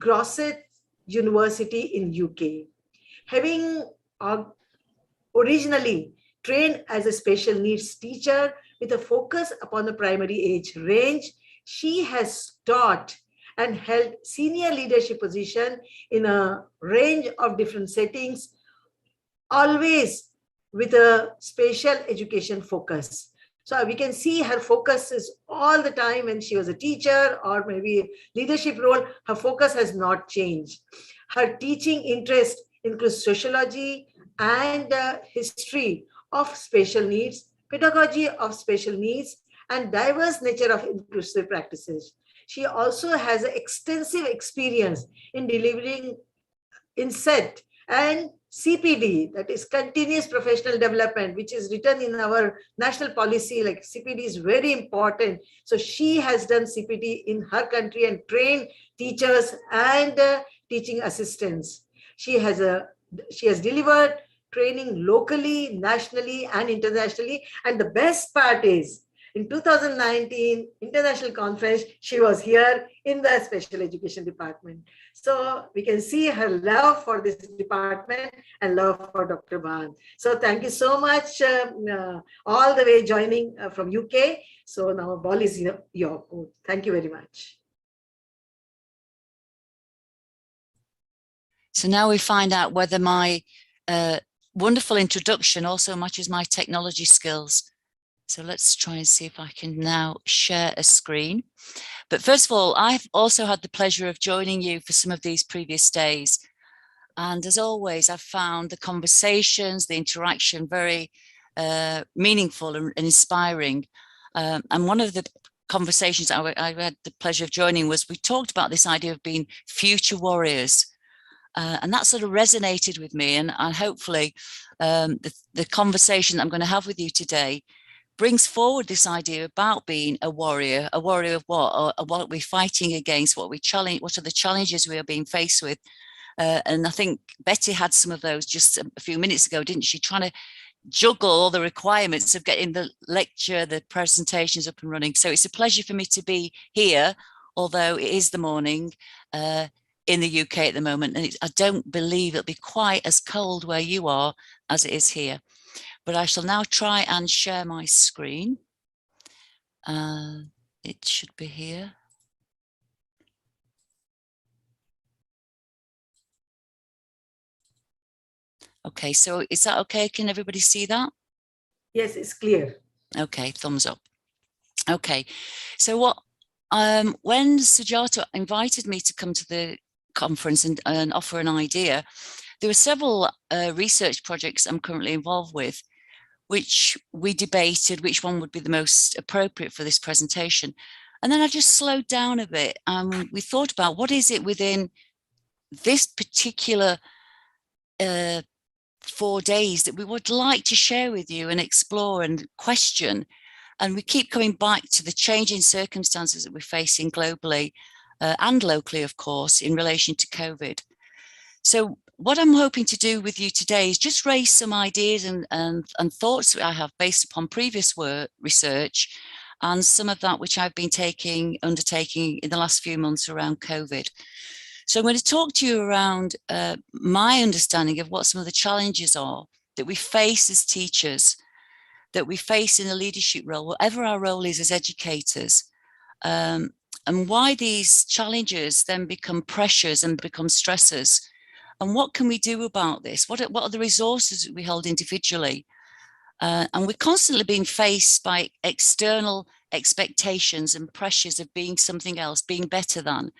Grosset University in UK. Having originally trained as a special needs teacher with a focus upon the primary age range, she has taught and held senior leadership position in a range of different settings, always with a special education focus. So we can see her focus is all the time when she was a teacher or maybe leadership role, her focus has not changed. Her teaching interest includes sociology and history of special needs, pedagogy of special needs, and diverse nature of inclusive practices. She also has extensive experience in delivering INSET and CPD, that is continuous professional development, which is written in our national policy. Like CPD is very important. So she has done CPD in her country and trained teachers and teaching assistants. She has delivered training locally, nationally, and internationally. And the best part is, in 2019 international conference, she was here in the special education department. So we can see her love for this department and love for Dr. Bhan. So thank you so much, all the way joining from UK. So now ball is your court. Thank you very much. So now we find out whether my wonderful introduction also matches my technology skills. So let's try and see if I can now share a screen. But first of all, I've also had the pleasure of joining you for some of these previous days. And as always, I've found the conversations, the interaction very meaningful and inspiring. And one of the conversations I had the pleasure of joining was, we talked about this idea of being future warriors. And that sort of resonated with me. And hopefully the conversation I'm going to have with you today brings forward this idea about being a warrior of what, or what we're fighting against, what are the challenges we are being faced with. And I think Betty had some of those just a few minutes ago, didn't she? Trying to juggle all the requirements of getting the lecture, the presentations up and running. So it's a pleasure for me to be here, although it is the morning in the UK at the moment. And I don't believe it'll be quite as cold where you are as it is here. But I shall now try and share my screen. It should be here. Okay, so is that okay? Can everybody see that? Yes, it's clear. Okay, thumbs up. Okay, so when Sujata invited me to come to the conference and offer an idea, there were several research projects I'm currently involved with, which we debated which one would be the most appropriate for this presentation. And then I just slowed down a bit and we thought about what is it within this particular 4 days that we would like to share with you and explore and question. And we keep coming back to the changing circumstances that we're facing globally and locally, of course, in relation to COVID. So what I'm hoping to do with you today is just raise some ideas and thoughts that I have based upon previous research and some of that which I've been undertaking in the last few months around COVID. So I'm going to talk to you around my understanding of what some of the challenges are that we face as teachers, that we face in a leadership role, whatever our role is as educators, and why these challenges then become pressures and become stressors. And what can we do about this? What are the resources that we hold individually? And we're constantly being faced by external expectations and pressures of being something else, being better than,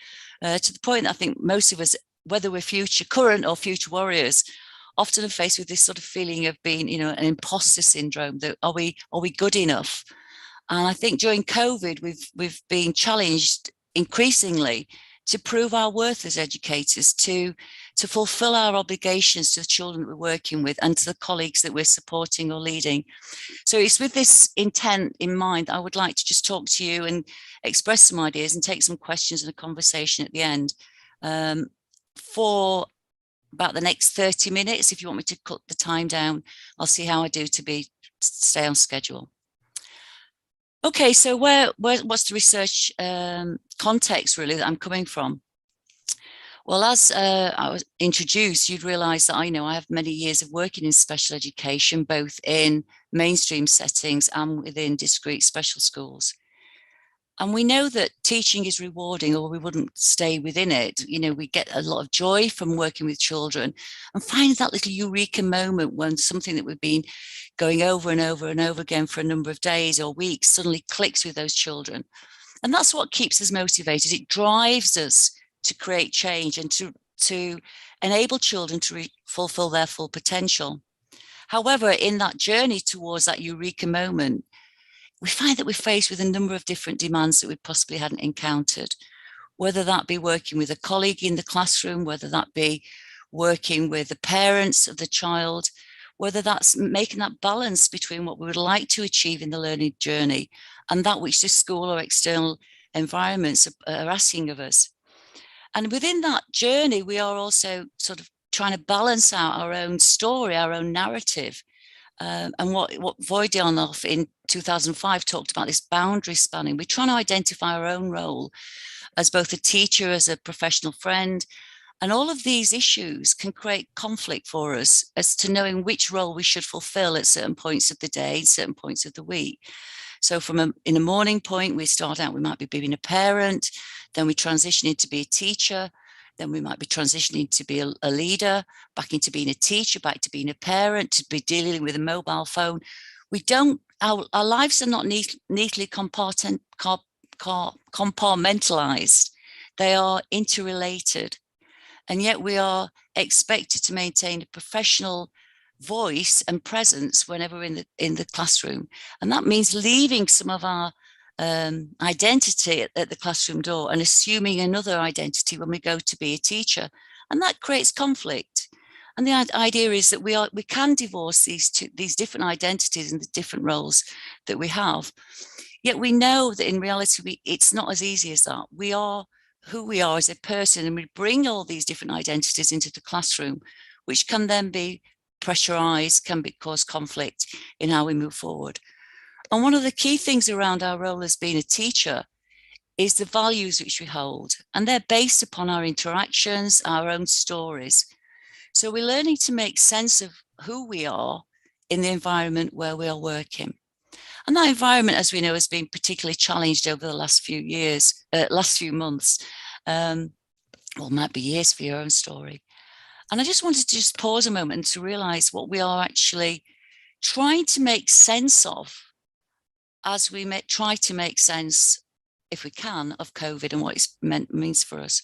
to the point that I think most of us, whether we're current or future warriors, often are faced with this sort of feeling of being, an imposter syndrome, that are we good enough? And I think during COVID, we've been challenged increasingly to prove our worth as educators, to fulfill our obligations to the children that we're working with and to the colleagues that we're supporting or leading. So it's with this intent in mind, I would like to just talk to you and express some ideas and take some questions and a conversation at the end for about the next 30 minutes. If you want me to cut the time down, I'll see how I do to stay on schedule. Okay, so what's the research context really that I'm coming from? Well, as I was introduced, you'd realise that I have many years of working in special education, both in mainstream settings and within discrete special schools. And we know that teaching is rewarding, or we wouldn't stay within it. We get a lot of joy from working with children and finding that little eureka moment when something that we've been going over and over and over again for a number of days or weeks suddenly clicks with those children. And that's what keeps us motivated. It drives us to create change and to enable children to fulfill their full potential. However, in that journey towards that eureka moment, we find that we're faced with a number of different demands that we possibly hadn't encountered, whether that be working with a colleague in the classroom, whether that be working with the parents of the child, whether that's making that balance between what we would like to achieve in the learning journey and that which the school or external environments are asking of us. And within that journey, we are also sort of trying to balance out our own story, our own narrative. And what Voidianov in 2005 talked about, this boundary spanning. We're trying to identify our own role as both a teacher, as a professional friend, and all of these issues can create conflict for us as to knowing which role we should fulfill at certain points of the day, certain points of the week. So in a morning point, we start out, we might be being a parent, then we transition into be a teacher, then we might be transitioning to be a leader, back into being a teacher, back to being a parent, to be dealing with a mobile phone. Our lives are not neatly compartmentalized. They are interrelated. And yet we are expected to maintain a professional voice and presence whenever in the classroom. And that means leaving some of our identity at the classroom door and assuming another identity when we go to be a teacher. And that creates conflict. And the idea is that we can divorce these different identities and the different roles that we have. Yet we know that in reality, it's not as easy as that. We are who we are as a person, and we bring all these different identities into the classroom, which can then be pressurized, can cause conflict in how we move forward. And one of the key things around our role as being a teacher is the values which we hold, and they're based upon our interactions, our own stories. So we're learning to make sense of who we are in the environment where we are working. And that environment, as we know, has been particularly challenged over the last few months, or might be years for your own story. And I just wanted to just pause a moment to realize what we are actually trying to make sense of as we try to make sense, if we can, of COVID and what it means for us.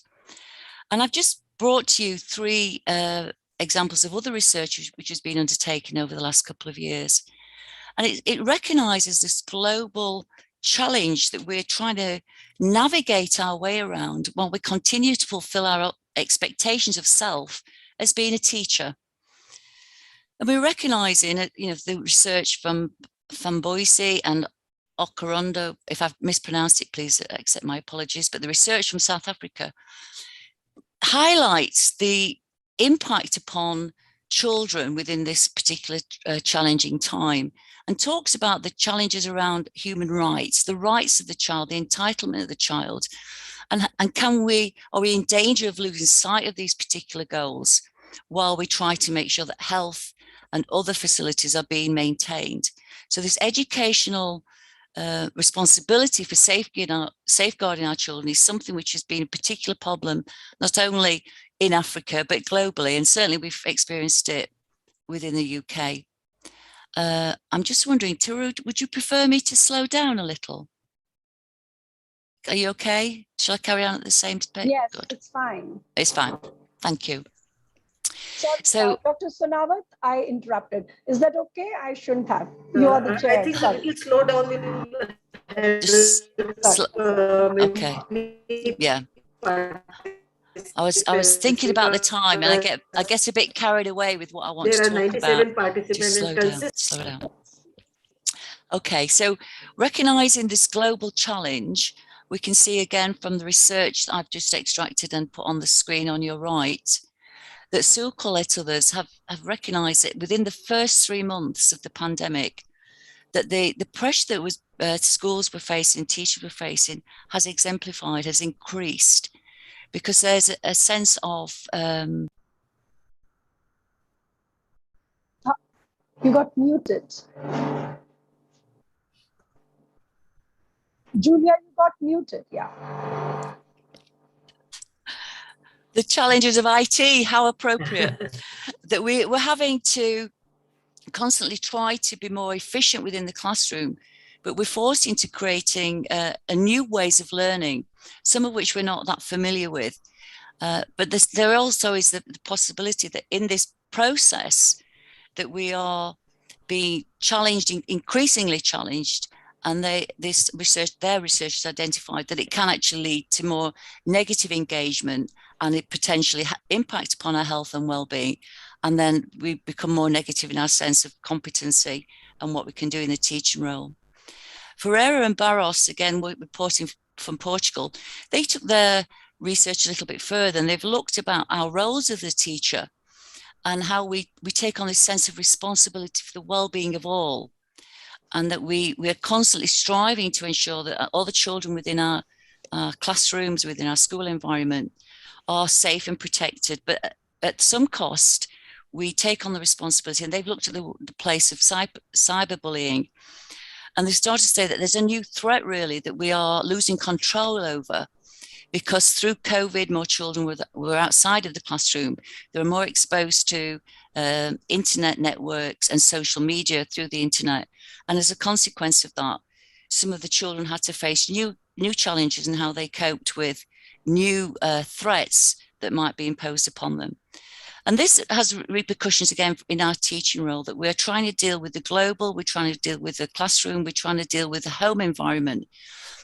And I've just brought to you three examples of other research which has been undertaken over the last couple of years. And it recognizes this global challenge that we're trying to navigate our way around while we continue to fulfill our expectations of self as being a teacher. And we're recognizing the research from Boise and Okorondo, if I've mispronounced it, please accept my apologies, but the research from South Africa highlights the impact upon children within this particular challenging time, and talks about the challenges around human rights, the rights of the child, the entitlement of the child, and are we in danger of losing sight of these particular goals while we try to make sure that health and other facilities are being maintained. So this educational responsibility for safeguarding our children is something which has been a particular problem, not only in Africa, but globally. And certainly we've experienced it within the UK. I'm just wondering, Turu, would you prefer me to slow down a little? Are you okay? Shall I carry on at the same pace? Yes, Good. it's fine. It's fine. Thank you. So Dr. Sonawat, I interrupted. Is that okay? I shouldn't have. You are the chair. I think a little slow down. Okay. Yeah. I was thinking about the time, and I get a bit carried away with what I want to talk about. There are 97 participants. Slow down. Okay, so recognizing this global challenge, we can see again from the research that I've just extracted and put on the screen on your right, that Sukol et others have recognized that within the first 3 months of the pandemic, that the pressure that was schools were facing, teachers were facing, has exemplified, has increased, because there's a sense of you got muted. Julia, you got muted. Yeah. the challenges of IT, how appropriate that we're having to constantly try to be more efficient within the classroom, but we're forced into creating a new ways of learning, some of which we're not that familiar with. But there also is the possibility that in this process that we are being challenged, increasingly challenged, and their research has identified that it can actually lead to more negative engagement, and it potentially impact upon our health and well-being. And then we become more negative in our sense of competency and what we can do in the teaching role. Ferreira and Barros, again, reporting from Portugal, they took their research a little bit further, and they've looked about our roles as a teacher and how we take on this sense of responsibility for the well-being of all, and that we are constantly striving to ensure that all the children within our classrooms, within our school environment, are safe and protected. But at some cost, we take on the responsibility, and they've looked at the place of cyberbullying, and they started to say that there's a new threat really that we are losing control over, because through COVID, more children were outside of the classroom. They were more exposed to internet networks and social media through the internet. And as a consequence of that, some of the children had to face new challenges in how they coped with new threats that might be imposed upon them. And this has repercussions, again, in our teaching role, that we're trying to deal with the global, we're trying to deal with the classroom, we're trying to deal with the home environment.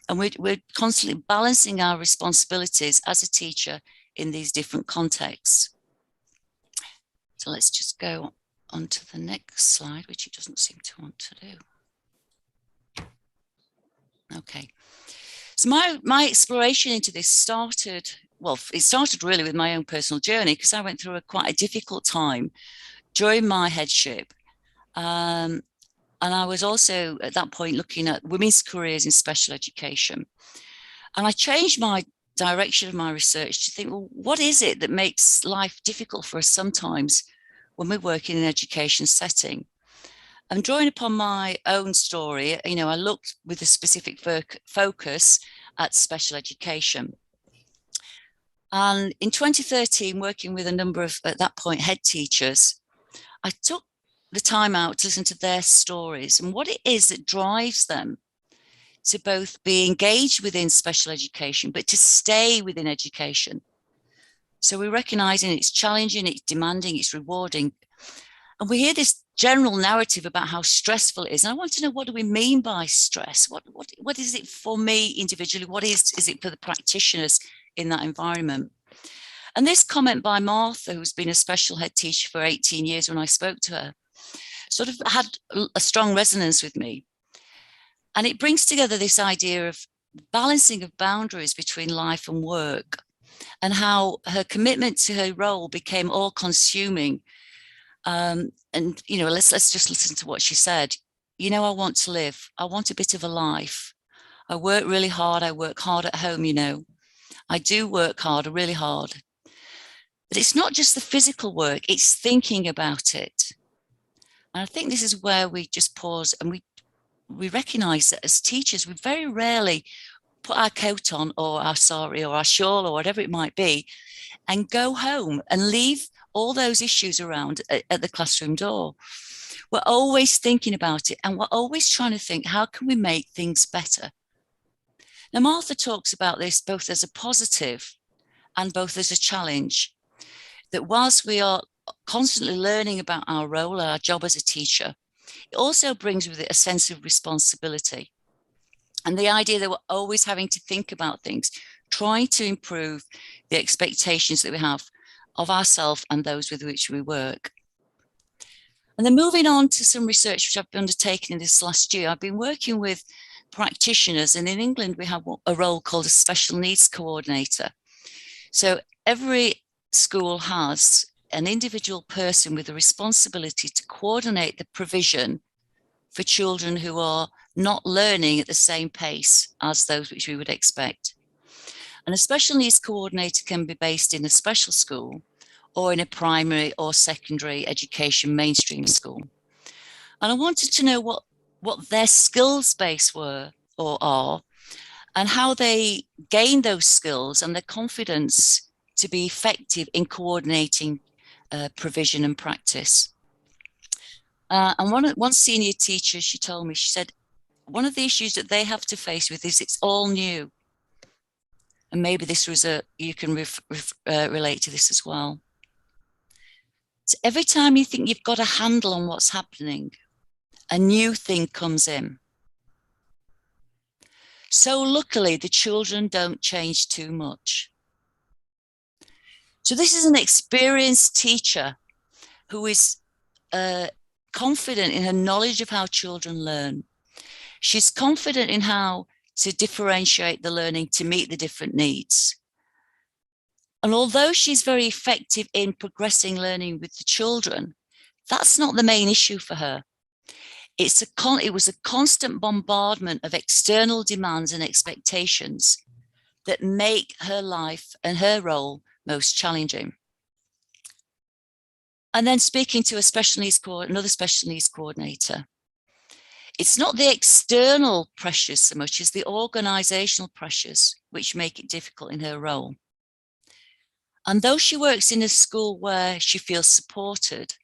And we're constantly balancing our responsibilities as a teacher in these different contexts. So let's just go on to the next slide, which it doesn't seem to want to do. Okay. So my exploration into this started, well, it started really with my own personal journey, because I went through quite a difficult time during my headship. And I was also at that point looking at women's careers in special education. And I changed my direction of my research to think, well, what is it that makes life difficult for us sometimes when we work in an education setting? And drawing upon my own story, I looked with a specific focus at special education. And in 2013, working with a number of, at that point, head teachers, I took the time out to listen to their stories and what it is that drives them to both be engaged within special education, but to stay within education. So we're recognizing it's challenging, it's demanding, it's rewarding. And we hear this general narrative about how stressful it is. And I want to know, what do we mean by stress? What is it for me individually? What is it for the practitioners in that environment? And this comment by Martha, who's been a special head teacher for 18 years when I spoke to her, sort of had a strong resonance with me. And it brings together this idea of balancing of boundaries between life and work, and how her commitment to her role became all consuming. And, let's just listen to what she said. I want to live. I want a bit of a life. I work really hard. I work hard at home, I do work hard, really hard. But it's not just the physical work, it's thinking about it. And I think this is where we just pause and we recognize that as teachers, we very rarely put our coat on, or our sari, or our shawl, or whatever it might be, and go home and leave all those issues around at the classroom door. We're always thinking about it, and we're always trying to think, how can we make things better? Now, Martha talks about this both as a positive and both as a challenge, that whilst we are constantly learning about our role, our job as a teacher, it also brings with it a sense of responsibility. And the idea that we're always having to think about things, trying to improve the expectations that we have of ourselves and those with which we work. And then moving on to some research which I've undertaken in this last year, I've been working with practitioners, and in England we have a role called a special needs coordinator. So every school has an individual person with a responsibility to coordinate the provision for children who are not learning at the same pace as those which we would expect. And a special needs coordinator can be based in a special school or in a primary or secondary education mainstream school. And I wanted to know what their skills base were or are, and how they gain those skills and their confidence to be effective in coordinating provision and practice. And one senior teacher, she told me, she said, one of the issues that they have to face with is it's all new. And maybe this was you can relate to this as well. So every time you think you've got a handle on what's happening, a new thing comes in. So luckily, the children don't change too much. So this is an experienced teacher who is confident in her knowledge of how children learn. She's confident in how to differentiate the learning to meet the different needs. And although she's very effective in progressing learning with the children, that's not the main issue for her. It was a constant bombardment of external demands and expectations that make her life and her role most challenging. And then speaking to another special needs coordinator, it's not the external pressures so much as the organizational pressures which make it difficult in her role. And though she works in a school where she feels supported,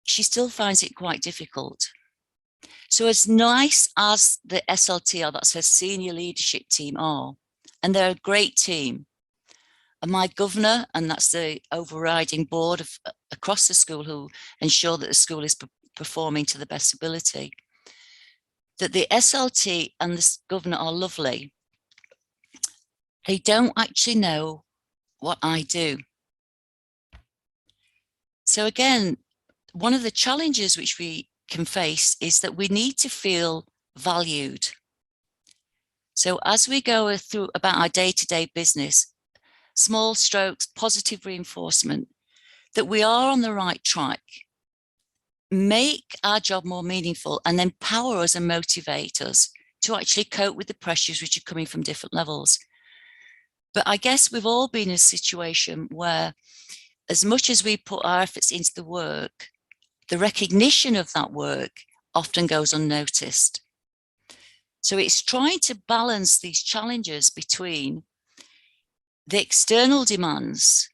she still finds it quite difficult. So as nice as the SLT are, that's her senior leadership team are, and they're a great team. And my governor, and that's the overriding board across the school who ensure that the school is performing to the best ability, that the SLT and the governor are lovely. They don't actually know what I do. So again, one of the challenges which we can face is that we need to feel valued. So as we go through about our day-to-day business, small strokes, positive reinforcement, that we are on the right track, make our job more meaningful and empower us and motivate us to actually cope with the pressures which are coming from different levels. But I guess we've all been in a situation where as much as we put our efforts into the work, the recognition of that work often goes unnoticed. So it's trying to balance these challenges between the external demands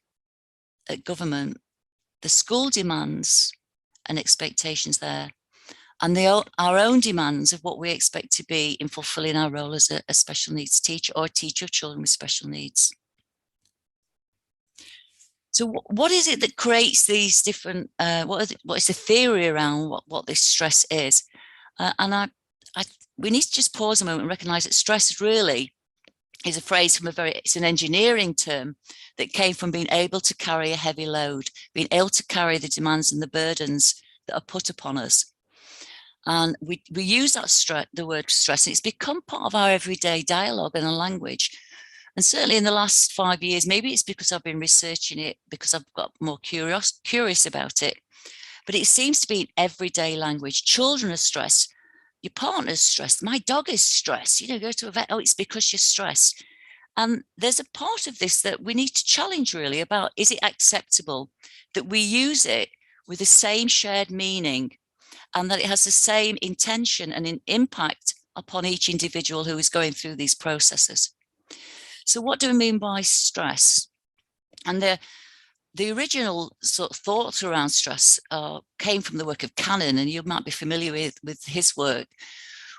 at government, the school demands and expectations there, and our own demands of what we expect to be in fulfilling our role as a special needs teacher or a teacher of children with special needs. So what is it that creates these different, what is the theory around what this stress is? We need to just pause a moment and recognize that stress really is a phrase from it's an engineering term that came from being able to carry a heavy load, being able to carry the demands and the burdens that are put upon us. And we use the word stress, and it's become part of our everyday dialogue and language. And certainly in the last 5 years, maybe it's because I've been researching it, because I've got more curious about it, but it seems to be in everyday language. Children are stressed. Your partner's stressed. My dog is stressed. You know, go to a vet. Oh, it's because you're stressed. And there's a part of this that we need to challenge really about, is it acceptable that we use it with the same shared meaning and that it has the same intention and an impact upon each individual who is going through these processes? So what do we mean by stress? And the original sort of thoughts around stress came from the work of Cannon, and you might be familiar with his work,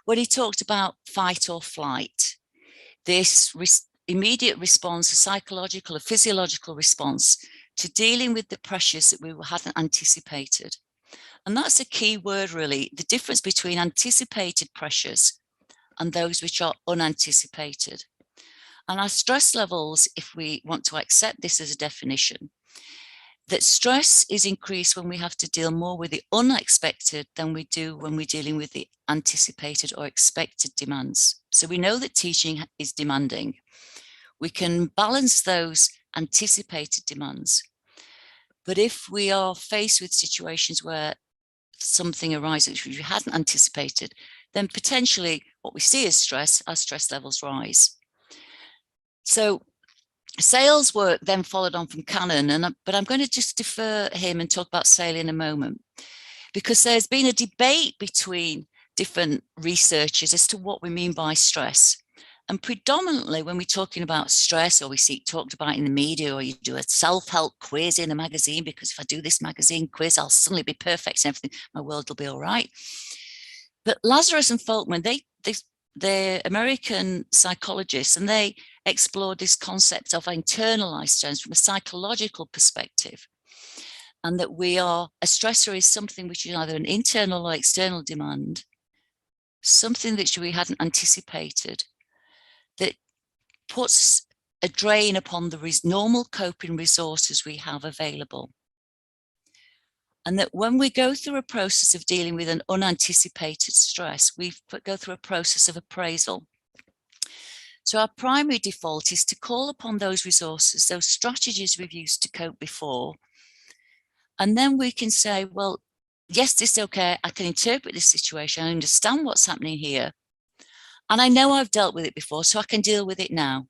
when he talked about fight or flight, this immediate response, a psychological, a physiological response to dealing with the pressures that we hadn't anticipated. And that's a key word really, the difference between anticipated pressures and those which are unanticipated. And our stress levels, if we want to accept this as a definition, that stress is increased when we have to deal more with the unexpected than we do when we're dealing with the anticipated or expected demands. So we know that teaching is demanding. We can balance those anticipated demands. But if we are faced with situations where something arises which we hadn't anticipated, then potentially what we see as stress, our stress levels rise. So Sale's work then followed on from Cannon, but I'm going to just defer him and talk about Sale in a moment, because there's been a debate between different researchers as to what we mean by stress. And predominantly when we're talking about stress, or we see it talked about in the media, or you do a self-help quiz in a magazine, because if I do this magazine quiz, I'll suddenly be perfect and everything, my world will be all right. But Lazarus and Folkman, they're American psychologists, and they explored this concept of internalized stress from a psychological perspective. And that a stressor is something which is either an internal or external demand, something that we hadn't anticipated, that puts a drain upon the normal coping resources we have available. And that when we go through a process of dealing with an unanticipated stress, we go through a process of appraisal. So our primary default is to call upon those resources, those strategies we've used to cope before. And then we can say, well, yes, this is okay. I can interpret this situation. I understand what's happening here. And I know I've dealt with it before, so I can deal with it now.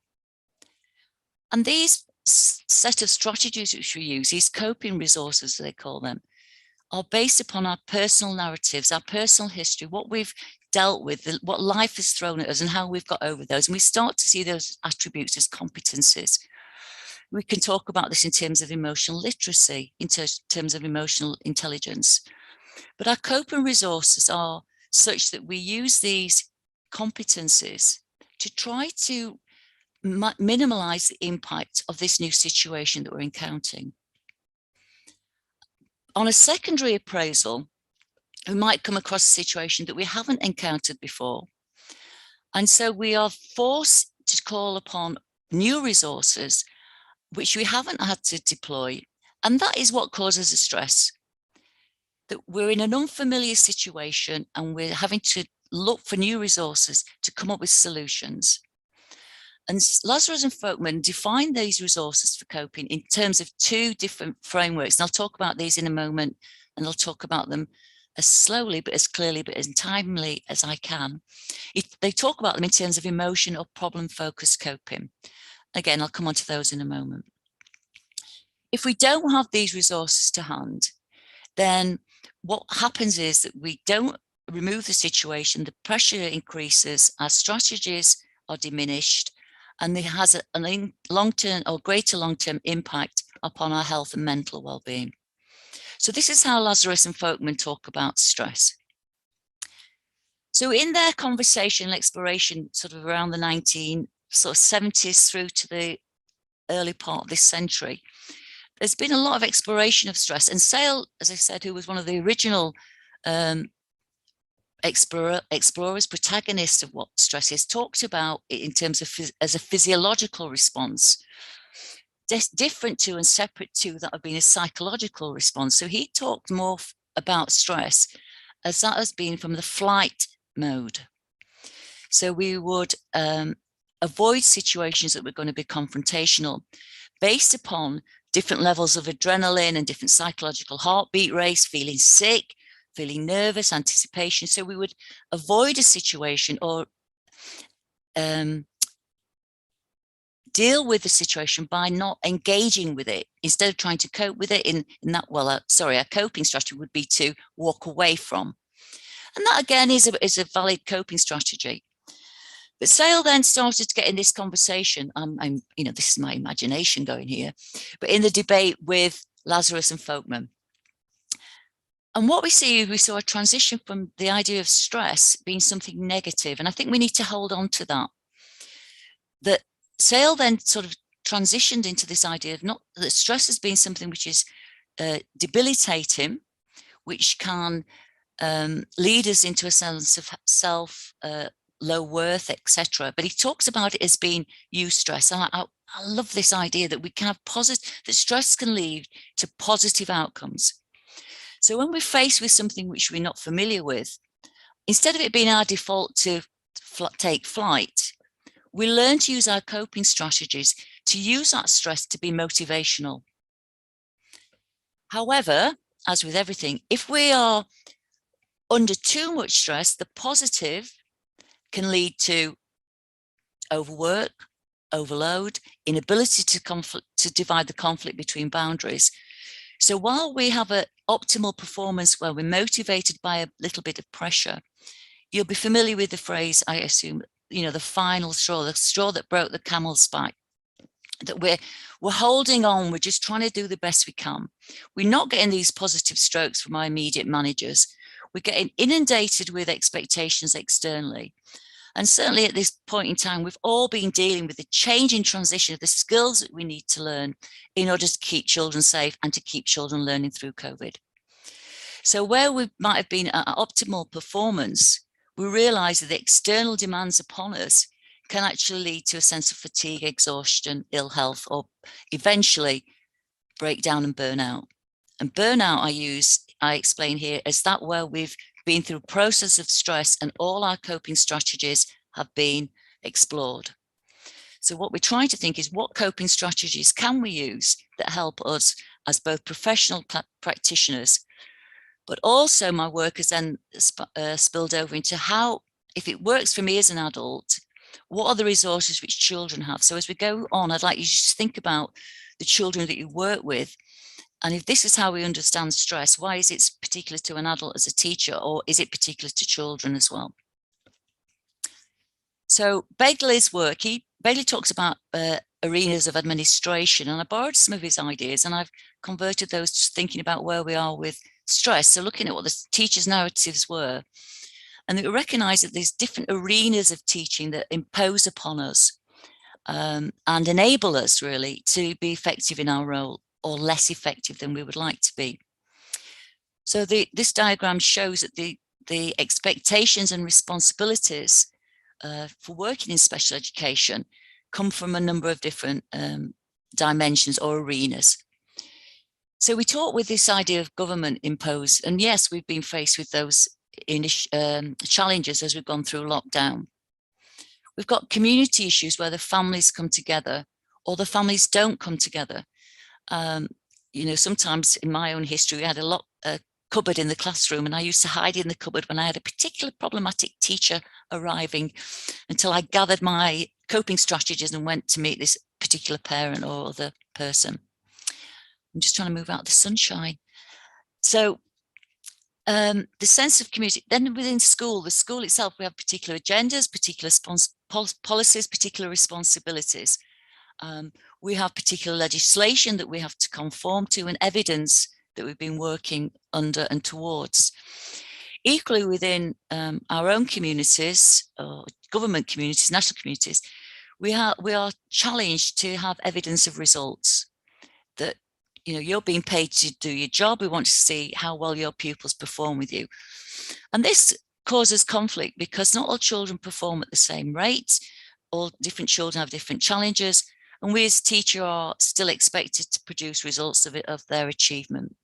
And these set of strategies which we use, these coping resources, they call them, are based upon our personal narratives, our personal history, what we've dealt with, what life has thrown at us and how we've got over those. And we start to see those attributes as competencies. We can talk about this in terms of emotional literacy, in terms of emotional intelligence. But our coping resources are such that we use these competencies to try to minimize the impact of this new situation that we're encountering. On a secondary appraisal, we might come across a situation that we haven't encountered before. And so we are forced to call upon new resources which we haven't had to deploy. And that is what causes the stress. That we're in an unfamiliar situation and we're having to look for new resources to come up with solutions. And Lazarus and Folkman define these resources for coping in terms of two different frameworks. And I'll talk about these in a moment, and I'll talk about them as slowly, but as clearly, but as timely as I can. They talk about them in terms of emotion or problem-focused coping. Again, I'll come on to those in a moment. If we don't have these resources to hand, then what happens is that we don't remove the situation, the pressure increases, our strategies are diminished, and it has a long-term or greater long-term impact upon our health and mental well-being. So this is how Lazarus and Folkman talk about stress. So in their conversational exploration, sort of around the 1970s through to the early part of this century, there's been a lot of exploration of stress. And Sale, as I said, who was one of the original explorers, protagonists of what stress is, talked about it in terms of as a physiological response, different to and separate to that of being a psychological response. So he talked more about stress as that has been from the flight mode. So we would avoid situations that were going to be confrontational based upon different levels of adrenaline and different psychological heartbeat rates, feeling sick, feeling nervous, anticipation. So we would avoid a situation or deal with the situation by not engaging with it instead of trying to cope with it in that, well, a coping strategy would be to walk away from. And that again is a valid coping strategy. But Sale then started to get in this conversation. This is my imagination going here, but in the debate with Lazarus and Folkman. And what we saw a transition from the idea of stress being something negative. And I think we need to hold on to that. That Sale then sort of transitioned into this idea of not that stress has been something which is debilitating, which can lead us into a sense of self, low worth, etc. But he talks about it as being eustress. And I love this idea that we can have that stress can lead to positive outcomes. So when we're faced with something which we're not familiar with, instead of it being our default to take flight, we learn to use our coping strategies to use that stress to be motivational. However, as with everything, if we are under too much stress, the positive can lead to overwork, overload, inability to divide the conflict between boundaries. So while we have an optimal performance where we're motivated by a little bit of pressure, you'll be familiar with the phrase, I assume, the final straw, the straw that broke the camel's back, that we're holding on, we're just trying to do the best we can. We're not getting these positive strokes from our immediate managers. We're getting inundated with expectations externally. And certainly at this point in time, we've all been dealing with the change in transition of the skills that we need to learn in order to keep children safe and to keep children learning through COVID. So where we might have been at optimal performance, we realize that the external demands upon us can actually lead to a sense of fatigue, exhaustion, ill health, or eventually breakdown and burnout. And burnout I explain here as that where we've been through a process of stress and all our coping strategies have been explored. So what we're trying to think is, what coping strategies can we use that help us as both professional practitioners, but also my work has then spilled over into how, if it works for me as an adult, what are the resources which children have? So as we go on, I'd like you to just think about the children that you work with. And if this is how we understand stress, why is it particular to an adult as a teacher, or is it particular to children as well? So Begley's work, Begley talks about arenas of administration, and I borrowed some of his ideas and I've converted those to thinking about where we are with stress. So looking at what the teachers' narratives were, and we recognize that there's different arenas of teaching that impose upon us and enable us really to be effective in our role, or less effective than we would like to be. So this diagram shows that the expectations and responsibilities for working in special education come from a number of different dimensions or arenas. So we talk with this idea of government imposed, and yes, we've been faced with those challenges as we've gone through lockdown. We've got community issues where the families come together or the families don't come together. Sometimes in my own history, we had a cupboard in the classroom, and I used to hide in the cupboard when I had a particular problematic teacher arriving until I gathered my coping strategies and went to meet this particular parent or other person. I'm just trying to move out the sunshine. So the sense of community, then within school, the school itself, we have particular agendas, particular policies, particular responsibilities. We have particular legislation that we have to conform to and evidence that we've been working under and towards. Equally within our own communities, or government communities, national communities, we are challenged to have evidence of results, that you're being paid to do your job. We want to see how well your pupils perform with you. And this causes conflict because not all children perform at the same rate. All different children have different challenges. And we as teachers are still expected to produce results of their achievement.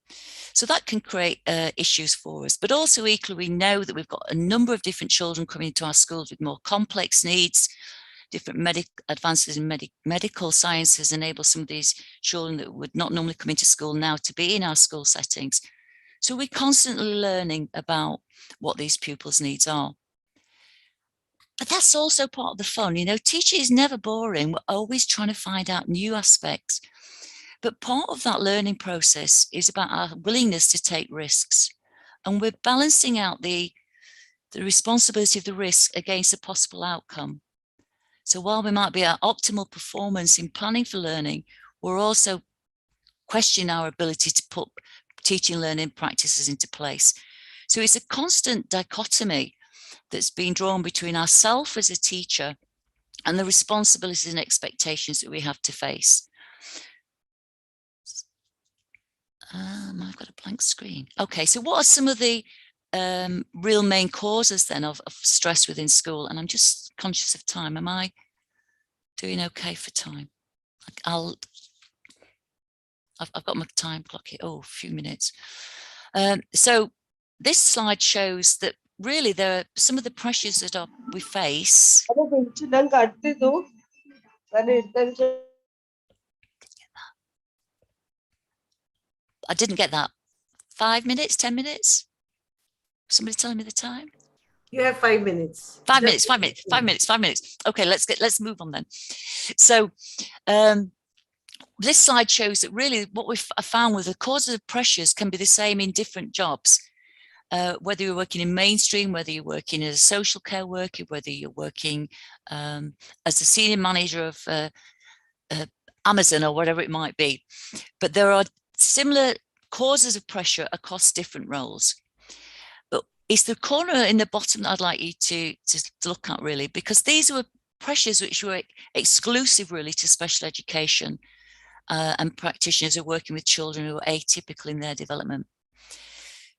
So that can create issues for us. But also equally, we know that we've got a number of different children coming into our schools with more complex needs. Different advances in medical sciences enable some of these children that would not normally come into school now to be in our school settings. So we're constantly learning about what these pupils' needs are. But that's also part of the fun. Teaching is never boring. We're always trying to find out new aspects. But part of that learning process is about our willingness to take risks. And we're balancing out the responsibility of the risk against a possible outcome. So while we might be at optimal performance in planning for learning, we're also questioning our ability to put teaching learning practices into place. So it's a constant dichotomy that's been drawn between ourselves as a teacher and the responsibilities and expectations that we have to face. I've got a blank screen. Okay, so what are some of the real main causes then of stress within school? And I'm just conscious of time. Am I doing okay for time? I've got my time clock here. Oh, a few minutes. So this slide shows that really there are some of the pressures that we face. I didn't get that. 5 minutes, 10 minutes? Somebody telling me the time? You have 5 minutes. 5 minutes, 5 minutes, 5 minutes, 5 minutes. Okay, let's move on then. So this slide shows that really what we've found with the causes of pressures can be the same in different jobs. Whether you're working in mainstream, whether you're working as a social care worker, whether you're working as a senior manager of Amazon or whatever it might be. But there are similar causes of pressure across different roles. But it's the corner in the bottom that I'd like you to look at really, because these were pressures which were exclusive really to special education and practitioners who are working with children who are atypical in their development.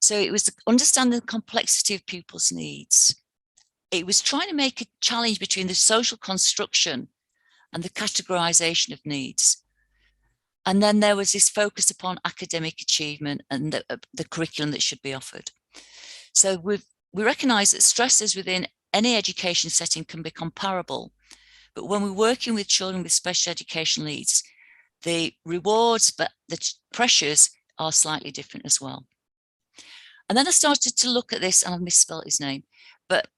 So it was understanding the complexity of pupils' needs. It was trying to make a challenge between the social construction and the categorization of needs. And then there was this focus upon academic achievement and the curriculum that should be offered. So we recognize that stresses within any education setting can be comparable, but when we're working with children with special education needs, the rewards, but the pressures are slightly different as well. And then I started to look at this, and I've misspelled his name, but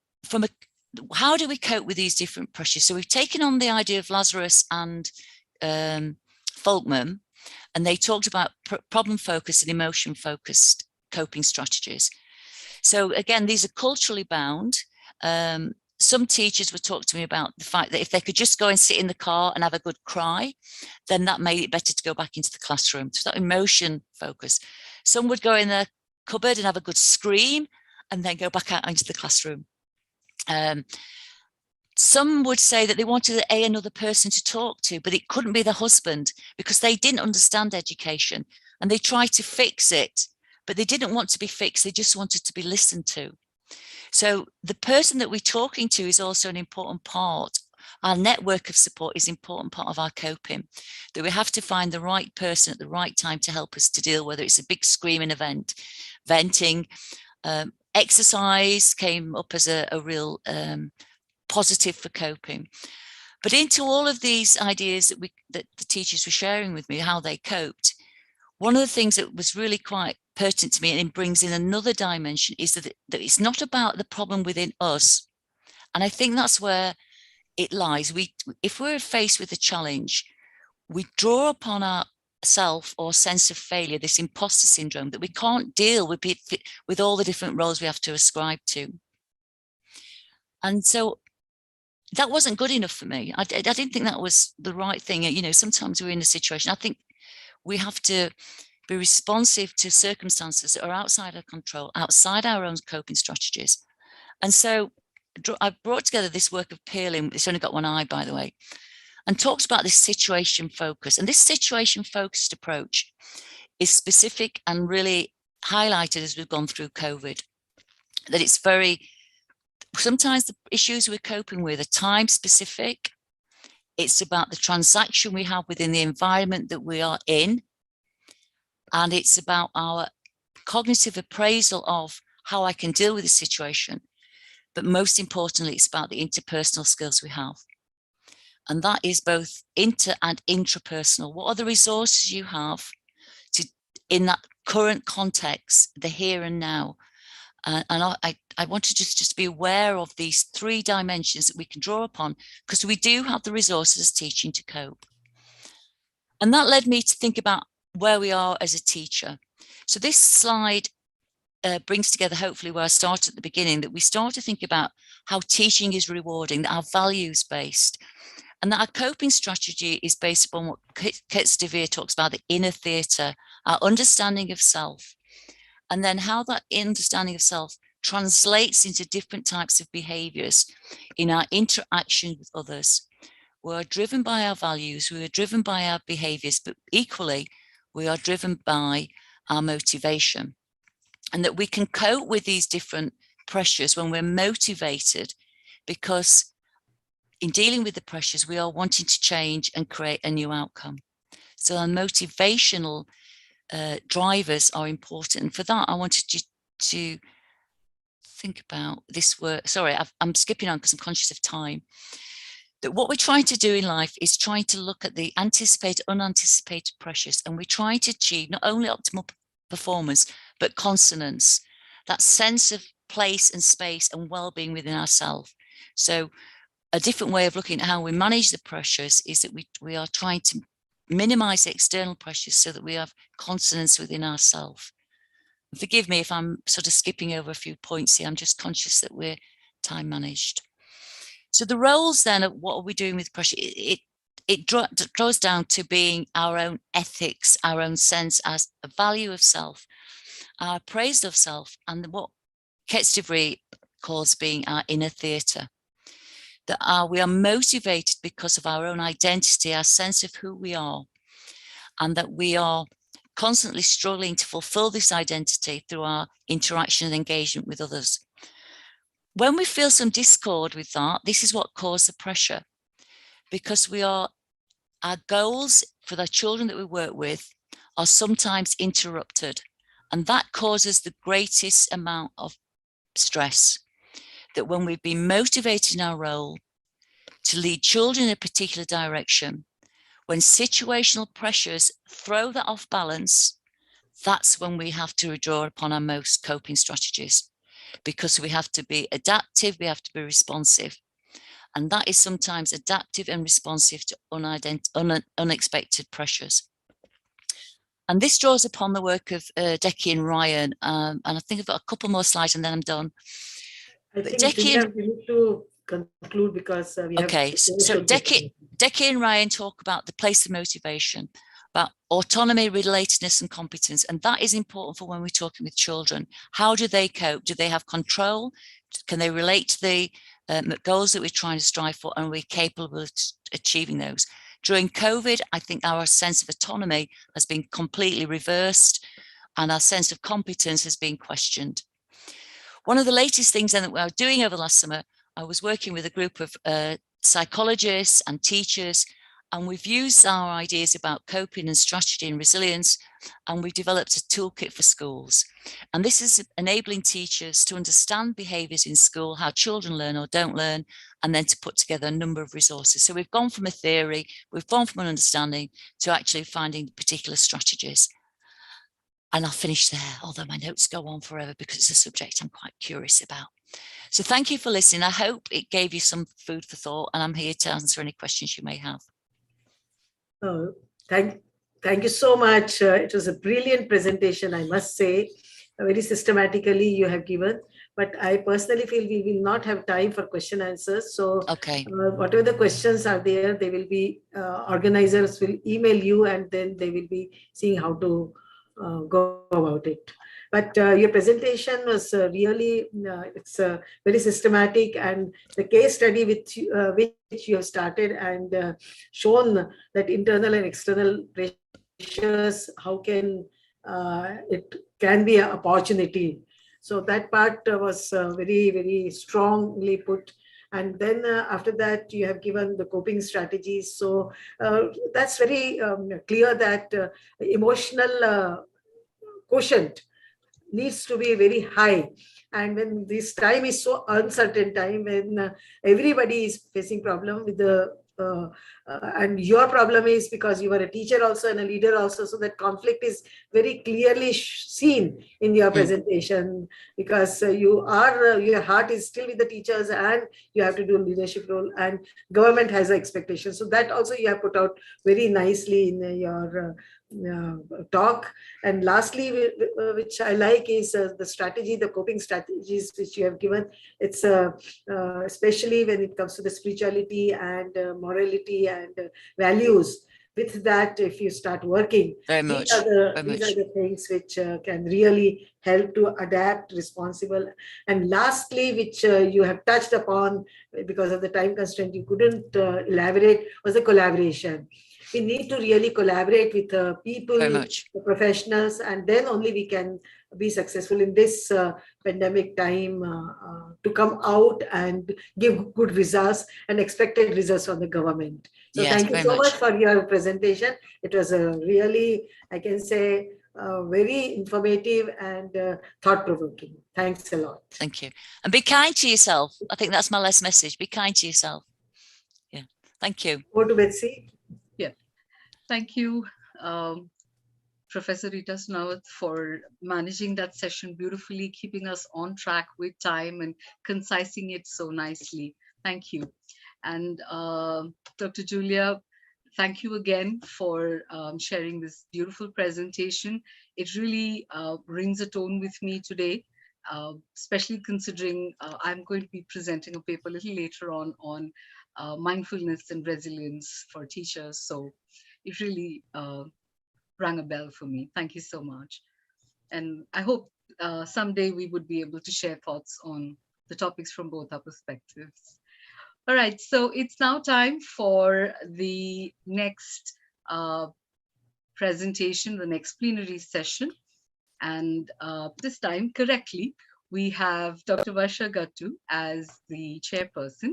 how do we cope with these different pressures? So we've taken on the idea of Lazarus and Folkman, and they talked about problem-focused and emotion-focused coping strategies. So again, these are culturally bound. Some teachers would talk to me about the fact that if they could just go and sit in the car and have a good cry, then that made it better to go back into the classroom. So that emotion focus. Some would go in the cupboard and have a good scream and then go back out into the classroom. Some would say that they wanted another person to talk to, but it couldn't be the husband because they didn't understand education and they tried to fix it, but they didn't want to be fixed. They just wanted to be listened to. So the person that we're talking to is also an important part. Our network of support is an important part of our coping, that we have to find the right person at the right time to help us to deal, whether it's a big screaming event, venting, exercise came up as a real positive for coping. But into all of these ideas that the teachers were sharing with me, how they coped, one of the things that was really quite pertinent to me and it brings in another dimension is that it's not about the problem within us. And I think that's where it lies. If we're faced with a challenge, we draw upon our self or sense of failure, this imposter syndrome, that we can't deal with all the different roles we have to ascribe to. And so that wasn't good enough for me. I didn't think that was the right thing. You know, sometimes we're in a situation, I think we have to be responsive to circumstances that are outside our control, outside our own coping strategies. And so I brought together this work of Peeling, it's only got one eye, by the way, and talks about this situation focus. And this situation focused approach is specific and really highlighted as we've gone through COVID, that it's sometimes the issues we're coping with are time specific. It's about the transaction we have within the environment that we are in. And it's about our cognitive appraisal of how I can deal with the situation. But most importantly, it's about the interpersonal skills we have. And that is both inter and intrapersonal. What are the resources you have in that current context, the here and now? And I want to just be aware of these three dimensions that we can draw upon, because we do have the resources as teaching to cope. And that led me to think about where we are as a teacher. So this slide brings together, hopefully, where I started at the beginning, that we start to think about how teaching is rewarding, that our values based, and that our coping strategy is based upon what Kate DeVere talks about, the inner theatre, our understanding of self, and then how that understanding of self translates into different types of behaviours in our interaction with others. We are driven by our values, we are driven by our behaviours, but equally, we are driven by our motivation. And that we can cope with these different pressures when we're motivated, because in dealing with the pressures, we are wanting to change and create a new outcome. So our motivational drivers are important. And for that, I wanted you to think about this word. Sorry, I'm skipping on because I'm conscious of time. That what we're trying to do in life is trying to look at the anticipated, unanticipated pressures, and we're trying to achieve not only optimal performance, but consonance, that sense of place and space and well-being within ourselves. So a different way of looking at how we manage the pressures is that we are trying to minimize the external pressures so that we have consonance within ourselves. Forgive me if I'm sort of skipping over a few points here. I'm just conscious that we're time managed. So the roles then of what are we doing with pressure? It draws down to being our own ethics, our own sense as a value of self, our praise of self, and what Ketz calls being our inner theatre. That we are motivated because of our own identity, our sense of who we are, and that we are constantly struggling to fulfill this identity through our interaction and engagement with others. When we feel some discord with that, this is what causes the pressure, because our goals for the children that we work with are sometimes interrupted, and that causes the greatest amount of stress. That when we've been motivated in our role to lead children in a particular direction, when situational pressures throw that off balance, that's when we have to draw upon our most coping strategies, because we have to be adaptive, we have to be responsive. And that is sometimes adaptive and responsive to unexpected pressures. And this draws upon the work of Decky and Ryan. And I think I've got a couple more slides and then I'm done. I think we need to conclude because we have. Okay, so Decky and Ryan talk about the place of motivation, about autonomy, relatedness, and competence. And that is important for when we're talking with children. How do they cope? Do they have control? Can they relate to the goals that we're trying to strive for? And are we capable of achieving those? During COVID, I think our sense of autonomy has been completely reversed and our sense of competence has been questioned. One of the latest things then that we were doing over the last summer, I was working with a group of psychologists and teachers, and we've used our ideas about coping and strategy and resilience, and we've developed a toolkit for schools. And this is enabling teachers to understand behaviours in school, how children learn or don't learn, and then to put together a number of resources. So we've gone from a theory, we've gone from an understanding to actually finding particular strategies. And I'll finish there, although my notes go on forever because it's a subject I'm quite curious about. So thank you for listening. I hope it gave you some food for thought, and I'm here to answer any questions you may have. Thank you so much. It was a brilliant presentation, I must say. Very systematically you have given, but I personally feel we will not have time for question answers. So okay. Whatever the questions are there, they will be, organizers will email you and then they will be seeing how to go about it. But your presentation was really, it's very systematic, and the case study which you have started and shown that internal and external pressures, how can it can be an opportunity. So that part was very, very strongly put. And then after that, you have given the coping strategies. So that's very clear that emotional quotient needs to be very high. And when this time is so uncertain time, when everybody is facing problem with the and your problem is because you are a teacher also and a leader also, so that conflict is very clearly seen in your presentation, because your heart is still with the teachers and you have to do leadership role, and government has an expectation. So that also you have put out very nicely in your talk. And lastly, which I like, is the strategy, the coping strategies which you have given. It's especially when it comes to the spirituality and morality and values. With that, if you start working, these are the things which can really help to adapt, responsible. And lastly, which you have touched upon, because of the time constraint you couldn't elaborate, was the collaboration. We need to really collaborate with people, the professionals, and then only we can be successful in this pandemic time to come out and give good results and expected results from the government. So thank you so much for your presentation. It was a really, I can say, very informative and thought-provoking. Thanks a lot. Thank you. And be kind to yourself. I think that's my last message. Be kind to yourself. Yeah. Thank you. Over to Betsy. Yeah. Thank you. Professor Rita Sunawat for managing that session beautifully, keeping us on track with time and concising it so nicely. Thank you. And Dr. Julia, thank you again for sharing this beautiful presentation. It really rings a tone with me today, especially considering I'm going to be presenting a paper a little later on mindfulness and resilience for teachers. So it really rang a bell for me. Thank you so much. And I hope someday we would be able to share thoughts on the topics from both our perspectives. All right, so it's now time for the next uh, presentation, the next plenary session. And this time, correctly, we have Dr. Varsha Gattu as the chairperson.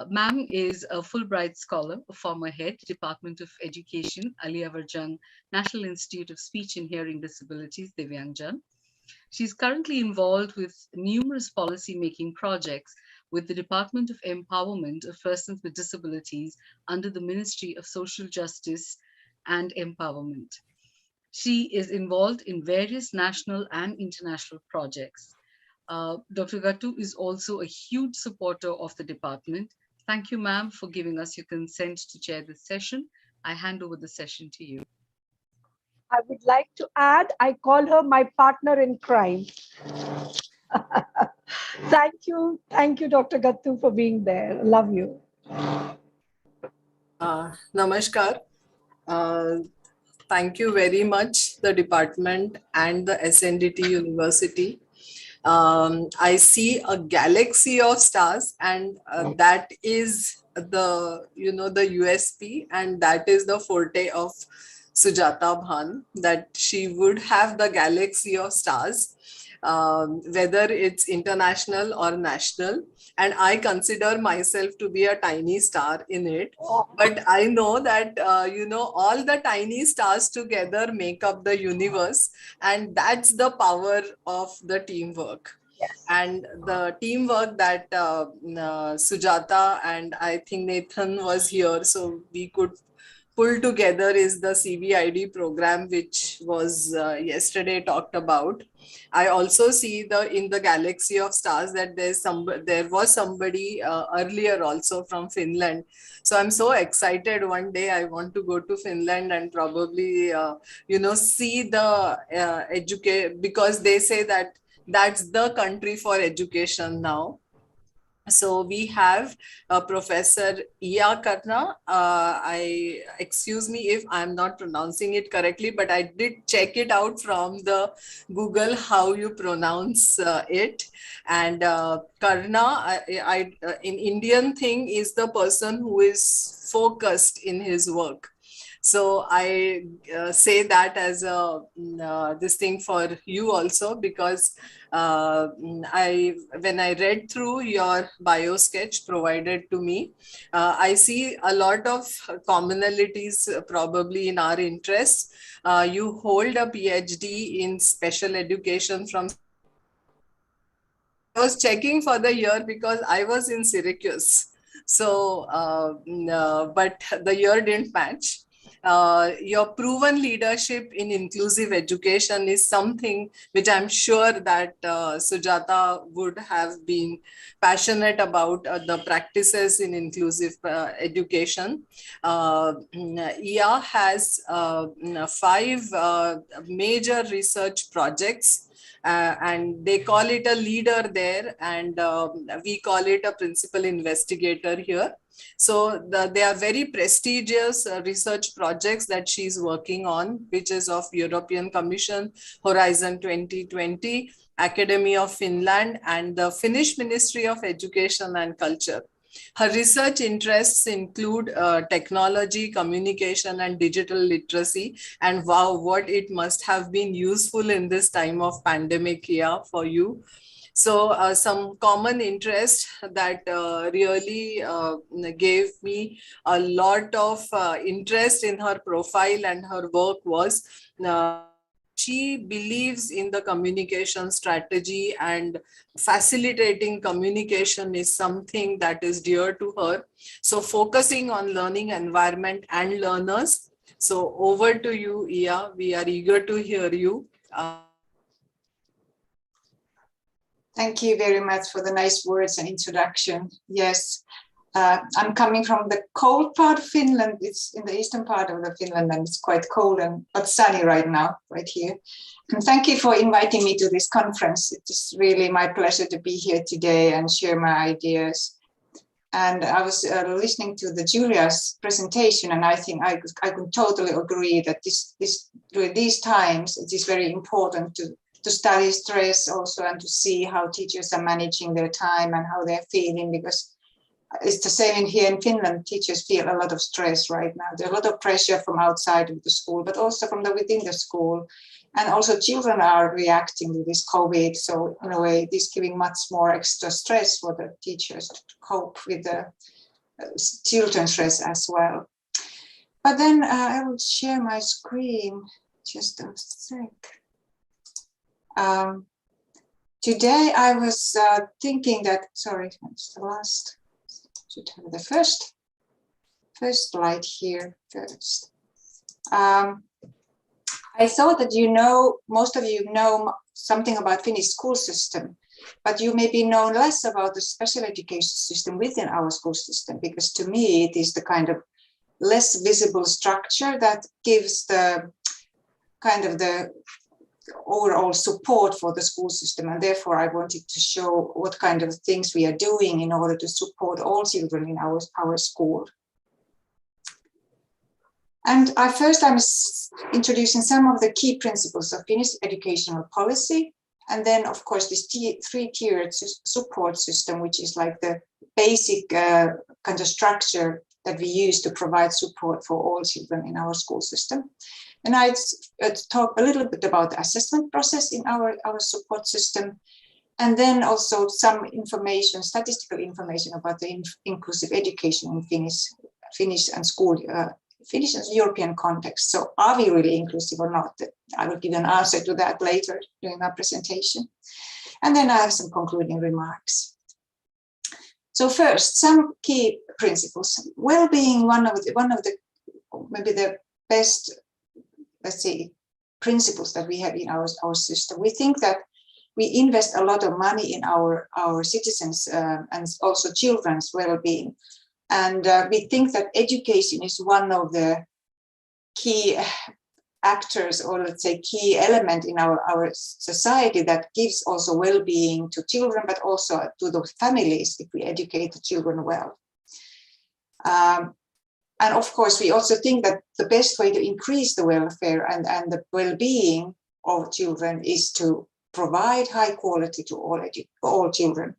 Ma'am is a Fulbright scholar, a former head, Department of Education, Aliyawarjung National Institute of Speech and Hearing Disabilities, Divyangjan. She's currently involved with numerous policy-making projects with the Department of Empowerment of Persons with Disabilities under the Ministry of Social Justice and Empowerment. She is involved in various national and international projects. Dr. Gattu is also a huge supporter of the department. Thank you, ma'am, for giving us your consent to chair this session. I hand over the session to you. I would like to add, I call her my partner in crime. Thank you, Dr. Gattu, for being there. Love you. Namaskar. Thank you very much, the department and the SNDT University. I see a galaxy of stars, and that is the the USP, and that is the forte of Sujata Bhan, that she would have the galaxy of stars, whether it's international or national. And I consider myself to be a tiny star in it. But I know that, all the tiny stars together make up the universe. And that's the power of the teamwork. Yes. And the teamwork that Sujata and I think Nathan was here, so we could pull together, is the CBID program, which was yesterday talked about. I also see in the galaxy of stars that there was somebody earlier also from Finland. So I'm so excited. One day I want to go to Finland and probably see the because they say that that's the country for education now. So we have Professor Iya Karna. Excuse me if I'm not pronouncing it correctly, but I did check it out from the Google how you pronounce it. And Karna, in Indian thing, is the person who is focused in his work. So I say that as this thing for you also, because when I read through your bio sketch provided to me, I see a lot of commonalities probably in our interests. You hold a PhD in special education from. I was checking for the year because I was in Syracuse. So, but the year didn't match. Your proven leadership in inclusive education is something which I'm sure that Sujata would have been passionate about, the practices in inclusive education. IA has 5 major research projects. And they call it a leader there, and we call it a principal investigator here. So they are very prestigious research projects that she's working on, which is of European Commission, Horizon 2020, Academy of Finland, and the Finnish Ministry of Education and Culture. Her research interests include technology, communication, and digital literacy. And wow, what it must have been useful in this time of pandemic here for you. So some common interest that really gave me a lot of interest in her profile and her work was she believes in the communication strategy, and facilitating communication is something that is dear to her. So focusing on learning environment and learners, So over to you, Ia. We are eager to hear you. Thank you very much for the nice words and introduction. Yes, I'm coming from the cold part of Finland. It's in the eastern part of the Finland, and it's quite cold but sunny right now, right here. And thank you for inviting me to this conference. It is really my pleasure to be here today and share my ideas. And I was listening to Julia's presentation, and I think I could totally agree that during these times, it is very important to study stress also, and to see how teachers are managing their time and how they're feeling, because it's the same here in Finland. Teachers feel a lot of stress right now. There's a lot of pressure from outside of the school, but also from within the school. And also children are reacting to this COVID. So in a way, it is giving much more extra stress for the teachers to cope with the children's stress as well. But then I will share my screen just a sec. Today I was thinking that, sorry, that's the last, should have the first slide here first. I thought that most of you know something about Finnish school system, but you maybe know less about the special education system within our school system, because to me it is the kind of less visible structure that gives the kind of the overall support for the school system. And therefore I wanted to show what kind of things we are doing in order to support all children in our school. And I'm introducing some of the key principles of Finnish educational policy. And then, of course, this three-tiered support system, which is like the basic kind of structure that we use to provide support for all children in our school system. And I talk a little bit about the assessment process in our support system. And then also some information, statistical information about the inclusive education in Finnish and school Finnish and European context. So are we really inclusive or not? I will give an answer to that later during my presentation. And then I have some concluding remarks. So first, some key principles. Well-being, one of the maybe the best, let's say, principles that we have in our system. We think that we invest a lot of money in our citizens and also children's well-being. And we think that education is one of the key actors, or let's say key element in our society that gives also well-being to children, but also to the families if we educate the children well. And of course, we also think that the best way to increase the welfare and the well-being of children is to provide high quality to all children.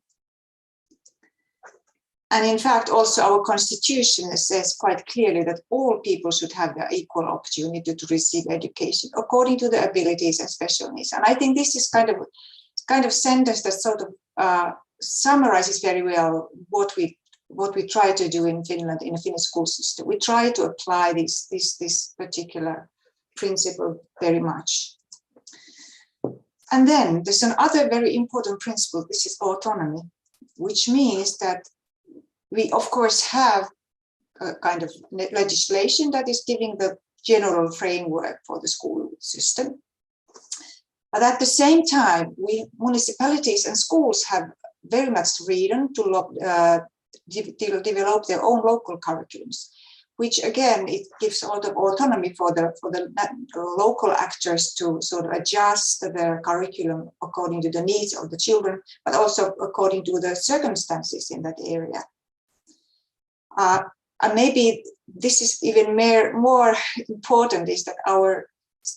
And in fact, also our constitution says quite clearly that all people should have the equal opportunity to receive education according to their abilities and special needs. And I think this is kind of sentence that sort of summarizes very well what we try to do in Finland, in the Finnish school system. We try to apply this particular principle very much. And then there's another very important principle. This is autonomy, which means that we, of course, have a kind of legislation that is giving the general framework for the school system. But at the same time, municipalities and schools have very much freedom to develop their own local curriculums, which again, it gives a lot of autonomy for the local actors to sort of adjust the curriculum according to the needs of the children, but also according to the circumstances in that area. And maybe this is even more important, is that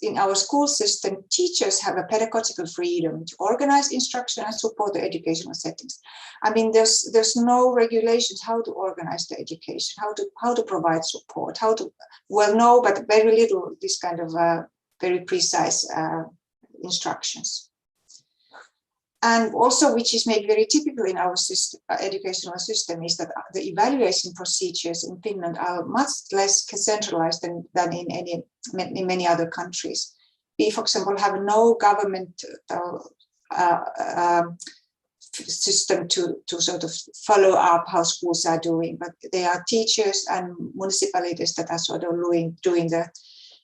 in our school system, teachers have a pedagogical freedom to organize instruction and support the educational settings. I mean, there's no regulations how to organize the education, how to provide support, no, but very little this kind of very precise instructions. And also, which is made very typical in our system, educational system, is that the evaluation procedures in Finland are much less centralized than in many other countries. We, for example, have no government system to sort of follow up how schools are doing, but they are teachers and municipalities that are sort of doing the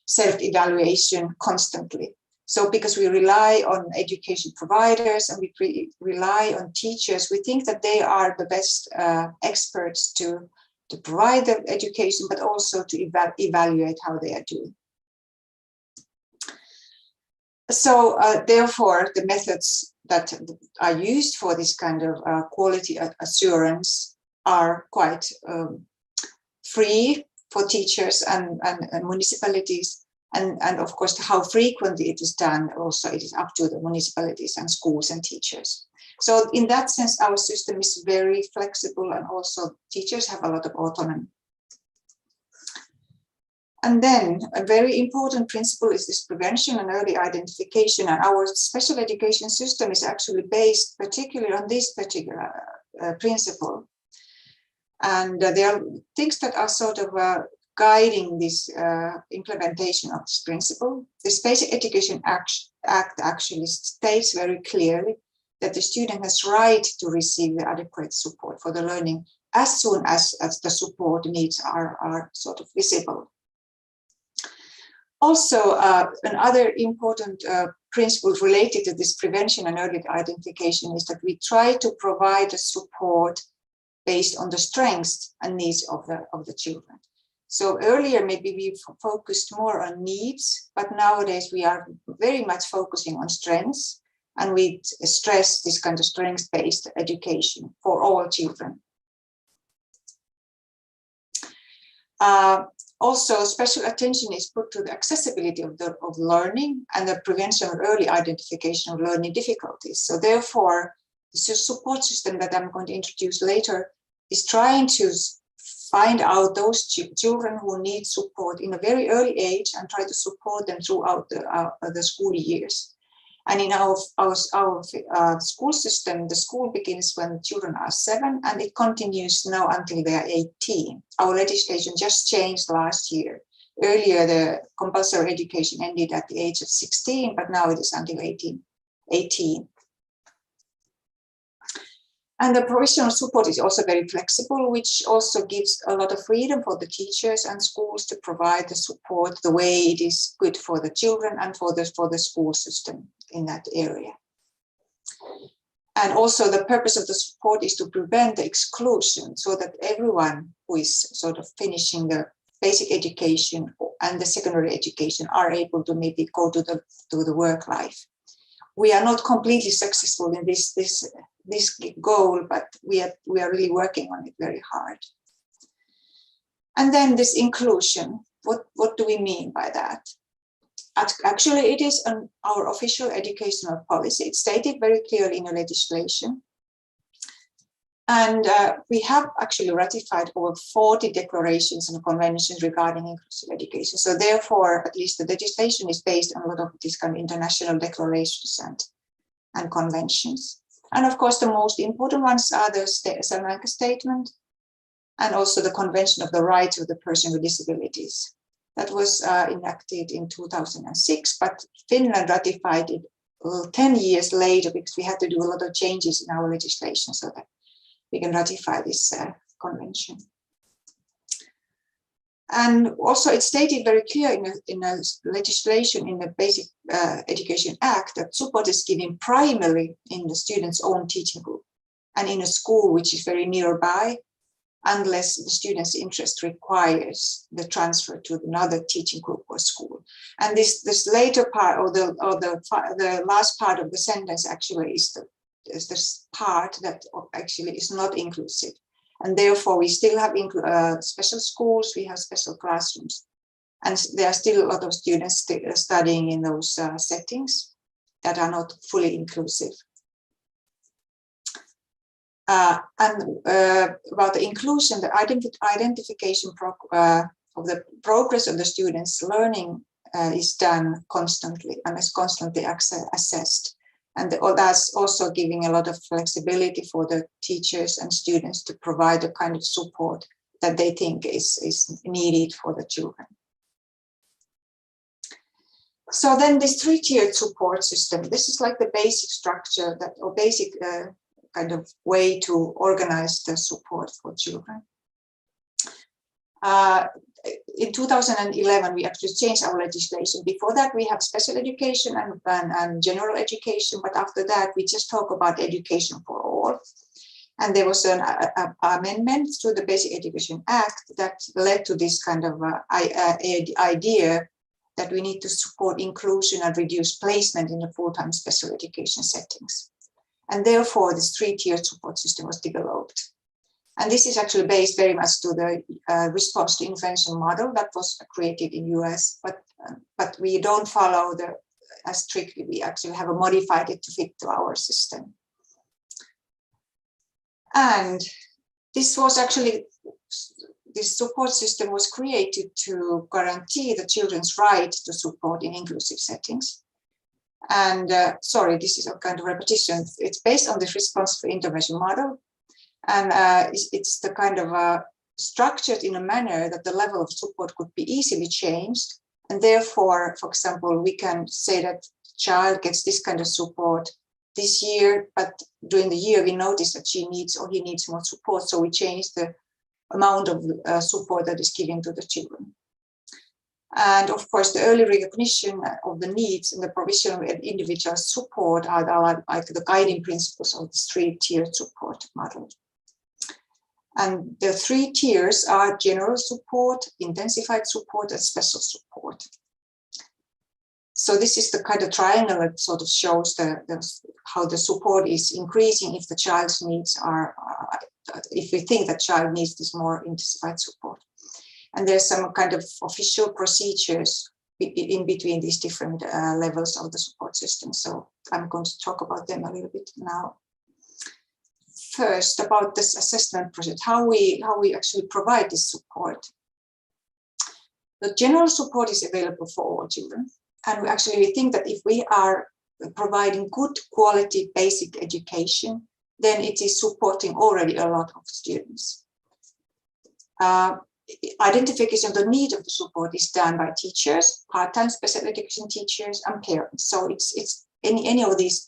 self-evaluation constantly. So because we rely on education providers and we rely on teachers, we think that they are the best experts to provide the education, but also to evaluate how they are doing. So therefore, the methods that are used for this kind of quality assurance are quite free for teachers and municipalities. And of course, how frequently it is done also, it is up to the municipalities and schools and teachers. So in that sense, our system is very flexible, and also teachers have a lot of autonomy. And then a very important principle is this prevention and early identification. And our special education system is actually based particularly on this particular principle. And there are things that are sort of guiding this implementation of this principle. The Basic Education Act actually states very clearly that the student has right to receive the adequate support for the learning as soon as the support needs are sort of visible. Also, another important principle related to this prevention and early identification is that we try to provide the support based on the strengths and needs of the children. So earlier, maybe we focused more on needs, but nowadays we are very much focusing on strengths, and we stress this kind of strengths-based education for all children. Also, special attention is put to the accessibility of learning and the prevention of early identification of learning difficulties. So therefore, the support system that I'm going to introduce later is trying to find out those children who need support in a very early age and try to support them throughout the school years. And in our school system, the school begins when children are 7 and it continues now until they are 18. Our legislation just changed last year. Earlier, the compulsory education ended at the age of 16, but now it is until 18. And the provisional support is also very flexible, which also gives a lot of freedom for the teachers and schools to provide the support the way it is good for the children and for the school system in that area. And also the purpose of the support is to prevent the exclusion, so that everyone who is sort of finishing the basic education and the secondary education are able to maybe go to the work life. We are not completely successful in this goal, but we are really working on it very hard. And then this inclusion, what do we mean by that? Actually, it is our official educational policy. It's stated very clearly in the legislation. And we have actually ratified over 40 declarations and conventions regarding inclusive education. So therefore, at least the legislation is based on a lot of these kind of international declarations and conventions. And of course, the most important ones are the Salamanca Statement and also the Convention of the Rights of the Person with Disabilities. That was enacted in 2006, but Finland ratified it 10 years later because we had to do a lot of changes in our legislation so that we can ratify this convention. And also it's stated very clear in a legislation in the Basic Education Act that support is given primarily in the student's own teaching group and in a school which is very nearby, unless the student's interest requires the transfer to another teaching group or school. And this later part, or the last part of the sentence actually is this part that actually is not inclusive. And therefore, we still have special schools, we have special classrooms. And there are still a lot of students studying in those settings that are not fully inclusive. And about the inclusion, the identification of the progress of the students' learning is done constantly and is constantly assessed. And that's also giving a lot of flexibility for the teachers and students to provide the kind of support that they think is needed for the children. So then this 3-tiered support system, this is like the basic structure or basic kind of way to organize the support for children. In 2011, we actually changed our legislation. Before that, we have special education and general education, but after that, we just talk about education for all. And there was an amendment to the Basic Education Act that led to this kind of idea that we need to support inclusion and reduce placement in the full-time special education settings. And therefore, this 3-tiered support system was developed. And this is actually based very much to the response to intervention model that was created in US, but we don't follow as strictly. We actually have modified it to fit to our system. And this support system was created to guarantee the children's right to support in inclusive settings. And sorry, this is a kind of repetition. It's based on the response to intervention model. And it's the kind of structured in a manner that the level of support could be easily changed. And therefore, for example, we can say that the child gets this kind of support this year, but during the year we notice that she needs or he needs more support. So we change the amount of support that is given to the children. And of course, the early recognition of the needs and the provision of individual support are like the guiding principles of this 3-tiered support model. And the 3 tiers are general support, intensified support, and special support. So this is the kind of triangle that sort of shows how the support is increasing if the child's needs are, if we think that child needs this more intensified support. And there's some kind of official procedures in between these different levels of the support system. So I'm going to talk about them a little bit now. First, about this assessment process, how we actually provide this support. The general support is available for all children. And we think that if we are providing good quality basic education, then it is supporting already a lot of students. Identification of the need of the support is done by teachers, part-time special education teachers, and parents. So it's any of these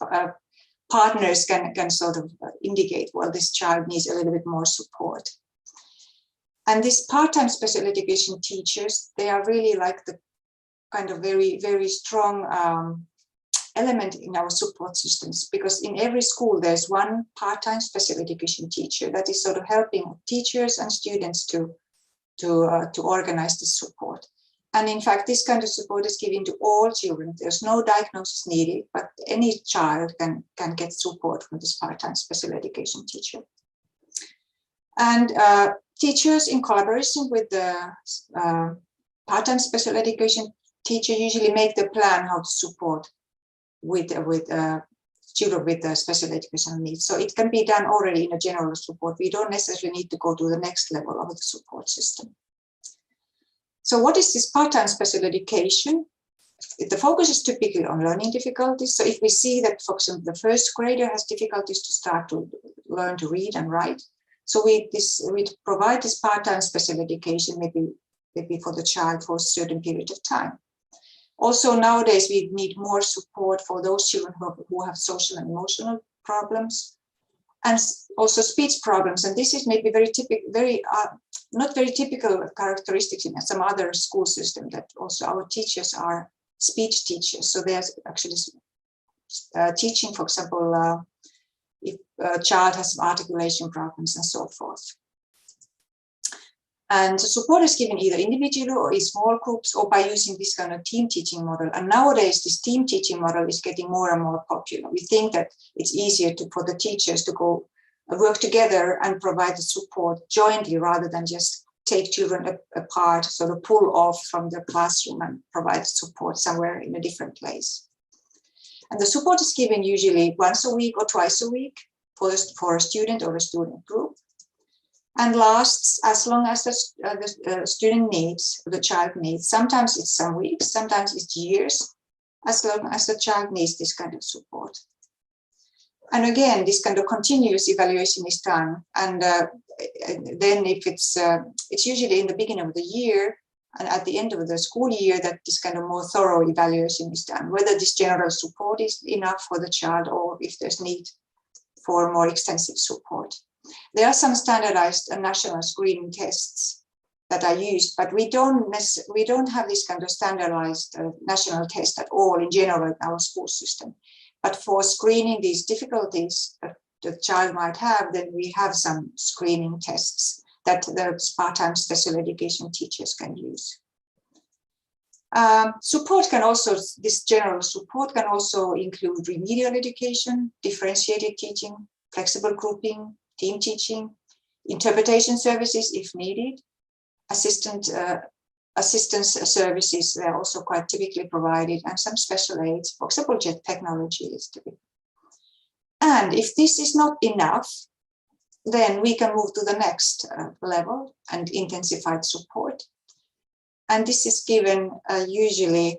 partners can sort of indicate, well, this child needs a little bit more support. And these part-time special education teachers, they are really like the kind of very, very strong element in our support systems, because in every school there's one part-time special education teacher that is sort of helping teachers and students to organize this support. And in fact, this kind of support is given to all children. There's no diagnosis needed, but any child can get support from this part-time special education teacher. And teachers, in collaboration with the part-time special education teacher, usually make the plan how to support with children with special educational needs. So it can be done already in a general support. We don't necessarily need to go to the next level of the support system. So what is this part-time special education? The focus is typically on learning difficulties. So if we see that, for example, the first grader has difficulties to start to learn to read and write, so we provide this part-time special education maybe for the child for a certain period of time. Also nowadays we need more support for those children who have social and emotional problems, and also speech problems. And this is maybe not very typical characteristics in some other school system, that also our teachers are speech teachers. So there's actually teaching, for example, if a child has some articulation problems and so forth. And support is given either individually or in small groups or by using this kind of team teaching model. And nowadays, this team teaching model is getting more and more popular. We think that it's easier for the teachers to go work together and provide the support jointly rather than just take children apart, sort of pull off from the classroom and provide support somewhere in a different place. And the support is given usually once a week or twice a week for a student or a student group, and lasts as long as the student needs, the child needs. Sometimes it's some weeks, sometimes it's years, as long as the child needs this kind of support. And again, this kind of continuous evaluation is done. And then if it's usually in the beginning of the year and at the end of the school year that this kind of more thorough evaluation is done, whether this general support is enough for the child or if there's need for more extensive support. There are some standardized national screening tests that are used, but we don't have this kind of standardized national test at all in general in our school system. But for screening these difficulties that the child might have, then we have some screening tests that the part-time special education teachers can use. Support can also, this general support can also include remedial education, differentiated teaching, flexible grouping, team teaching, interpretation services if needed, assistance services are also quite typically provided, and some special aids, for example, jet technology is typical. And if this is not enough, then we can move to the next level and intensified support. And this is given usually,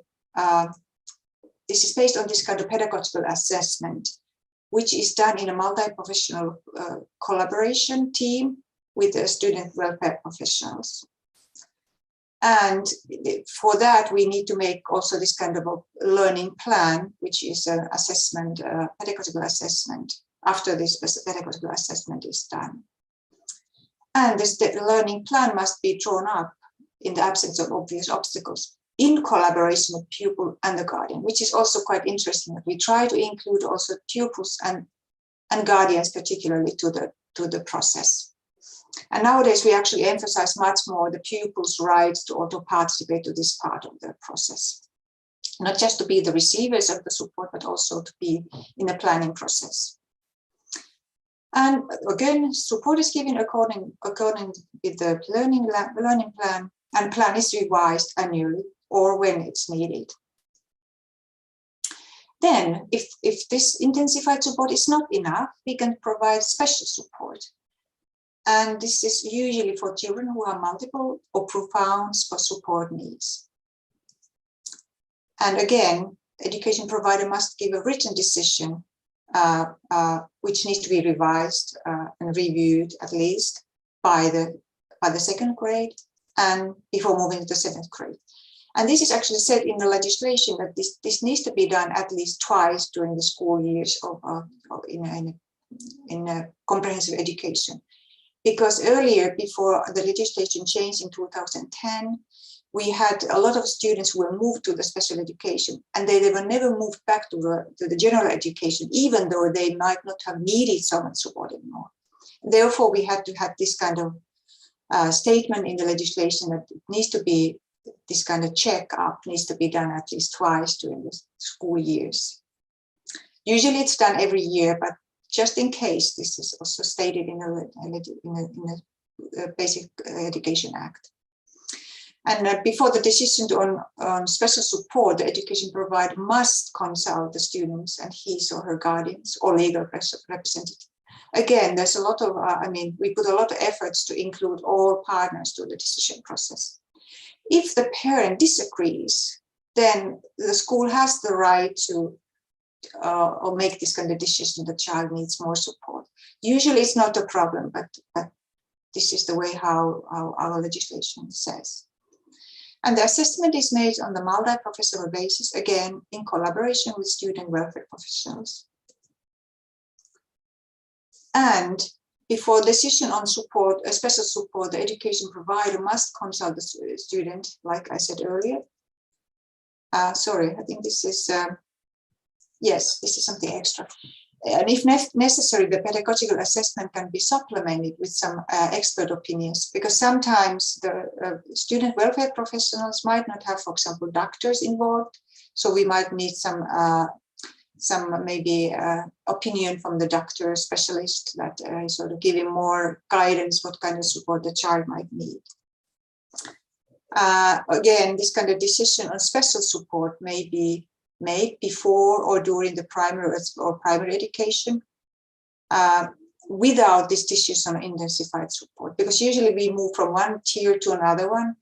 this is based on this kind of pedagogical assessment, which is done in a multi-professional collaboration team with the student welfare professionals. And for that, we need to make also this kind of a learning plan, which is an assessment, pedagogical assessment, after this pedagogical assessment is done. And this learning plan must be drawn up in the absence of obvious obstacles in collaboration with pupil and the guardian, which is also quite interesting. We try to include also pupils and guardians, particularly to the process. And nowadays, we actually emphasize much more the pupils' rights to also participate to this part of the process. Not just to be the receivers of the support, but also to be in the planning process. And again, support is given according with the learning plan, and plan is revised annually or when it's needed. Then, if this intensified support is not enough, we can provide special support. And this is usually for children who have multiple or profound support needs. And again, education provider must give a written decision, which needs to be revised and reviewed at least by the second grade and before moving to the 7th grade. And this is actually said in the legislation that this needs to be done at least twice during the school years in a comprehensive education. Because earlier, before the legislation changed in 2010, we had a lot of students who were moved to the special education, and they were never moved back to the general education, even though they might not have needed so much support anymore. Therefore, we had to have this kind of statement in the legislation that it needs to be, this kind of check-up needs to be done at least twice during the school years. Usually it's done every year, but just in case, this is also stated in the Basic Education Act. And before the decision on special support, the education provider must consult the students and his or her guardians or legal representative. Again, there's a lot of, we put a lot of efforts to include all partners to the decision process. If the parent disagrees, then the school has the right to or make this kind of decision the child needs more support. Usually it's not a problem, but this is the way how our legislation says. And the assessment is made on the multi-professional basis, again, in collaboration with student welfare professionals. And before decision on support, special support, the education provider must consult the student, like I said earlier. Sorry, I think this is, yes, this is something extra. And if necessary, the pedagogical assessment can be supplemented with some expert opinions, because sometimes the student welfare professionals might not have, for example, doctors involved. So we might need some maybe opinion from the doctor specialist that sort of giving more guidance what kind of support the child might need. Again, this kind of decision on special support may be made before or during the primary education without this decision on intensified support, because usually we move from one tier to another one.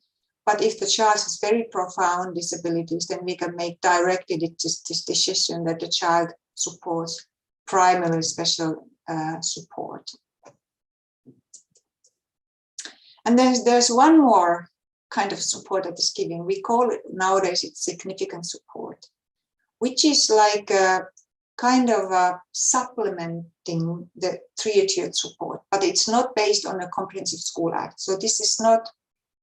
But if the child has very profound disabilities, then we can make directly this decision that the child supports primary special support. And then there's one more kind of support that is given. We call it nowadays, it's significant support, which is like kind of supplementing the three-tiered support, but it's not based on a Comprehensive School Act. So this is not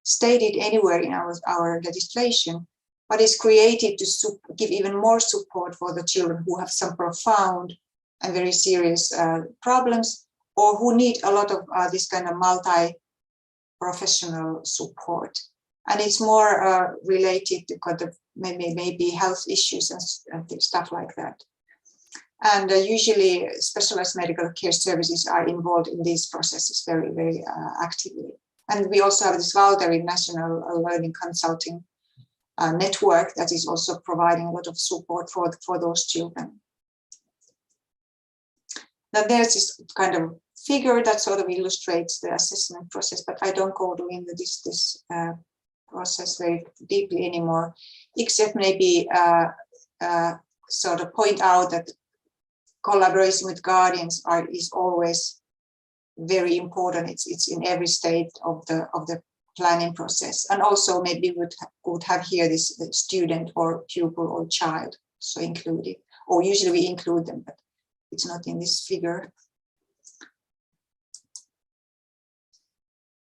stated anywhere in our legislation, but is created to give even more support for the children who have some profound and very serious problems, or who need a lot of this kind of multi-professional support. And it's more related to kind of maybe health issues and stuff like that. And usually specialized medical care services are involved in these processes very, very actively. And we also have this voluntary national learning consulting network that is also providing a lot of support for those children. Now there's this kind of figure that sort of illustrates the assessment process, but I don't go into this process very deeply anymore, except maybe sort of point out that collaboration with guardians is always very important. It's in every state of the planning process, and also maybe would have here this student or pupil or child so included, or usually we include them, but it's not in this figure.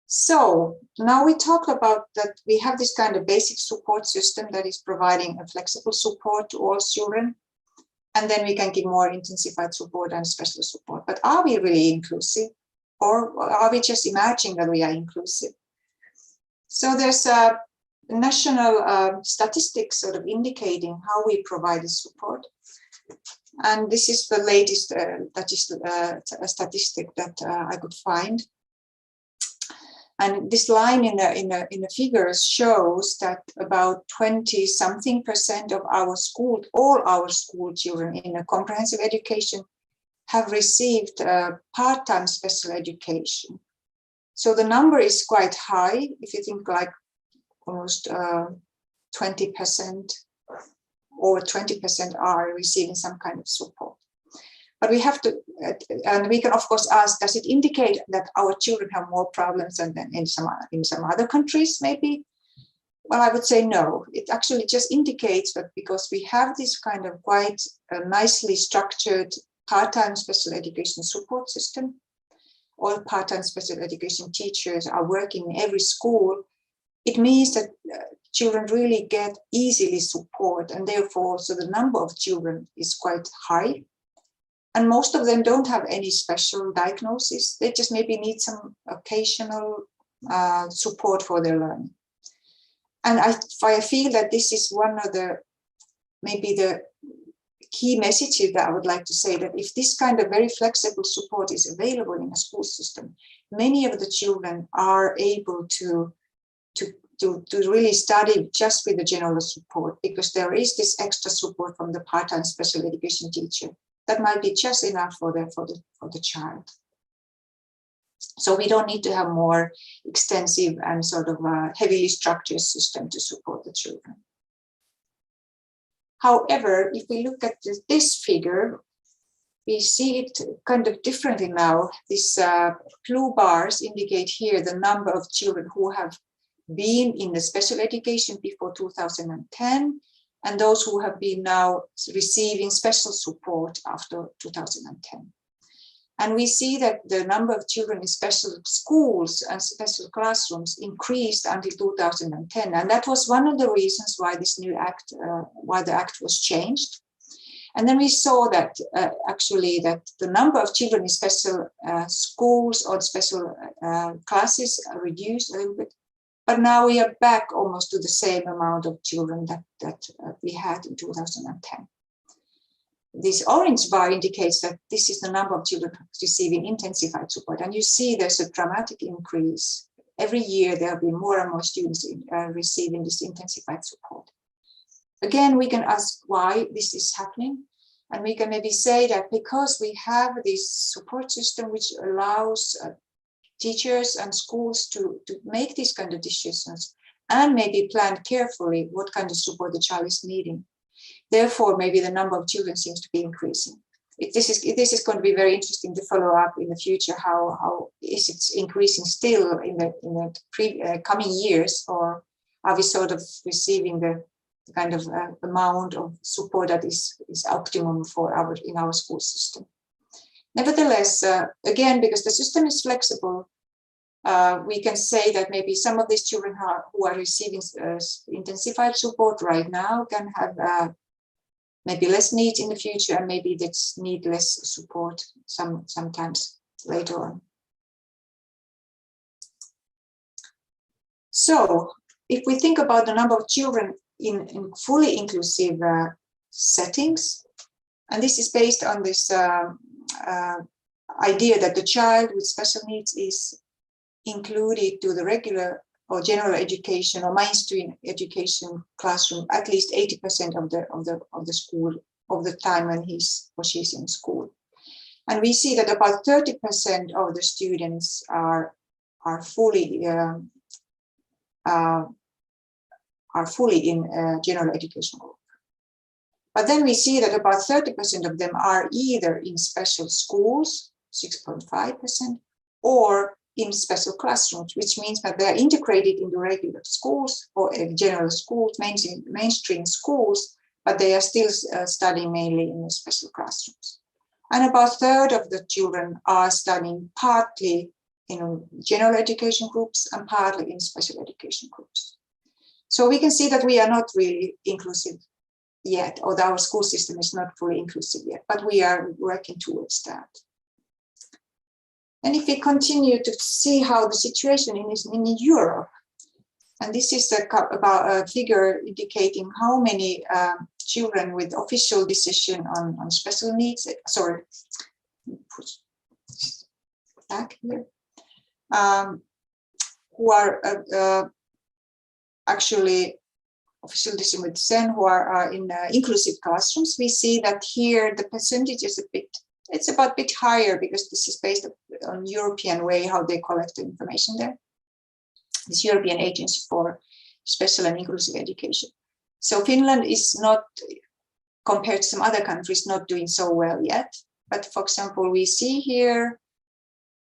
So now we talked about that we have this kind of basic support system that is providing a flexible support to all children, and then we can give more intensified support and special support. But are we really inclusive, or are we just imagining that we are inclusive? So there's a national statistics sort of indicating how we provide this support. And this is the latest statistic that I could find. And this line in the figures shows that about 20-something% of all our school children in a comprehensive education have received part-time special education. So the number is quite high if you think like almost 20% or 20% are receiving some kind of support. But we have to, and we can of course ask, does it indicate that our children have more problems than in some other countries maybe? Well, I would say no. It actually just indicates that because we have this kind of quite nicely structured part-time special education support system, all part-time special education teachers are working in every school, it means that children really get easily support, and therefore so the number of children is quite high. And most of them don't have any special diagnosis. They just maybe need some occasional support for their learning. And I feel that this is one of maybe the key messages that I would like to say, that if this kind of very flexible support is available in a school system, many of the children are able to really study just with the general support, because there is this extra support from the part-time special education teacher that might be just enough for the child. So we don't need to have more extensive and sort of heavily structured system to support the children. However, if we look at this figure, we see it kind of differently now. These blue bars indicate here the number of children who have been in the special education before 2010, and those who have been now receiving special support after 2010. And we see that the number of children in special schools and special classrooms increased until 2010. And that was one of the reasons why this new act, why the act was changed. And then we saw that actually that the number of children in special schools or special classes reduced a little bit. But now we are back almost to the same amount of children that we had in 2010. This orange bar indicates that this is the number of children receiving intensified support. And you see there's a dramatic increase. Every year there will be more and more students receiving this intensified support. Again, we can ask why this is happening. And we can maybe say that because we have this support system which allows teachers and schools to make these kind of decisions and maybe plan carefully what kind of support the child is needing. Therefore, maybe the number of children seems to be increasing. This is going to be very interesting to follow up in the future. How is it increasing still in the coming years, or are we sort of receiving the kind of amount of support that is optimum for in our school system. Nevertheless, again, because the system is flexible, we can say that maybe some of these children who are receiving intensified support right now can have maybe less needs in the future, and maybe they need less support sometimes later on. So if we think about the number of children in fully inclusive settings, and this is based on this idea that the child with special needs is included to the regular or general education or mainstream education classroom at least 80% of the school of the time when he's or she's in school. And we see that about 30% of the students are fully in general education group. But then we see that about 30% of them are either in special schools, 6.5%, or in special classrooms, which means that they're integrated into regular schools or general schools, mainstream schools, but they are still studying mainly in the special classrooms. And about a third of the children are studying partly in general education groups and partly in special education groups. So we can see that we are not really inclusive yet, or our school system is not fully inclusive yet, but we are working towards that. And if we continue to see how the situation is in Europe, and this is about a figure indicating how many children with official decision on special needs, sorry, push back here, who are actually official decision with SEN, who are in inclusive classrooms, we see that here the percentage is it's about a bit higher, because this is based on European way how they collect the information there. This European Agency for Special and Inclusive Education. So Finland is not, compared to some other countries, not doing so well yet. But for example, we see here,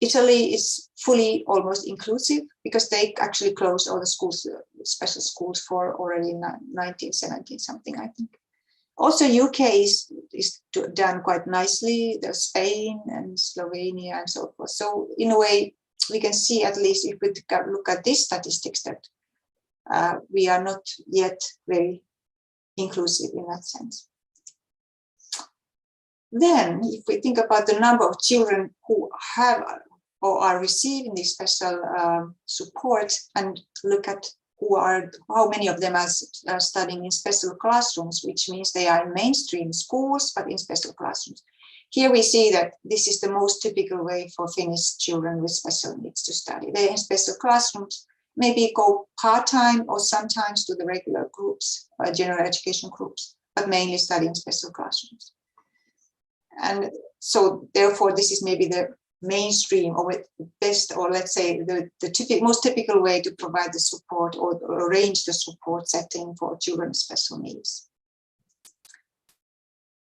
Italy is fully almost inclusive, because they actually closed all the schools, special schools, for already in 1917 something, I think. Also, UK is done quite nicely. There's Spain and Slovenia and so forth. So in a way, we can see, at least if we look at these statistics, that we are not yet very inclusive in that sense. Then, if we think about the number of children who have or are receiving this special support, and look at how many of them are studying in special classrooms, which means they are in mainstream schools, but in special classrooms. Here we see that this is the most typical way for Finnish children with special needs to study. They're in special classrooms, maybe go part-time or sometimes to the regular groups, general education groups, but mainly study in special classrooms. And so therefore, this is maybe the mainstream or best, or let's say the most typical way to provide the support or arrange the support setting for children with special needs.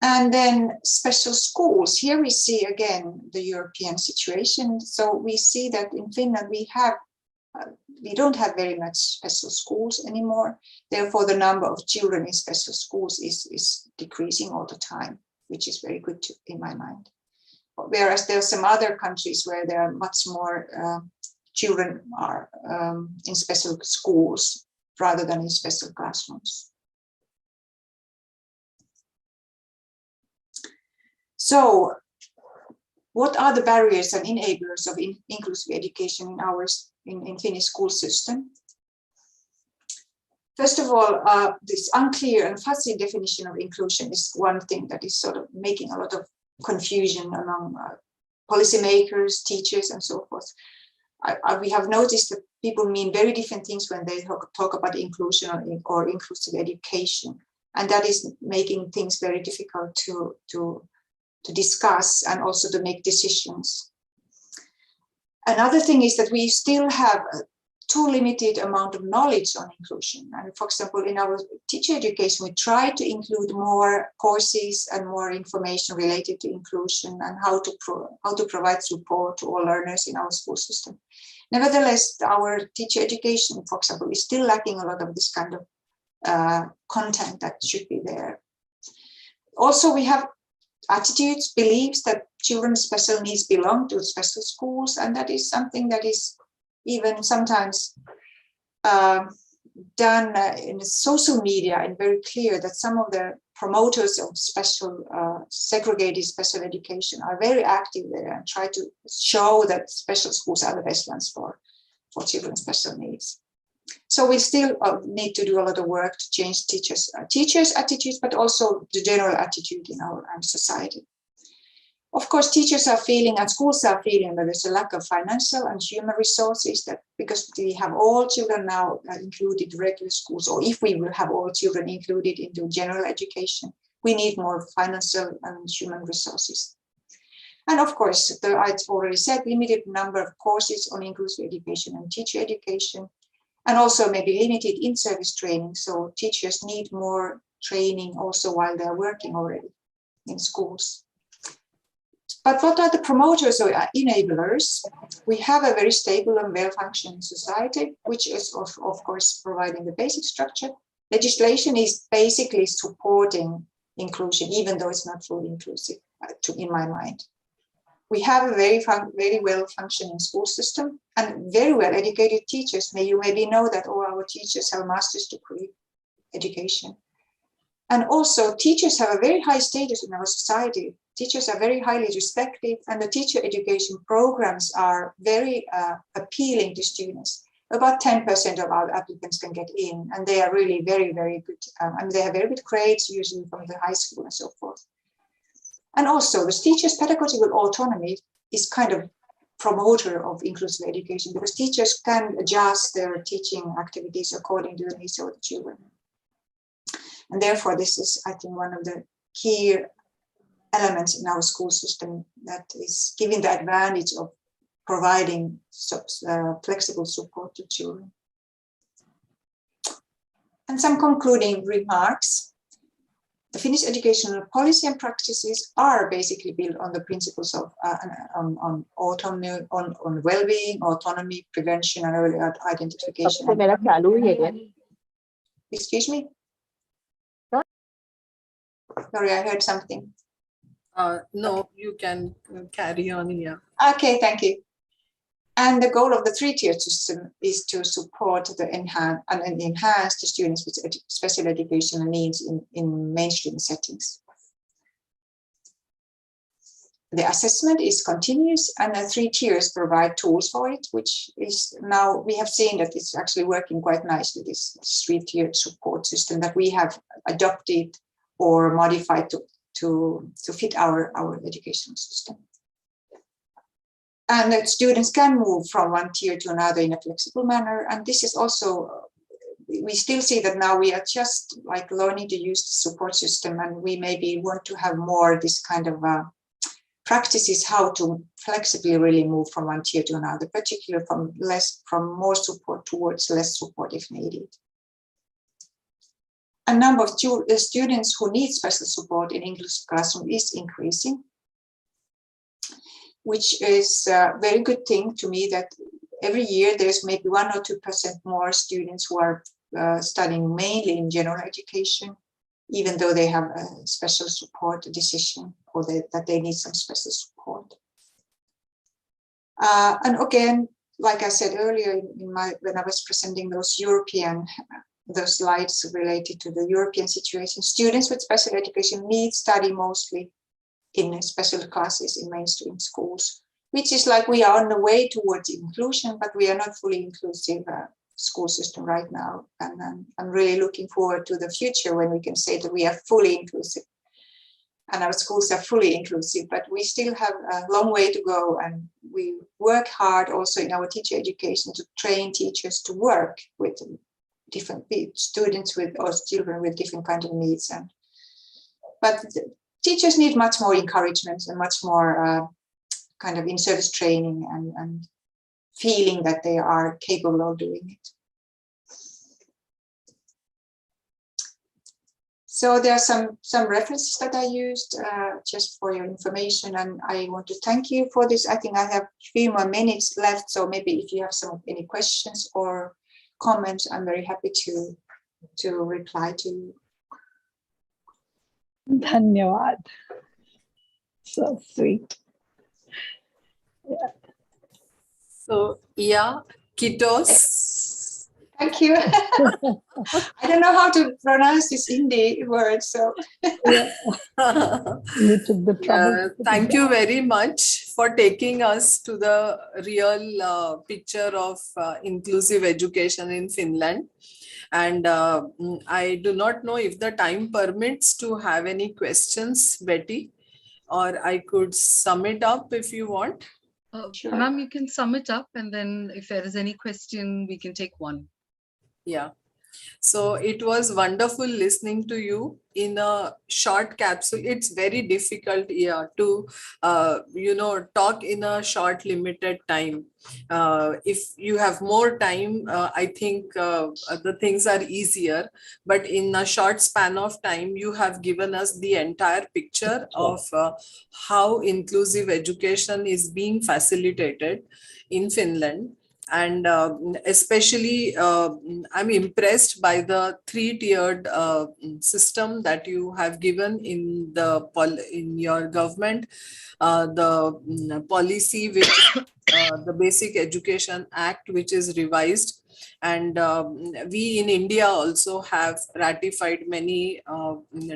And then special schools, here we see again the European situation. So we see that in Finland we don't have very much special schools anymore. Therefore, the number of children in special schools is decreasing all the time, which is very good in my mind. Whereas there are some other countries where there are much more children are in special schools rather than in special classrooms. So what are the barriers and enablers of inclusive education in Finnish school system? First of all, this unclear and fuzzy definition of inclusion is one thing that is sort of making a lot of confusion among policymakers, teachers, and so forth. We have noticed that people mean very different things when they talk about inclusion or inclusive education, and that is making things very difficult to discuss and also to make decisions. Another thing is that we still have too limited amount of knowledge on inclusion. And for example, in our teacher education, we try to include more courses and more information related to inclusion and how to provide support to all learners in our school system. Nevertheless, our teacher education, for example, is still lacking a lot of this kind of content that should be there. Also, we have attitudes, beliefs that children with special needs belong to special schools, and that is something that is even sometimes done in social media, and very clear that some of the promoters of special segregated special education are very active there and try to show that special schools are the best ones for children with special needs. So we still need to do a lot of work to change teachers' attitudes, but also the general attitude in our society. Of course, teachers are feeling and schools are feeling that there's a lack of financial and human resources, that because we have all children now included in regular schools, or if we will have all children included into general education, we need more financial and human resources. And of course, I already said, limited number of courses on inclusive education and teacher education, and also maybe limited in-service training. So teachers need more training also while they're working already in schools. But what are the promoters or enablers? We have a very stable and well-functioning society, which is of course providing the basic structure. Legislation is basically supporting inclusion, even though it's not fully inclusive, in my mind. We have a very well-functioning school system and very well-educated teachers. You maybe know that all our teachers have a master's degree education. And also teachers have a very high status in our society. Teachers are very highly respected, and the teacher education programs are very appealing to students. About 10% of our applicants can get in, and they are really very, very good. They have very good grades, usually from the high school and so forth. And also the teachers' pedagogical autonomy is kind of promoter of inclusive education, because teachers can adjust their teaching activities according to the needs of the children. And therefore, this is, I think, one of the key elements in our school system that is giving the advantage of providing flexible support to children. And some concluding remarks. The Finnish educational policy and practices are basically built on the principles of on autonomy, on well-being, autonomy, prevention, and early identification. Excuse me? Sorry, I heard something. No, you can carry on, yeah. Okay, thank you. And the goal of the three-tier system is to support and enhance the students with special educational needs in mainstream settings. The assessment is continuous, and the 3 tiers provide tools for it, which is now, we have seen that it's actually working quite nicely, this 3-tier support system that we have adopted or modified to fit our educational system. And that students can move from one tier to another in a flexible manner. And this is also, we still see that now we are just like learning to use the support system, and we maybe want to have more this kind of practices how to flexibly really move from one tier to another, particularly from more support towards less support if needed. A number of students who need special support in English classroom is increasing, which is a very good thing to me, that every year there's maybe 1 or 2% more students who are studying mainly in general education, even though they have a special support decision or that they need some special support. And again, like I said earlier when I was presenting those slides related to the European situation, students with special education needs study mostly in special classes in mainstream schools, which is like we are on the way towards inclusion, but we are not fully inclusive school system right now. And I'm really looking forward to the future when we can say that we are fully inclusive and our schools are fully inclusive, but we still have a long way to go. And we work hard also in our teacher education to train teachers to work with different students or children with different kinds of needs. But teachers need much more encouragement and much more kind of in-service training and feeling that they are capable of doing it. So there are some references that I used just for your information, and I want to thank you for this. I think I have a few more minutes left, so maybe if you have any questions or comments, I'm very happy to to reply to you. Dhanyavad. So sweet. Yeah. So, yeah, kiddos. Thank you. I don't know how to pronounce this Hindi word, so. Yeah. You took the trouble. Thank you very much for taking us to the real picture of inclusive education in Finland. And I do not know if the time permits to have any questions, Betty, or I could sum it up if you want. Sure. Ma'am, you can sum it up, and then if there is any question, we can take one. Yeah. So it was wonderful listening to you in a short capsule. It's very difficult, yeah, to talk in a short limited time. If you have more time, I think the things are easier. But in a short span of time, you have given us the entire picture of how inclusive education is being facilitated in Finland. And especially I'm impressed by the three-tiered system that you have given in your government, the policy which the Basic Education Act, which is revised. And we in India also have ratified many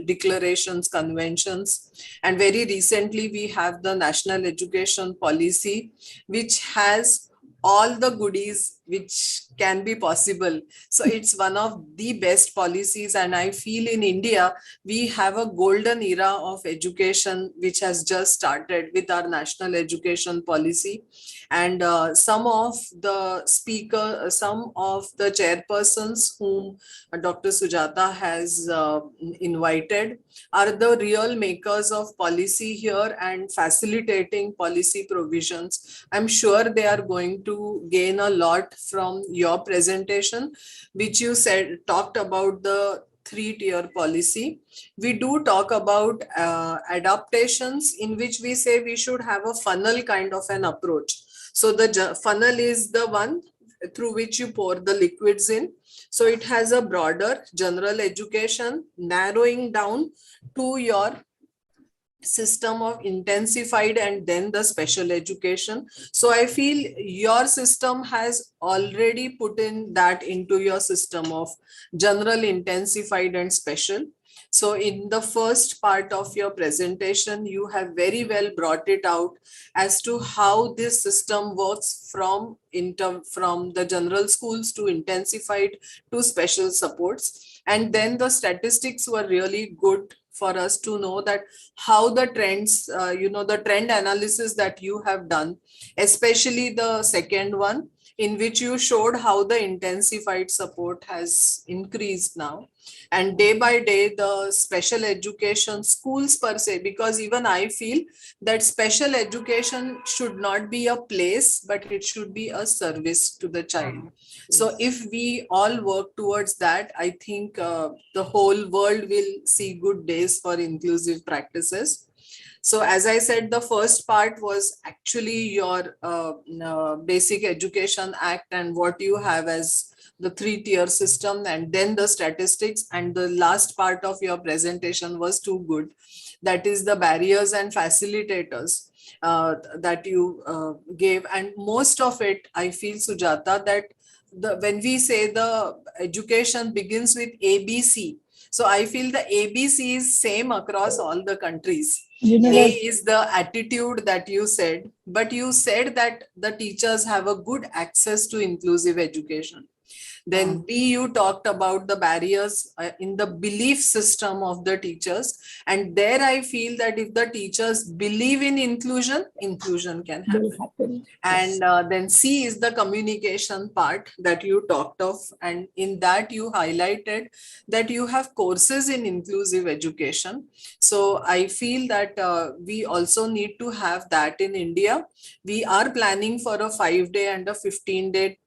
declarations, conventions, and very recently we have the National Education Policy, which has all the goodies which can be possible. So it's one of the best policies, and I feel in India we have a golden era of education which has just started with our national education policy. And some of the chairpersons whom Dr. Sujata has invited are the real makers of policy here and facilitating policy provisions. I'm sure they are going to gain a lot from your presentation, which you talked about the three-tier policy. We do talk about adaptations, in which we say we should have a funnel kind of an approach. So the funnel is the one through which you pour the liquids in. So it has a broader general education, narrowing down to your system of intensified and then the special education. So I feel your system has already put in that into your system of general, intensified and special. So in the first part of your presentation, you have very well brought it out as to how this system works from the general schools to intensified to special supports. And then the statistics were really good for us to know that how the trends, the trend analysis that you have done, especially the second one, in which you showed how the intensified support has increased now. And day by day, the special education schools per se, because even I feel that special education should not be a place, but it should be a service to the child. So if we all work towards that, I think the whole world will see good days for inclusive practices. So as I said, the first part was actually your Basic Education Act and what you have as the three-tier system, and then the statistics. And the last part of your presentation was too good. That is the barriers and facilitators that you gave. And most of it, I feel, Sujata, that when we say the education begins with ABC, so I feel the ABC is same across all the countries. A is the attitude that you said, but you said that the teachers have a good access to inclusive education. Then B, you talked about the barriers in the belief system of the teachers. And there I feel that if the teachers believe in inclusion, inclusion can happen. And then C is the communication part that you talked of. And in that you highlighted that you have courses in inclusive education. So I feel that we also need to have that in India. We are planning for a 5-day and a 15-day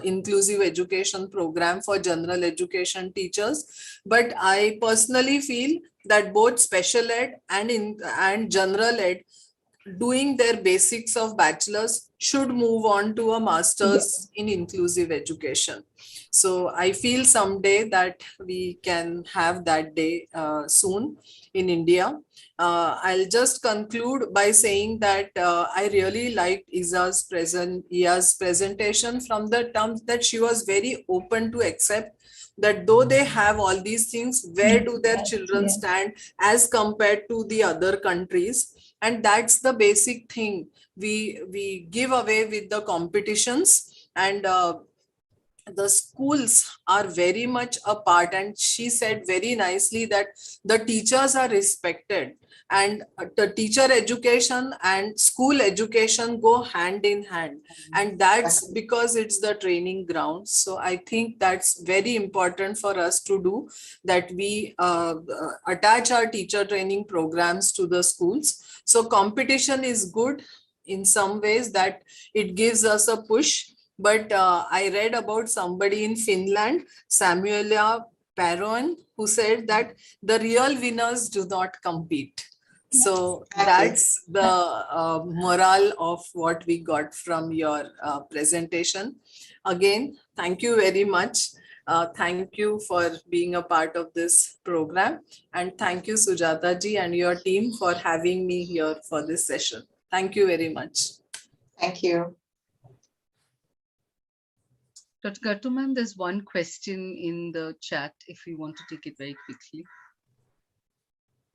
inclusive education program for general education teachers. But I personally feel that both special ed and general ed doing their basics of bachelor's should move on to a master's in inclusive education. So I feel someday that we can have that day soon in India. I'll just conclude by saying that I really liked Iya's presentation from the terms that she was very open to accept that though they have all these things, where do their children stand as compared to the other countries? And that's the basic thing we give away with the competitions, and the schools are very much a part. And she said very nicely that the teachers are respected, and the teacher education and school education go hand in hand, and that's because it's the training ground. So I think that's very important for us to do, that we attach our teacher training programs to the schools. So competition is good in some ways, that it gives us a push. But I read about somebody in Finland, Samuela Paron, who said that the real winners do not compete. So that's the morale of what we got from your presentation. Again, thank you very much. Thank you for being a part of this program. And thank you, Sujata ji, and your team for having me here for this session. Thank you very much. Thank you. Dr. Gattu ma'am, there's one question in the chat if we want to take it very quickly.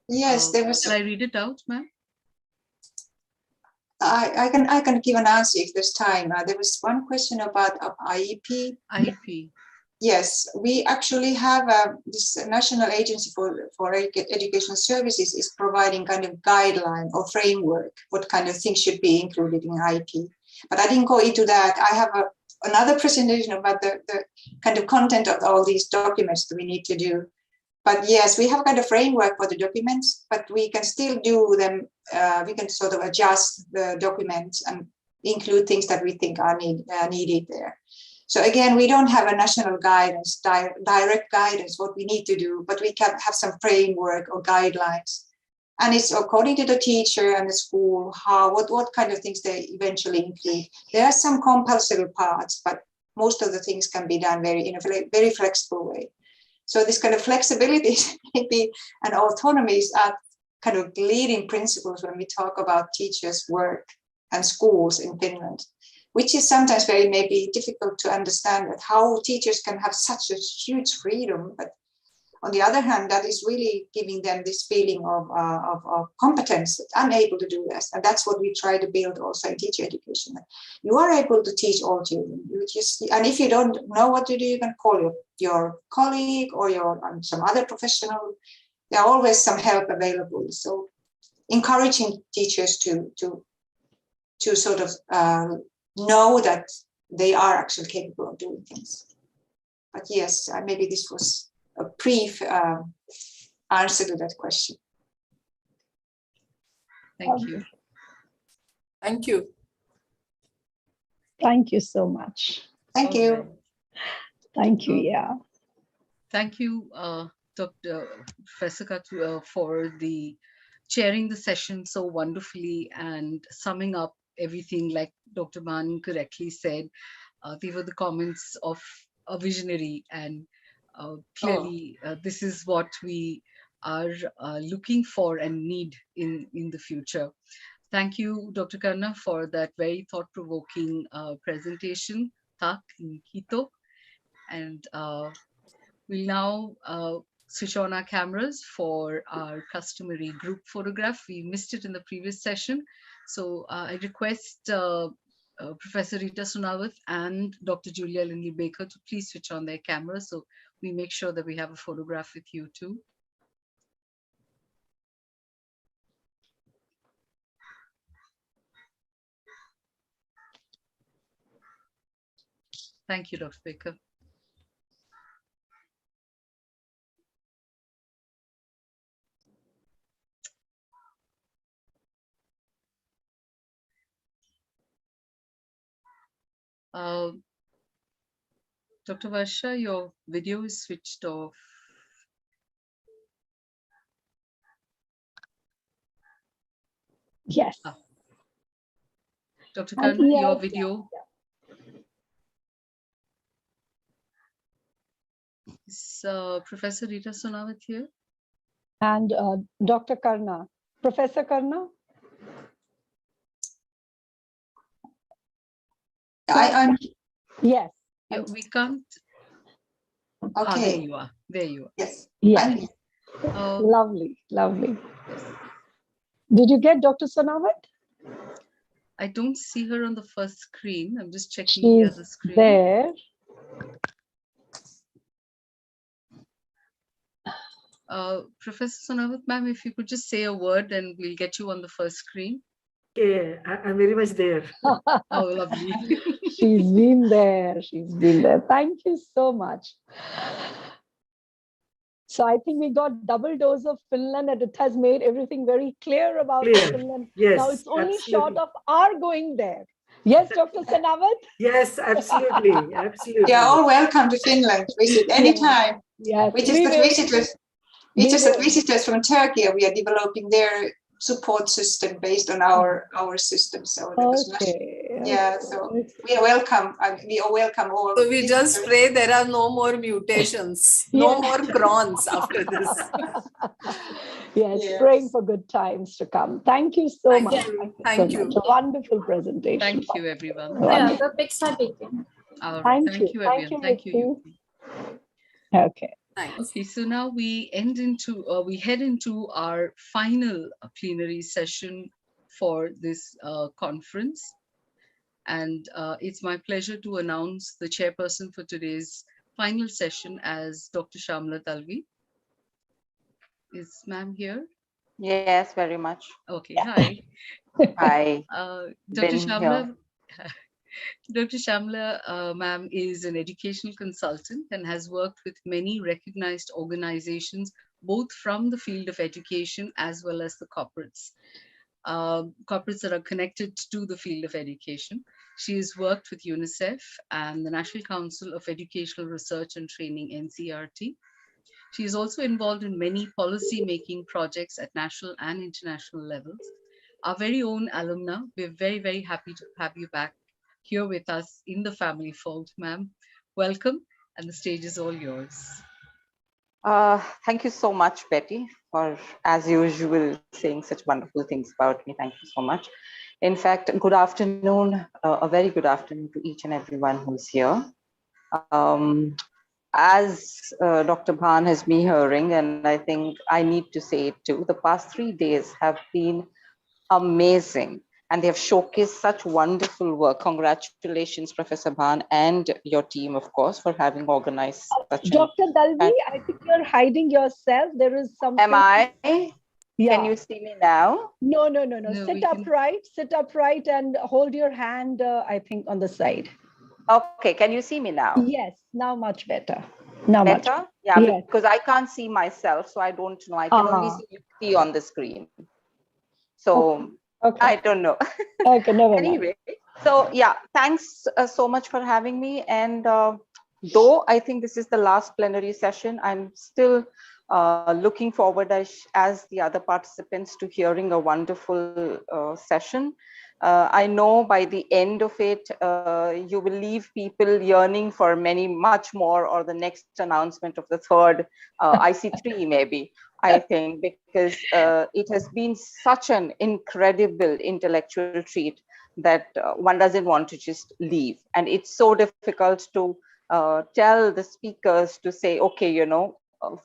Yes, there was. Shall I read it out, ma'am? I can give an answer if there's time. There was one question about IEP. IEP. Yes, we actually have this National Agency for Educational Services is providing kind of guideline or framework, what kind of things should be included in IEP. But I didn't go into that. I have another presentation about the kind of content of all these documents that we need to do. But yes, we have kind of framework for the documents, but we can still do them. We can sort of adjust the documents and include things that we think are needed there. So again, we don't have a national guidance, direct guidance, what we need to do, but we can have some framework or guidelines. And it's according to the teacher and the school, what kind of things they eventually include. There are some compulsory parts, but most of the things can be done in a very flexible way. So this kind of flexibility maybe and autonomy are kind of leading principles when we talk about teachers' work and schools in Finland, which is sometimes very maybe difficult to understand, that how teachers can have such a huge freedom, but on the other hand, that is really giving them this feeling of competence, that I'm able to do this. And that's what we try to build also in teacher education. You are able to teach all children. And if you don't know what to do, you can call your colleague or some other professional. There are always some help available. So encouraging teachers to sort of know that they are actually capable of doing things. But yes, maybe this was a brief answer to that question. Thank you. Thank you. Thank you so much. Thank you. Right. Thank you. Yeah. Thank you, Professor Gattu, for chairing the session so wonderfully and summing up everything. Like Dr. Mann correctly said, they were the comments of a visionary, and clearly this is what we are looking for and need in the future. Thank you, Dr. Karna, for that very thought-provoking presentation, Tak in Quito. And we'll now switch on our cameras for our customary group photograph. We missed it in the previous session. So I request Professor Rita Sunawat and Dr. Julia Lindley Baker to please switch on their cameras so we make sure that we have a photograph with you too. Thank you, Dr. Baker. Dr. Varsha, your video is switched off. Yes. Dr. And Karna, your yes, video. Is Professor Rita Sonawat here? and Dr. Karna, Professor Karna. I'm Yes. Yeah, we can't. Ah, there okay. you are. There you are. Yes. Yes. I'm here. Lovely, lovely. Yes. Did you get Dr. Sonawat? I don't see her on the first screen. I'm just checking the She's other screen. there. Professor Sonawat, ma'am, if you could just say a word and we'll get you on the first screen. Okay, I'm very much there. Oh, lovely. She's been there. She's been there. Thank you so much. So I think we got double dose of Finland, and it has made everything very clear about Clear. Finland. Yes, Now it's only absolutely. short of our going there. Yes, Dr. Sonawat? Yes, absolutely, absolutely. You're all welcome to Finland. Visit anytime. Yes, We just got visitors from Turkey. We are developing their support system based on our system. So that was much, yeah. So we are welcome. We are welcome all. So we visitors. just pray there are no more mutations, no more crons after this. Yes, Yes. praying for good times to come. Thank you so Thank much. you. Thank you so much. A wonderful presentation. Thank you, everyone. Wonderful. The pics are taken. All right. Thank Thank you, Thank everyone. you, Thank you. Yuki. Okay. Thanks. Okay, so now we we head into our final plenary session for this conference. And it's my pleasure to announce the chairperson for today's final session as Dr. Shamla Talvi. Is ma'am here? Yes, very much. Okay, hi. Hi. Dr. Been Shamla, Dr. Shamla, ma'am, is an educational consultant and has worked with many recognized organizations, both from the field of education as well as the corporates. Corporates that are connected to the field of education. She has worked with UNICEF and the National Council of Educational Research and Training, NCRT. She is also involved in many policy-making projects at national and international levels. Our very own alumna, we're very, very happy to have you back here with us in the family fold, ma'am. Welcome, and the stage is all yours. Thank you so much, Betty, for, as usual, saying such wonderful things about me. Thank you so much. In fact, good afternoon, a very good afternoon to each and everyone who's here. As Dr. Bhan has been hearing, and I think I need to say it too, the past 3 days have been amazing. And they have showcased such wonderful work. Congratulations, Professor Bhan, and your team, of course, for having organized such. Dr. Dalvi, I think you're hiding yourself. There is something. Am I? Yeah. Can you see me now? No. No, Sit upright and hold your hand, I think, on the side. Okay, can you see me now? Yes, now much better. Now Better? much. Yeah, Yes. because I can't see myself, so I don't know. I can only see Yuki on the screen. So okay. I don't know. Okay, never mind. Anyway, so yeah, thanks so much for having me. And though I think this is the last plenary session, I'm still looking forward as the other participants to hearing a wonderful session. I know by the end of it, you will leave people yearning for much more, or the next announcement of the third ICE2 maybe, I think, because it has been such an incredible intellectual treat that one doesn't want to just leave. And it's so difficult to tell the speakers to say, okay,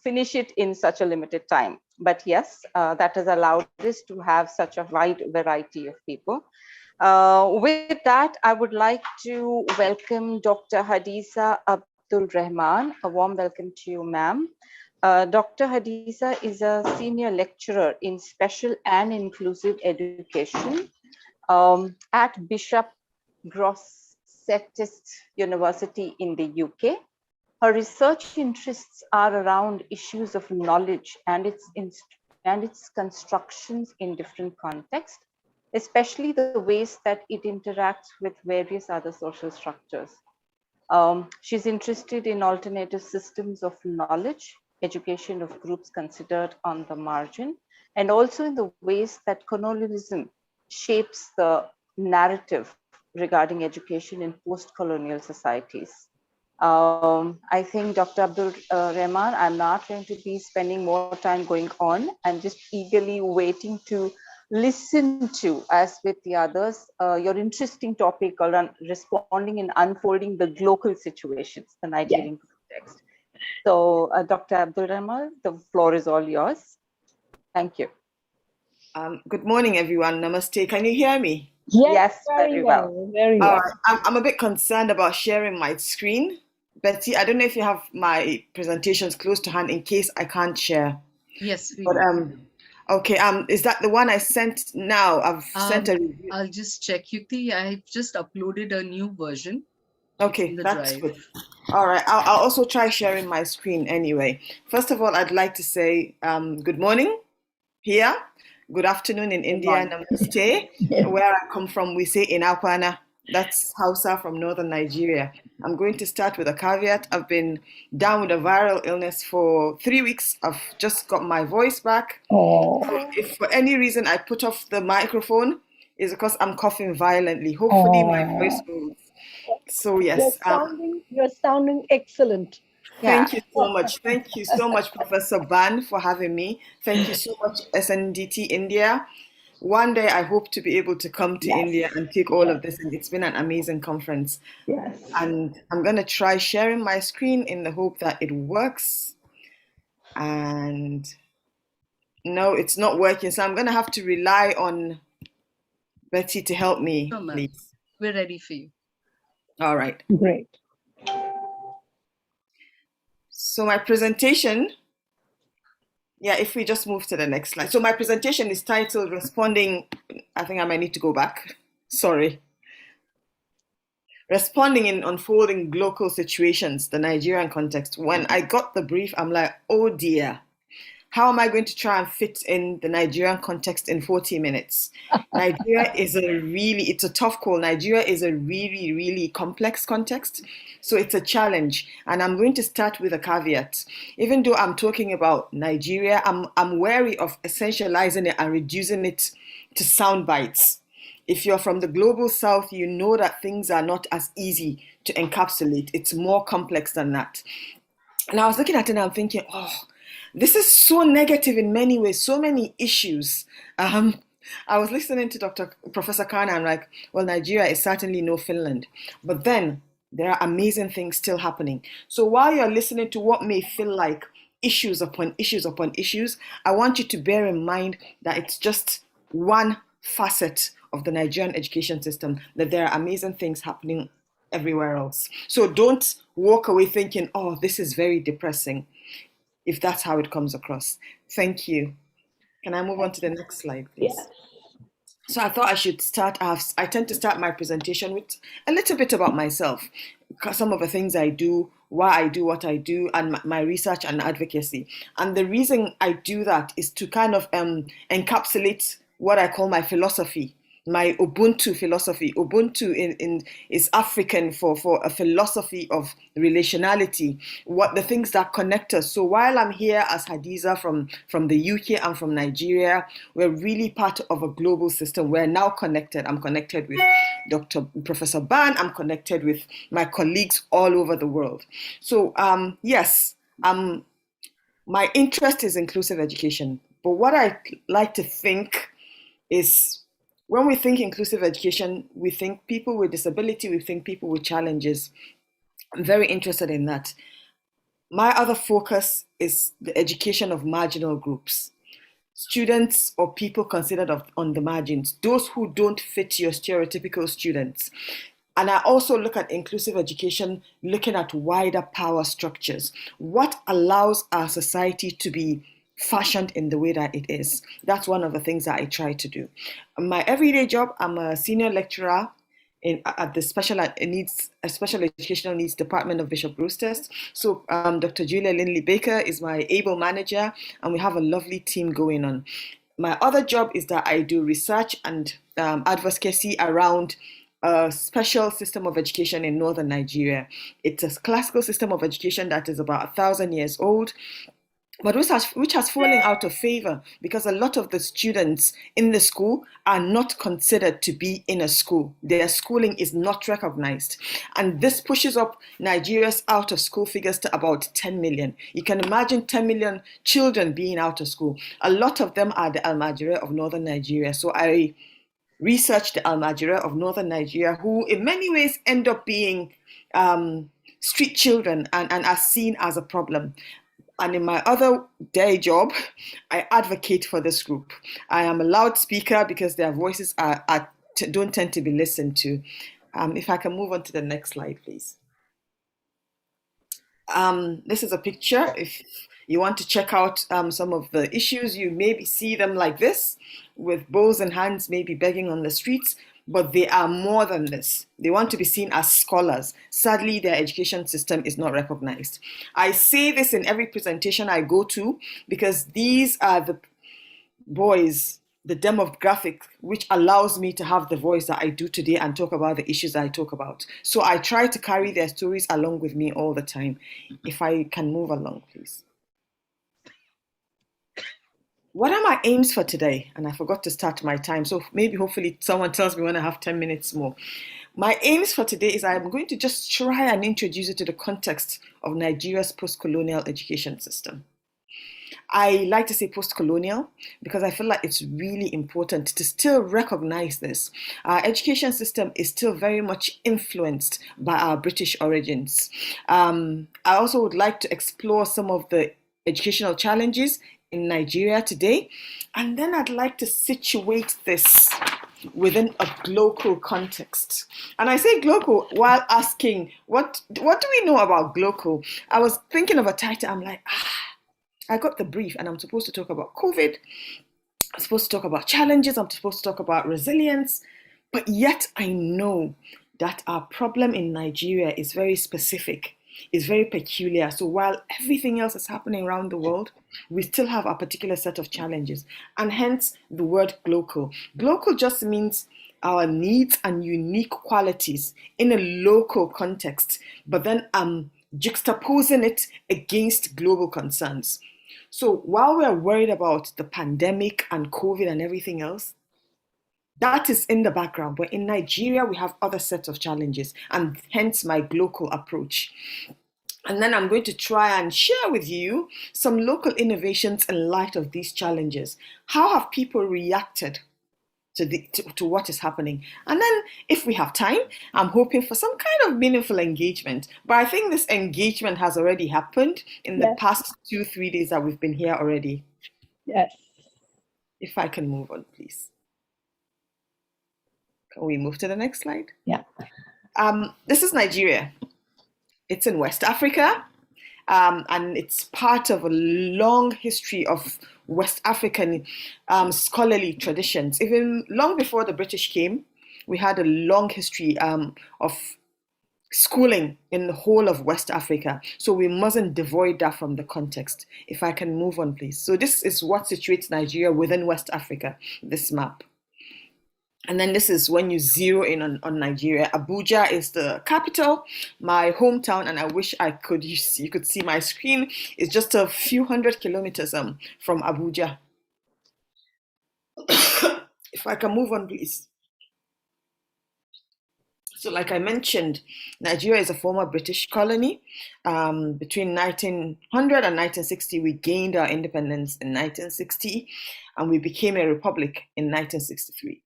finish it in such a limited time. But yes, that has allowed us to have such a wide variety of people. With that, I would like to welcome Dr. Hadiza Abdul Rahman. A warm welcome to you, ma'am. Dr. Hadiza is a senior lecturer in special and inclusive education at Bishop Grosseteste University in the UK. Her research interests are around issues of knowledge and its constructions in different contexts, especially the ways that it interacts with various other social structures. She's interested in alternative systems of knowledge, education of groups considered on the margin, and also in the ways that colonialism shapes the narrative regarding education in post-colonial societies. I think Dr. Abdul Rahman, I'm not going to be spending more time going on. I'm just eagerly waiting to listen to, as with the others, your interesting topic around responding and unfolding the local situations, the Nigerian context. So, Dr. Abdul Rahman, the floor is all yours. Thank you. Good morning, everyone. Namaste. Can you hear me? Yes, very well. Very well. I'm a bit concerned about sharing my screen. Betty, I don't know if you have my presentations close to hand in case I can't share. Yes, we But do. okay. Is that the one I sent now? I've sent a review. I'll just check, Yukti. I've just uploaded a new version. Okay, in the that's drive. good. All right. I'll also try sharing my screen anyway. First of all, I'd like to say good morning here. Good afternoon in India, namaste. Where I come from, we say inakwana. That's Hausa from northern Nigeria. I'm going to start with a caveat. I've been down with a viral illness for 3 weeks. I've just got my voice back. Oh. If for any reason I put off the microphone, it's because I'm coughing violently. Hopefully my voice will. So yes. You're sounding excellent. Thank you so much. Thank you so much, Professor Ban, for having me. Thank you so much, SNDT India. One day I hope to be able to come to India and take all of this, and it's been an amazing conference. Yes. And I'm going to try sharing my screen in the hope that it works. And no, it's not working. So I'm going to have to rely on Betty to help me, Sure, ma'am. please. We're ready for you. All right. Great. So my presentation, if we just move to the next slide. So my presentation is titled Responding, I think I might need to go back. Sorry. Responding in unfolding local situations, the Nigerian context. When I got the brief, I'm like, oh dear. How am I going to try and fit in the Nigerian context in 40 minutes? Nigeria it's a tough call. Nigeria is a really, really complex context. So it's a challenge. And I'm going to start with a caveat. Even though I'm talking about Nigeria, I'm wary of essentializing it and reducing it to sound bites. If you're from the global south, you know that things are not as easy to encapsulate. It's more complex than that. And I was looking at it and I'm thinking, this is so negative in many ways, so many issues. I was listening to Professor Khan and I'm like, well, Nigeria is certainly no Finland. But then there are amazing things still happening. So while you're listening to what may feel like issues upon issues upon issues, I want you to bear in mind that it's just one facet of the Nigerian education system, that there are amazing things happening everywhere else. So don't walk away thinking, oh, this is very depressing, if that's how it comes across. Thank you. Can I move on to the next slide, please? Yes. So I thought I should start. I tend to start my presentation with a little bit about myself, some of the things I do, why I do what I do, and my research and advocacy. And the reason I do that is to kind of encapsulate what I call my philosophy, my Ubuntu philosophy. Ubuntu is African for a philosophy of relationality, what the things that connect us. So while I'm here as Hadiza from the UK and from Nigeria, we're really part of a global system. We're now connected. I'm connected with Professor Ban. I'm connected with my colleagues all over the world. So my interest is inclusive education. But what I like to think is, when we think inclusive education, we think people with disability, we think people with challenges. I'm very interested in that. My other focus is the education of marginal groups, students or people considered on the margins, those who don't fit your stereotypical students. And I also look at inclusive education, looking at wider power structures. What allows our society to be fashioned in the way that it is? That's one of the things that I try to do. My everyday job, I'm a senior lecturer at the special educational needs department of Bishop Brewster's. So Dr. Julia Lindley Baker is my able manager, and we have a lovely team going on. My other job is that I do research and advocacy around a special system of education in northern Nigeria. It's a classical system of education that is about 1,000 years old. but which has fallen out of favor because a lot of the students in the school are not considered to be in a school. Their schooling is not recognized. And this pushes up Nigeria's out of school figures to about 10 million. You can imagine 10 million children being out of school. A lot of them are the Almajiri of northern Nigeria. So I researched the Almajiri of northern Nigeria, who in many ways end up being street children and are seen as a problem. And in my other day job, I advocate for this group. I am a loudspeaker because their voices don't tend to be listened to. If I can move on to the next slide, please. This is a picture. If you want to check out some of the issues, you maybe see them like this, with bows and hands maybe begging on the streets. But they are more than this. They want to be seen as scholars. Sadly, their education system is not recognized. I say this in every presentation I go to because these are the boys, the demographic, which allows me to have the voice that I do today and talk about the issues I talk about. So I try to carry their stories along with me all the time. If I can move along, please. What are my aims for today? And I forgot to start my time. So maybe hopefully someone tells me when I have 10 minutes more. My aims for today is I'm going to just try and introduce you to the context of Nigeria's post-colonial education system. I like to say post-colonial because I feel like it's really important to still recognize this. Our education system is still very much influenced by our British origins. I also would like to explore some of the educational challenges in Nigeria today, and then I'd like to situate this within a global context. And I say global while asking, what do we know about global? I was thinking of a title. I'm like, I got the brief, and I'm supposed to talk about COVID. I'm supposed to talk about challenges. I'm supposed to talk about resilience. But yet I know that our problem in Nigeria is very specific. Is very peculiar. So while everything else is happening around the world, we still have a particular set of challenges. And hence the word global. Global just means our needs and unique qualities in a local context, but then juxtaposing it against global concerns. So while we're worried about the pandemic and COVID and everything else, that is in the background, but in Nigeria, we have other sets of challenges, and hence my global approach. And then I'm going to try and share with you some local innovations in light of these challenges. How have people reacted to what is happening? And then if we have time, I'm hoping for some kind of meaningful engagement. But I think this engagement has already happened in the past 2-3 days that we've been here already. Yes. If I can move on, please. Can we move to the next slide? Yeah. This is Nigeria. It's in West Africa, and it's part of a long history of West African scholarly traditions. Even long before the British came, we had a long history of schooling in the whole of West Africa. So we mustn't devoid that from the context. If I can move on, please. So this is what situates Nigeria within West Africa, this map. And then this is when you zero in on Nigeria. Abuja is the capital, my hometown, and I wish you could see my screen. It's just a few hundred kilometers from Abuja. If I can move on, please. So like I mentioned, Nigeria is a former British colony. Between 1900 and 1960, we gained our independence in 1960, and we became a republic in 1963.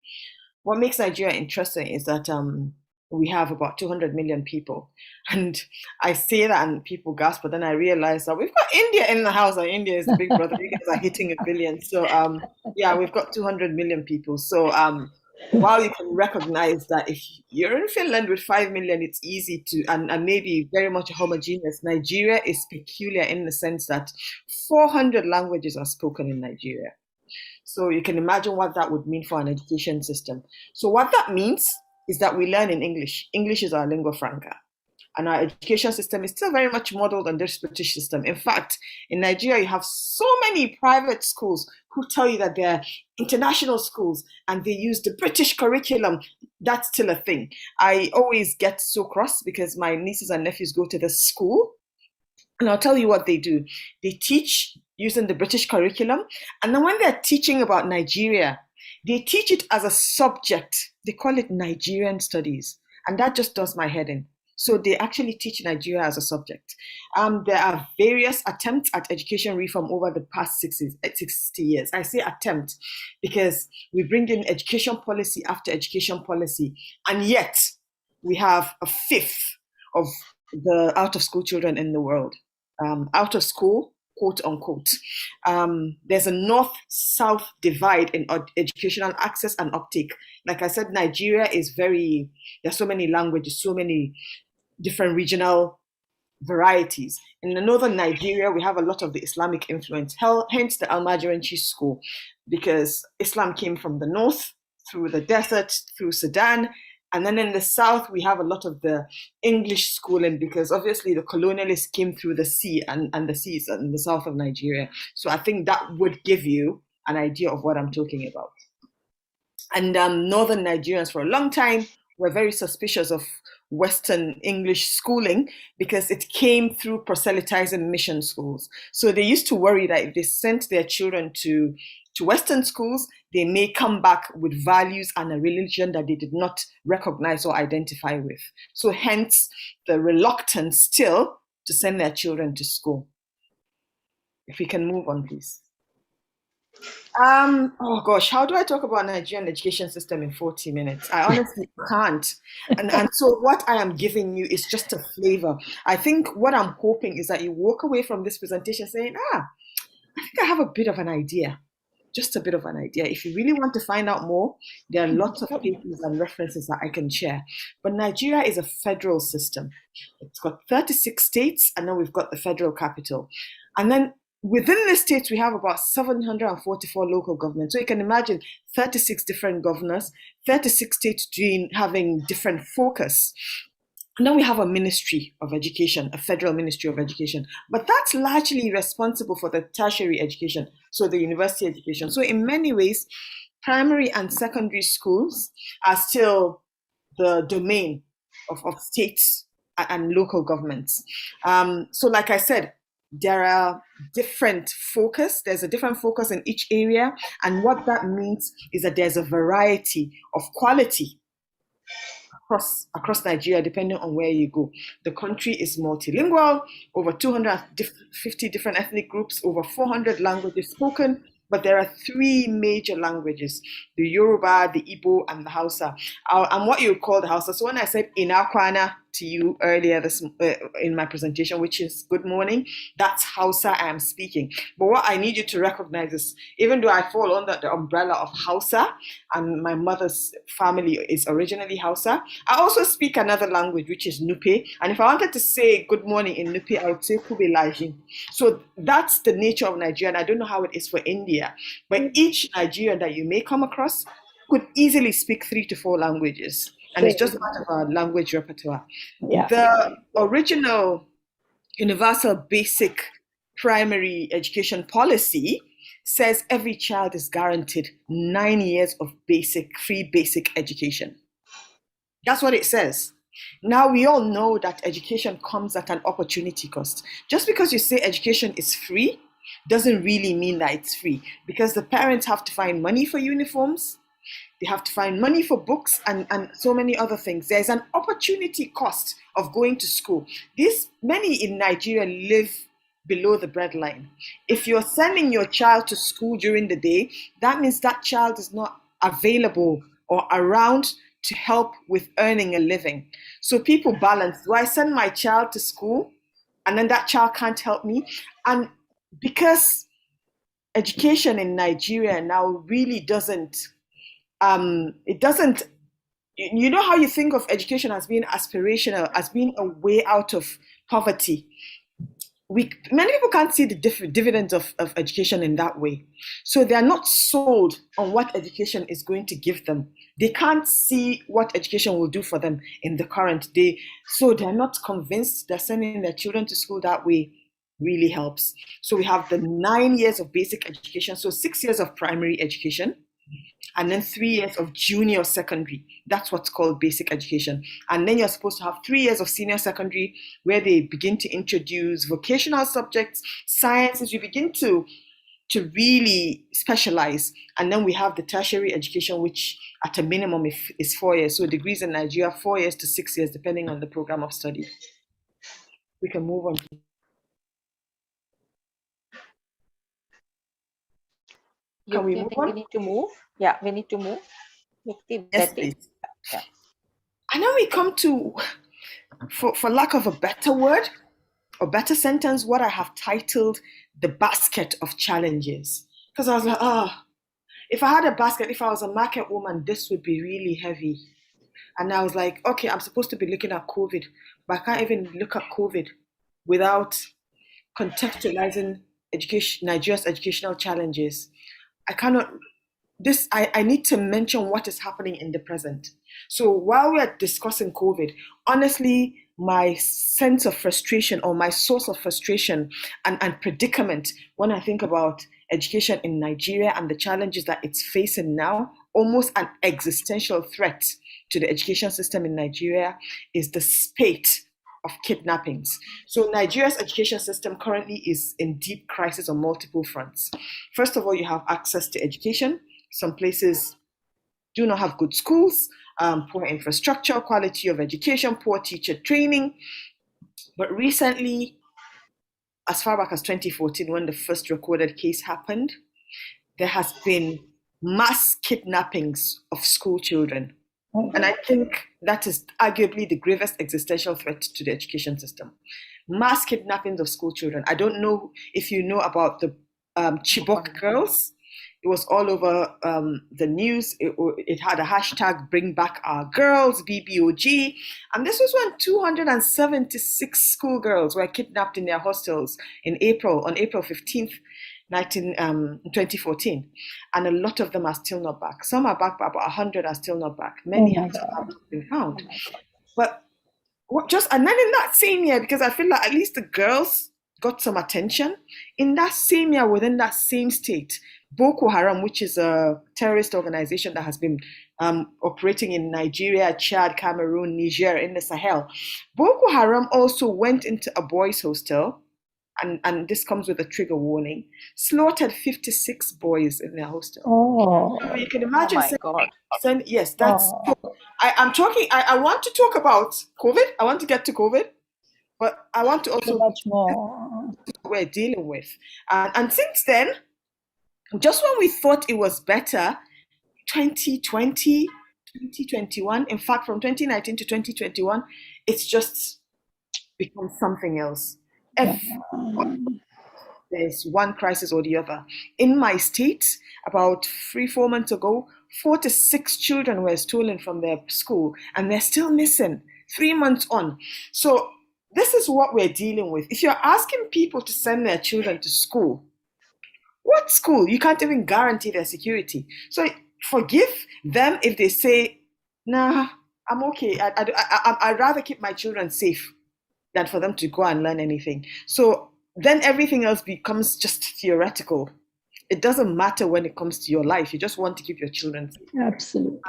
What makes Nigeria interesting is that we have about 200 million people. And I say that and people gasp, but then I realize that we've got India in the house, and India is the big brother. You guys are hitting 1 billion. So yeah, we've got 200 million people. So while you can recognize that if you're in Finland with 5 million, it's easy to, and maybe very much homogeneous, Nigeria is peculiar in the sense that 400 languages are spoken in Nigeria. So you can imagine what that would mean for an education system. So what that means is that we learn in English. English is our lingua franca. And our education system is still very much modeled on this British system. In fact, in Nigeria, you have so many private schools who tell you that they're international schools and they use the British curriculum. That's still a thing. I always get so cross because my nieces and nephews go to this school. And I'll tell you what they do. They teach using the British curriculum. And then when they're teaching about Nigeria, they teach it as a subject. They call it Nigerian studies. And that just does my head in. So they actually teach Nigeria as a subject. There are various attempts at education reform over the past 60 years. I say attempt because we bring in education policy after education policy, and yet we have a fifth of the out-of-school children in the world. Out of school, quote unquote. There's a north-south divide in educational access and uptake. Like I said, Nigeria is there's so many languages, so many different regional varieties. In the northern Nigeria, we have a lot of the Islamic influence, hence the Almajiranchi school, because Islam came from the north, through the desert, through Sudan. And then in the south, we have a lot of the English schooling, because obviously the colonialists came through the sea, and the seas in the south of Nigeria. So I think that would give you an idea of what I'm talking about. And northern Nigerians for a long time were very suspicious of Western English schooling because it came through proselytizing mission schools. So they used to worry that if they sent their children to Western schools, they may come back with values and a religion that they did not recognize or identify with. So hence the reluctance still to send their children to school. If we can move on, please. Oh gosh, how do I talk about Nigerian education system in 40 minutes? I honestly can't. And so what I am giving you is just a flavor. I think what I'm hoping is that you walk away from this presentation saying, I think I have a bit of an idea. Just a bit of an idea. If you really want to find out more, there are lots of papers and references that I can share. But Nigeria is a federal system. It's got 36 states, and then we've got the federal capital. And then within the states, we have about 744 local governments. So you can imagine 36 different governors, 36 states having different focus. And then we have a Ministry of Education, a federal Ministry of Education, but that's largely responsible for the tertiary education, so the university education. So in many ways, primary and secondary schools are still the domain of states and local governments. So like I said, there are different focus. There's a different focus in each area. And what that means is that there's a variety of quality across Nigeria, depending on where you go. The country is multilingual, over 250 different ethnic groups, over 400 languages spoken, but there are three major languages: the Yoruba, the Igbo, and the Hausa. And what you call the Hausa. So when I said Inakwana to you earlier in my presentation, which is good morning, that's Hausa I am speaking. But what I need you to recognize is, even though I fall under the umbrella of Hausa, and my mother's family is originally Hausa, I also speak another language, which is Nupe. And if I wanted to say good morning in Nupe, I would say Kube Lajin. So that's the nature of Nigeria. And I don't know how it is for India, but each Nigerian that you may come across could easily speak 3 to 4 languages. And it's just part of our language repertoire. Yeah. The original universal basic primary education policy says every child is guaranteed 9 years of free basic education. That's what it says. Now, we all know that education comes at an opportunity cost. Just because you say education is free doesn't really mean that it's free, because the parents have to find money for uniforms, they have to find money for books and so many other things. There's an opportunity cost of going to school. Many in Nigeria live below the breadline. If you're sending your child to school during the day, that means that child is not available or around to help with earning a living. So people balance. Do I send my child to school and then that child can't help me? And because education in Nigeria now really doesn't, you know how you think of education as being aspirational, as being a way out of poverty. Many people can't see the dividends of education in that way. So they are not sold on what education is going to give them. They can't see what education will do for them in the current day. So they're not convinced that sending their children to school that way really helps. So we have the 9 years of basic education, so 6 years of primary education. and then 3 years of junior secondary. That's what's called basic education. And then you're supposed to have 3 years of senior secondary where they begin to introduce vocational subjects, sciences. You begin to really specialize. And then we have the tertiary education, which at a minimum is 4 years. So degrees in Nigeria, 4 years to 6 years, depending on the program of study. We can move on. Can we move on? We need to move. Yeah, we need to move. Yes, please. Yeah. And then we come to, for lack of a better word or better sentence, what I have titled the basket of challenges. Because I was like, if I had a basket, if I was a market woman, this would be really heavy. And I was like, okay, I'm supposed to be looking at COVID, but I can't even look at COVID without contextualizing Nigeria's educational challenges. I need to mention what is happening in the present. So while we are discussing COVID, honestly, my sense of frustration or my source of frustration and predicament when I think about education in Nigeria and the challenges that it's facing now, almost an existential threat to the education system in Nigeria, is the spate of kidnappings. So Nigeria's education system currently is in deep crisis on multiple fronts. First of all, you have access to education. Some places do not have good schools, poor infrastructure, quality of education, poor teacher training. But recently, as far back as 2014, when the first recorded case happened, there has been mass kidnappings of school children. And I think that is arguably the gravest existential threat to the education system. Mass kidnappings of school children. I don't know if you know about the Chibok girls. It was all over the news. It had a hashtag, Bring Back Our Girls, BBOG. And this was when 276 schoolgirls were kidnapped in their hostels on April 15th, 2014. And a lot of them are still not back. Some are back, but about 100 are still not back. Many have not been found. But and then in that same year, because I feel like at least the girls got some attention, in that same year, within that same state, Boko Haram, which is a terrorist organization that has been operating in Nigeria, Chad, Cameroon, Niger, in the Sahel, Boko Haram also went into a boys' hostel, and this comes with a trigger warning, slaughtered 56 boys in their hostel. So you can imagine. Yes, that's. I'm talking. I want to talk about COVID. I want to get to COVID, but I want to also much more what we're dealing with, and since then. Just when we thought it was better, 2020, 2021, in fact, from 2019 to 2021, it's just become something else. There's one crisis or the other. In my state, about 3-4 months ago, 4 to 6 children were stolen from their school, and they're still missing 3 months on. So this is what we're dealing with. If you're asking people to send their children to school, what school? You can't even guarantee their security. So forgive them if they say, nah, I'm okay. I'd rather keep my children safe than for them to go and learn anything. So then everything else becomes just theoretical. It doesn't matter when it comes to your life. You just want to keep your children safe. Absolutely.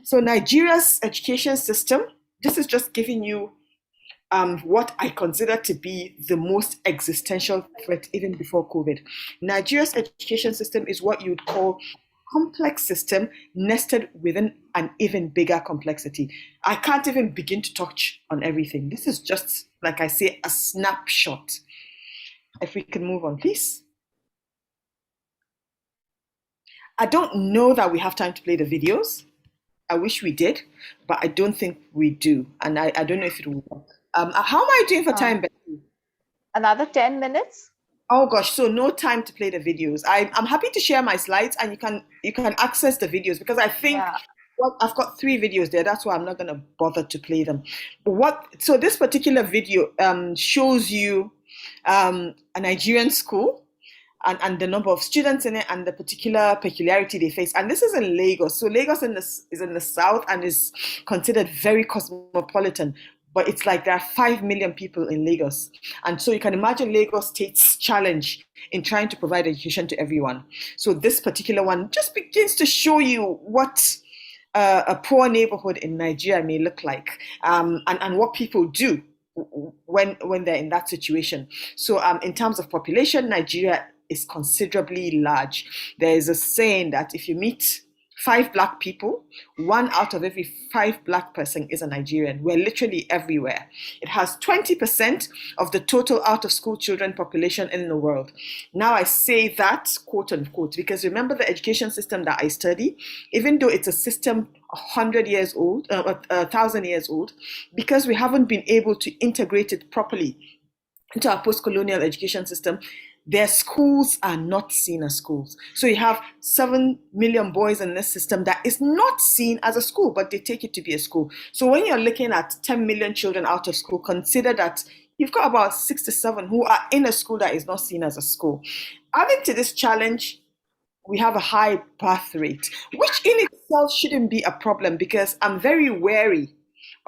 So Nigeria's education system, this is just giving you what I consider to be the most existential threat even before COVID. Nigeria's education system is what you'd call complex system nested within an even bigger complexity. I can't even begin to touch on everything. This is just, like I say, a snapshot. If we can move on, please. I don't know that we have time to play the videos. I wish we did, but I don't think we do. And I don't know if it will work. How am I doing for time, Betty? Another 10 minutes. Oh gosh, so no time to play the videos. I'm happy to share my slides, and you can access the videos, because I think I've got 3 videos there. That's why I'm not going to bother to play them. So this particular video shows you a Nigerian school and the number of students in it and the particular peculiarity they face. And this is in Lagos. So Lagos is in the south and is considered very cosmopolitan. but it's like there are 5 million people in Lagos. And so you can imagine Lagos State's challenge in trying to provide education to everyone. So this particular one just begins to show you what a poor neighborhood in Nigeria may look like, and what people do when they're in that situation. So in terms of population, Nigeria is considerably large. There is a saying that if you meet 5 Black people, 1 out of every 5 Black person is a Nigerian. We're literally everywhere. It has 20% of the total out-of-school children population in the world. Now I say that, quote unquote, because remember the education system that I study, even though it's a system 100 years old, 1,000 years old, because we haven't been able to integrate it properly into our post-colonial education system, their schools are not seen as schools. So you have 7 million boys in this system that is not seen as a school, but they take it to be a school. So when you're looking at 10 million children out of school, consider that you've got about 6 to 7 who are in a school that is not seen as a school. Adding to this challenge, we have a high birth rate, which in itself shouldn't be a problem, because I'm very wary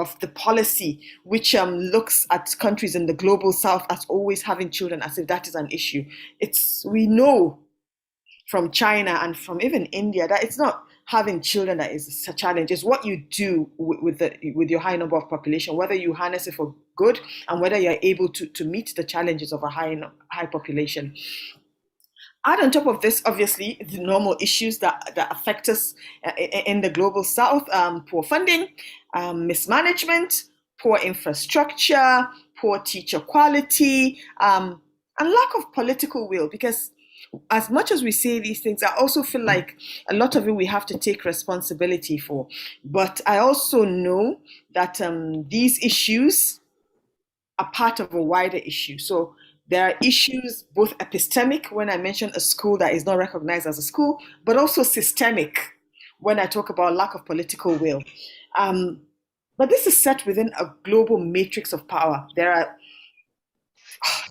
of the policy which looks at countries in the global south as always having children as if that is an issue. We know from China and from even India that it's not having children that is a challenge. It's what you do with your high number of population, whether you harness it for good and whether you're able to meet the challenges of a high population. Add on top of this, obviously, the normal issues that affect us in the global south: poor funding, mismanagement, poor infrastructure, poor teacher quality, and lack of political will. Because as much as we say these things, I also feel like a lot of it we have to take responsibility for. But I also know that these issues are part of a wider issue. So there are issues both epistemic, when I mention a school that is not recognized as a school, but also systemic when I talk about lack of political will. But this is set within a global matrix of power. There are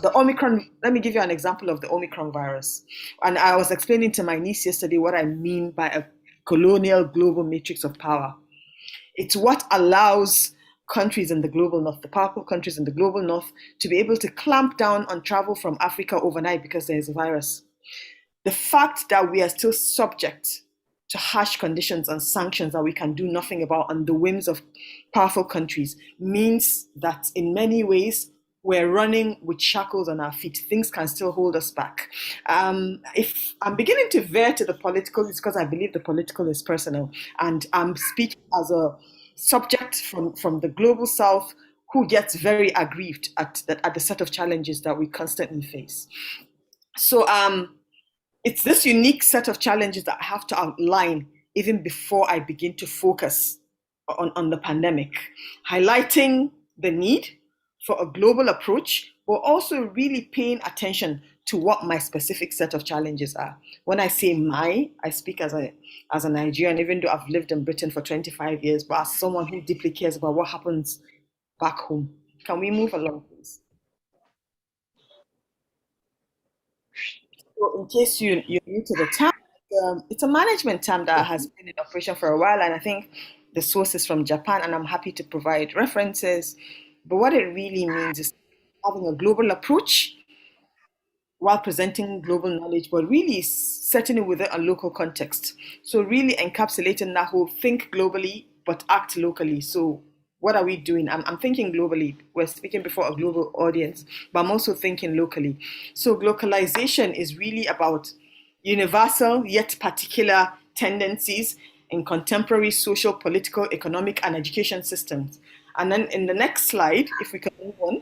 the Omicron. Let me give you an example of the Omicron virus. And I was explaining to my niece yesterday what I mean by a colonial global matrix of power. It's what allows countries in the global north, the powerful countries in the global north, to be able to clamp down on travel from Africa overnight because there is a virus. The fact that we are still subject to harsh conditions and sanctions that we can do nothing about on the whims of powerful countries means that in many ways we're running with shackles on our feet. Things can still hold us back. If I'm beginning to veer to the political, it's because I believe the political is personal, and I'm speaking as a subject from the global south who gets very aggrieved at the set of challenges that we constantly face. So it's this unique set of challenges that I have to outline even before I begin to focus on the pandemic, highlighting the need for a global approach, but also really paying attention to what my specific set of challenges are. When I say I speak as a Nigerian, even though I've lived in Britain for 25 years, but as someone who deeply cares about what happens back home. Can we move along, please? So in case you're new to the term, it's a management term that has been in operation for a while, and I think the source is from Japan, and I'm happy to provide references. But what it really means is having a global approach while presenting global knowledge, but really setting it within a local context. So really encapsulating that whole think globally, but act locally. So what are we doing? I'm thinking globally. We're speaking before a global audience, but I'm also thinking locally. So globalization is really about universal yet particular tendencies in contemporary social, political, economic, and education systems. And then in the next slide, if we can move on,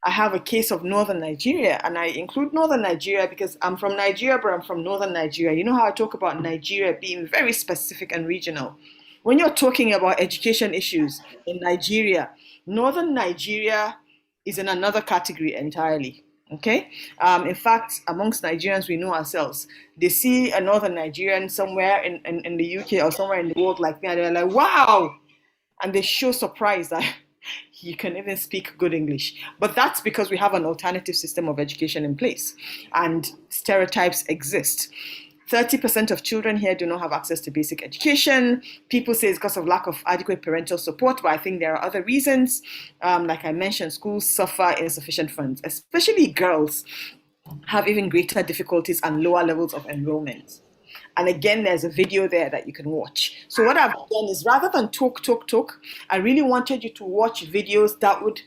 I have a case of Northern Nigeria, and I include Northern Nigeria because I'm from Nigeria, but I'm from Northern Nigeria. You know how I talk about Nigeria being very specific and regional. When you're talking about education issues in Nigeria, Northern Nigeria is in another category entirely. Okay. In fact, amongst Nigerians, we know ourselves. They see a Northern Nigerian somewhere in the UK or somewhere in the world like me, and they're like, wow. And they show surprise that you can even speak good English. But that's because we have an alternative system of education in place and stereotypes exist. 30% of children here do not have access to basic education. People say it's because of lack of adequate parental support, but I think there are other reasons. Like I mentioned, schools suffer insufficient funds, especially girls have even greater difficulties and lower levels of enrollment. And again, there's a video there that you can watch. So what I've done is, rather than talk, I really wanted you to watch videos that would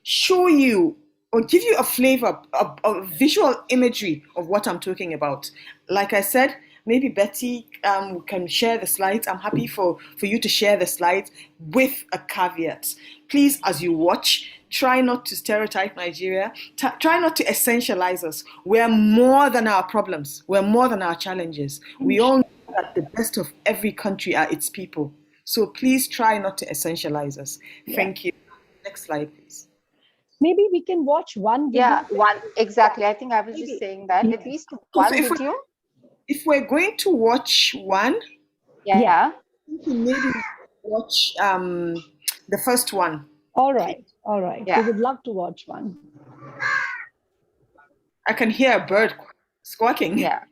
show you or give you a flavor, a visual imagery of what I'm talking about. Like I said, maybe Betty can share the slides. I'm happy for you to share the slides with a caveat. Please, as you watch, try not to stereotype Nigeria. Try not to essentialize us. We're more than our problems. We're more than our challenges. We all know that the best of every country are its people. So please try not to essentialize us. Thank you. Next slide, please. Maybe we can watch one video. Yeah, one, exactly. I think I was just saying that, at least one video. If we're going to watch one, yeah, maybe watch the first one. All right. Yeah. We would love to watch one. I can hear a bird squawking. Yeah.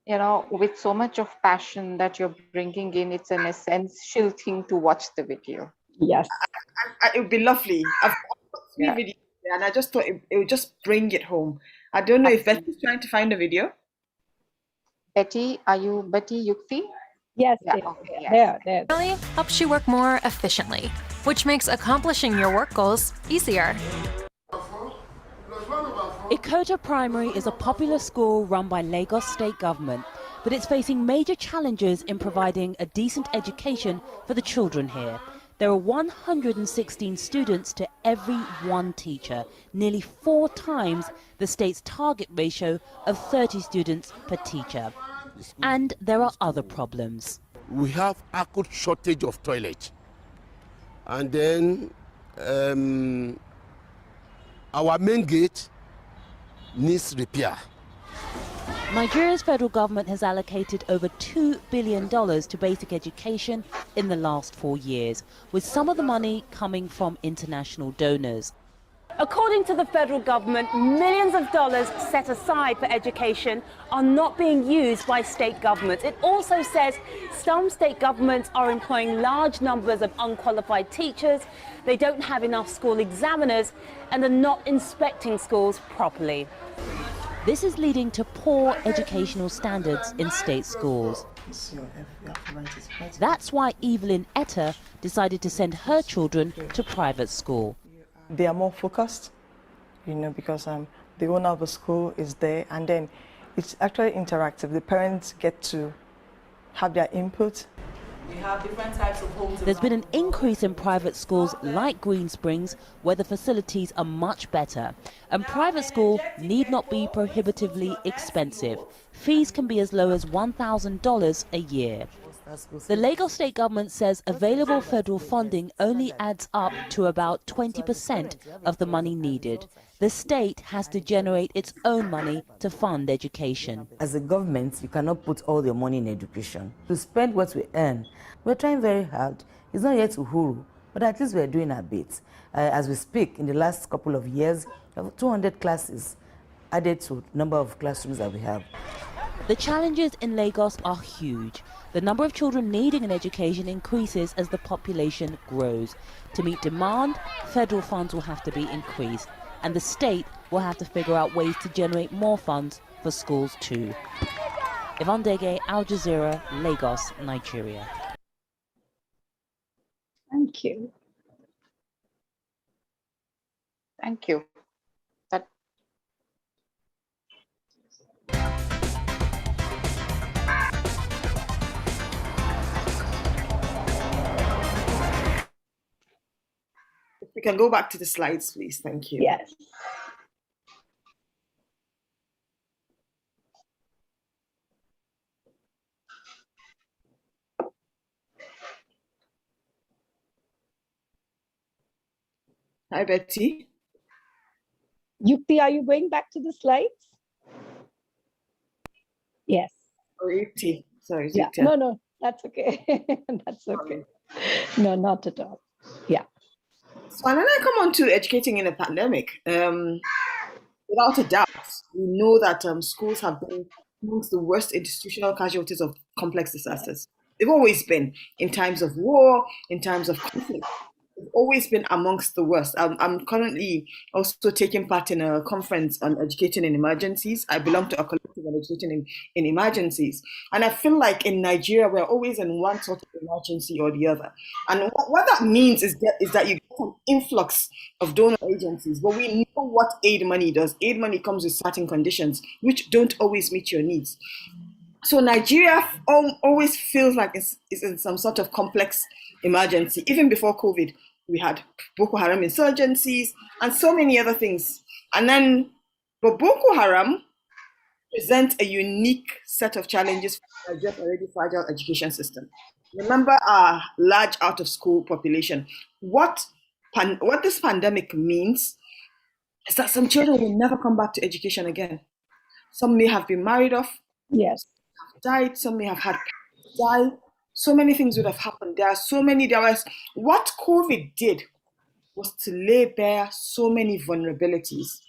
You know, with so much of passion that you're bringing in, it's an essential thing to watch the video. Yes. It would be lovely. I've got 3 videos there, and I just thought it would just bring it home. I don't know if Betty's trying to find a video. Betty, are you Betty Yukti? Yes. Yeah, okay, yes. There. Really helps you work more efficiently, which makes accomplishing your work goals easier. Ikota Primary is a popular school run by Lagos State Government, but it's facing major challenges in providing a decent education for the children here. There are 116 students to every 1 teacher, nearly 4 times the state's target ratio of 30 students per teacher. And there are other problems. We have acute shortage of toilets. And then our main gate needs repair. Nigeria's federal government has allocated over $2 billion to basic education in the last 4 years, with some of the money coming from international donors. According to the federal government, millions of dollars set aside for education are not being used by state governments. It also says some state governments are employing large numbers of unqualified teachers, they don't have enough school examiners, and are not inspecting schools properly. This is leading to poor educational standards in state schools. That's why Evelyn Etta decided to send her children to private school. They are more focused, because the owner of the school is there, and then it's actually interactive. The parents get to have their input. We have different types of homes. There's been an increase in private schools like Green Springs, where the facilities are much better. And private school need not be prohibitively expensive. Fees can be as low as $1,000 a year. The Lagos State government says available federal funding only adds up to about 20% of the money needed. The state has to generate its own money to fund education. As a government, you cannot put all your money in education. To spend what we earn, we're trying very hard. It's not yet uhuru, but at least we're doing our bit. As we speak, in the last couple of years, we have 200 classes added to the number of classrooms that we have. The challenges in Lagos are huge. The number of children needing an education increases as the population grows. To meet demand, federal funds will have to be increased, and the state will have to figure out ways to generate more funds for schools too. Yvonne Dege, Al Jazeera, Lagos, Nigeria. Thank you. Thank you. If we can go back to the slides, please. Thank you. Yes. Hi, Betty. Yukti, are you going back to the slides? Yes. Or Yukti. Sorry, Yeah. Yukti. No, that's okay. That's okay. No, not at all. Yeah. So, and then I come on to educating in a pandemic. without a doubt, we know that schools have been amongst the worst institutional casualties of complex disasters. They've always been in times of war, in times of conflict. They've always been amongst the worst. I'm currently also taking part in a conference on educating in emergencies. I belong to a collective on educating in emergencies. And I feel like in Nigeria, we're always in one sort of emergency or the other. And what that means is that you get an influx of donor agencies, but we know what aid money does. Aid money comes with certain conditions, which don't always meet your needs. So Nigeria always feels like it's in some sort of complex emergency. Even before COVID, we had Boko Haram insurgencies and so many other things. But Boko Haram presents a unique set of challenges for Nigeria's already fragile education system. Remember our large out-of-school population. What this pandemic means is that some children will never come back to education again. Some may have been married off. Yes. Died. Some may have had die. So many things would have happened. There was what COVID did was to lay bare so many vulnerabilities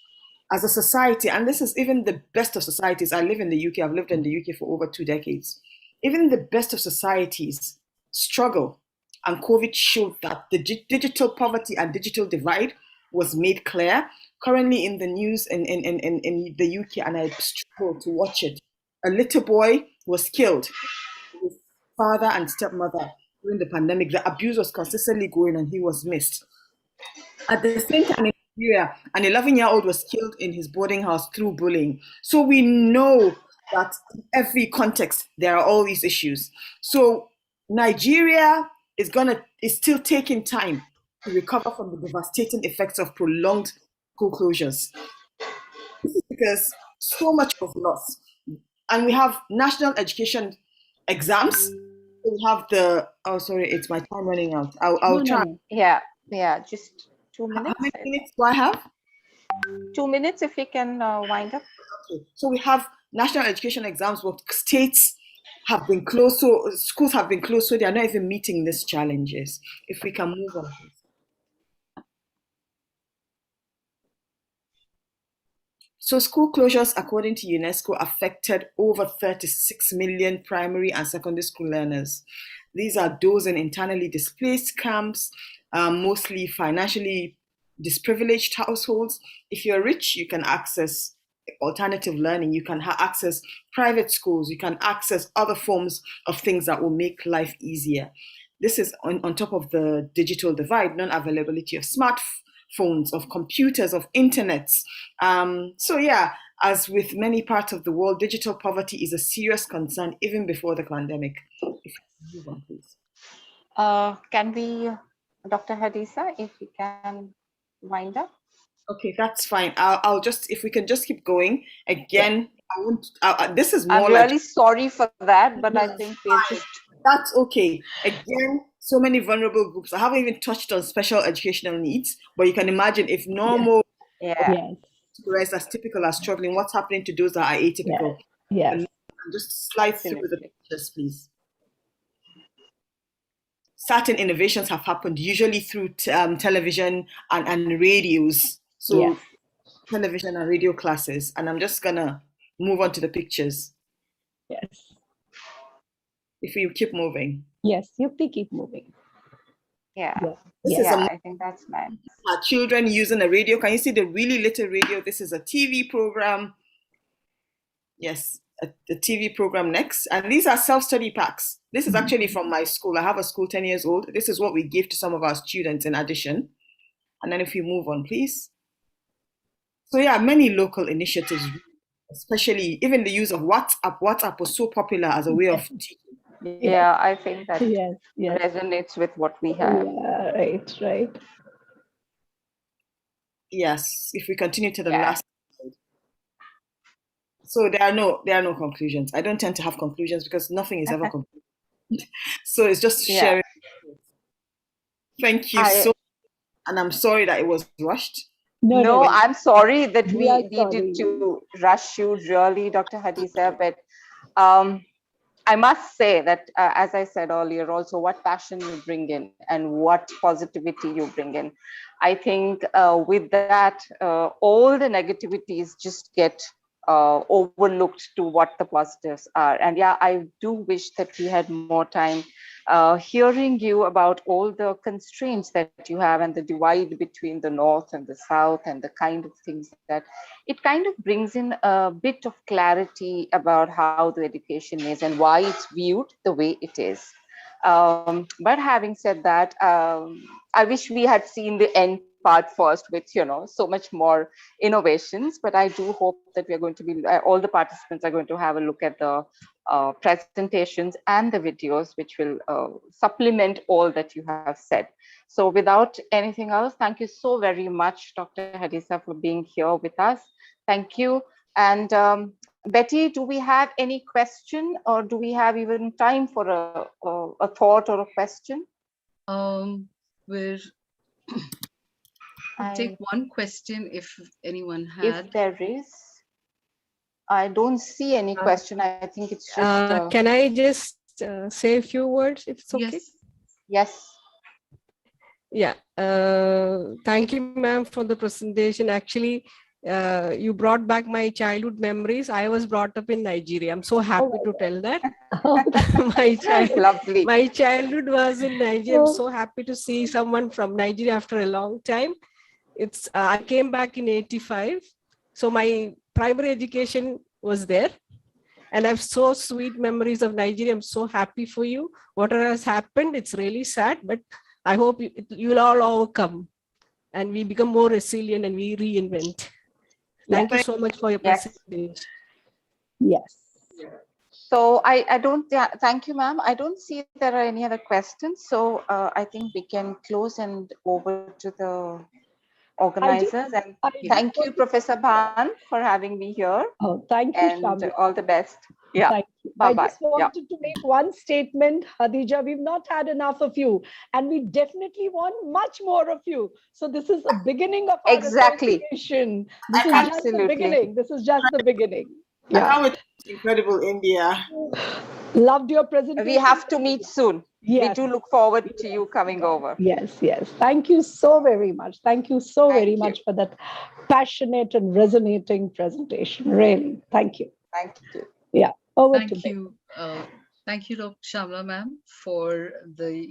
as a society, and this is even the best of societies. I live in the UK. I've lived in the UK for over 2 decades. Even the best of societies struggle, and COVID showed that the digital poverty and digital divide was made clear. Currently in the news in the UK, and I struggle to watch it. A little boy was killed, his father and stepmother during the pandemic. The abuse was consistently going on. He was missed. At the same time, in Nigeria, an 11-year-old was killed in his boarding house through bullying. So we know that in every context, there are all these issues. So Nigeria is still taking time to recover from the devastating effects of prolonged school closures. This is because so much was lost. And we have national education exams. We have it's my time running out. I'll try. No. Yeah, just 2 minutes. How many minutes do I have? 2 minutes if we can wind up. Okay. So we have national education exams, but states have been closed, so schools have been closed, so they are not even meeting these challenges. If we can move on, please. So school closures, according to UNESCO, affected over 36 million primary and secondary school learners. These are those in internally displaced camps, mostly financially disprivileged households. If you're rich, you can access alternative learning. You can access private schools. You can access other forms of things that will make life easier. This is on top of the digital divide, non-availability of smartphones, of computers, of internets. As with many parts of the world, digital poverty is a serious concern even before the pandemic. If you move on, please. Can we, Dr. Hadisa, if we can wind up? Okay, that's fine. I'll just, if we can just keep going again. I won't. This is more. I'm really sorry for that, but I think we're just. That's okay. Again, so many vulnerable groups. I haven't even touched on special educational needs, but you can imagine if normal categorized as typical are struggling, what's happening to those that are atypical? Yes. And just slide through the pictures, please. Certain innovations have happened, usually through television and radios. So television and radio classes. And I'm just gonna move on to the pictures. Yes. If you keep moving. Yes, you keep moving. Yeah. I think that's nice. Our children using a radio. Can you see the really little radio? This is a TV program. Yes, the TV program next. And these are self-study packs. This is actually from my school. I have a school 10 years old. This is what we give to some of our students in addition. And then if you move on, please. So many local initiatives, especially even the use of WhatsApp. WhatsApp was so popular as a way of teaching. Yeah, I think that resonates with what we have. Yeah, right. Yes, if we continue to the last slide. So there are no conclusions. I don't tend to have conclusions because nothing is ever complete. So it's just sharing. Thank you so much. And I'm sorry that it was rushed. No, I'm sorry that we needed to rush you, really, Dr. Hadisa. But I must say that, as I said earlier, also what passion you bring in and what positivity you bring in. I think with that, all the negativities just get overlooked to what the positives are. And yeah, I do wish that we had more time hearing you about all the constraints that you have and the divide between the North and the South and the kind of things that it kind of brings in a bit of clarity about how the education is and why it's viewed the way it is. But having said that, I wish we had seen the end part first with, so much more innovations. But I do hope that we are going to be, all the participants are going to have a look at the presentations and the videos, which will supplement all that you have said. So without anything else, thank you so very much, Dr. Hadiza, for being here with us. Thank you. And Betty, do we have any question, or do we have even time for a thought or a question? We'll take one question if anyone had. If there is. I don't see any question. I think it's just. Can I just say a few words, if it's okay? Yes. Yeah. Thank you, ma'am, for the presentation. Actually, you brought back my childhood memories. I was brought up in Nigeria. I'm so happy to tell that. Lovely. My childhood was in Nigeria. I'm so happy to see someone from Nigeria after a long time. I came back in '85. So my primary education was there. And I have so sweet memories of Nigeria. I'm so happy for you. Whatever has happened, it's really sad, but I hope you'll all overcome and we become more resilient and we reinvent. Thank you so much for your presentation. Yes. So I don't, thank you, ma'am. I don't see there are any other questions. So I think we can close and over to the organizers. And thank you, Professor Bhan, for having me here. Oh, thank you, and Shamla. all the best. Yeah. Thank you. Bye-bye. I just wanted to make one statement, Hadija. We've not had enough of you, and we definitely want much more of you. So this is a beginning of our association. This is just the beginning. This is just the beginning. Yeah. Incredible, India. Loved your presentation. We have to meet soon. Yes. We do look forward to you coming over. Yes, yes. Thank you so very much. Thank you so very much for that passionate and resonating presentation. Really. Thank you. Thank you. Yeah. Over Thank you. Thank you, Dr. Shamla, ma'am, for the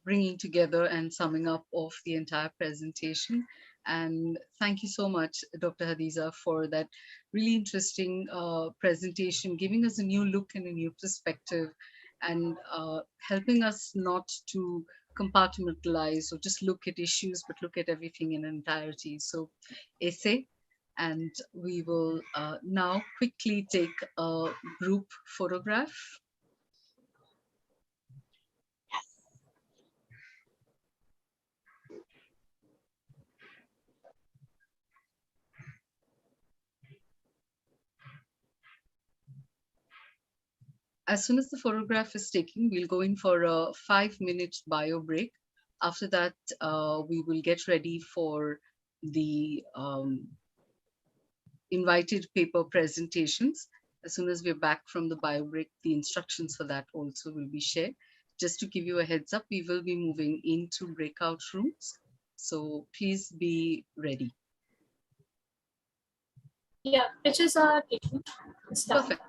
bringing together and summing up of the entire presentation. And thank you so much, Dr. Hadiza, for that really interesting presentation, giving us a new look and a new perspective, and helping us not to compartmentalize or just look at issues, but look at everything in entirety. So, essay, and we will now quickly take a group photograph. As soon as the photograph is taken, we'll go in for a 5-minute bio break. After that, we will get ready for the invited paper presentations. As soon as we're back from the bio break, the instructions for that also will be shared. Just to give you a heads up, we will be moving into breakout rooms. So please be ready. Yeah, pictures are taken. Perfect.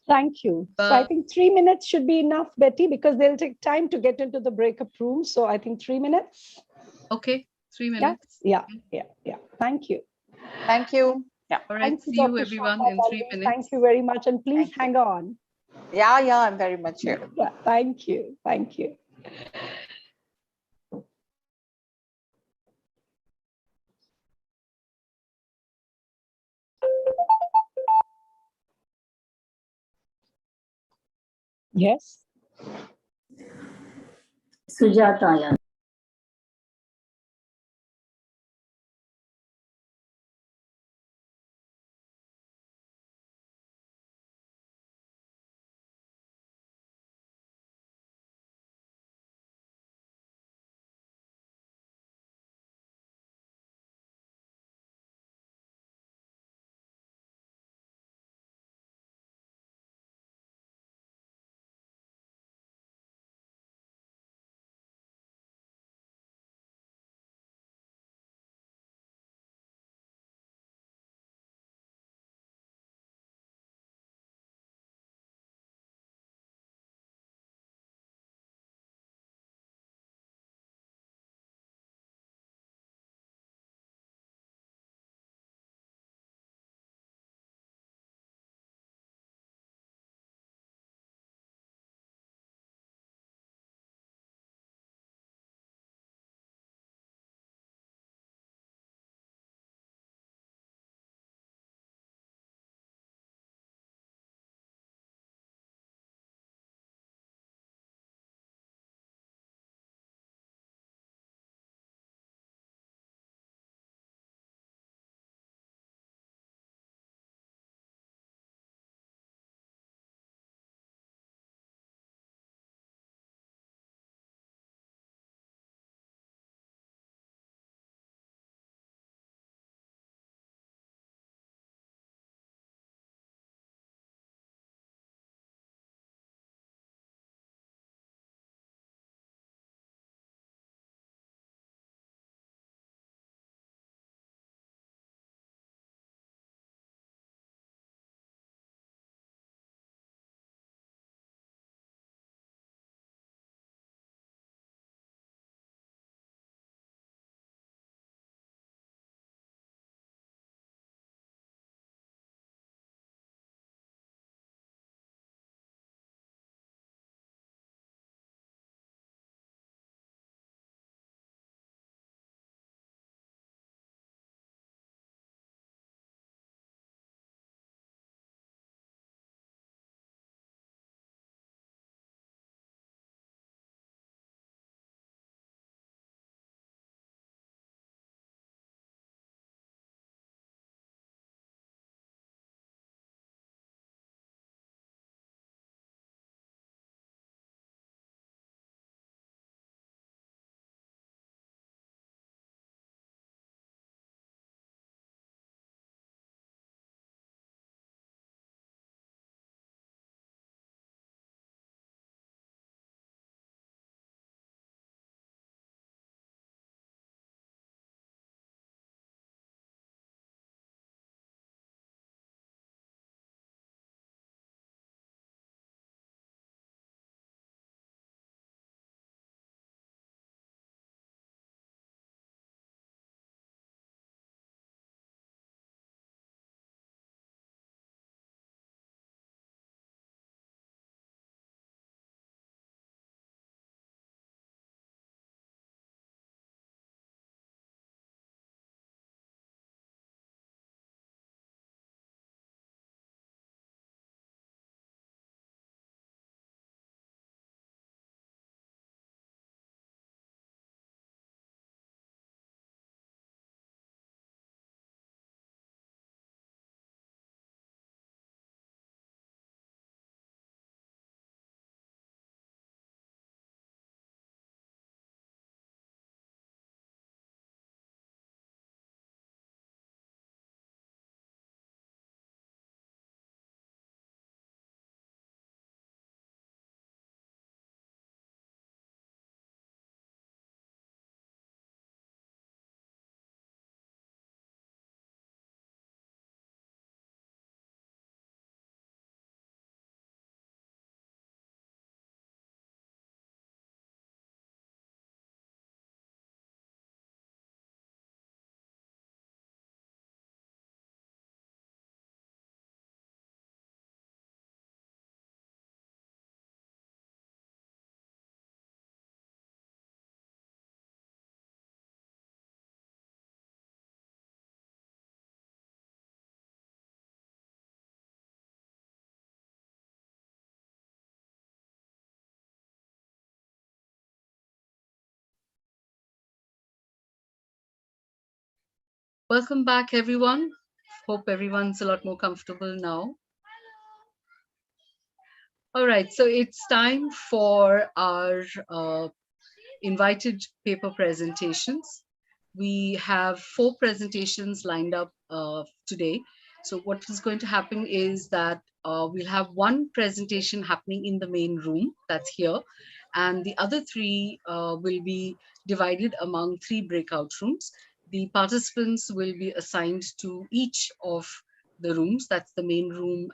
Thank you. So I think 3 minutes should be enough, Betty, because they'll take time to get into the breakup room. So I think 3 minutes. Okay, 3 minutes. Yeah. Thank you. Thank you. Yeah. All right. See you, everyone, in 3 minutes. Thank you very much. And please hang on. Yeah, I'm very much here. Yeah, thank you. Thank you. Yes. Sujata. Welcome back, everyone. Hope everyone's a lot more comfortable now. All right, so it's time for our invited paper presentations. We have 4 presentations lined up today. So what is going to happen is that we'll have one presentation happening in the main room that's here, and the other 3 will be divided among 3 breakout rooms. The participants will be assigned to each of the rooms. That's the main room.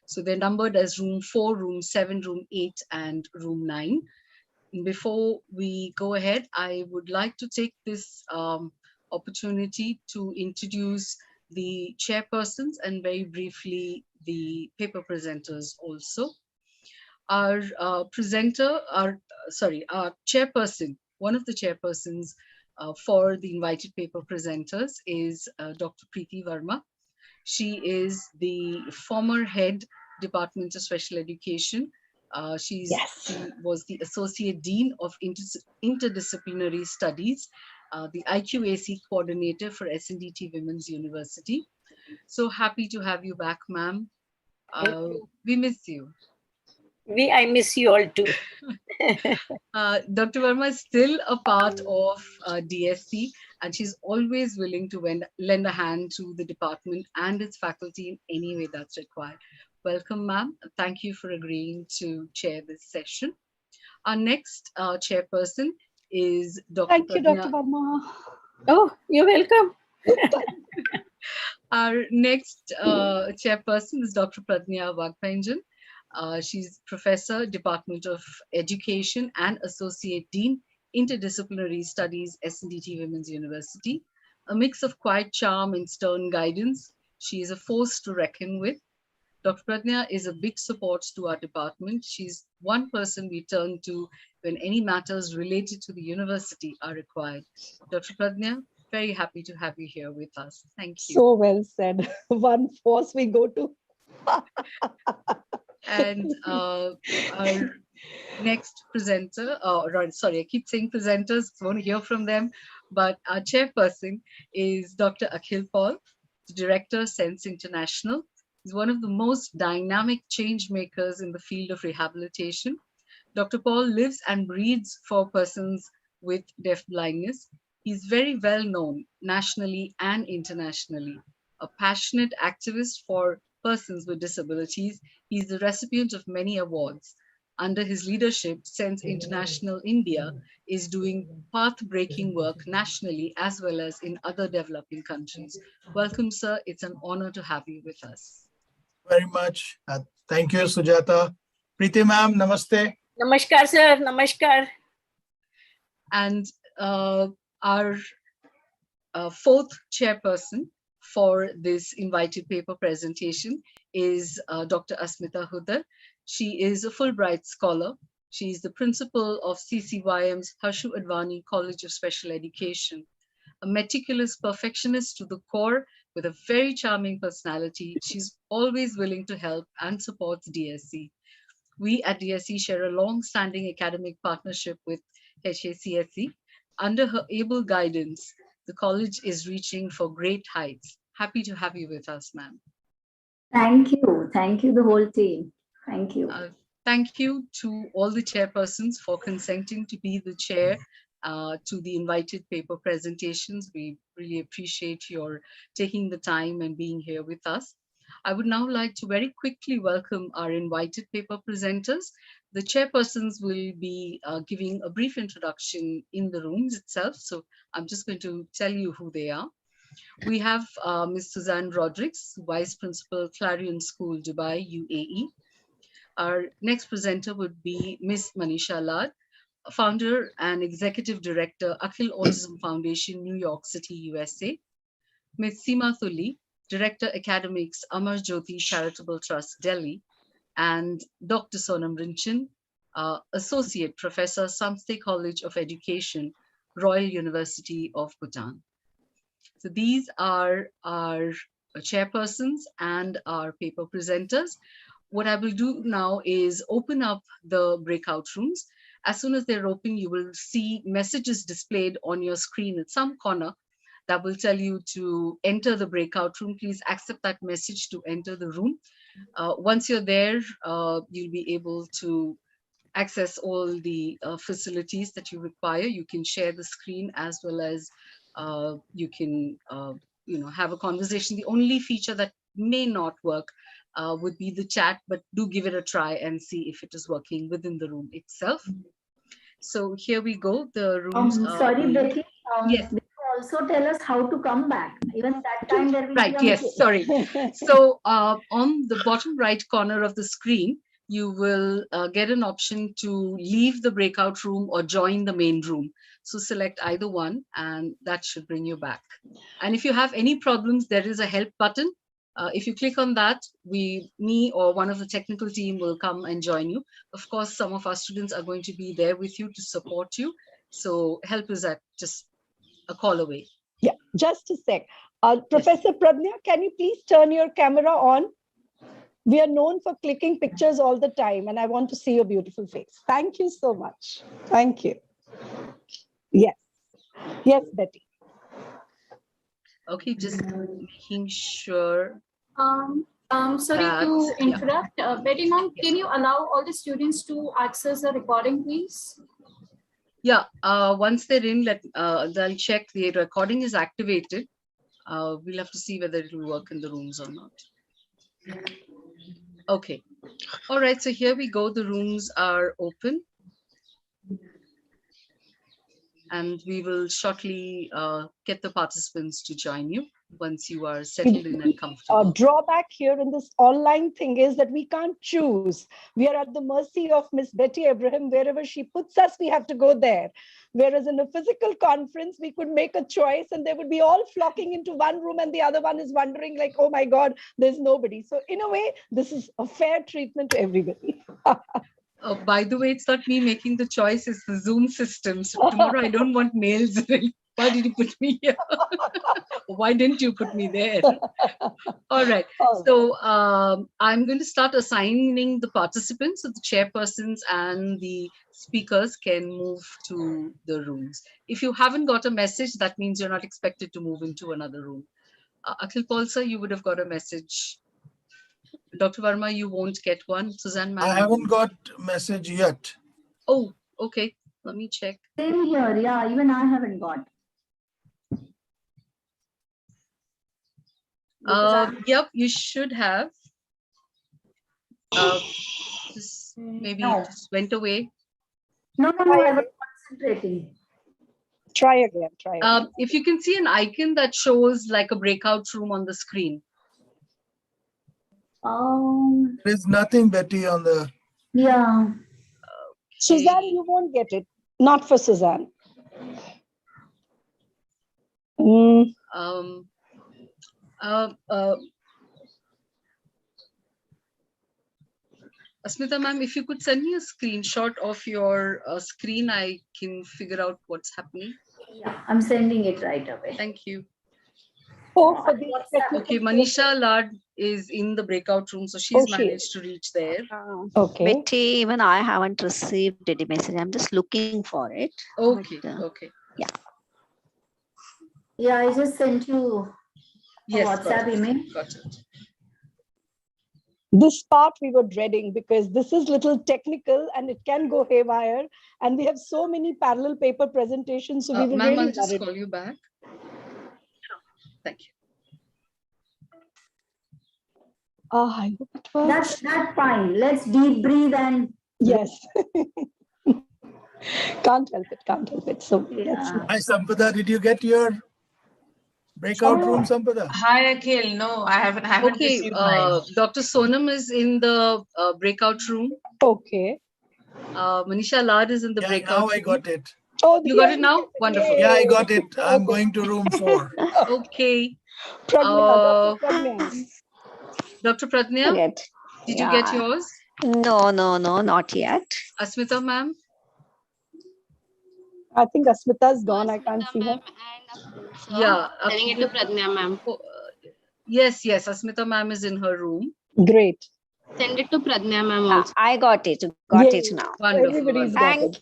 So they're numbered as room 4, room 7, room 8, and room 9. Before we go ahead, I would like to take this opportunity to introduce the chairpersons and very briefly the paper presenters also. Our our chairperson, one of the chairpersons for the invited paper presenters is Dr. Preeti Verma. She is the former head Department of Special Education. She was the Associate Dean of Interdisciplinary Studies, the IQAC coordinator for SNDT Women's University. So happy to have you back, ma'am. We miss you. I miss you all too. Dr. Verma is still a part of DSC, and she's always willing to lend a hand to the department and its faculty in any way that's required. Welcome, ma'am. Thank you for agreeing to chair this session. Our next chairperson is Dr. Thank you, Dr. Verma. Oh, you're welcome. Our next chairperson is Dr. Pradnya Wagpanjan. She's Professor, Department of Education and Associate Dean, Interdisciplinary Studies, SNDT Women's University. A mix of quiet charm and stern guidance, she is a force to reckon with. Dr. Pradnya is a big support to our department. She's one person we turn to when any matters related to the university are required. Dr. Pradnya, very happy to have you here with us. Thank you. So well said. One force we go to. And our next presenter, sorry, I keep saying presenters, I want to hear from them, but our chairperson is Dr. Akhil Paul, the Director, Sense International. He's one of the most dynamic change makers in the field of rehabilitation. Dr. Paul lives and breathes for persons with deaf blindness. He's very well known nationally and internationally, a passionate activist for persons with disabilities. He's the recipient of many awards. Under his leadership, Sense International India is doing path-breaking work nationally as well as in other developing countries. Welcome, sir. It's an honor to have you with us. Very much. Thank you, Sujata. Preeti ma'am, namaste. Namaskar, sir. Namaskar. And our 4th chairperson for this invited paper presentation is Dr. Asmita Hudar. She is a Fulbright scholar. She is the principal of CCYM's Harshu Advani College of Special Education, a meticulous perfectionist to the core with a very charming personality. She's always willing to help and supports DSC. We at DSC share a long-standing academic partnership with HACSC. Under her able guidance, the college is reaching for great heights. Happy to have you with us, ma'am. Thank you. Thank you, the whole team. Thank you. Thank you to all the chairpersons for consenting to be the chair to the invited paper presentations. We really appreciate your taking the time and being here with us. I would now like to very quickly welcome our invited paper presenters. The chairpersons will be giving a brief introduction in the rooms itself. So I'm just going to tell you who they are. We have Ms. Suzanne Rodrigues, Vice Principal, Clarion School, Dubai, UAE. Our next presenter would be Ms. Manisha Lad, Founder and Executive Director, Akhil Autism Foundation, New York City, USA. Ms. Seema Thuli, Director Academics, Amar Jyoti Charitable Trust, Delhi. And Dr. Sonam Rinchan, Associate Professor, Samste College of Education, Royal University of Bhutan. So these are our chairpersons and our paper presenters. What I will do now is open up the breakout rooms. As soon as they're open, you will see messages displayed on your screen at some corner that will tell you to enter the breakout room. Please accept that message to enter the room. Once you're there, you'll be able to access all the facilities that you require. You can share the screen as well as you can have a conversation. The only feature that may not work would be the chat, but do give it a try and see if it is working within the room itself. So here we go. The rooms sorry, Betty. Yes. Also tell us how to come back. Even that time there will right, be yes, sorry. So on the bottom right corner of the screen, you will get an option to leave the breakout room or join the main room. So select either one and that should bring you back. And if you have any problems, there is a help button. If you click on that, me or one of the technical team will come and join you. Of course, some of our students are going to be there with you to support you. So help is at just a call away. Yeah, just a sec. Professor Pradnya, can you please turn your camera on? We are known for clicking pictures all the time, and I want to see your beautiful face. Thank you so much. Thank you. Yes. Yes, Betty. Okay, just making sure. Sorry to interrupt. Betty ma'am, can you allow all the students to access the recording, please? Yeah, once they're in, they'll check the recording is activated. We'll have to see whether it will work in the rooms or not. Okay. All right, so here we go. The rooms are open. And we will shortly get the participants to join you once you are settled in and comfortable. Drawback here in this online thing is that we can't choose. We are at the mercy of Miss Betty Abraham. Wherever she puts us, we have to go there. Whereas in a physical conference, we could make a choice and they would be all flocking into one room and the other one is wondering like, oh my God, there's nobody. So in a way, this is a fair treatment to everybody. Oh, by the way, it's not me making the choice, it's the Zoom system. So tomorrow I don't want mails. Why did you put me here? Why didn't you put me there? All right. So I'm going to start assigning the participants, so the chairpersons and the speakers can move to the rooms. If you haven't got a message, that means you're not expected to move into another room. Akhil Paul sir, you would have got a message. Dr. Verma, you won't get one. Suzanne, I haven't got message yet. Oh, okay. Let me check. Same here. Yeah, even I haven't got. Yep, you should have. Maybe it just went away. No, I was concentrating. Try again. If you can see an icon that shows like a breakout room on the screen. There's nothing, Betty, on the... Yeah. Okay. Suzanne, you won't get it. Not for Suzanne. Asmita ma'am, if you could send me a screenshot of your screen, I can figure out what's happening. Yeah, I'm sending it right away. Thank you. Okay, Manisha Lad is in the breakout room, so she's managed to reach there. Okay. Betty, even I haven't received any message. I'm just looking for it. Okay, but, okay. Yeah. Yeah, I just sent you a WhatsApp email. Got it. This part we were dreading because this is little technical and it can go haywire. And we have so many parallel paper presentations. So we were ma'am, really I'll just worried. call you back. Thank you. I hope it works. That's fine. Let's deep breathe and... Yes. Can't help it. So yeah. Hi, Sampada, did you get your breakout room, Sampada? Hi, Akhil. No, I haven't received mine. Dr. Sonam is in the breakout room. Okay. Manisha Lad is in the breakout now room. I got it. Oh, you got it now? Wonderful. Yeah, I got it. I'm going to room 4. Okay. Pragnya, Dr. Pradnya, did you get yours? No, not yet. Asmita ma'am? I think Asmita's gone. I can't see her. Yeah. Sending it to Pradnya ma'am. Yes, Asmita ma'am is in her room. Great. Send it to Pradnya ma'am also. I got it. Got it now. Wonderful. Got it.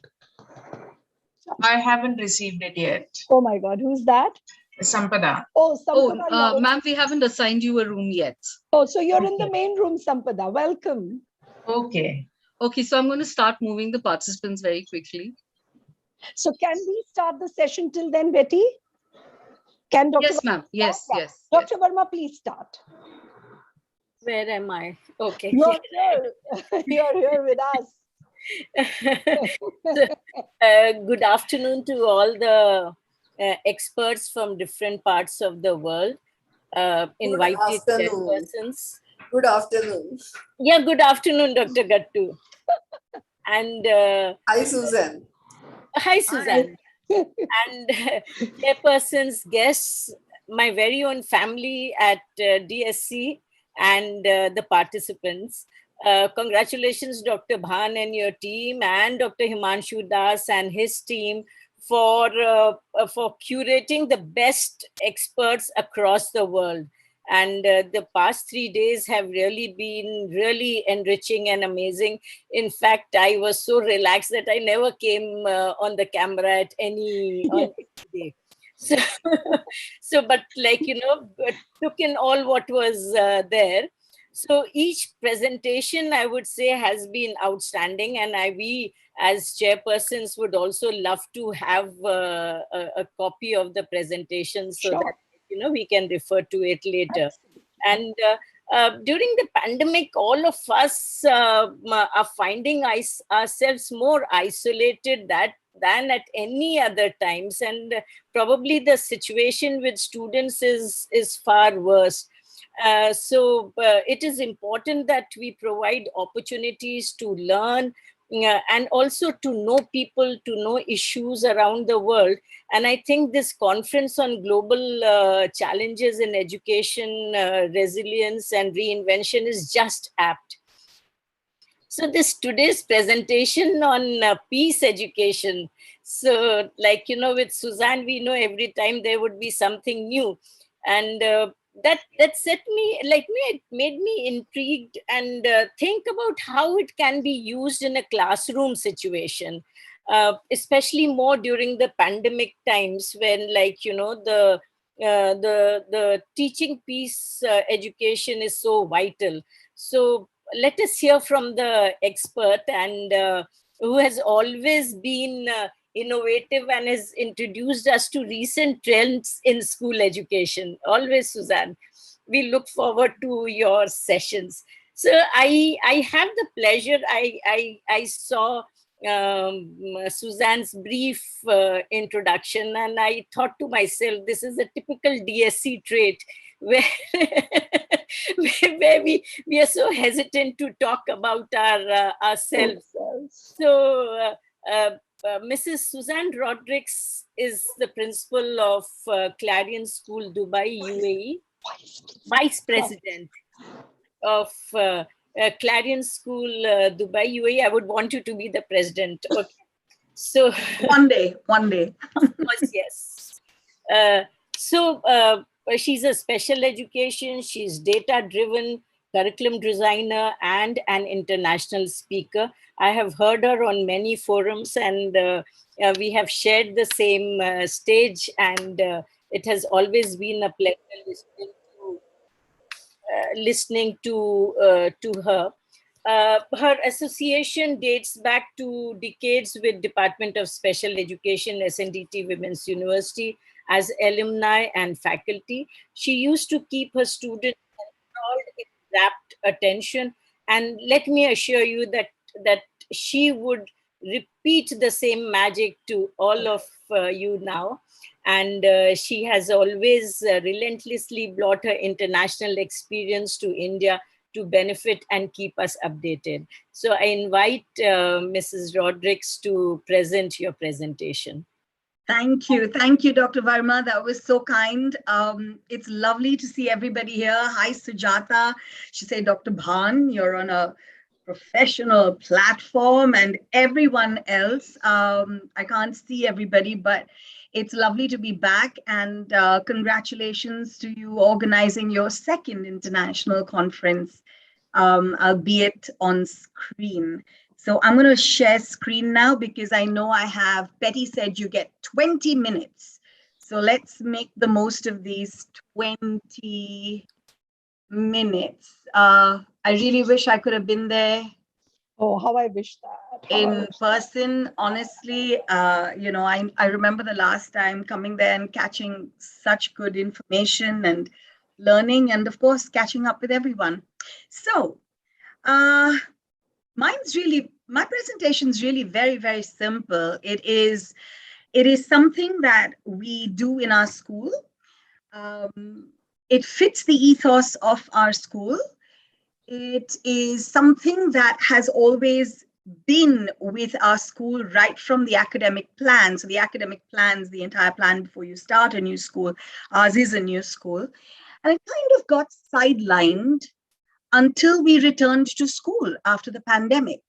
I haven't received it yet. Oh my God, who's that? Sampada. Oh, Sampada. Ma'am, we haven't assigned you a room yet. Oh, so you're in the main room, Sampada. Welcome. Okay. Okay, so I'm going to start moving the participants very quickly. So can we start the session till then, Betty? Can Dr. Yes, ma'am. Yes, yeah. yes. Dr. Verma, please start. Where am I? Okay. You're here. You're here with us. Good afternoon to all the experts from different parts of the world. Invited chairpersons. Good afternoon. Yeah, good afternoon, Dr. Gattu. And hi, Susan. Hi, Susan. And chairpersons, guests, my very own family at DSC, and the participants. Congratulations, Dr. Bhan and your team, and Dr. Himanshu Das and his team for curating the best experts across the world. And the past 3 days have really been really enriching and amazing. In fact, I was so relaxed that I never came on the camera at any day. So, but like, took in all what was there. So each presentation, I would say, has been outstanding. And we as chairpersons would also love to have a copy of the presentation so that we can refer to it later. And during the pandemic, all of us are finding ourselves more isolated than at any other times. And probably the situation with students is far worse. So it is important that we provide opportunities to learn and also to know people, to know issues around the world. And I think this conference on global challenges in education, resilience and reinvention is just apt. So today's presentation on peace education. So like, with Suzanne, we know every time there would be something new. And that it made me intrigued and think about how it can be used in a classroom situation, especially more during the pandemic times when, like, the teaching peace education is so vital. So let us hear from the expert and who has always been innovative and has introduced us to recent trends in school education. Always, Suzanne. We look forward to your sessions. So I have the pleasure, I saw Suzanne's brief introduction, and I thought to myself, this is a typical DSC trait where, where we are so hesitant to talk about ourselves. So Mrs. Suzanne Rodrigues is the principal of Clarion School, Dubai, UAE, vice president of Clarion School, Dubai, UAE. I would want you to be the president. Okay. So one day. Of course, yes. So she's a special education. She's data-driven, curriculum designer, and an international speaker. I have heard her on many forums, and we have shared the same stage, and it has always been a pleasure listening to her. Her association dates back to decades with Department of Special Education, SNDT Women's University, as alumni and faculty. She used to keep her students enthralled in rapt attention. And let me assure you that she would repeat the same magic to all of you now. And she has always relentlessly brought her international experience to India to benefit and keep us updated. So I invite Mrs. Rodrigues to present your presentation. Thank you, Dr. Verma. That was so kind. It's lovely to see everybody here. Hi, Sujata. She said, Dr. Bhan, you're on a professional platform, and everyone else. I can't see everybody, but it's lovely to be back, and congratulations to you organizing your second international conference, albeit on screen. So I'm going to share screen now because I know Betty said you get 20 minutes. So let's make the most of these 20 minutes. I really wish I could have been there. Oh, how I wish that. In person, honestly, I remember the last time coming there and catching such good information and learning, and of course, catching up with everyone. So, my presentation is really very, very simple. It is something that we do in our school. It fits the ethos of our school. It is something that has always been with our school right from the academic plan. So the academic plans, the entire plan before you start a new school, ours is a new school. And it kind of got sidelined until we returned to school after the pandemic.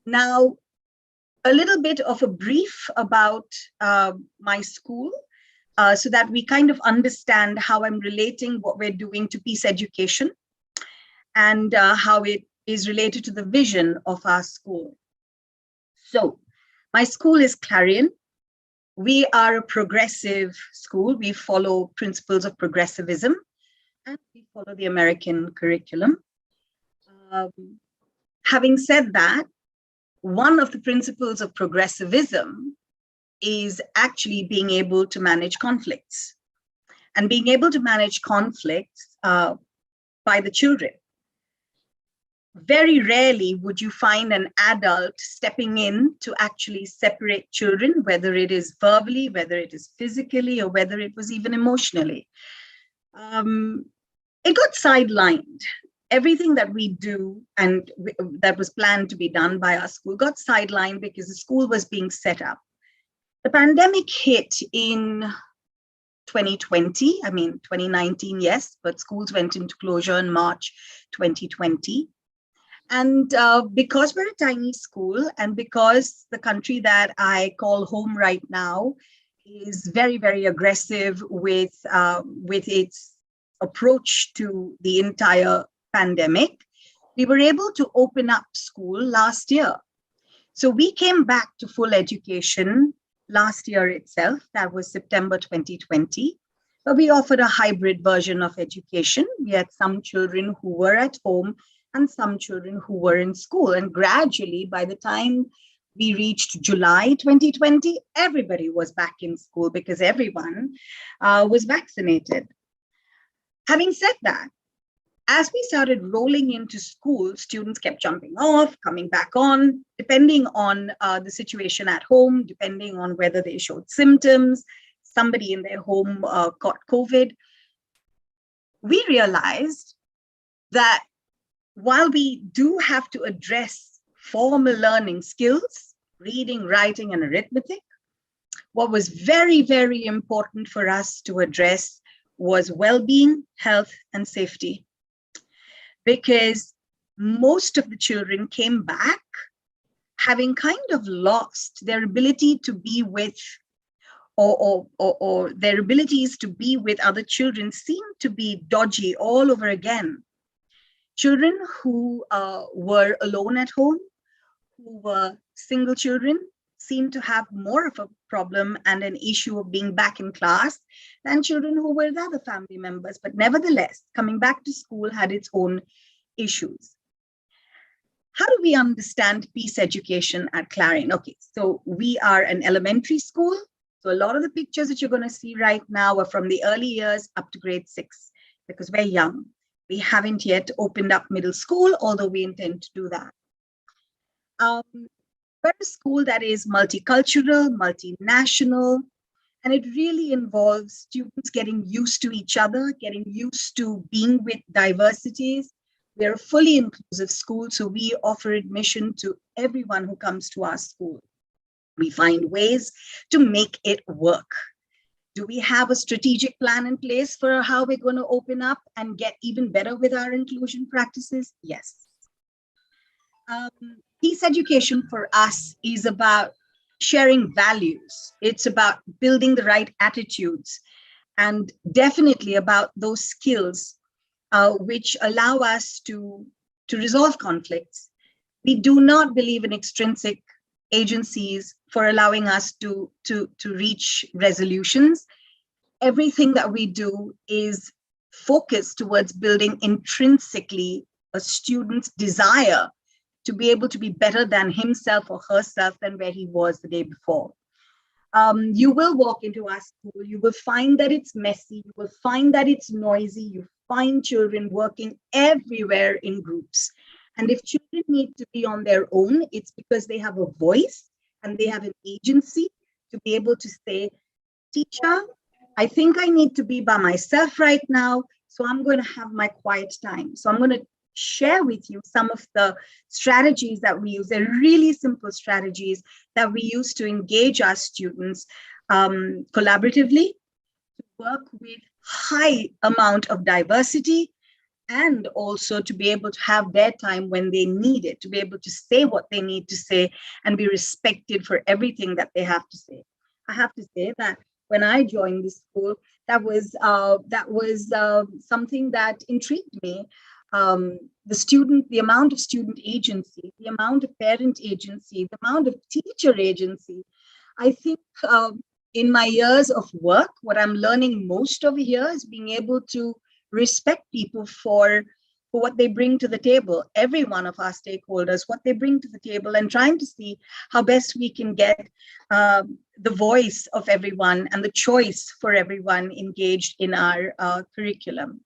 Now, a little bit of a brief about my school so that we kind of understand how I'm relating what we're doing to peace education and how it is related to the vision of our school. So my school is Clarion. We are a progressive school. We follow principles of progressivism and we follow the American curriculum. Having said that, one of the principles of progressivism is actually being able to manage conflicts and being able to manage conflicts by the children. Very rarely would you find an adult stepping in to actually separate children, whether it is verbally, whether it is physically, or whether it was even emotionally. It got sidelined. Everything that we do and that was planned to be done by our school got sidelined because the school was being set up. The pandemic hit in 2020, 2019, yes, but schools went into closure in March 2020. And because we're a tiny school and because the country that I call home right now is very, very aggressive with its approach to the entire pandemic, we were able to open up school last year. So we came back to full education last year itself. That was September 2020. But we offered a hybrid version of education. We had some children who were at home and some children who were in school. And gradually, by the time we reached July 2020, everybody was back in school because everyone was vaccinated. Having said that, as we started rolling into school, students kept jumping off, coming back on, depending on the situation at home, depending on whether they showed symptoms, somebody in their home caught COVID. We realized that while we do have to address formal learning skills, reading, writing, and arithmetic, what was very, very important for us to address was well-being, health, and safety. Because most of the children came back having kind of lost their ability to be with, or their abilities to be with other children seemed to be dodgy all over again. Children who were alone at home, who were single children, seemed to have more of a problem and an issue of being back in class than children who were with other family members. But nevertheless, coming back to school had its own issues. How do we understand peace education at Clarion? Okay, so we are an elementary school. So a lot of the pictures that you're going to see right now are from the early years up to grade 6, because we're young. We haven't yet opened up middle school, although we intend to do that. We're a school that is multicultural, multinational, and it really involves students getting used to each other, getting used to being with diversities. We're a fully inclusive school, so we offer admission to everyone who comes to our school. We find ways to make it work. Do we have a strategic plan in place for how we're going to open up and get even better with our inclusion practices? Yes. Peace education for us is about sharing values. It's about building the right attitudes and definitely about those skills which allow us to resolve conflicts. We do not believe in extrinsic agencies for allowing us to reach resolutions. everything that we do is focused towards building intrinsically a student's desire to be able to be better than himself or herself than where he was the day before. You will walk into our school, you will find that it's messy, you will find that it's noisy, you find children working everywhere in groups. And if children need to be on their own, it's because they have a voice and they have an agency to be able to say, teacher, I think I need to be by myself right now, so I'm going to have my quiet time. So I'm going to share with you some of the strategies that we use. They're really simple strategies that we use to engage our students collaboratively, to work with high amount of diversity, and also to be able to have their time when they need it, to be able to say what they need to say and be respected for everything that they have to say. I have to say that when I joined the school, that was something that intrigued me. The amount of student agency, the amount of parent agency, the amount of teacher agency. I think in my years of work, what I'm learning most over here is being able to respect people for what they bring to the table, every one of our stakeholders, what they bring to the table, and trying to see how best we can get the voice of everyone and the choice for everyone engaged in our curriculum.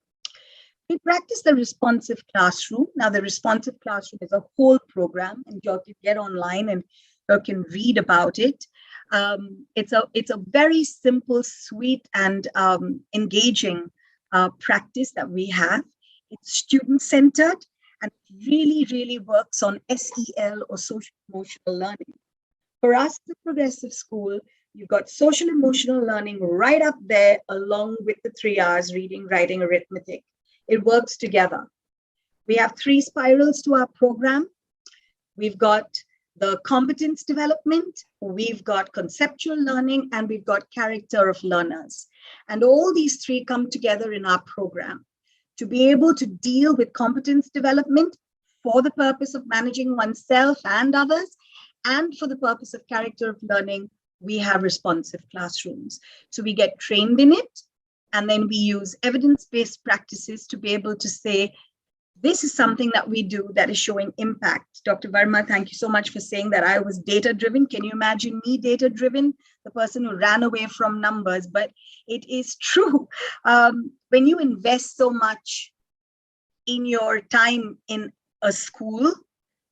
We practice the responsive classroom. Now, the responsive classroom is a whole program, and you can get online and you can read about it. It's a very simple, sweet, and engaging practice that we have. It's student-centered, and it really, really works on SEL, or social emotional learning. For us, the progressive school, you've got social emotional learning right up there, along with the 3 R's: reading, writing, arithmetic. It works together. We have 3 spirals to our program. We've got the competence development, we've got conceptual learning, and we've got character of learners. And all these 3 come together in our program to be able to deal with competence development for the purpose of managing oneself and others, and for the purpose of character of learning. We have responsive classrooms. So we get trained in it, and then we use evidence-based practices to be able to say, this is something that we do that is showing impact. Dr. Verma, thank you so much for saying that I was data-driven. Can you imagine me data-driven, the person who ran away from numbers? But it is true. When you invest so much in your time in a school,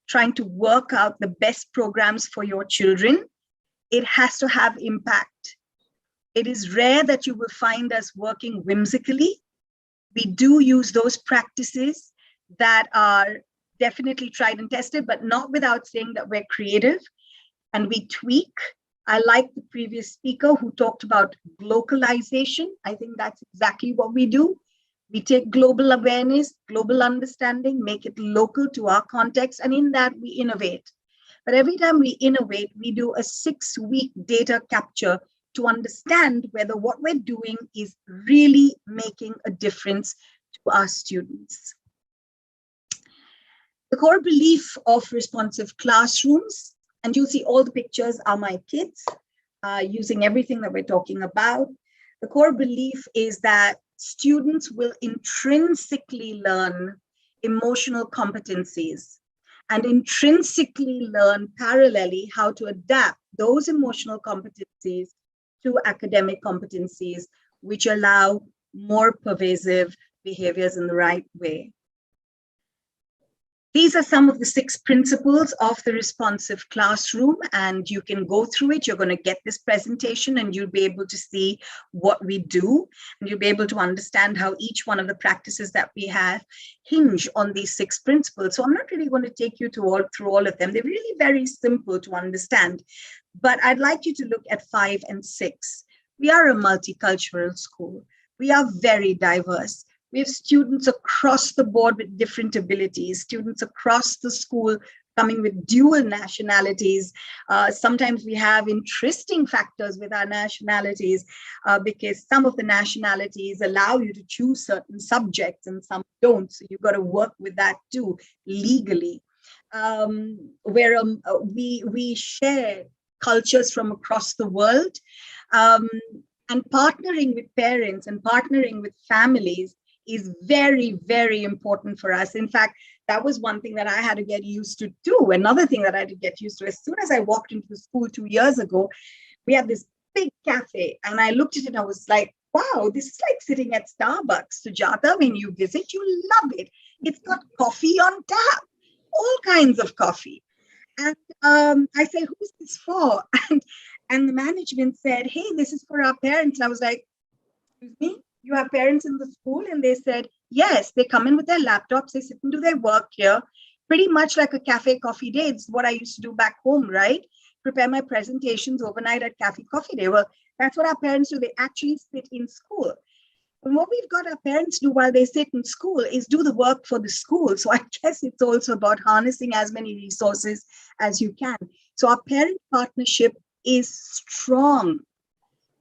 trying to work out the best programs for your children, it has to have impact. It is rare that you will find us working whimsically. We do use those practices that are definitely tried and tested, but not without saying that we're creative and we tweak. I like the previous speaker who talked about globalization. I think that's exactly what we do. We take global awareness, global understanding, make it local to our context, and in that we innovate. But every time we innovate, we do a 6-week data capture to understand whether what we're doing is really making a difference to our students. The core belief of responsive classrooms, and you'll see all the pictures are my kids using everything that we're talking about. The core belief is that students will intrinsically learn emotional competencies and intrinsically learn parallelly how to adapt those emotional competencies to academic competencies, which allow more pervasive behaviors in the right way. These are some of the 6 principles of the responsive classroom, and you can go through it. You're going to get this presentation and you'll be able to see what we do, and you'll be able to understand how each one of the practices that we have hinge on these 6 principles. So I'm not really going to take you through all of them. They're really very simple to understand, but I'd like you to look at 5 and 6. We are a multicultural school. We are very diverse. We have students across the board with different abilities, students across the school coming with dual nationalities. Sometimes we have interesting factors with our nationalities because some of the nationalities allow you to choose certain subjects and some don't. So you've got to work with that too, legally. We share cultures from across the world. And partnering with parents and partnering with families is very, very important for us. In fact, that was one thing that I had to get used to too. Another thing that I had to get used to, as soon as I walked into the school 2 years ago, we had this big cafe, and I looked at it and I was like, wow, this is like sitting at Starbucks. Sujata, when you visit, you love it. It's got coffee on tap, all kinds of coffee. And I said, who's this for? And the management said, hey, this is for our parents. And I was like, excuse me, you have parents in the school? And they said, yes, they come in with their laptops, they sit and do their work here, pretty much like a cafe coffee day. It's what I used to do back home, right? Prepare my presentations overnight at Cafe Coffee Day. Well, that's what our parents do. They actually sit in school. And what we've got our parents do while they sit in school is do the work for the school. So I guess it's also about harnessing as many resources as you can. So our parent partnership is strong.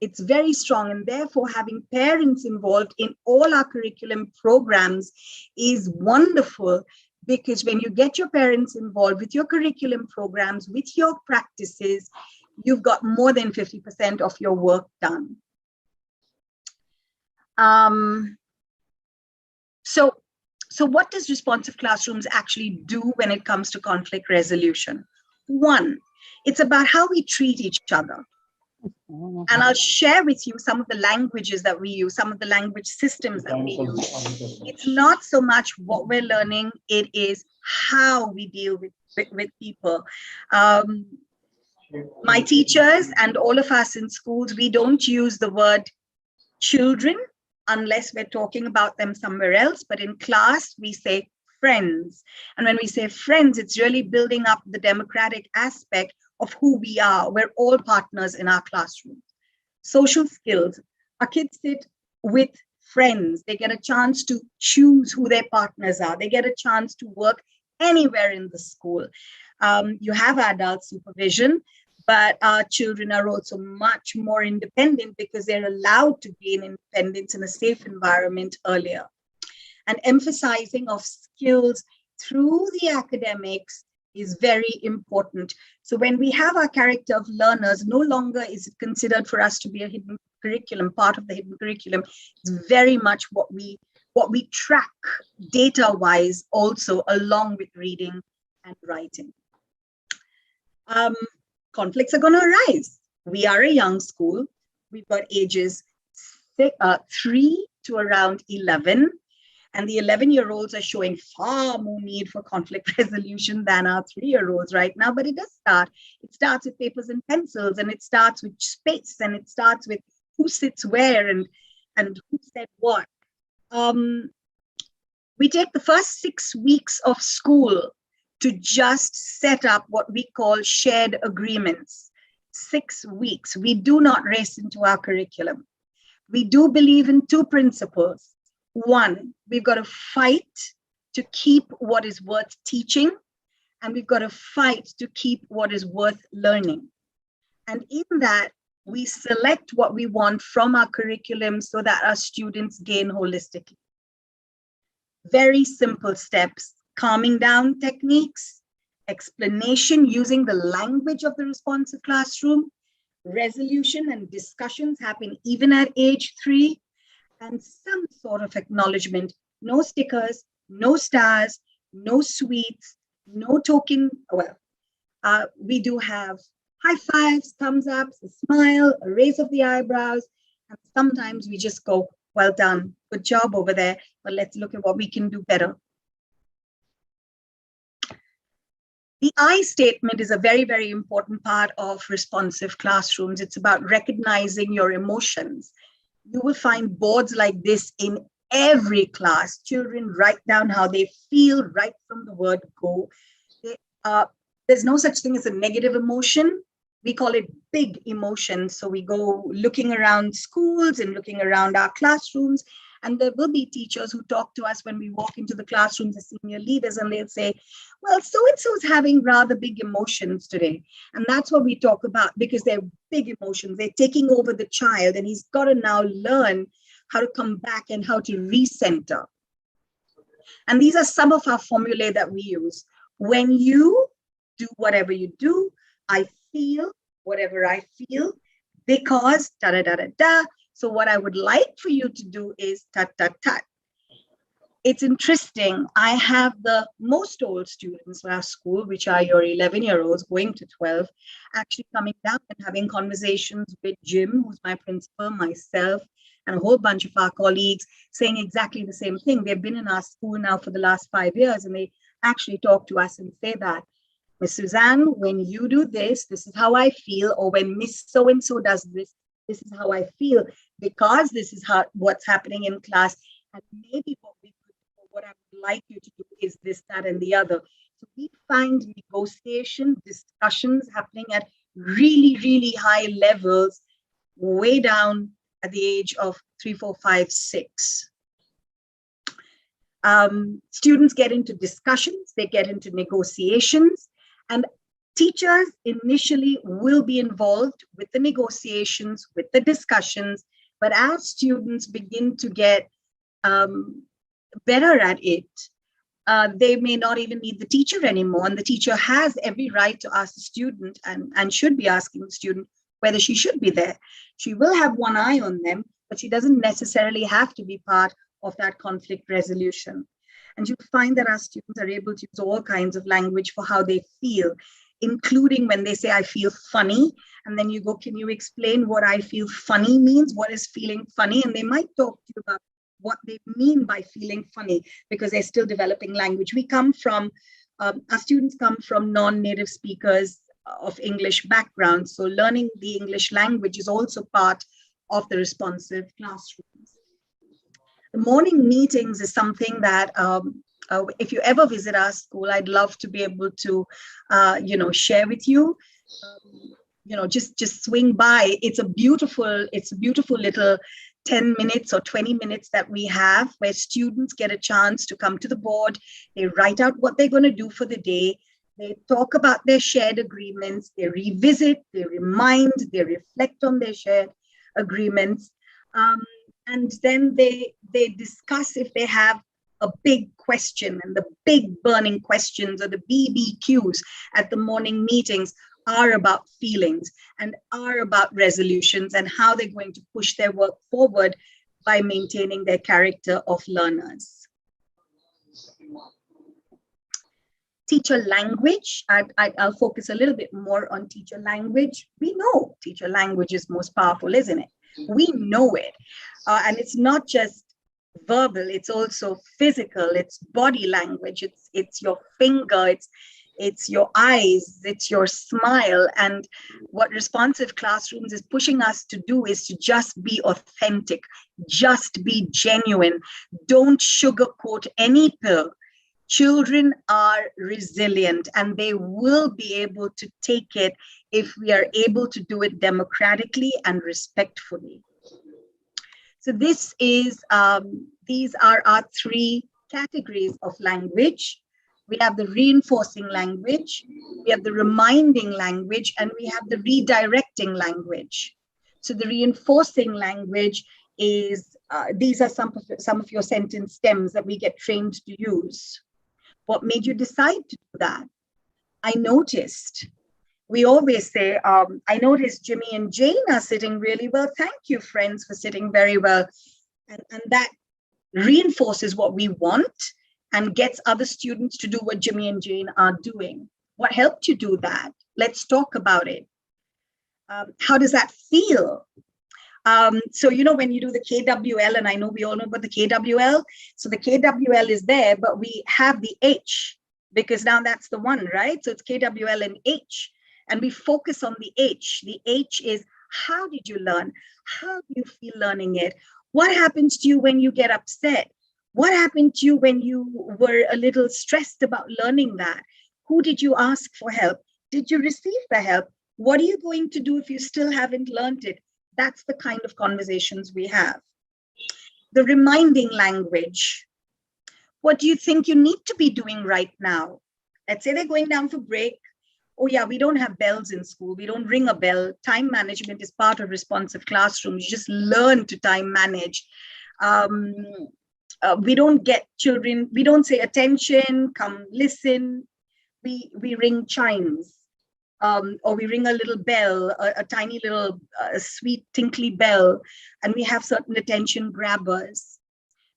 It's very strong. And therefore, having parents involved in all our curriculum programs is wonderful, because when you get your parents involved with your curriculum programs, with your practices, you've got more than 50% of your work done. So what does responsive classrooms actually do when it comes to conflict resolution? One, it's about how we treat each other. And I'll share with you some of the languages that we use, some of the language systems that we use. It's not so much what we're learning, it is how we deal with people. My teachers and all of us in schools, we don't use the word children unless we're talking about them somewhere else. But in class, we say friends. And when we say friends, it's really building up the democratic aspect of who we are. We're all partners in our classroom. Social skills. Our kids sit with friends. They get a chance to choose who their partners are. They get a chance to work anywhere in the school. You have adult supervision, but our children are also much more independent because they're allowed to gain independence in a safe environment earlier. And emphasizing of skills through the academics is very important. So when we have our character of learners, no longer is it considered for us to be a hidden curriculum, part of the hidden curriculum. It's very much what we track data-wise also, along with reading and writing. Conflicts are going to arise. We are a young school. We've got ages 3 to around 11. And the 11-year-olds are showing far more need for conflict resolution than our 3-year-olds right now. But it does start. It starts with papers and pencils, and it starts with space, and it starts with who sits where and who said what. We take the first 6 weeks of school to just set up what we call shared agreements. 6 weeks. We do not race into our curriculum. We do believe in 2 principles. One, we've got to fight to keep what is worth teaching, and we've got to fight to keep what is worth learning. And in that, we select what we want from our curriculum so that our students gain holistically. Very simple steps: calming down techniques, explanation using the language of the responsive classroom, resolution and discussions happen even at age 3, and some sort of acknowledgement. No stickers, no stars, no sweets, no token. Well, we do have high fives, thumbs ups, a smile, a raise of the eyebrows, and sometimes we just go, well done, good job over there, but let's look at what we can do better. The I statement is a very, very important part of responsive classrooms. It's about recognizing your emotions. You will find boards like this in every class. Children write down how they feel right from the word go. There's no such thing as a negative emotion. We call it big emotions. So we go looking around schools and looking around our classrooms, and there will be teachers who talk to us when we walk into the classrooms as senior leaders, and they'll say, well, so-and-so is having rather big emotions today. And that's what we talk about, because they're big emotions. They're taking over the child, and he's got to now learn how to come back and how to recenter. And these are some of our formulae that we use. When you do whatever you do, I feel whatever I feel. because da da da da da. So what I would like for you to do is tat tat tat. It's interesting. I have the most old students in our school, which are your 11-year-olds going to 12, actually coming down and having conversations with Jim, who's my principal, myself, and a whole bunch of our colleagues, saying exactly the same thing. They've been in our school now for the last 5 years, and they actually talk to us and say that, Miss Suzanne, when you do this, this is how I feel, or when Miss So-and-so does this, this is how I feel, because this is what's happening in class, and maybe what I would like you to do is this, that, and the other. So we find negotiation, discussions happening at really, really high levels, way down at the age of 3, 4, 5, 6. Students get into discussions, they get into negotiations, and teachers initially will be involved with the negotiations, with the discussions, but as students begin to get better at it, they may not even need the teacher anymore. And the teacher has every right to ask the student and should be asking the student whether she should be there. She will have one eye on them, but she doesn't necessarily have to be part of that conflict resolution. And you'll find that our students are able to use all kinds of language for how they feel, including when they say, I feel funny. And then you go, can you explain what I feel funny means? What is feeling funny? And they might talk to you about what they mean by feeling funny, because they're still developing language. We come from, our students come from non-native speakers of English backgrounds. So learning the English language is also part of the responsive classrooms. The morning meetings is something that if you ever visit our school, I'd love to be able to, share with you. Just swing by. It's a beautiful little 10 minutes or 20 minutes that we have where students get a chance to come to the board. They write out what they're going to do for the day. They talk about their shared agreements. They revisit, they remind, they reflect on their shared agreements. And then they discuss if they have a big question, and the big burning questions or the BBQs at the morning meetings are about feelings and are about resolutions and how they're going to push their work forward by maintaining their character of learners. Teacher language, I'll focus a little bit more on teacher language. We know teacher language is most powerful, isn't it? We know it. And it's not just verbal, it's also physical, it's body language, it's your finger, it's your eyes, it's your smile. And what responsive classrooms is pushing us to do is to just be authentic, just be genuine. Don't sugarcoat any pill. Children are resilient and they will be able to take it if we are able to do it democratically and respectfully. So this is, these are our 3 categories of language. We have the reinforcing language, we have the reminding language, and we have the redirecting language. So the reinforcing language is, these are some of your sentence stems that we get trained to use. What made you decide to do that? I noticed. We always say, I noticed Jimmy and Jane are sitting really well. Thank you, friends, for sitting very well. And that reinforces what we want and gets other students to do what Jimmy and Jane are doing. What helped you do that? Let's talk about it. How does that feel? So, when you do the KWL, and I know we all know about the KWL. So the KWL is there, but we have the H because now that's the one, right? So it's KWL and H. And we focus on the H. The H is, how did you learn? How do you feel learning it? What happens to you when you get upset? What happened to you when you were a little stressed about learning that? Who did you ask for help? Did you receive the help? What are you going to do if you still haven't learned it? That's the kind of conversations we have. The reminding language. What do you think you need to be doing right now? Let's say they're going down for break. Oh yeah, we don't have bells in school. We don't ring a bell. Time management is part of responsive classrooms. You just learn to time manage. We don't get children, we don't say attention, come listen. We ring chimes. or we ring a little bell, a tiny little sweet tinkly bell, and we have certain attention grabbers.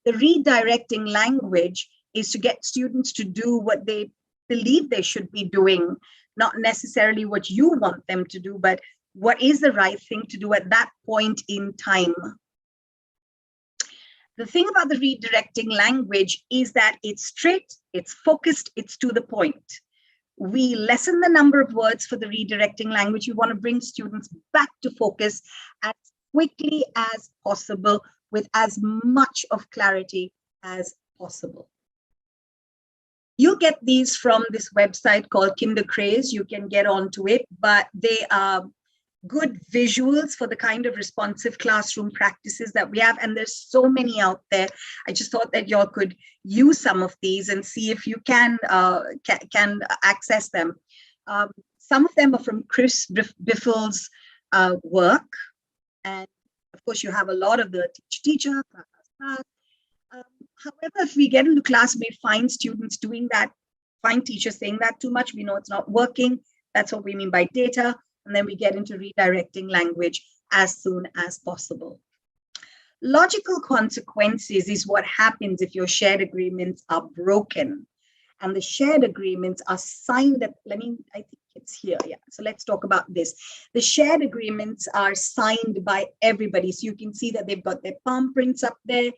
The redirecting language is to get students to do what they believe they should be doing, not necessarily what you want them to do, but what is the right thing to do at that point in time. The thing about the redirecting language is that it's straight, it's focused, it's to the point. We lessen the number of words for the redirecting language. We want to bring students back to focus as quickly as possible with as much of clarity as possible. You get these from this website called Kindercraze. You can get onto it, but they are good visuals for the kind of responsive classroom practices that we have. And there's so many out there. I just thought that y'all could use some of these and see if you can access them. Some of them are from Chris Biffle's work. And of course, you have a lot of the teacher. However, if we get into class, we find students doing that, find teachers saying that too much, we know it's not working. That's what we mean by data. And then we get into redirecting language as soon as possible. Logical consequences is what happens if your shared agreements are broken. And the shared agreements are signed at, I think it's here, yeah. So let's talk about this. The shared agreements are signed by everybody. So you can see that they've got their palm prints up there.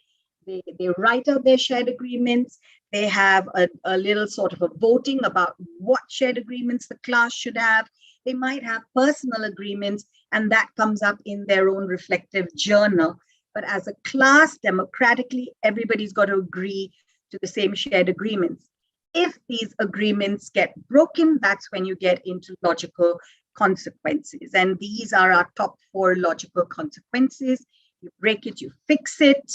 They write out their shared agreements. They have a little sort of a voting about what shared agreements the class should have. They might have personal agreements, and that comes up in their own reflective journal. But as a class, democratically, everybody's got to agree to the same shared agreements. If these agreements get broken, that's when you get into logical consequences. And these are our top 4 logical consequences. You break it, you fix it.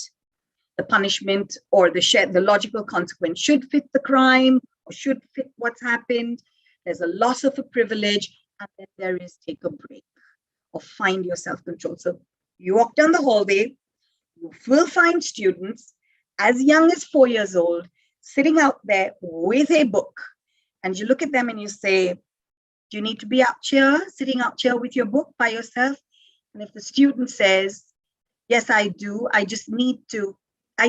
The punishment or the logical consequence should fit the crime or should fit what's happened. There's a loss of a privilege, and then there is take a break or find your self-control. So you walk down the hallway, you will find students as young as 4 years old sitting out there with a book, and you look at them and you say, do you need to be out here, sitting out here with your book by yourself? And if the student says, yes, I do, I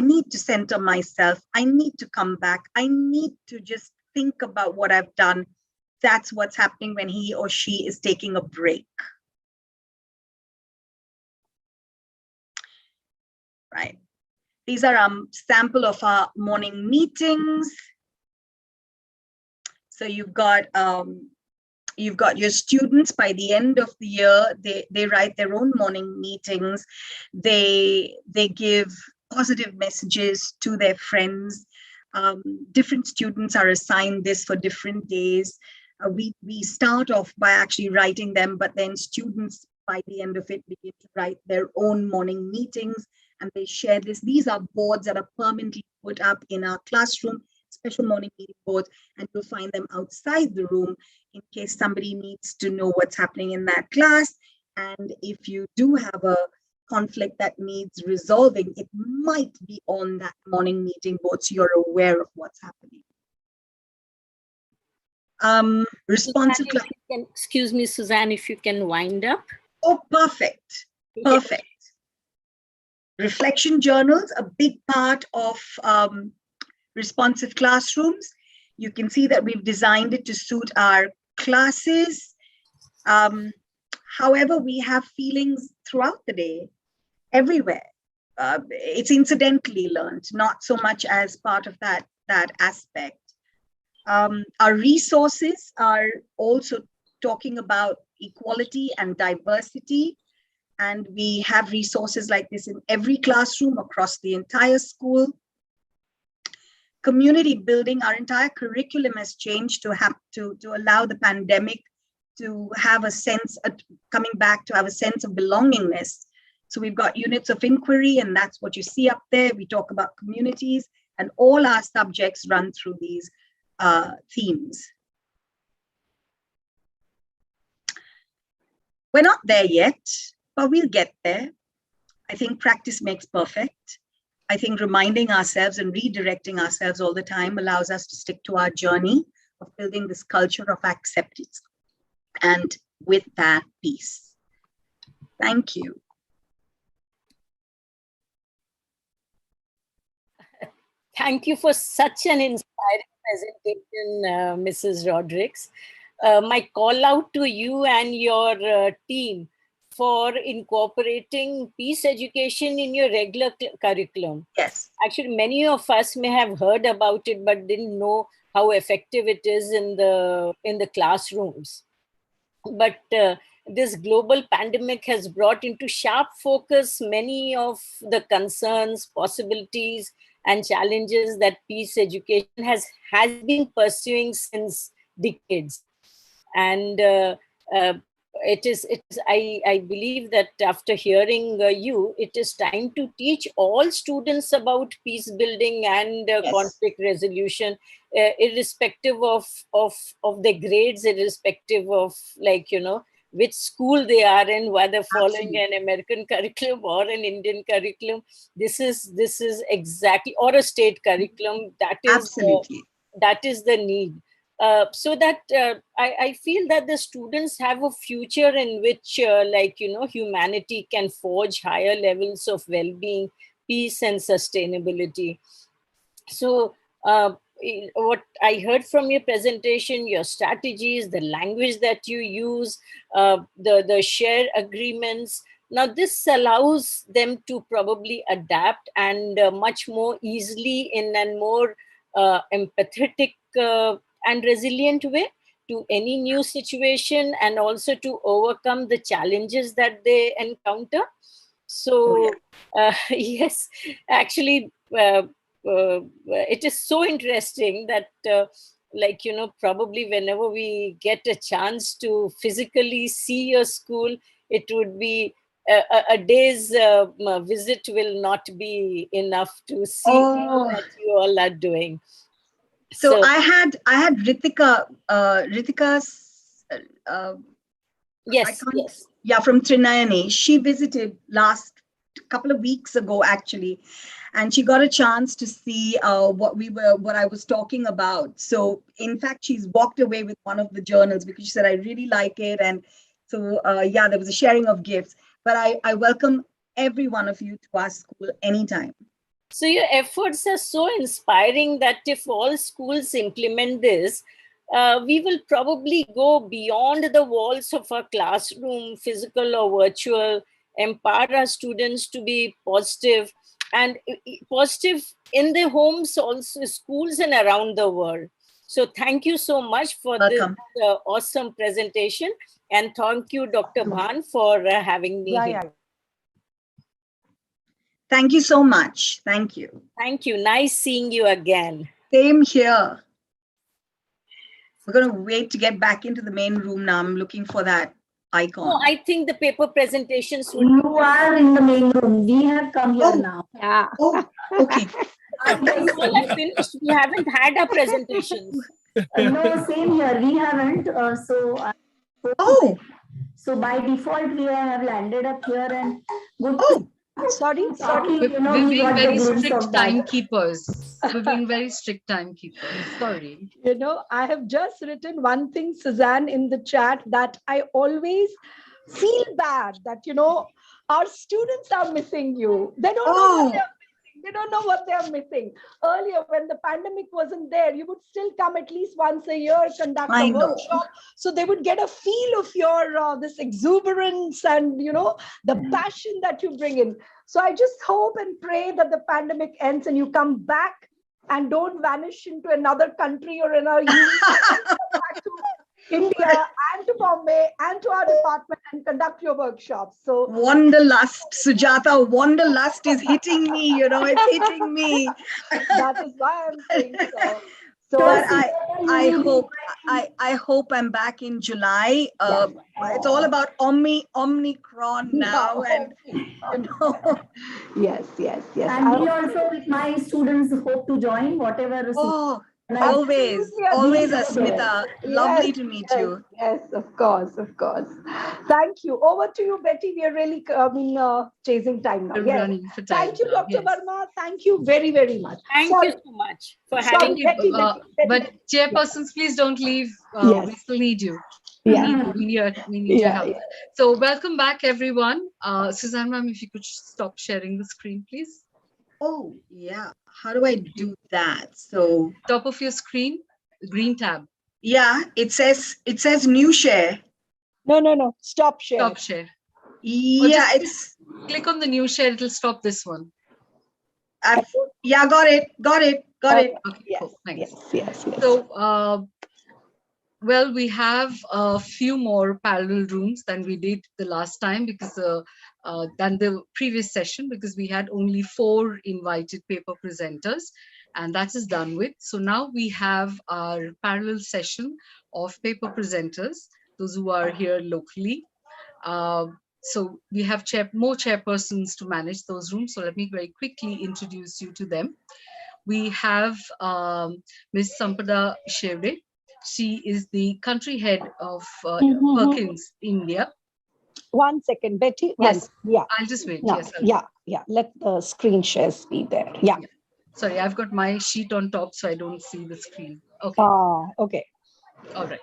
need to center myself. I need to come back. I need to just think about what I've done. That's what's happening when he or she is taking a break. Right. These are a sample of our morning meetings. So you've got your students by the end of the year, they write their own morning meetings. They give positive messages to their friends. Different students are assigned this for different days. We start off by actually writing them, but then students by the end of it begin to write their own morning meetings, and they share this. These are boards that are permanently put up in our classroom, special morning meeting boards, and you'll find them outside the room in case somebody needs to know what's happening in that class. And if you do have a conflict that needs resolving, it might be on that morning meeting board, so you're aware of what's happening. Responsive. Excuse me, Suzanne, if you can wind up. Oh, perfect. Perfect. Reflection journals, a big part of responsive classrooms. You can see that we've designed it to suit our classes. However, we have feelings throughout the day, everywhere. It's incidentally learned, not so much as part of that aspect. Our resources are also talking about equality and diversity. And we have resources like this in every classroom across the entire school. Community building, our entire curriculum has changed to allow the pandemic to have a sense of coming back, to have a sense of belongingness. So we've got units of inquiry, and that's what you see up there. We talk about communities, and all our subjects run through these themes. We're not there yet, but we'll get there. I think practice makes perfect. I think reminding ourselves and redirecting ourselves all the time allows us to stick to our journey of building this culture of acceptance And with that, peace. Thank you. Thank you for such an inspiring presentation, Mrs. Rodrigues. My call out to you and your team for incorporating peace education in your regular curriculum. Yes. Actually, many of us may have heard about it, but didn't know how effective it is in the classrooms. But this global pandemic has brought into sharp focus many of the concerns, possibilities, and challenges that peace education has been pursuing since decades. And I believe that after hearing you, it is time to teach all students about peace building and conflict resolution, irrespective of their grades, irrespective of which school they are in, whether following an American curriculum or an Indian curriculum. This is exactly, or a state curriculum. That is the need. So that I feel that the students have a future in which humanity can forge higher levels of well-being, peace, and sustainability. So what I heard from your presentation, your strategies, the language that you use, the share agreements, now this allows them to probably adapt and much more easily in a more empathetic and resilient way to any new situation, and also to overcome the challenges that they encounter. So yes, actually it is so interesting that probably whenever we get a chance to physically see your school, it would be a day's visit will not be enough to see all that you all are doing. So I had Ritika, Ritika's yes, from Trinayani. She visited last couple of weeks ago actually, and she got a chance to see what I was talking about. So in fact, she's walked away with one of the journals because she said, I really like it. And so there was a sharing of gifts. But I welcome every one of you to our school anytime. So your efforts are so inspiring that if all schools implement this, we will probably go beyond the walls of our classroom, physical or virtual, empower our students to be positive, and positive in their homes, also schools and around the world. So thank you so much for this awesome presentation. And thank you, Dr. Bhan, for having me here. Thank you so much. Thank you. Thank you. Nice seeing you again. Same here. We're going to wait to get back into the main room now. I'm looking for that icon. No, I think the paper presentations would You are in the main room. We have come here now. Yeah. Okay. You all have finished. We haven't had our presentations. No, same here. We haven't. So by default, we have landed up here and good. Sorry. We're being very strict timekeepers. We're being very strict timekeepers. Sorry. I have just written one thing, Suzanne, in the chat, that I always feel bad that, our students are missing you. They don't know what they're missing. They don't know what they're missing. Earlier, when the pandemic wasn't there, you would still come at least once a year, conduct a workshop. So they would get a feel of your this exuberance and, the passion that you bring in. So I just hope and pray that the pandemic ends and you come back and don't vanish into another country or another back to India and to Bombay and to our department and conduct your workshops. So Wanderlust, Sujata, Wanderlust is hitting me, it's hitting me. That is why I'm saying so. But I hope I'm back in July. It's all about Omicron now, and Yes. And we also, with my students, hope to join whatever. Always, Asmita. Lovely to meet you. Yes, of course. Thank you. Over to you, Betty. We are really chasing time now. Yes. Thank you, Dr. Verma. Thank you very, very much. Thank you so much for having me. But chairpersons, please don't leave. We still need you. Yeah. We need your help. So welcome back, everyone. Suzanne, ma'am, if you could stop sharing the screen, please. Oh, yeah. How do I do that? So top of your screen, green tab. Yeah, it says new share. No. Stop share. Stop share. Yeah, it's click on the new share. It'll stop this one. Yeah, got it. Okay, cool. Thanks. Yes. So, well, we have a few more parallel rooms than we did the last time because than the previous session, because we had only 4 invited paper presenters, and that is done with. So now we have our parallel session of paper presenters, those who are here locally. So we have more chairpersons to manage those rooms. So let me very quickly introduce you to them. We have Ms. Sampada Shevde. She is the country head of Perkins, India. 1 second, Betty. Yes. Yeah. I'll just wait. No, yes. Yeah. Let the screen shares be there. Yeah. Sorry, I've got my sheet on top, so I don't see the screen. Okay. Okay. All right.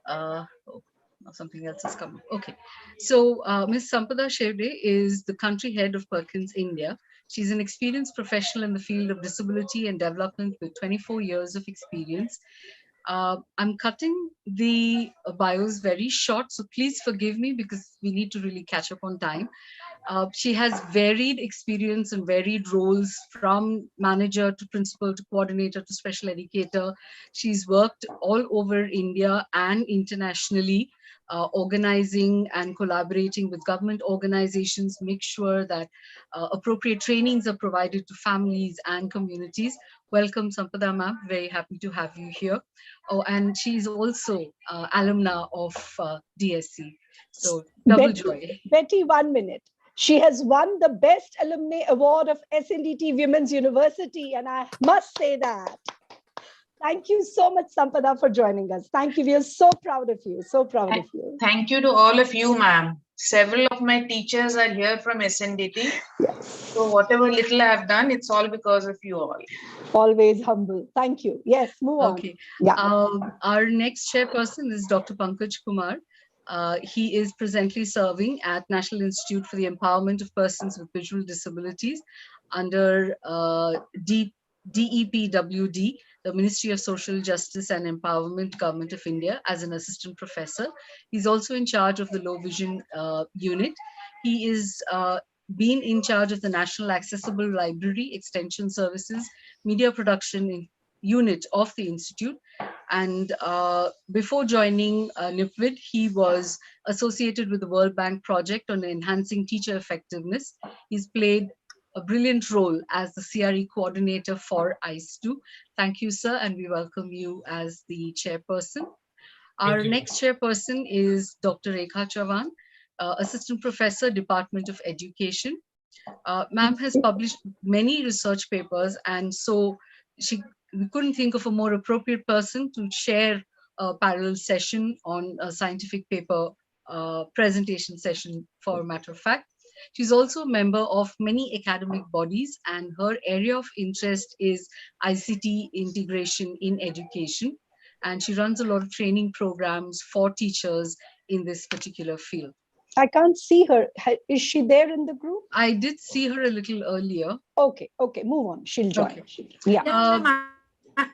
Now something else is coming. Okay. So Ms. Sampada Shevde is the country head of Perkins, India. She's an experienced professional in the field of disability and development with 24 years of experience. I'm cutting the bios very short, so please forgive me because we need to really catch up on time. She has varied experience and varied roles, from manager to principal to coordinator to special educator. She's worked all over India and internationally, organizing and collaborating with government organizations, make sure that appropriate trainings are provided to families and communities. Welcome, Sampada ma'am. Very happy to have you here. Oh, and she's also alumna of DSC. So double joy. Betty, 1 minute. She has won the Best Alumni Award of SNDT Women's University, and I must say that. Thank you so much, Sampada, for joining us. Thank you. We are so proud of you. So proud of you. Thank you to all of you, ma'am. Several of my teachers are here from SNDT. Yes. So whatever little I have done, it's all because of you all. Always humble. Thank you. Yes, move on. Okay. Yeah. Our next chairperson is Dr. Pankaj Kumar. He is presently serving at National Institute for the Empowerment of Persons with Visual Disabilities under DEPWD, the Ministry of Social Justice and Empowerment, Government of India, as an assistant professor. He's also in charge of the low vision unit. He is been in charge of the National Accessible Library Extension Services Media Production Unit of the Institute. And before joining NIPVID, he was associated with the World Bank project on enhancing teacher effectiveness. He's played a brilliant role as the CRE coordinator for ICE2. Thank you, sir, and we welcome you as the chairperson. Our next chairperson is Dr. Rekha Chavan, Assistant Professor, Department of Education. Ma'am has published many research papers, and so we couldn't think of a more appropriate person to share a parallel session on a scientific paper presentation session, for matter of fact. She's also a member of many academic bodies, and her area of interest is ICT integration in education. And she runs a lot of training programs for teachers in this particular field. I can't see her. Is she there in the group? I did see her a little earlier. Okay, move on. She'll join. Okay. Yeah.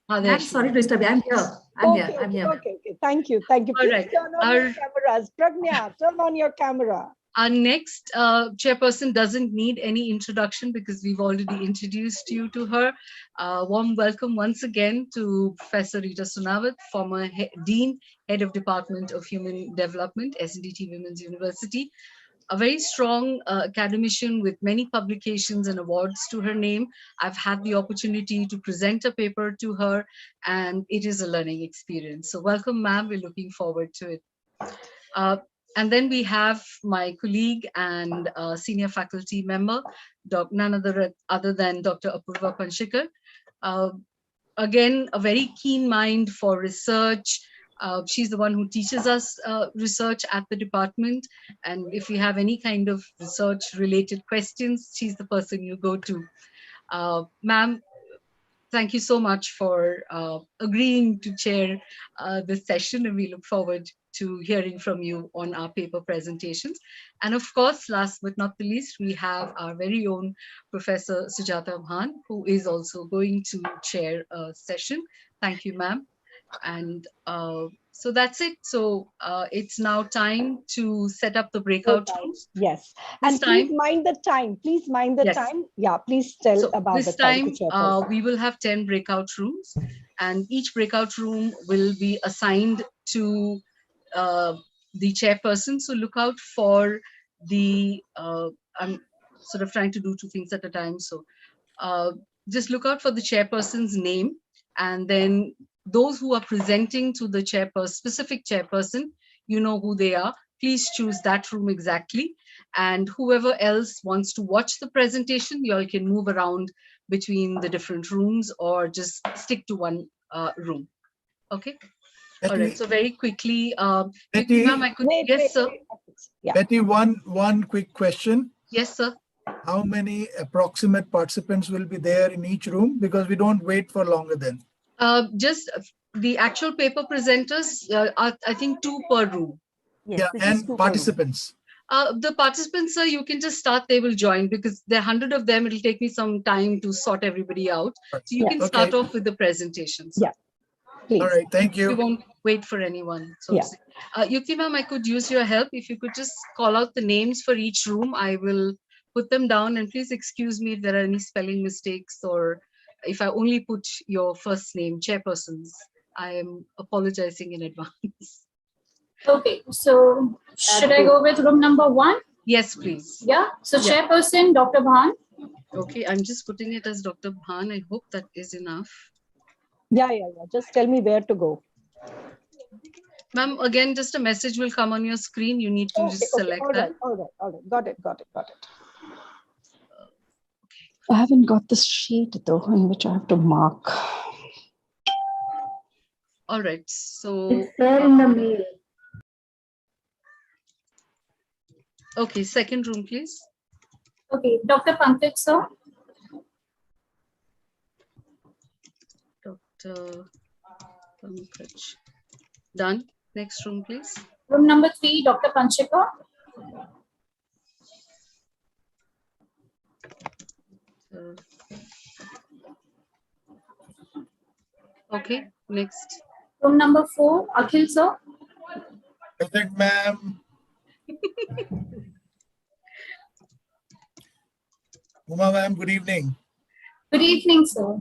I'm sorry to disturb you. I'm here. I'm here. Okay. Thank you. Please turn on your cameras. Pragnya, turn on your camera. Our next chairperson doesn't need any introduction because we've already introduced you to her. Warm welcome once again to Professor Rita Sunawat, former Dean, Head of Department of Human Development, SNDT Women's University. A very strong academician with many publications and awards to her name. I've had the opportunity to present a paper to her, and it is a learning experience. So welcome, ma'am. We're looking forward to it. And then we have my colleague and senior faculty member, none other than Dr. Apurva Panshikar. Again, a very keen mind for research. She's the one who teaches us research at the department. And if you have any kind of research-related questions, she's the person you go to. Ma'am, thank you so much for agreeing to chair this session, and we look forward to hearing from you on our paper presentations. And of course, last but not the least, we have our very own Professor Sujata Bhan, who is also going to chair a session. Thank you, ma'am. And so that's it. So it's now time to set up the breakout rooms. Yes. This And please time, mind the time. Please mind the Yes. time. Yeah, please tell so about this the time. time, we will have 10 breakout rooms, and each breakout room will be assigned to the chairperson. So look out for the, I'm sort of trying to do two things at a time. So just look out for the chairperson's name, and then those who are presenting to the specific chairperson, you know who they are. Please choose that room exactly. And whoever else wants to watch the presentation, you all can move around between the different rooms or just stick to one room. Okay. All right. So very quickly, Betty, ma'am, I could, yes, sir. Betty, one quick question. Yes, sir. How many approximate participants will be there in each room? Because we don't wait for longer then. Just the actual paper presenters are, I think, 2 per room. Yes, yeah, and participants. The participants, sir, you can just start, they will join, because there are 100 of them. It'll take me some time to sort everybody out. So you can start off with the presentations. Yeah. Please. All right, thank you. We won't wait for anyone. So Yeah. Yukti ma'am, I could use your help. If you could just call out the names for each room, I will put them down, and please excuse me if there are any spelling mistakes, or if I only put your first name, chairpersons. I am apologizing in advance. Okay, so should I go with room number 1? Yes, please. Yeah, so chairperson, Dr. Bhan. Okay, I'm just putting it as Dr. Bhan. I hope that is enough. Yeah. Just tell me where to go. Ma'am, again, just a message will come on your screen. You need to just select that. All right. Got it. I haven't got this sheet though, in which I have to mark. All right, so It's there in the mail. Okay, second room, please. Okay, Dr. Pankaj, sir. Dr. Pankaj. Done. Next room, please. Room number 3, Dr. Panchika. Okay, next. Room number 4, Akhil, sir. Perfect, ma'am. Uma ma'am, good evening. Good evening, sir.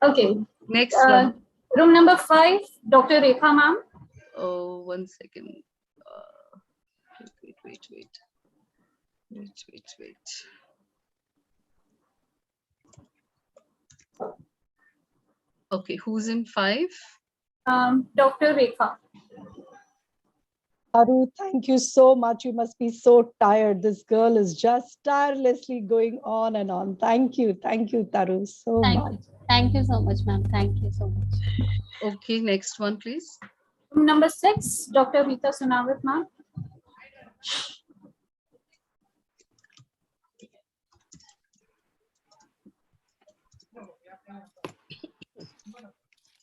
Okay. Next one. Room number 5, Dr. Rekha, ma'am. Oh, 1 second. Wait. Okay, who's in 5? Dr. Rekha. Aru, thank you so much. You must be so tired. This girl is just tirelessly going on and on. Thank you, Taru, so much. Thank you so much, ma'am. Thank you so much. Okay, next one, please. Room number 6, Dr. Rita Sunawat, ma'am.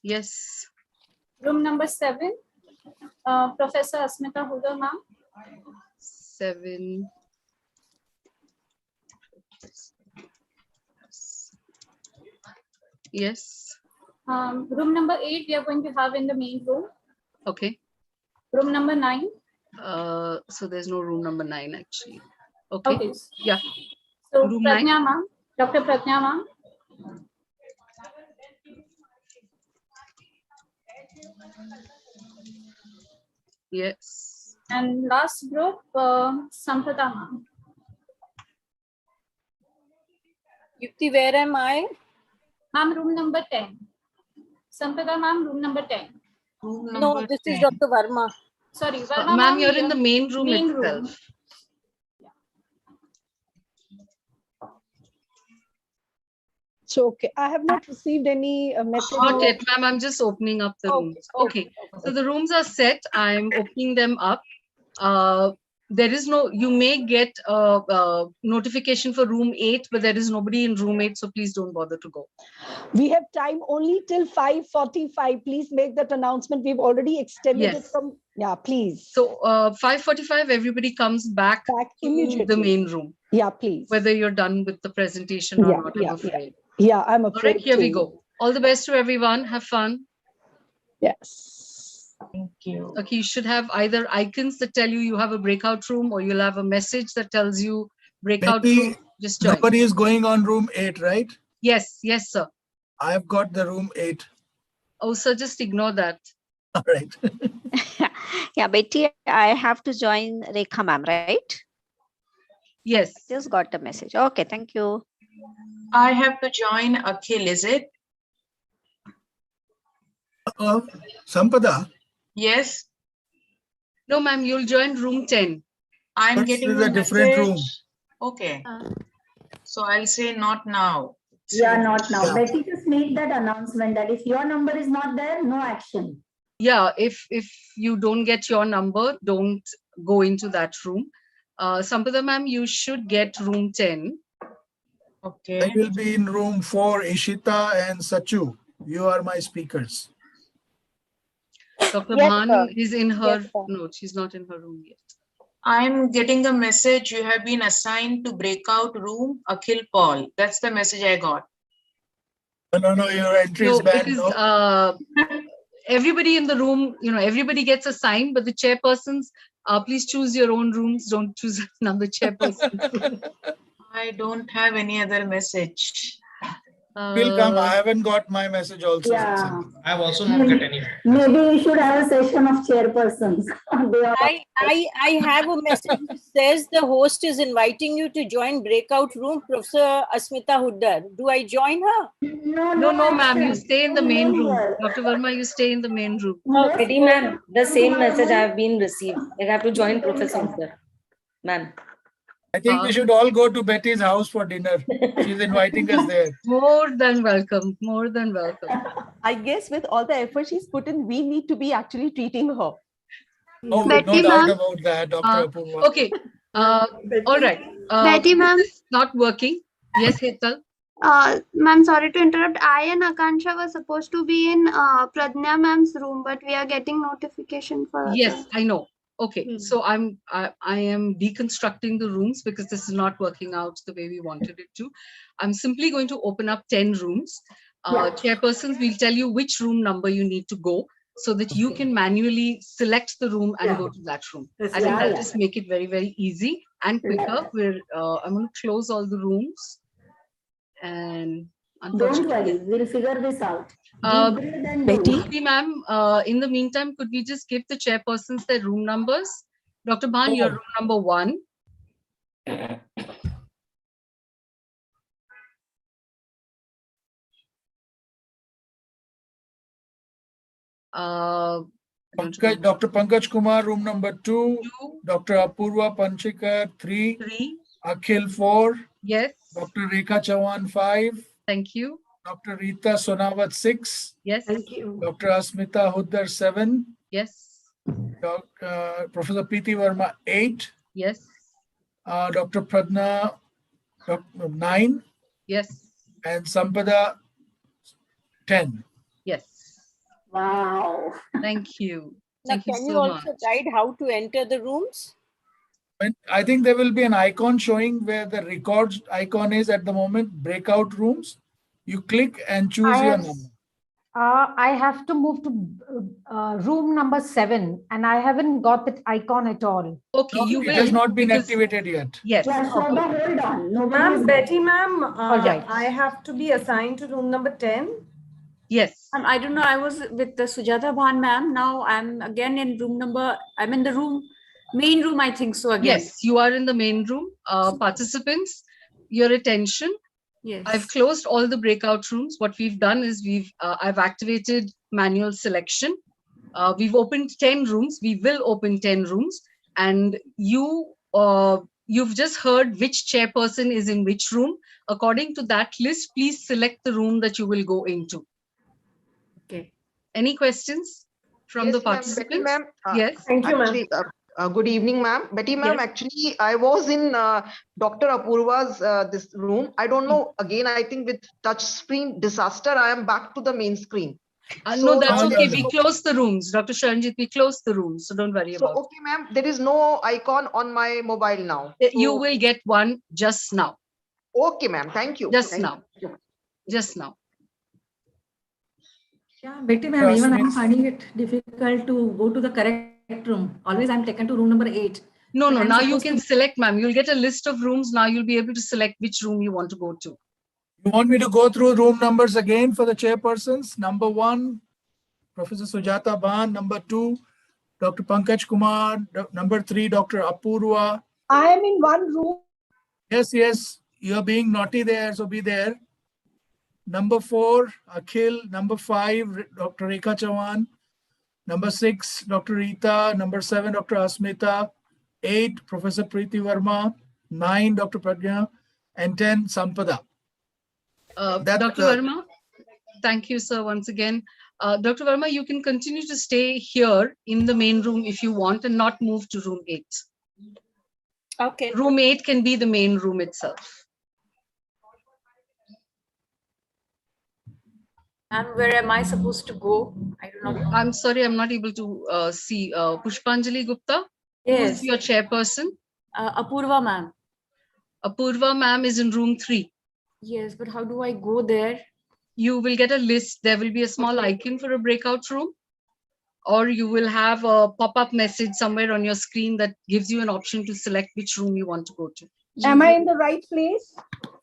Yes. Room number 7, Professor Asmita Hooder, ma'am. 7. Yes. Room number 8, we are going to have in the main room. Okay. Room number 9. So there's no room number 9 actually. Okay. Yeah. So room Pratnya, 9. ma'am. Dr. Pratnya, ma'am. Yes. And last group, Sampada, ma'am. Yukti, where am I? Ma'am, room number 10. Sampada, ma'am, room number 10. No, this is Dr. Verma. Sorry, Verma, Ma'am, you're in the main room main itself. room. So, okay, I have not received any message. Not yet, ma'am. I'm just opening up the rooms. Okay. So the rooms are set. I'm opening them up. there is no, you may get a notification for room 8, but there is nobody in room 8, so please don't bother to go. We have time only till 5:45. Please make that announcement. We've already extended it from, yeah, please. So 5:45, everybody comes back to immediately. the main room. Yeah, please. Whether you're done with the presentation or not, I'm afraid. Yeah, I'm afraid. All right, here we too. go. All the best to everyone. Have fun. Yes. Thank you. Okay, you should have either icons that tell you have a breakout room, or you'll have a message that tells you breakout room. Just join. Nobody is going on room 8, right? Yes, yes, sir. I've got the room 8. Oh, sir, just ignore that. All right. Yeah, Betty, I have to join Rekha ma'am, right? Yes. Just got the message. Okay, thank you. I have to join Akhil, is it? Sampada? Yes. No, ma'am, you'll join room 10. I'm This getting is a different room. Okay. So I'll say not now. Yeah, not now. Betty, just make that announcement that if your number is not there, no action. Yeah, if you don't get your number, don't go into that room. Sampada ma'am, you should get room 10. Okay. I will be in room 4, Ishita and Sachu. You are my speakers. Dr. Yes, Bhan sir. is in her, Yes, sir. no, she's not in her room yet. I'm getting a message. You have been assigned to breakout room, Akhil Paul. That's the message I got. No, your entry is No, banned. because everybody in the room, everybody gets assigned, but the chairpersons, please choose your own rooms. Don't choose another chairperson. I don't have any other message. Will come. I haven't got my message also. Yeah. I've also not got any. Maybe we should have a session of chairpersons. I have a message which says the host is inviting you to join breakout room, Professor Asmita Huddar. Do I join her? No, ma'am, you stay in the main room. Dr. Verma, you stay in the main room. Oh, Betty ma'am, the same message I have been received. I have to join Professor Huddar. Ma'am. I think we should all go to Betty's house for dinner. She's inviting us there. More than welcome. More than welcome. I guess with all the effort she's put in, we need to be actually treating her. Oh, no doubt about that, Dr. Apurva. Okay. All right. Betty ma'am. This is not working. Yes, Hetal. Ma'am, sorry to interrupt. I and Akansha were supposed to be in Pradnya ma'am's room, but we are getting notification for. Yes, I know. Okay, so I am deconstructing the rooms because this is not working out the way we wanted it to. I'm simply going to open up 10 rooms. Chairpersons will tell you which room number you need to go so that you can manually select the room and go to that room. I think that'll just make it very, very easy and quicker. I'm going to close all the rooms. And don't worry, we'll figure this out. Betty ma'am, in the meantime, could we just give the chairpersons their room numbers? Dr. Bhan, your room number 1. Dr. Pankaj Kumar, room number 2. Dr. Apurva Panchikar, 3. Akhil, 4. Yes. Dr. Rekha Chauhan, 5. Thank you. Dr. Rita Sonawat, 6. Yes. Thank you. Dr. Asmita Huddar, 7. Yes. Professor P.T. Verma, 8. Yes. Dr. Pradna, 9. Yes. And Sampada, 10. Yes. Wow. Thank you. Now, Thank you can so you also much. guide how to enter the rooms? I think there will be an icon showing where the records icon is at the moment, breakout rooms. You click and choose your number. I have to move to room number 7 and I haven't got that icon at all. Okay, you It will. has not been activated yet. Yes. Hold on. Ma'am, Betty ma'am, right. I have to be assigned to room number 10. Yes. I don't know. I was with the Sujata Bhan ma'am. Now I'm again in room number. I'm in the main room. I think so again. Yes, you are in the main room. Participants, your attention. Yes. I've closed all the breakout rooms. What we've done is I've activated manual selection. We've opened 10 rooms. We will open 10 rooms, and you've just heard which chairperson is in which room. According to that list, please select the room that you will go into. Okay. Any questions from the participants? Betty, ma'am, Thank you, ma'am. Good evening, ma'am. Betty, ma'am, Yes. actually, I was in Dr. Apurva's this room. I don't know. Again, I think with touch screen disaster, I am back to the main screen. No, that's now okay. there is We no- closed the rooms, Dr. Sharanjit. We closed the rooms, so don't worry about okay, ma'am. There is no icon on my mobile now. it. You will get one just now. Okay, ma'am. Thank you. Just Thank now. you. Just now. Yeah, Betty ma'am, even I'm finding it difficult to go to the correct room. Always I'm taken to room number 8. No, But no. I'm Now you supposed can to- select, ma'am. You'll get a list of rooms. Now you'll be able to select which room you want to go to. You want me to go through room numbers again for the chairpersons? Number 1, Professor Sujata Bhan. Number 2, Dr. Pankaj Kumar. Number 3, Dr. Apurva. I am in one room. Yes, yes. You're being naughty there, so be there. Number 4, Akhil. Number 5, Dr. Rekha Chavan. Number 6, Dr. Rita. Number 7, Dr. Asmita. 8, Professor Preeti Verma. 9, Dr. Pragya. And 10, Sampada. Dr. Verma, thank you, sir, once again. Dr. Verma, you can continue to stay here in the main room if you want and not move to room 8. Okay. Room 8 can be the main room itself. And where am I supposed to go? I do not know. I'm sorry, I'm not able to see. Pushpanjali Gupta, Yes. who's your chairperson? Apurva ma'am. Apurva ma'am is in room 3. Yes, but how do I go there? You will get a list. There will be a small icon for a breakout room, or you will have a pop-up message somewhere on your screen that gives you an option to select which room you want to go to. Am I in the right place?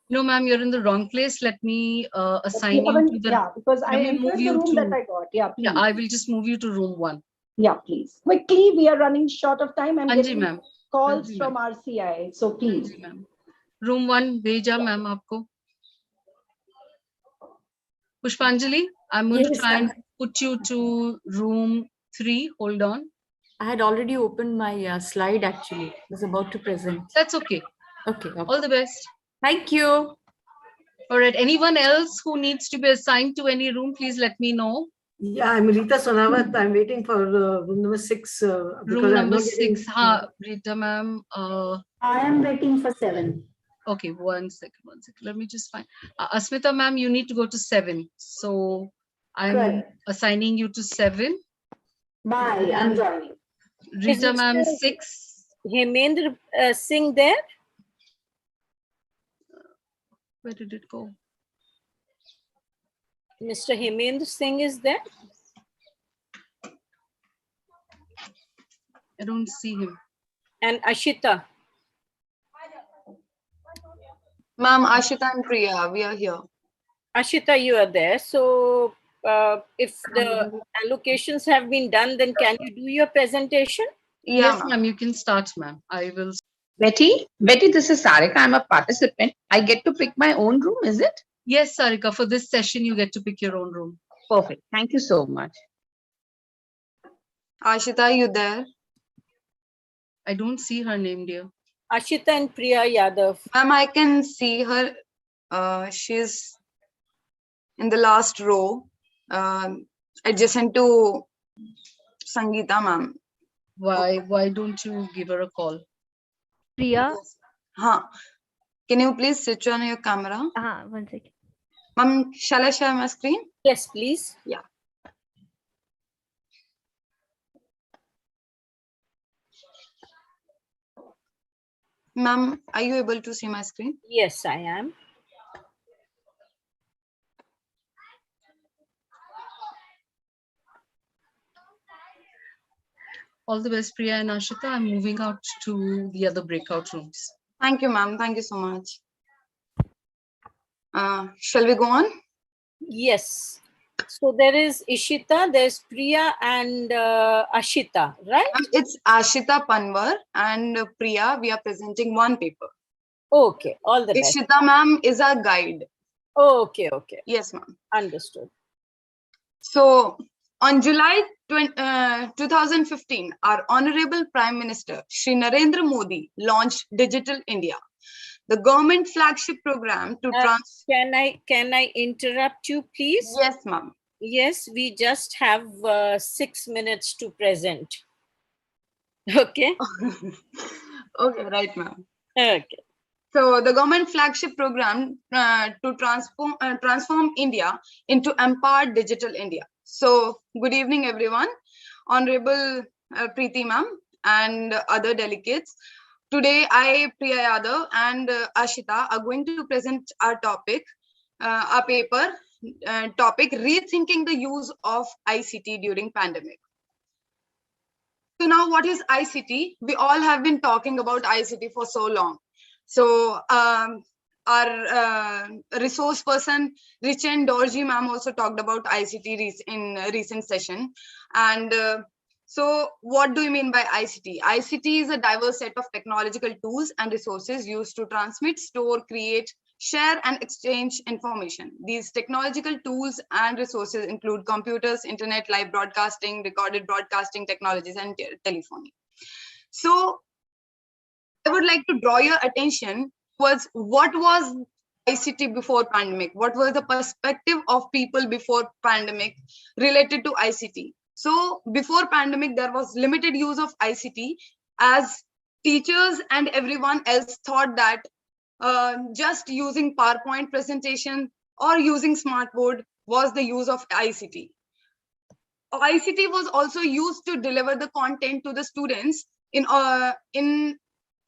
No, ma'am, you're in the wrong place. Let me assign You you to haven't- the. yeah, because I let me entered move the you room to. that I got. Yeah, please. Yeah, I will just move you to room 1. Yeah, please. Quickly, we are running short of time. I'm Anji, getting ma'am. calls Anji, from RCI. So please. Anji, ma'am. Room 1, भेजा ma'am आपको. Pushpanjali, I'm going to Yes, try and put you to room 3. Hold on. I had already opened my slide actually. I was about to present. That's okay. Okay. All the best. Thank you. All right. Anyone else who needs to be assigned to any room, please let me know. Yeah, I'm Rita Sonawat. I'm waiting for room number 6 because Room I'm number not getting. 6. Ha, Rita ma'am. I am waiting for 7. Okay, one second. Let me just find. Asmita ma'am, you need to go to 7. So I'm Correct. assigning you to 7. Bye. I'm joining. Rita Is ma'am, Mr. 6. Hemendra Singh there? Where did it go? Mr. Hemendra Singh is there? I don't see him. And Ashita? Ma'am, Ashita and Priya, we are here. Ashita, you are there. So if the allocations have been done, then can you do your presentation? Yes, ma'am, you can start, ma'am. I will. Betty, this is Sarika. I'm a participant. I get to pick my own room, is it? Yes, Sarika, for this session, you get to pick your own room. Perfect. Thank you so much. Ashita, you there? I don't see her name, dear. Ashita and Priya Yadav. Ma'am, I can see her. She's in the last row, adjacent to Sangeeta, ma'am. Why don't you give her a call? Priya? Can you please switch on your camera? One second. Ma'am, shall I share my screen? Yes, please. Yeah. Ma'am, are you able to see my screen? Yes, I am. All the best, Priya and Ashita. I'm moving out to the other breakout rooms. Thank you, ma'am. Thank you so much. Shall we go on? Yes. So there is Ishita, there's Priya and Ashita, right? It's Ashita Panwar and Priya. We are presenting one paper. Okay, all the best. Ishita ma'am is our guide. Okay. Yes, ma'am. Understood. So on July 2015, our Honorable Prime Minister, Shri Narendra Modi, launched Digital India, the government flagship program to Can I interrupt you, please? Yes, ma'am. Yes, we just have 6 minutes to present. Okay. Okay, right, ma'am. Okay. So the government flagship program to transform India into empowered digital India. So good evening, everyone. Honorable Preeti ma'am and other delegates. Today, I, Priya Yadav and Ashita are going to present our topic, our paper topic, rethinking the use of ICT during pandemic. So now what is ICT? We all have been talking about ICT for so long. So our resource person, Richen Dorji ma'am also talked about ICT in a recent session. And so what do you mean by ICT? ICT is a diverse set of technological tools and resources used to transmit, store, create, share and exchange information. These technological tools and resources include computers, internet, live broadcasting, recorded broadcasting technologies, and telephony. So I would like to draw your attention towards what was ICT before pandemic. What was the perspective of people before pandemic related to ICT? So before pandemic, there was limited use of ICT, as teachers and everyone else thought that just using PowerPoint presentation or using smartboard was the use of ICT. ICT was also used to deliver the content to the students in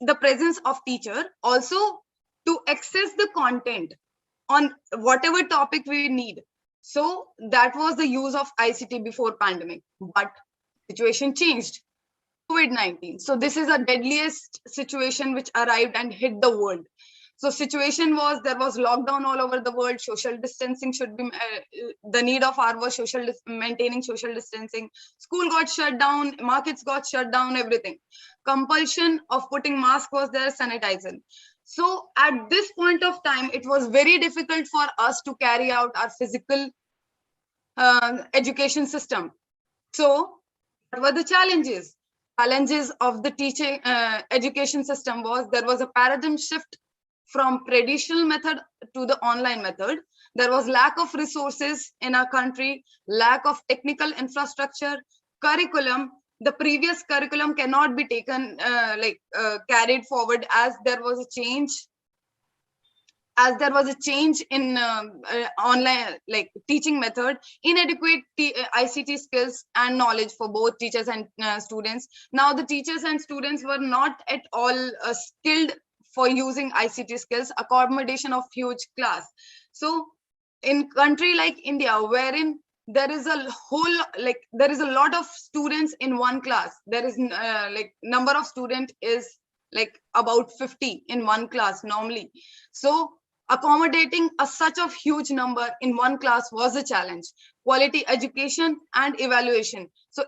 the presence of teacher, also to access the content on whatever topic we need. So that was the use of ICT before pandemic, but situation changed. COVID-19. So this is a deadliest situation which arrived and hit the world. So situation was, there was lockdown all over the world. Social distancing should be, the need of our was maintaining social distancing. School got shut down, markets got shut down, everything. Compulsion of putting mask was there, sanitizing. So at this point of time, it was very difficult for us to carry out our physical education system. So what were the challenges? Challenges of the teaching education system was there was a paradigm shift from traditional method to the online method. There was lack of resources in our country, lack of technical infrastructure, curriculum. The previous curriculum cannot be taken carried forward as there was a change. As there was a change in online teaching method, inadequate ICT skills and knowledge for both teachers and students. Now the teachers and students were not at all skilled for using ICT skills, accommodation of huge class. So in country like India, wherein there is a whole, there is a lot of students in one class, there is number of student is about 50 in one class normally. So accommodating such a huge number in one class was a challenge. Quality education and evaluation. So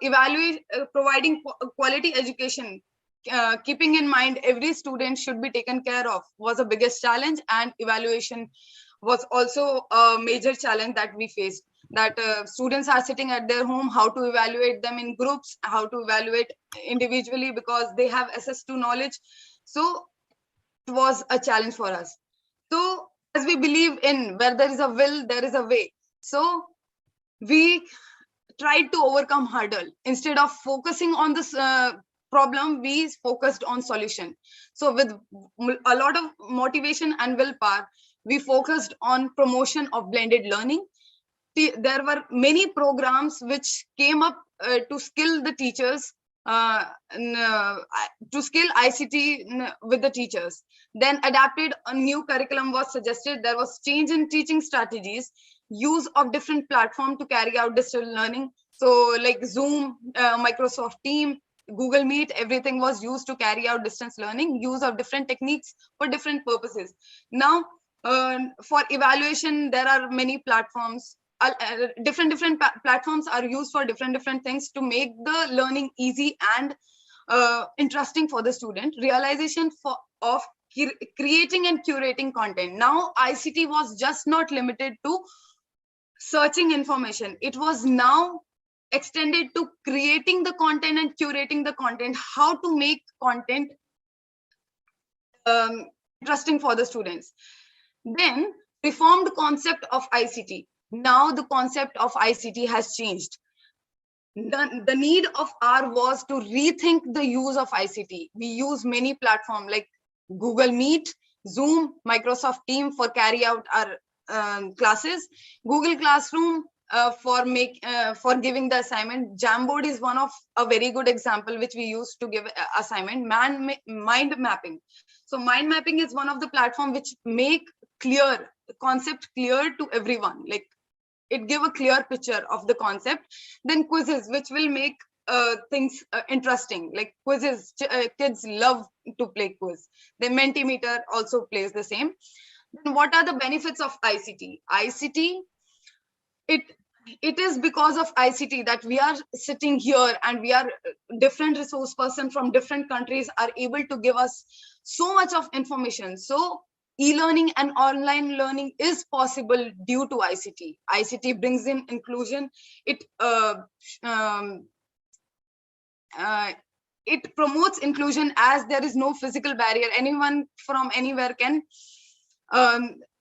providing quality education, keeping in mind every student should be taken care of, was the biggest challenge, and evaluation was also a major challenge that we faced. That students are sitting at their home, how to evaluate them in groups, how to evaluate individually, because they have access to knowledge. So it was a challenge for us. So as we believe in where there is a will, there is a way. So we tried to overcome hurdle. Instead of focusing on this problem, we focused on solution. So with a lot of motivation and willpower, we focused on promotion of blended learning. There were many programs which came up to skill the teachers, to skill ICT with the teachers. Then adapted a new curriculum was suggested. There was change in teaching strategies, use of different platform to carry out digital learning. So like Zoom, Microsoft Teams, Google Meet, everything was used to carry out distance learning, use of different techniques for different purposes. Now, for evaluation, there are many platforms. Different platforms are used for different things to make the learning easy and interesting for the student. Realization of creating and curating content. Now, ICT was just not limited to searching information. It was now extended to creating the content and curating the content, how to make content interesting for the students. Then reformed concept of ICT. Now the concept of ICT has changed. the need of our was to rethink the use of ICT. We use many platforms like Google Meet, Zoom, Microsoft Team for carry out our classes, Google Classroom for giving the assignment. Jamboard is one of a very good example which we use to give assignment. Mind mapping. So mind mapping is one of the platform which make concept clear to everyone. Like it give a clear picture of the concept. Then quizzes, which will make things interesting. Like quizzes, kids love to play quiz. The Mentimeter also plays the same. Then what are the benefits of ICT? ICT, it is because of ICT that we are sitting here, and we are different resource person from different countries are able to give us so much of information. So e-learning and online learning is possible due to ICT. ICT brings in inclusion. It promotes inclusion, as there is no physical barrier. Anyone from anywhere can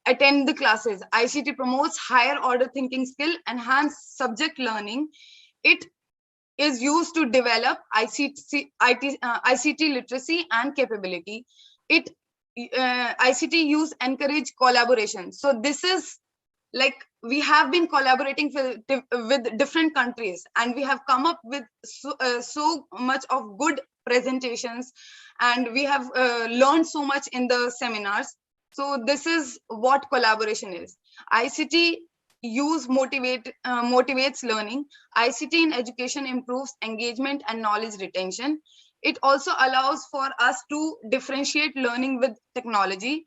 attend the classes. ICT promotes higher order thinking skill, enhance subject learning. It is used to develop ICT literacy and capability. ICT use encourage collaboration. So this is like we have been collaborating with different countries, and we have come up with so much of good presentations, and we have learned so much in the seminars. So this is what collaboration is. ICT use motivates learning. ICT in education improves engagement and knowledge retention. It also allows for us to differentiate learning with technology.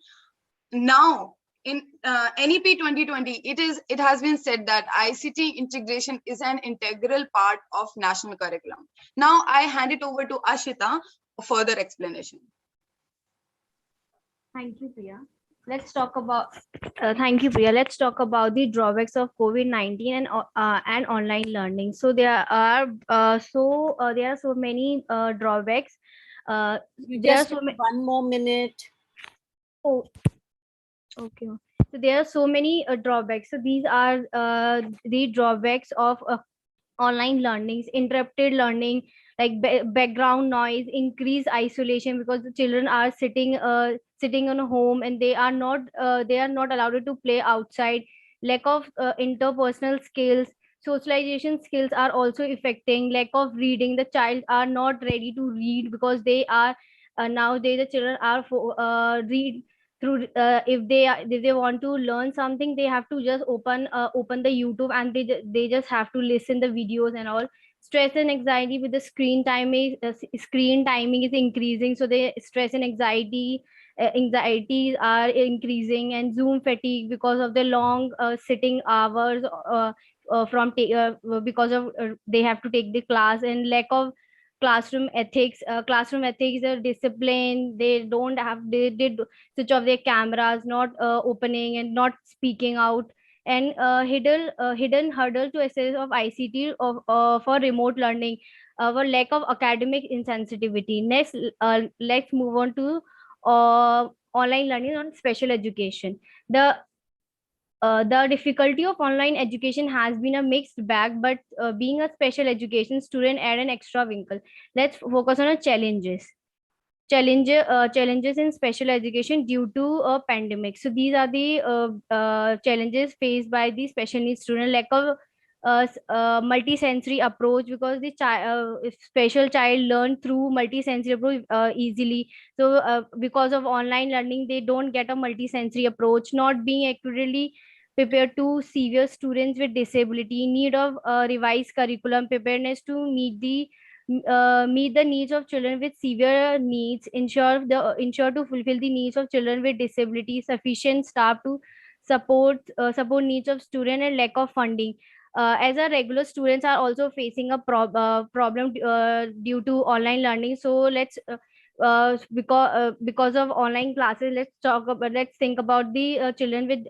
Now, in NEP 2020, it has been said that ICT integration is an integral part of national curriculum. Now I hand it over to Ashita for further explanation. Thank you, Priya. Let's talk about. Thank you, Priya. Let's talk about the drawbacks of COVID-19 and online learning. So there are so many drawbacks. There are Just one more minute. Oh, okay. So there are so many drawbacks. So these are the drawbacks of online learnings: interrupted learning, like background noise, increased isolation because the children are sitting in a home, and they are not allowed to play outside. Lack of interpersonal skills, socialization skills are also affecting. Lack of reading, the child are not ready to read because they are nowadays the children are read through if they want to learn something, they have to just open the YouTube, and they just have to listen the videos and all. Stress and anxiety with the screen timing is increasing, so the stress and anxieties are increasing. And Zoom fatigue because of the long sitting hours because of they have to take the class. And lack of classroom ethics are discipline. They don't have they did switch off their cameras, not opening and not speaking out. And hidden hurdle to access of ICT for remote learning, our lack of academic insensitivity. Next, let's move on to online learning on special education. The difficulty of online education has been a mixed bag, but being a special education student add an extra wrinkle. Let's focus on the challenges. Challenges in special education due to a pandemic. So these are the challenges faced by the special needs student. Lack of multi-sensory approach, because the special child learn through multi-sensory approach easily. So because of online learning, they don't get a multi-sensory approach. Not being accurately prepared to severe students with disability. Need of revised curriculum. Preparedness to meet the needs of children with severe needs. Ensure to fulfill the needs of children with disability. Sufficient staff to support needs of student. And lack of funding. As a regular students are also facing a problem due to online learning. So let's because of online classes, let's think about the children with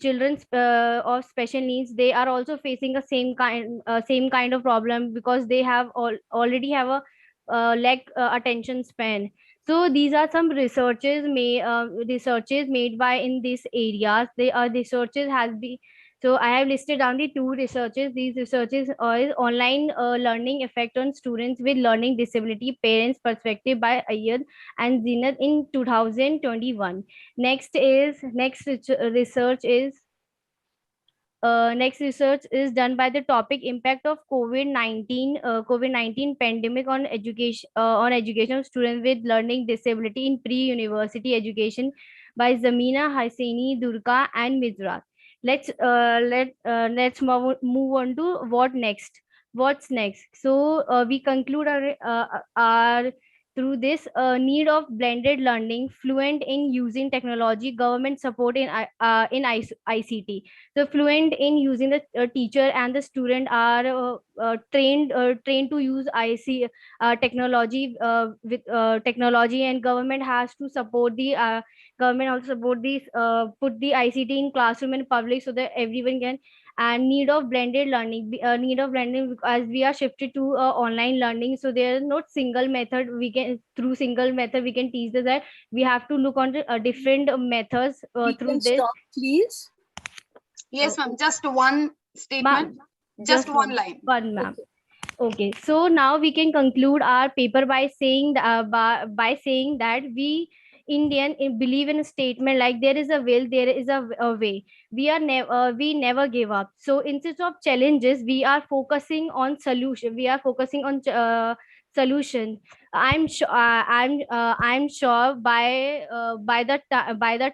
children of special needs. They are also facing a same kind of problem, because they have already have a lack attention span. So these are some researches made by in these areas. They are researches So I have listed down the two researches. These researches are online learning effect on students with learning disability, parents perspective by Ayad and Zinat in 2021. Next research is done by the topic impact of COVID-19 pandemic on education of students with learning disability in pre-university education by Zamina, Haiseni, Durga, and Mizra. Let's move on to what's next. So we conclude our through this need of blended learning, fluent in using technology, government support in ICT. So fluent in using the teacher and the student are trained to use technology with technology, and government has to support the government also support these put the ICT in classroom and public so that everyone can. And need of blended learning, as we are shifted to online learning, so there is not single method we can through single method we can teach this, that we have to look on different methods through this. Stop, please. Yes, ma'am. Just one statement. Just one line. One, ma'am. Okay, so now we can conclude our paper by saying by saying that we Indian believe in a statement like there is a will, there is a way. We never give up. So instead of challenges, we are focusing on solution. We are focusing on solution. I'm sure by the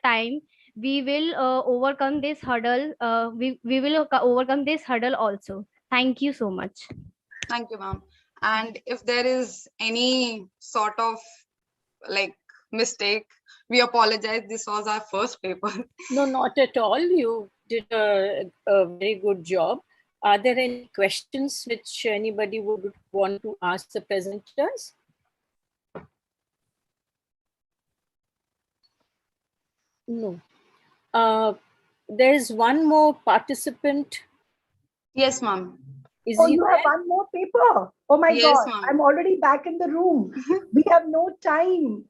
time we will overcome this hurdle. We will overcome this hurdle also. Thank you so much. Thank you, ma'am. And if there is any sort of like mistake, we apologize. This was our first paper. No, not at all. You did a very good job. Are there any questions which anybody would want to ask the presenters? No. There is one more participant. Yes, ma'am. Oh, you have one more paper. Oh my Yes, God, I'm already back in the room. We have no time.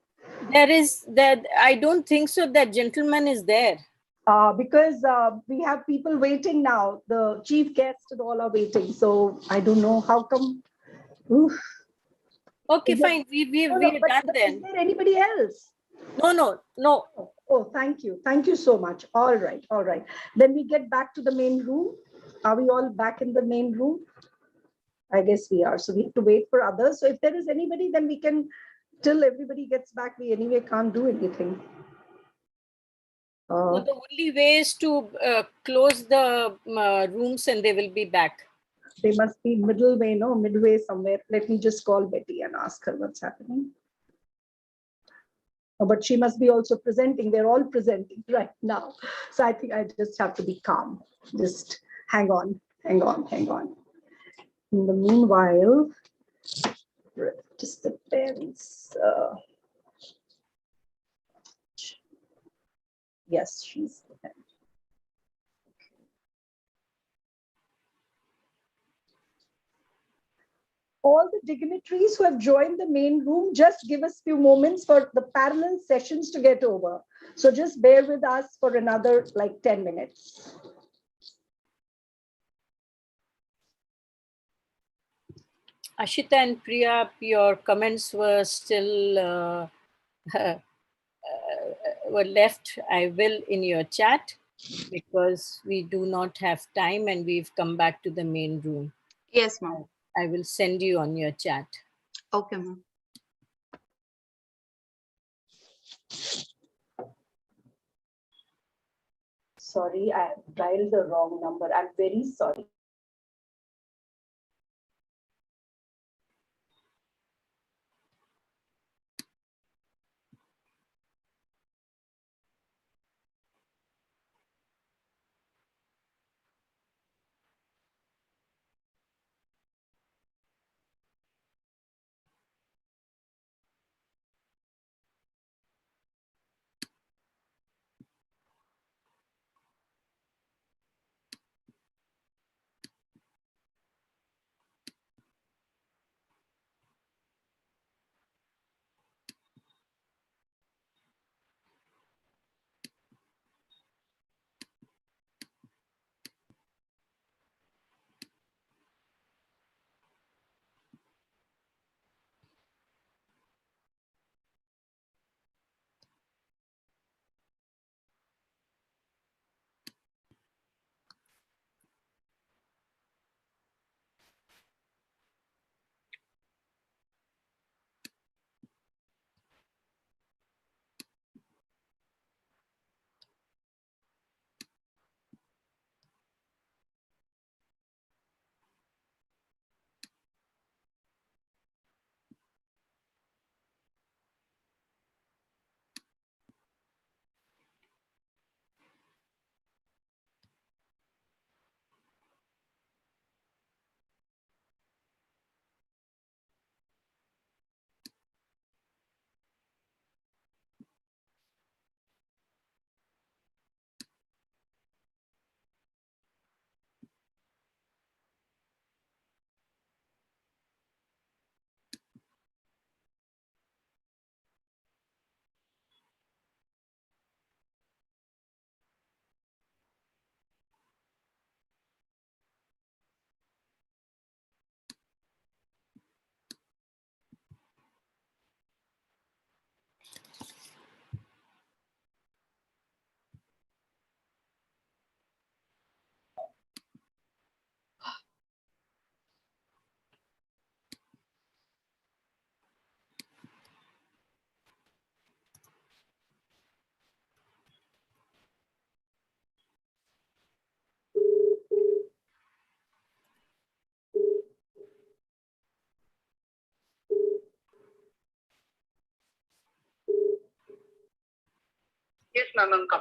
There is that. I don't think so. That gentleman is there. Because we have people waiting now. The chief guest and all are waiting. So I don't know how come. Oof. Okay, fine. We're done then. Is there anybody else? No. Oh, thank you. Thank you so much. All right. Then we get back to the main room. Are we all back in the main room? I guess we are. So we have to wait for others. So if there is anybody, then we can, till everybody gets back, we anyway can't do anything. No, the only way is to close the rooms and they will be back. They must be midway somewhere. Let me just call Betty and ask her what's happening. Oh, but she must be also presenting. They're all presenting right now. So I think I just have to be calm. Just hang on. In the meanwhile, just depends. Yes, she's there. All the dignitaries who have joined the main room, just give us a few moments for the parallel sessions to get over. So just bear with us for another like 10 minutes. Ashita and Priya, your comments were still were left, I will, in your chat, because we do not have time and we've come back to the main room. Yes, ma'am. I will send you on your chat. Okay, ma'am. Sorry, I have dialed the wrong number. I'm very sorry.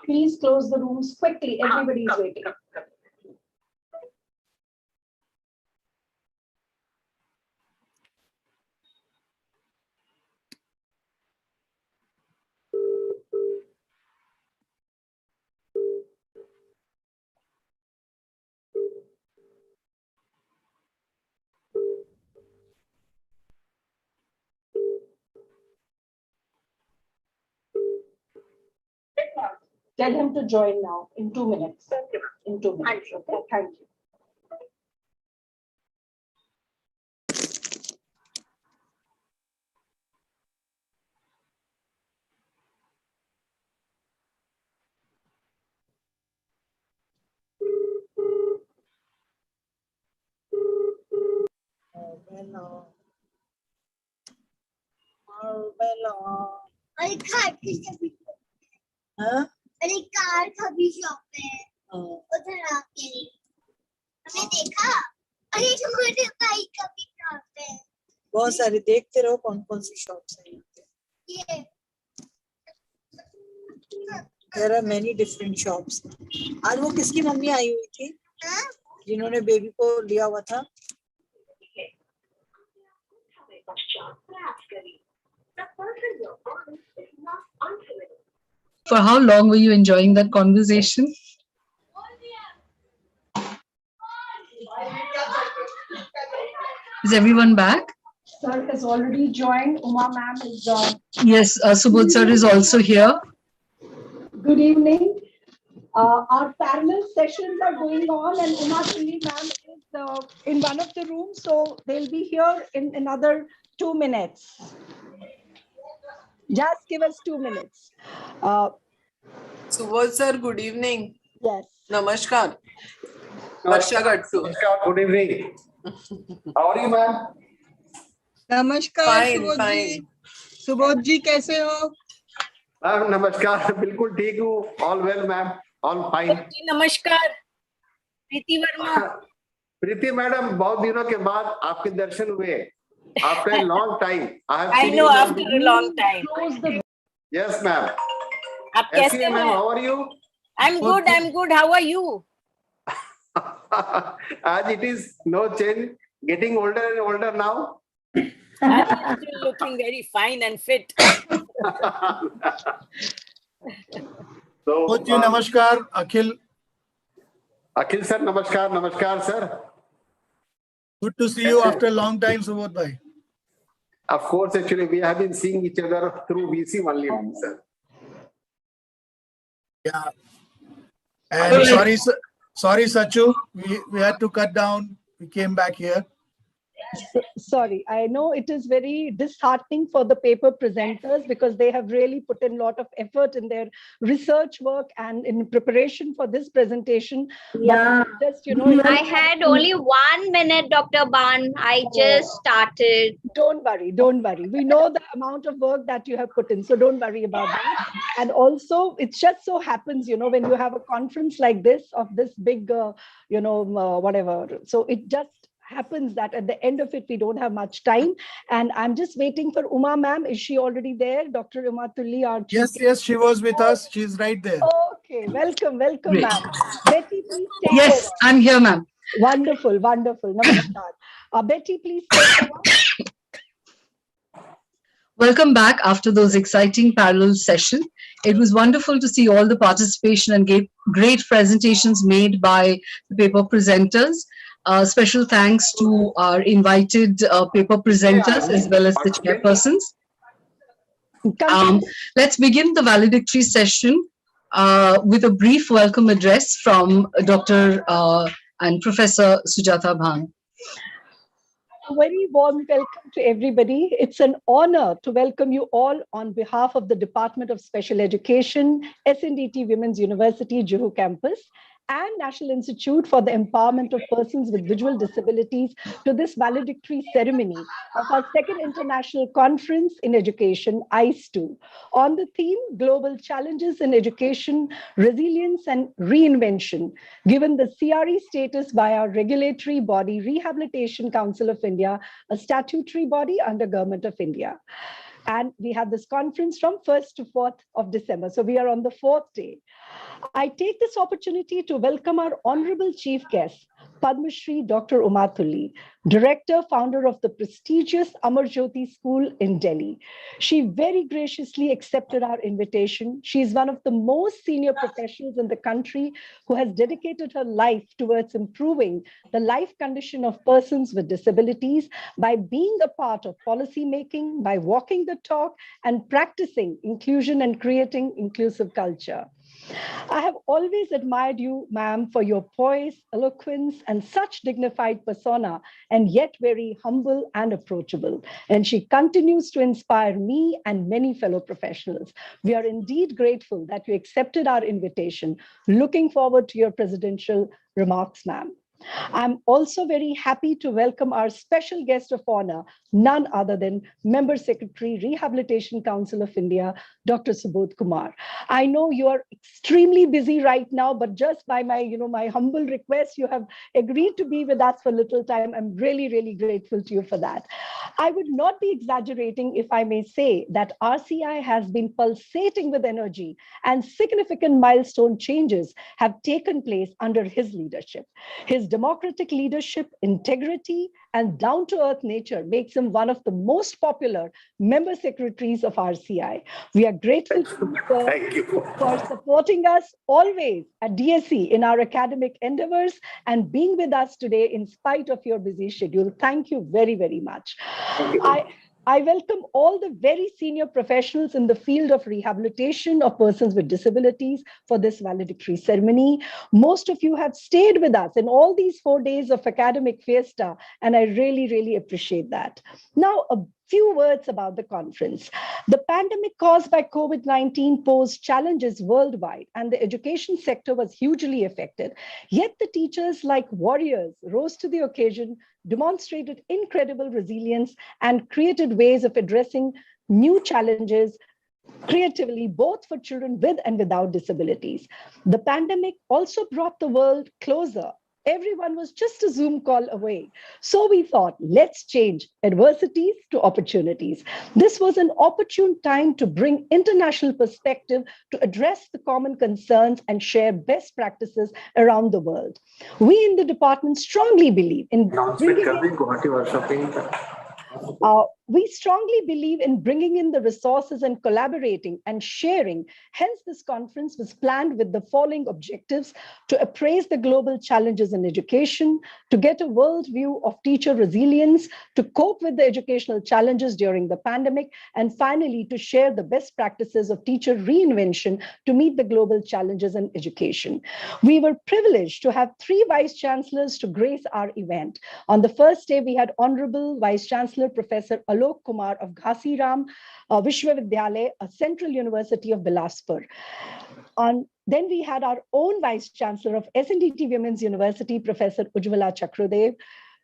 Please close the rooms quickly. Everybody is waiting. Tell him to join now in 2 minutes. In 2 minutes. Okay, thank you. अरे car कभी shop पे उधर आके हमने देखा अरे तुम्हारे भाई कभी शॉप पे बहुत सारे देखते रहो कौन कौन सी शॉप्स हैं ये There are many different shops. आज वो किसकी मम्मी आई हुई थी जिन्होंने बेबी को लिया हुआ था? For how long were you enjoying that conversation? Is everyone back? Sir has already joined. Uma ma'am is. Yes, Subodh sir is also here. Good evening. Our parallel sessions are going on, and Uma Chilli ma'am is in one of the rooms, so they'll be here in another 2 minutes. Just give us 2 minutes. Subodh sir, good evening. Yes. Namaskar. Varsha Gattu. Good evening. How are you, ma'am? नमस्कार सुबोध जी सुबोध जी कैसे हो ma'am नमस्कार बिल्कुल ठीक हूँ all well ma'am all fine नमस्कार प्रीति वर्मा प्रीति madam बहुत दिनों के बाद आपके दर्शन हुए after long time I know after a long time yes ma'am आप कैसे ma'am how are you I am good how are you आज it is no change getting older and older now I'm still looking very fine and fit. So, namaskar, Akhil. Akhil sir, namaskar sir. Good to see you after a long time, Subodh bhai. Of course, actually, we have been seeing each other through VC only, sir. Yeah. And sorry, Sachu, we had to cut down. We came back here. Sorry, I know it is very disheartening for the paper presenters because they have really put in a lot of effort in their research work and in preparation for this presentation. Yeah. But just, I had only 1 minute, Dr. Ban. I just started. Don't worry. We know the amount of work that you have put in, so don't worry about that. And also, it just so happens, when you have a conference like this, of this big, whatever. So it just happens that at the end of it, we don't have much time. And I'm just waiting for Uma ma'am. Is she already there? Dr. Uma Tulli, our chief. Yes, she was with us. She's right there. Okay, welcome, ma'am. Betty, please take Yes, over. I'm here, ma'am. Wonderful. Namaskar. Betty, please take over. Welcome back after those exciting parallel sessions. It was wonderful to see all the participation and great presentations made by the paper presenters. Special thanks to our invited paper presenters as well as the chairpersons. Let's begin the valedictory session with a brief welcome address from Dr. and Professor Sujatha Bhan. A very warm welcome to everybody. It's an honor to welcome you all on behalf of the Department of Special Education, SNDT Women's University, Juhu campus, and National Institute for the Empowerment of Persons with Visual Disabilities to this valedictory ceremony of our second international conference in education, ICE2, on the theme Global Challenges in Education, Resilience and Reinvention, given the CRE status by our regulatory body, Rehabilitation Council of India, a statutory body under Government of India. And we have this conference from 1st to 4th of December. So we are on the 4th day. I take this opportunity to welcome our honorable chief guest, Padma Shri Dr. Uma Tulli, director, founder of the prestigious Amar Jyoti School in Delhi. She very graciously accepted our invitation. She is one of the most senior professionals in the country who has dedicated her life towards improving the life condition of persons with disabilities by being a part of policy making, by walking the talk, and practicing inclusion and creating inclusive culture. I have always admired you, ma'am, for your poise, eloquence, and such dignified persona, and yet very humble and approachable. And she continues to inspire me and many fellow professionals. We are indeed grateful that you accepted our invitation. Looking forward to your presidential remarks, ma'am. I'm also very happy to welcome our special guest of honor, none other than Member Secretary, Rehabilitation Council of India, Dr. Subodh Kumar. I know you are extremely busy right now, but just by my humble request, you have agreed to be with us for a little time. I'm really, really grateful to you for that. I would not be exaggerating if I may say that RCI has been pulsating with energy, and significant milestone changes have taken place under his leadership. His democratic leadership, integrity, and down-to-earth nature makes him one of the most popular member secretaries of RCI. We are grateful to you for supporting us always at DSC in our academic endeavors and being with us today in spite of your busy schedule. Thank you very, very much. I welcome all the very senior professionals in the field of rehabilitation of persons with disabilities for this valedictory ceremony. Most of you have stayed with us in all these 4 days of academic fiesta, and I really, really appreciate that. Now, a few words about the conference. The pandemic caused by COVID-19 posed challenges worldwide, and the education sector was hugely affected. Yet the teachers, like warriors, rose to the occasion, demonstrated incredible resilience, and created ways of addressing new challenges creatively, both for children with and without disabilities. The pandemic also brought the world closer. Everyone was just a Zoom call away. So we thought, let's change adversities to opportunities. This was an opportune time to bring international perspective to address the common concerns and share best practices around the world. We in the department strongly believe in we strongly believe in bringing in the resources and collaborating and sharing. Hence, this conference was planned with the following objectives: to appraise the global challenges in education, to get a world view of teacher resilience, to cope with the educational challenges during the pandemic, and finally, to share the best practices of teacher reinvention to meet the global challenges in education. We were privileged to have 3 vice chancellors to grace our event. On the first day, we had Honorable Vice Chancellor Professor Alok Kumar of Ghasi Ram Vishwavidyalaya, a central university of Bilaspur. Then we had our own Vice Chancellor of SNDT Women's University, Professor Ujjwala Chakradev.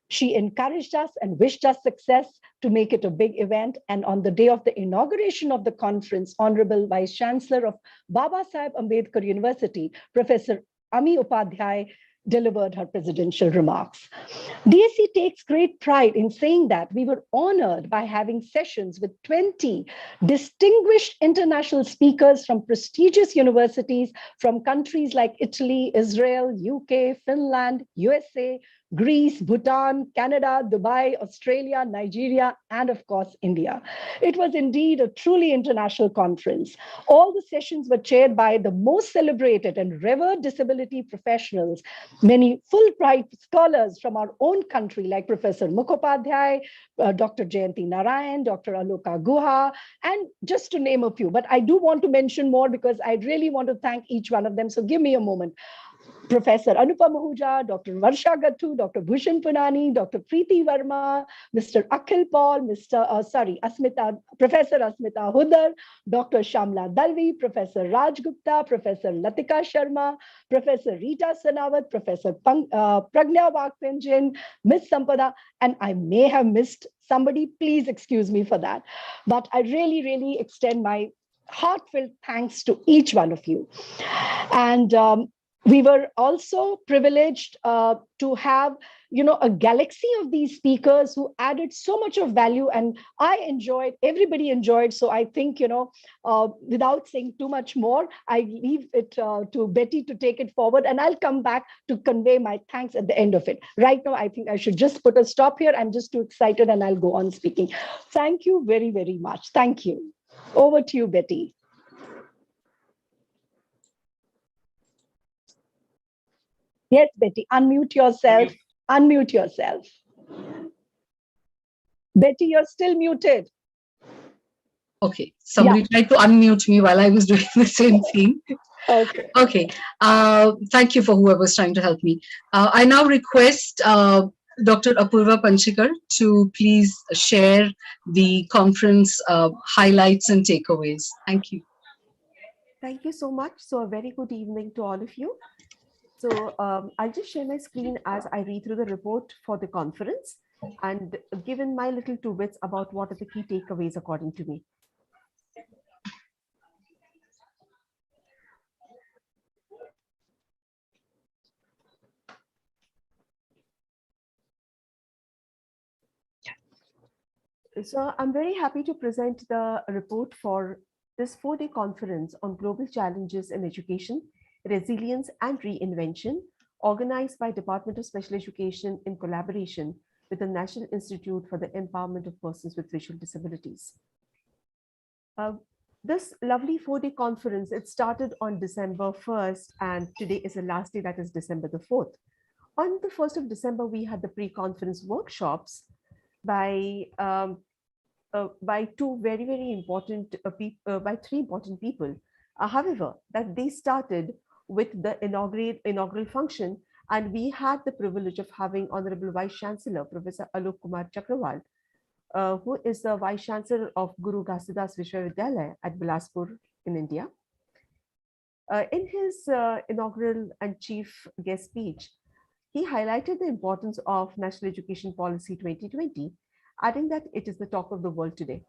She encouraged us and wished us success to make it a big event. And on the day of the inauguration of the conference, Honorable Vice Chancellor of Baba Saheb Ambedkar University, Professor Ami Upadhyay, delivered her presidential remarks. DSC takes great pride in saying that we were honored by having sessions with 20 distinguished international speakers from prestigious universities from countries like Italy, Israel, UK, Finland, USA, Greece, Bhutan, Canada, Dubai, Australia, Nigeria, and of course, India. It was indeed a truly international conference. All the sessions were chaired by the most celebrated and revered disability professionals, many Fulbright scholars from our own country, like Professor Mukhopadhyay, Dr. Jayanti Narayan, Dr. Aloka Guha, and just to name a few. But I do want to mention more because I really want to thank each one of them. So give me a moment. Professor Anupam Ahuja, Dr. Varsha Gattu, Dr. Bhushan Punani, Dr. Preeti Verma, Mr. Akhil Paul, Professor Asmita Hudar, Dr. Shamla Dalvi, Professor Raj Gupta, Professor Latika Sharma, Professor Rita Sanawat, Professor Pragnya Vakpenjan, Ms. Sampada, and I may have missed somebody, please excuse me for that. But I really, really extend my heartfelt thanks to each one of you. And we were also privileged to have a galaxy of these speakers who added so much of value, and I enjoyed, everybody enjoyed. So I think, without saying too much more, I leave it to Betty to take it forward, and I'll come back to convey my thanks at the end of it. Right now, I think I should just put a stop here. I'm just too excited, and I'll go on speaking. Thank you very, very much. Thank you. Over to you, Betty. Yes, Betty, unmute yourself. Unmute yourself. Betty, you're still muted. Okay, somebody tried to unmute me while I was doing the same thing. Okay. Okay, thank you for whoever's trying to help me. I now request Dr. Apurva Panchikar to please share the conference highlights and takeaways. Thank you. Thank you so much. So a very good evening to all of you. So I'll just share my screen as I read through the report for the conference and given my little 2 bits about what are the key takeaways according to me. So I'm very happy to present the report for this 4-day conference on global challenges in education, resilience and reinvention, organized by Department of Special Education in collaboration with the National Institute for the Empowerment of Persons with Visual Disabilities. This lovely 4-day conference, it started on December 1st, and today is the last day, that is December the 4th. On the 1st of December, we had the pre-conference workshops by 2 very, very important by 3 important people. However, that they started with the inaugural function, and we had the privilege of having Honorable Vice Chancellor, Professor Alok Kumar Chakrawal, who is the Vice Chancellor of Guru Ghasidas Vishwavidyalaya at Bilaspur in India. In his inaugural and chief guest speech, he highlighted the importance of National Education Policy 2020, adding that it is the talk of the world today.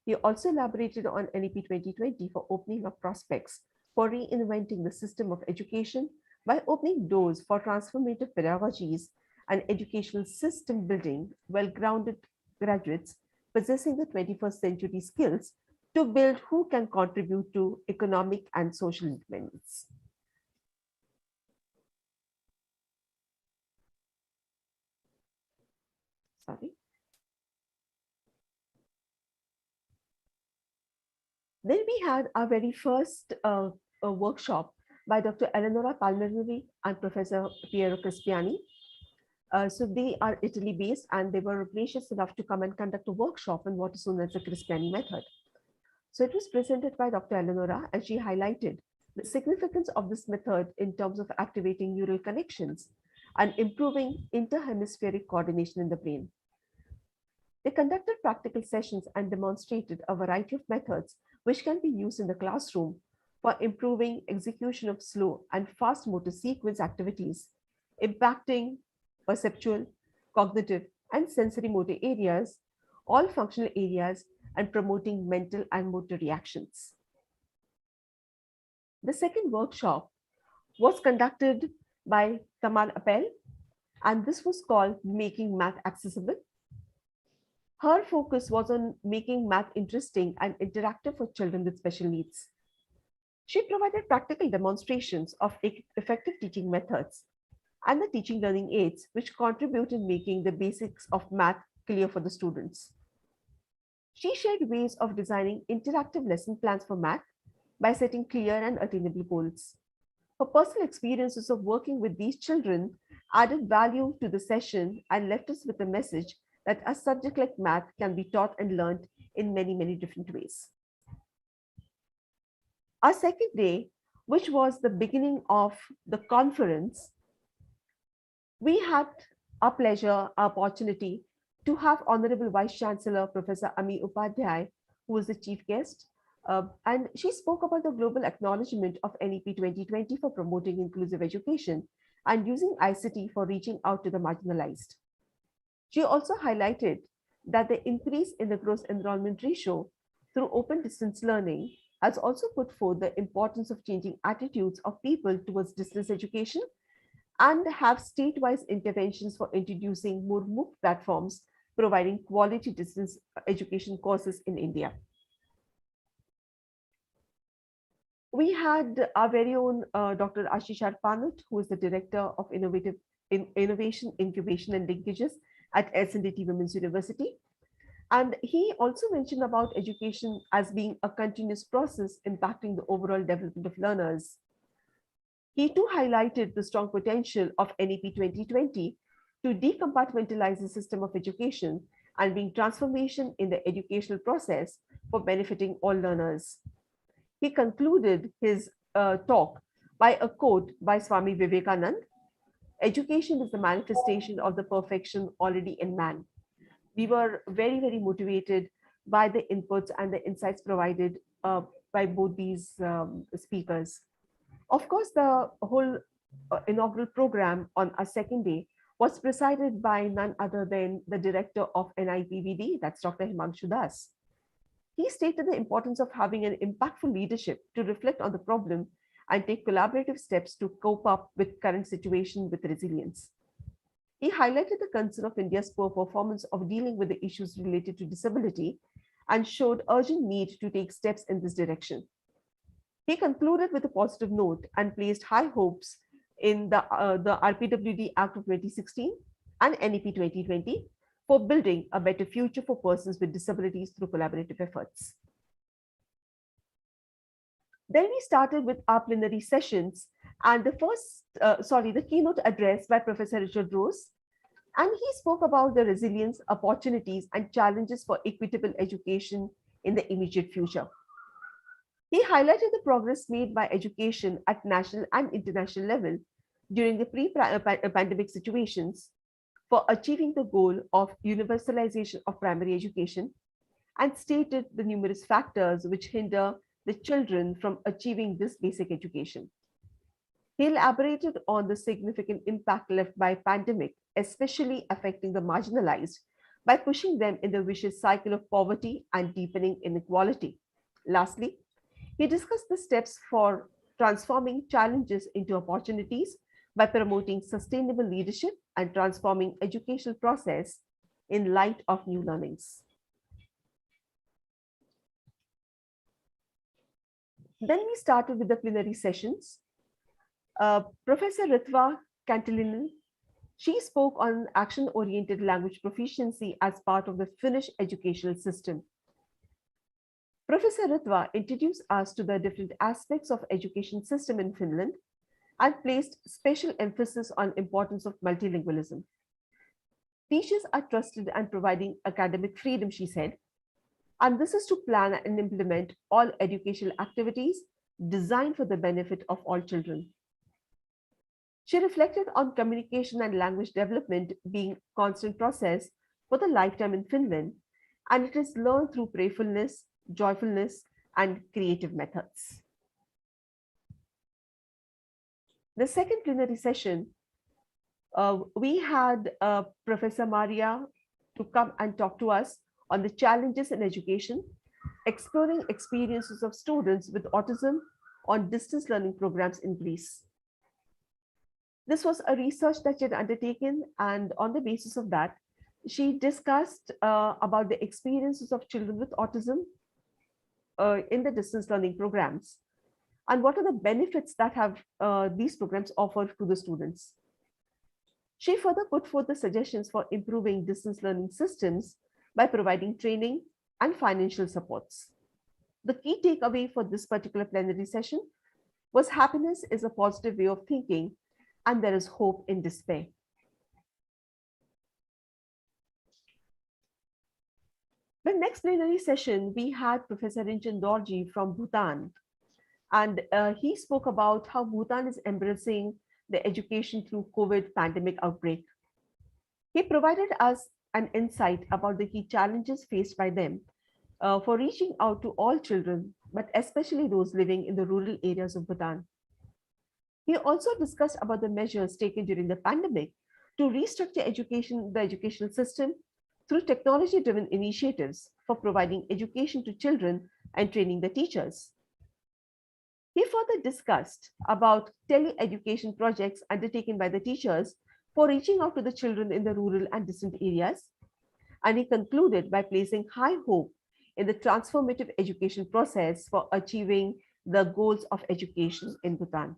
He also elaborated on NEP 2020 for opening up prospects for reinventing the system of education by opening doors for transformative pedagogies and educational system building, well-grounded graduates possessing the 21st century skills to build who can contribute to economic and social independence. Sorry. Then we had our very first workshop by Dr. Eleonora Palmeri and Professor Piero Crispiani. So they are Italy-based, and they were gracious enough to come and conduct a workshop on what is known as the Crispiani method. So it was presented by Dr. Eleonora, and she highlighted the significance of this method in terms of activating neural connections and improving interhemispheric coordination in the brain. They conducted practical sessions and demonstrated a variety of methods which can be used in the classroom for improving execution of slow and fast motor sequence activities, impacting perceptual, cognitive, and sensory motor areas, all functional areas, and promoting mental and motor reactions. The second workshop was conducted by Tamal Appel, and this was called Making Math Accessible. Her focus was on making math interesting and interactive for children with special needs. She provided practical demonstrations of effective teaching methods and the teaching learning aids, which contribute in making the basics of math clear for the students. She shared ways of designing interactive lesson plans for math by setting clear and attainable goals. Her personal experiences of working with these children added value to the session and left us with a message that a subject like math can be taught and learned in many, many different ways. Our second day, which was the beginning of the conference, we had our pleasure, our opportunity to have Honorable Vice Chancellor, Professor Ami Upadhyay, who was the chief guest. And she spoke about the global acknowledgement of NEP 2020 for promoting inclusive education and using ICT for reaching out to the marginalized. She also highlighted that the increase in the gross enrollment ratio through open distance learning has also put forth the importance of changing attitudes of people towards distance education and have state-wise interventions for introducing more MOOC platforms, providing quality distance education courses in India. We had our very own Dr. Ashish Panut, who is the Director of Innovation, Incubation and Linkages at SNDT Women's University. And he also mentioned about education as being a continuous process impacting the overall development of learners. He too highlighted the strong potential of NEP 2020 to decompartmentalize the system of education and bring transformation in the educational process for benefiting all learners. He concluded his talk by a quote by Swami Vivekananda: "Education is the manifestation of the perfection already in man." We were very, very motivated by the inputs and the insights provided by both these speakers. Of course, the whole inaugural program on our second day was presided by none other than the director of NIPVD, that's Dr. Himanshu Das. He stated the importance of having an impactful leadership to reflect on the problem and take collaborative steps to cope up with current situation with resilience. He highlighted the concern of India's poor performance of dealing with the issues related to disability and showed urgent need to take steps in this direction. He concluded with a positive note and placed high hopes in the RPWD Act of 2016 and NEP 2020 for building a better future for persons with disabilities through collaborative efforts. Then we started with our plenary sessions, and the keynote address by Professor Richard Rose, and he spoke about the resilience, opportunities, and challenges for equitable education in the immediate future. He highlighted the progress made by education at national and international level during the pre-pandemic situations for achieving the goal of universalization of primary education, and stated the numerous factors which hinder the children from achieving this basic education. He elaborated on the significant impact left by pandemic, especially affecting the marginalized, by pushing them in the vicious cycle of poverty and deepening inequality. Lastly, he discussed the steps for transforming challenges into opportunities by promoting sustainable leadership and transforming educational process in light of new learnings. Then we started with the plenary sessions. Professor Ritva Kantilinen, she spoke on action-oriented language proficiency as part of the Finnish educational system. Professor Ritva introduced us to the different aspects of education system in Finland and placed special emphasis on importance of multilingualism. Teachers are trusted and providing academic freedom, she said, and this is to plan and implement all educational activities designed for the benefit of all children. She reflected on communication and language development being a constant process for the lifetime in Finland, and it is learned through playfulness, joyfulness, and creative methods. The second plenary session, we had Professor Maria to come and talk to us on the challenges in education, exploring experiences of students with autism on distance learning programs in Greece. This was a research that she had undertaken, and on the basis of that, she discussed about the experiences of children with autism in the distance learning programs, and what are the benefits that have these programs offered to the students. She further put forth the suggestions for improving distance learning systems by providing training and financial supports. The key takeaway for this particular plenary session was happiness is a positive way of thinking and there is hope in despair. The next plenary session, we had Professor Rinchen Dorji from Bhutan, and he spoke about how Bhutan is embracing the education through COVID pandemic outbreak. He provided us an insight about the key challenges faced by them for reaching out to all children, but especially those living in the rural areas of Bhutan. He also discussed about the measures taken during the pandemic to restructure education, the educational system through technology-driven initiatives for providing education to children and training the teachers. He further discussed about tele-education projects undertaken by the teachers for reaching out to the children in the rural and distant areas. And he concluded by placing high hope in the transformative education process for achieving the goals of education in Bhutan.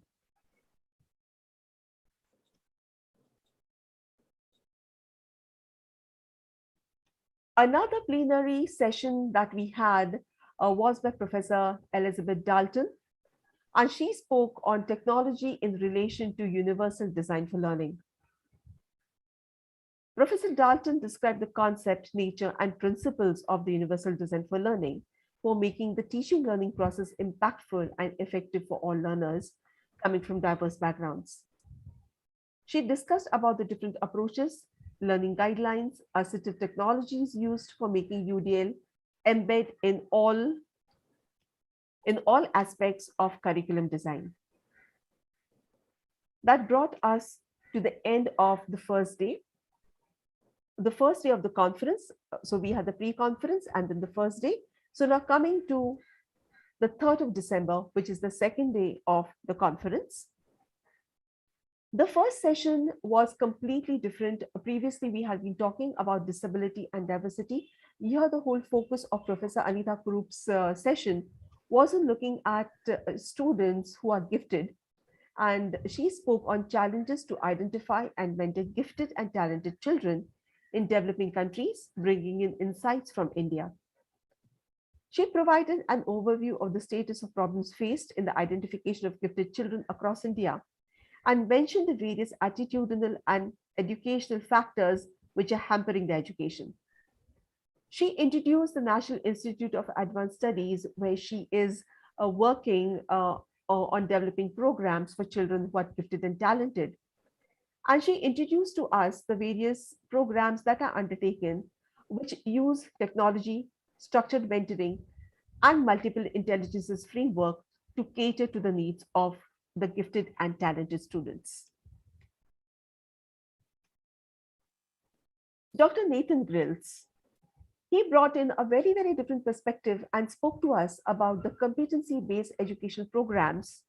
Another plenary session that we had was by Professor Elizabeth Dalton, and she spoke on technology in relation to universal design for learning. Professor Dalton described the concept, nature, and principles of the universal design for learning for making the teaching learning process impactful and effective for all learners coming from diverse backgrounds. She discussed about the different approaches, learning guidelines, assistive technologies used for making UDL embed in all aspects of curriculum design. That brought us to the end of the first day. The first day of the conference. So we had the pre-conference and then the first day. So now coming to the 3rd of December, which is the second day of the conference. The first session was completely different. Previously, we had been talking about disability and diversity. Here, the whole focus of Professor Anita Kurup's session wasn't looking at students who are gifted. And she spoke on challenges to identify and mentor gifted and talented children in developing countries, bringing in insights from India. She provided an overview of the status of problems faced in the identification of gifted children across India and mentioned the various attitudinal and educational factors which are hampering their education. She introduced the National Institute of Advanced Studies, where she is working on developing programs for children who are gifted and talented. And she introduced to us the various programs that are undertaken, which use technology, structured mentoring, and multiple intelligences framework to cater to the needs of the gifted and talented students. Dr. Nathan Grills, he brought in a very, very different perspective and spoke to us about the competency-based educational programs,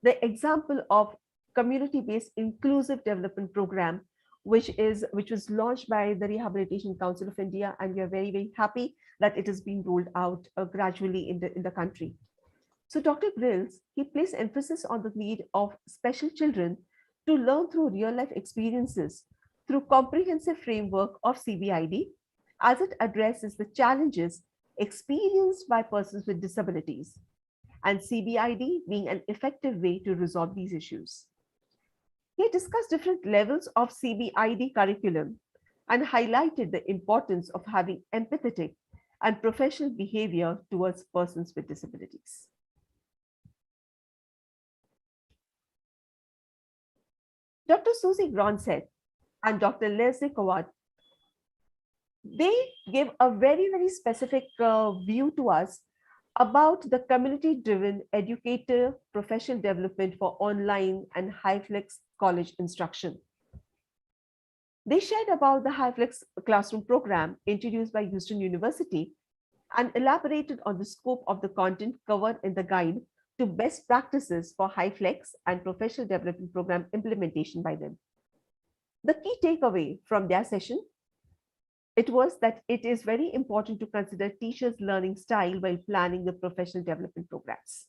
the example of community-based inclusive development program, which was launched by the Rehabilitation Council of India, and we are very, very happy that it is being rolled out gradually in the country. So Dr. Grills, he placed emphasis on the need of special children to learn through real-life experiences through comprehensive framework of CBID, as it addresses the challenges experienced by persons with disabilities, and CBID being an effective way to resolve these issues. He discussed different levels of CBID curriculum and highlighted the importance of having empathetic and professional behavior towards persons with disabilities. Dr. Susie Gronseth and Dr. Leslie Kowat, they gave a very, very specific view to us about the community-driven educator professional development for online and HighFlex college instruction. They shared about the HighFlex classroom program introduced by Houston University and elaborated on the scope of the content covered in the guide to best practices for HighFlex and professional development program implementation by them. The key takeaway from their session, it was that it is very important to consider teachers' learning style while planning the professional development programs.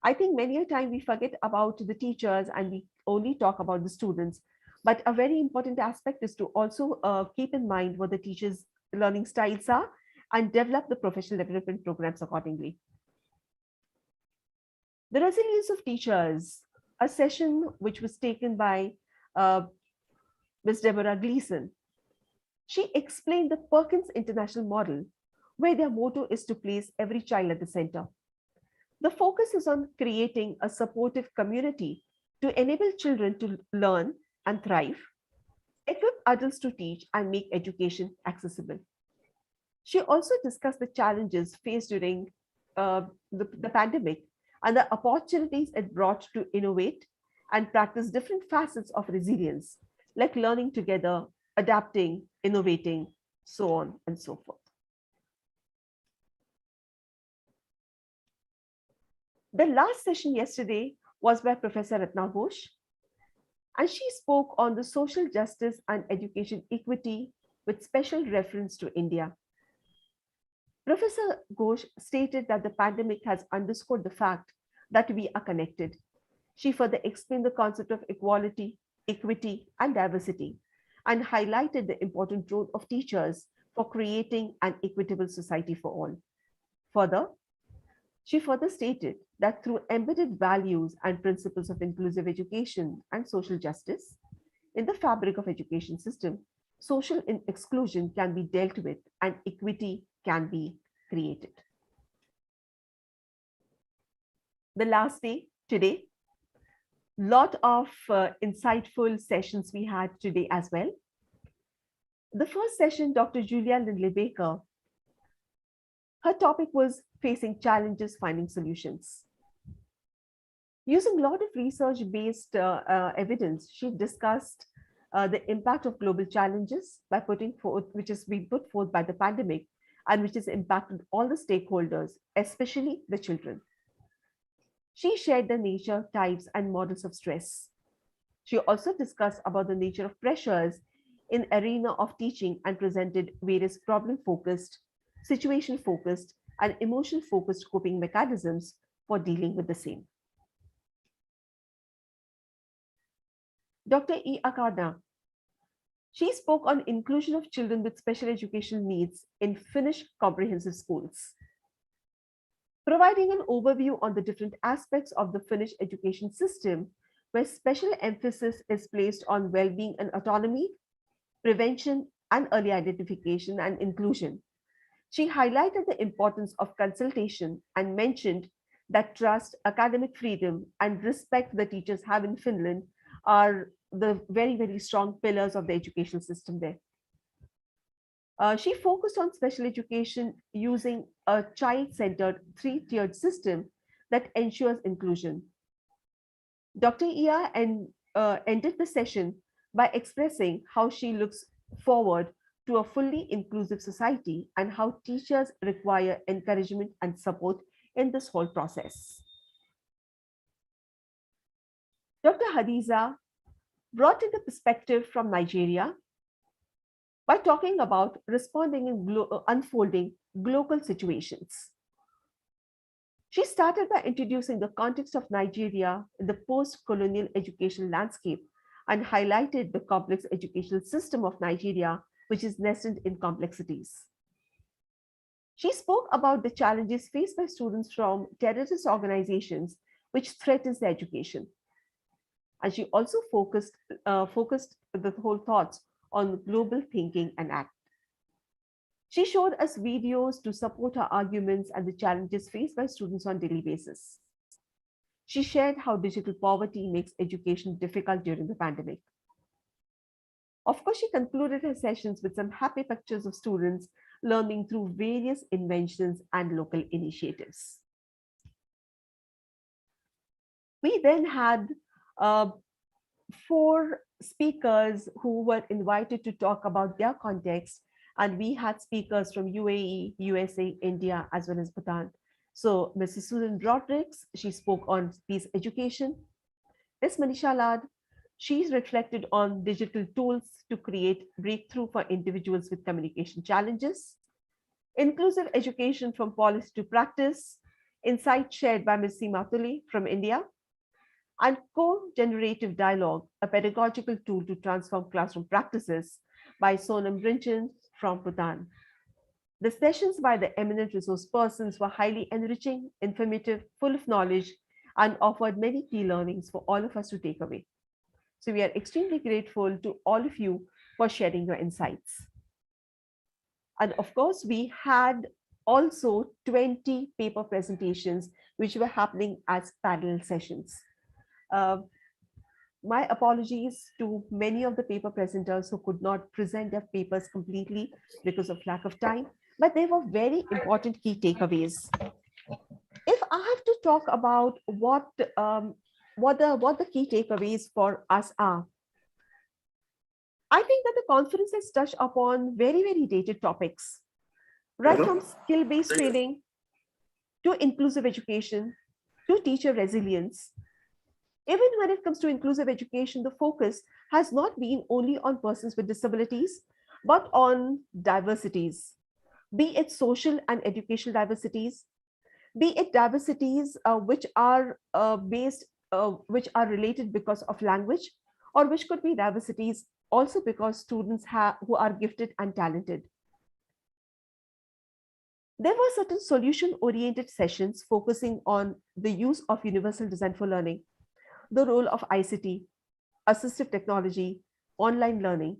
I think many a time we forget about the teachers and we only talk about the students, but a very important aspect is to also keep in mind what the teachers' learning styles are and develop the professional development programs accordingly. The resilience of teachers, a session which was taken by Ms. Deborah Gleason. She explained the Perkins International Model, where their motto is to place every child at the center. The focus is on creating a supportive community to enable children to learn and thrive, equip adults to teach, and make education accessible. She also discussed the challenges faced during the pandemic and the opportunities it brought to innovate and practice different facets of resilience, like learning together, adapting, innovating, so on and so forth. The last session yesterday was by Professor Ratna Ghosh, and she spoke on the social justice and education equity with special reference to India. Professor Ghosh stated that the pandemic has underscored the fact that we are connected. She further explained the concept of equality, equity, and diversity, and highlighted the important role of teachers for creating an equitable society for all. Further, she further stated that through embedded values and principles of inclusive education and social justice in the fabric of education system, social exclusion can be dealt with and equity can be created. The last day today, lot of insightful sessions we had today as well. The first session, Dr. Julia Lindley Baker, her topic was facing challenges, finding solutions. Using a lot of research-based evidence, she discussed the impact of global challenges by putting forth, which is being put forth by the pandemic, and which has impacted all the stakeholders, especially the children. She shared the nature, types, and models of stress. She also discussed about the nature of pressures in arena of teaching and presented various problem-focused, situation-focused, and emotion-focused coping mechanisms for dealing with the same. Dr. E. Akarna, she spoke on inclusion of children with special educational needs in Finnish comprehensive schools, providing an overview on the different aspects of the Finnish education system, where special emphasis is placed on well-being and autonomy, prevention and early identification and inclusion. She highlighted the importance of consultation and mentioned that trust, academic freedom, and respect the teachers have in Finland are the very, very strong pillars of the education system there. She focused on special education using a child-centered three-tiered system that ensures inclusion. Dr. Ia ended the session by expressing how she looks forward to a fully inclusive society and how teachers require encouragement and support in this whole process. Dr. Hadiza brought in the perspective from Nigeria by talking about responding in unfolding global situations. She started by introducing the context of Nigeria in the post-colonial education landscape and highlighted the complex educational system of Nigeria, which is nested in complexities. She spoke about the challenges faced by students from terrorist organizations, which threatens their education. And she also focused the whole thoughts on global thinking and act. She showed us videos to support her arguments and the challenges faced by students on a daily basis. She shared how digital poverty makes education difficult during the pandemic. Of course, she concluded her sessions with some happy pictures of students learning through various inventions and local initiatives. We then had 4 speakers who were invited to talk about their context, and we had speakers from UAE, USA, India, as well as Bhutan. So Mrs. Susan Rodrigues, she spoke on peace education. Ms. Manisha Lad, she's reflected on digital tools to create breakthrough for individuals with communication challenges, inclusive education from policy to practice, insight shared by Ms. Seema Tuli from India, and co-generative dialogue, a pedagogical tool to transform classroom practices by Sonam Rinchan from Bhutan. The sessions by the eminent resource persons were highly enriching, informative, full of knowledge, and offered many key learnings for all of us to take away. So we are extremely grateful to all of you for sharing your insights. And of course, we had also 20 paper presentations, which were happening as parallel sessions. My apologies to many of the paper presenters who could not present their papers completely because of lack of time, but they were very important key takeaways. If I have to talk about what the key takeaways for us are, I think that the conference has touched upon very, very dated topics, right from skill-based training to inclusive education, to teacher resilience. Even when it comes to inclusive education, the focus has not been only on persons with disabilities, but on diversities, be it social and educational diversities, be it diversities which are which are related because of language, or which could be diversities also because students who are gifted and talented. There were certain solution-oriented sessions focusing on the use of universal design for learning, the role of ICT, assistive technology, online learning,